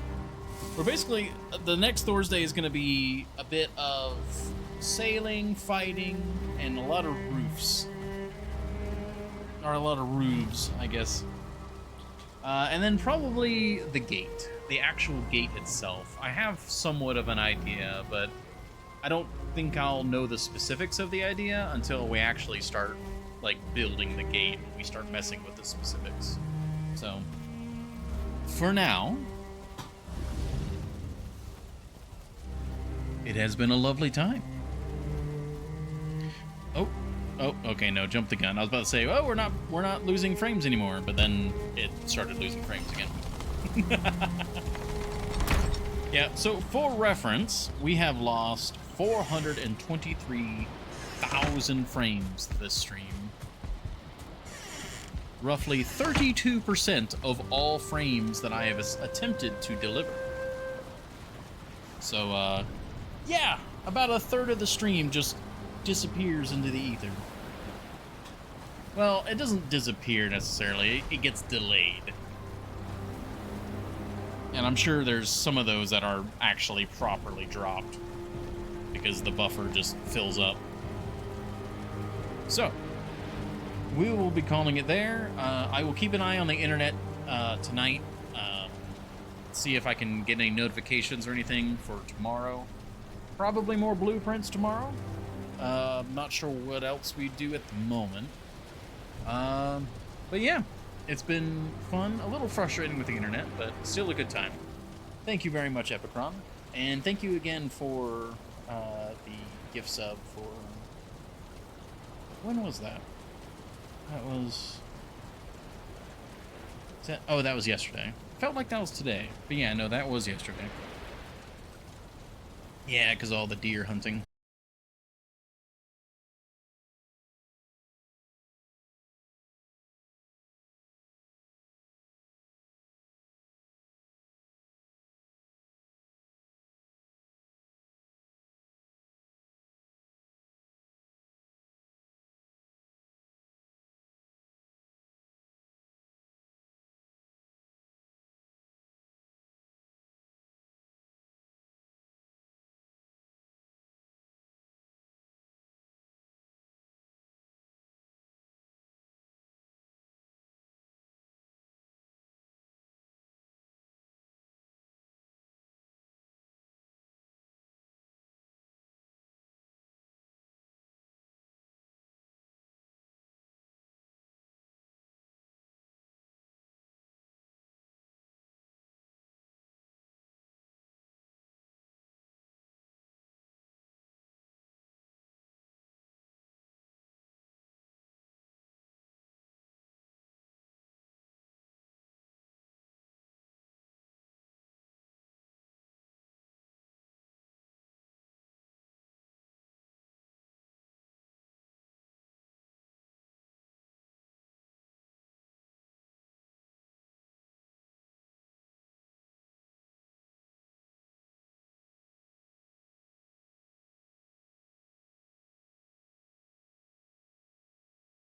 we're basically, the next Thursday is going to be a bit of sailing, fighting, and a lot of roofs. Or a lot of roofs, I guess. And then probably the gate. The actual gate itself. I have somewhat of an idea, but I don't think I'll know the specifics of the idea until we actually start, like, building the gate. We start messing with the specifics. So, for now, it has been a lovely time. Oh, okay, no, jump the gun. I was about to say, oh, we're not losing frames anymore, but then it started losing frames again. Yeah, so for reference, we have lost 423,000 frames this stream. Roughly 32% of all frames that I have attempted to deliver. So, yeah, about a third of the stream just disappears into the ether. Well, it doesn't disappear necessarily, it gets delayed. And I'm sure there's some of those that are actually properly dropped because the buffer just fills up. So, we will be calling it there. I will keep an eye on the internet tonight. See if I can get any notifications or anything for tomorrow. Probably more blueprints tomorrow. I'm not sure what else we do at the moment. But yeah, it's been fun. A little frustrating with the internet, but still a good time. Thank you very much, Epicron. And thank you again for the gift sub for... When was that? That was... Oh, that was yesterday. Felt like that was today. But yeah, no, that was yesterday. Yeah, because all the deer hunting.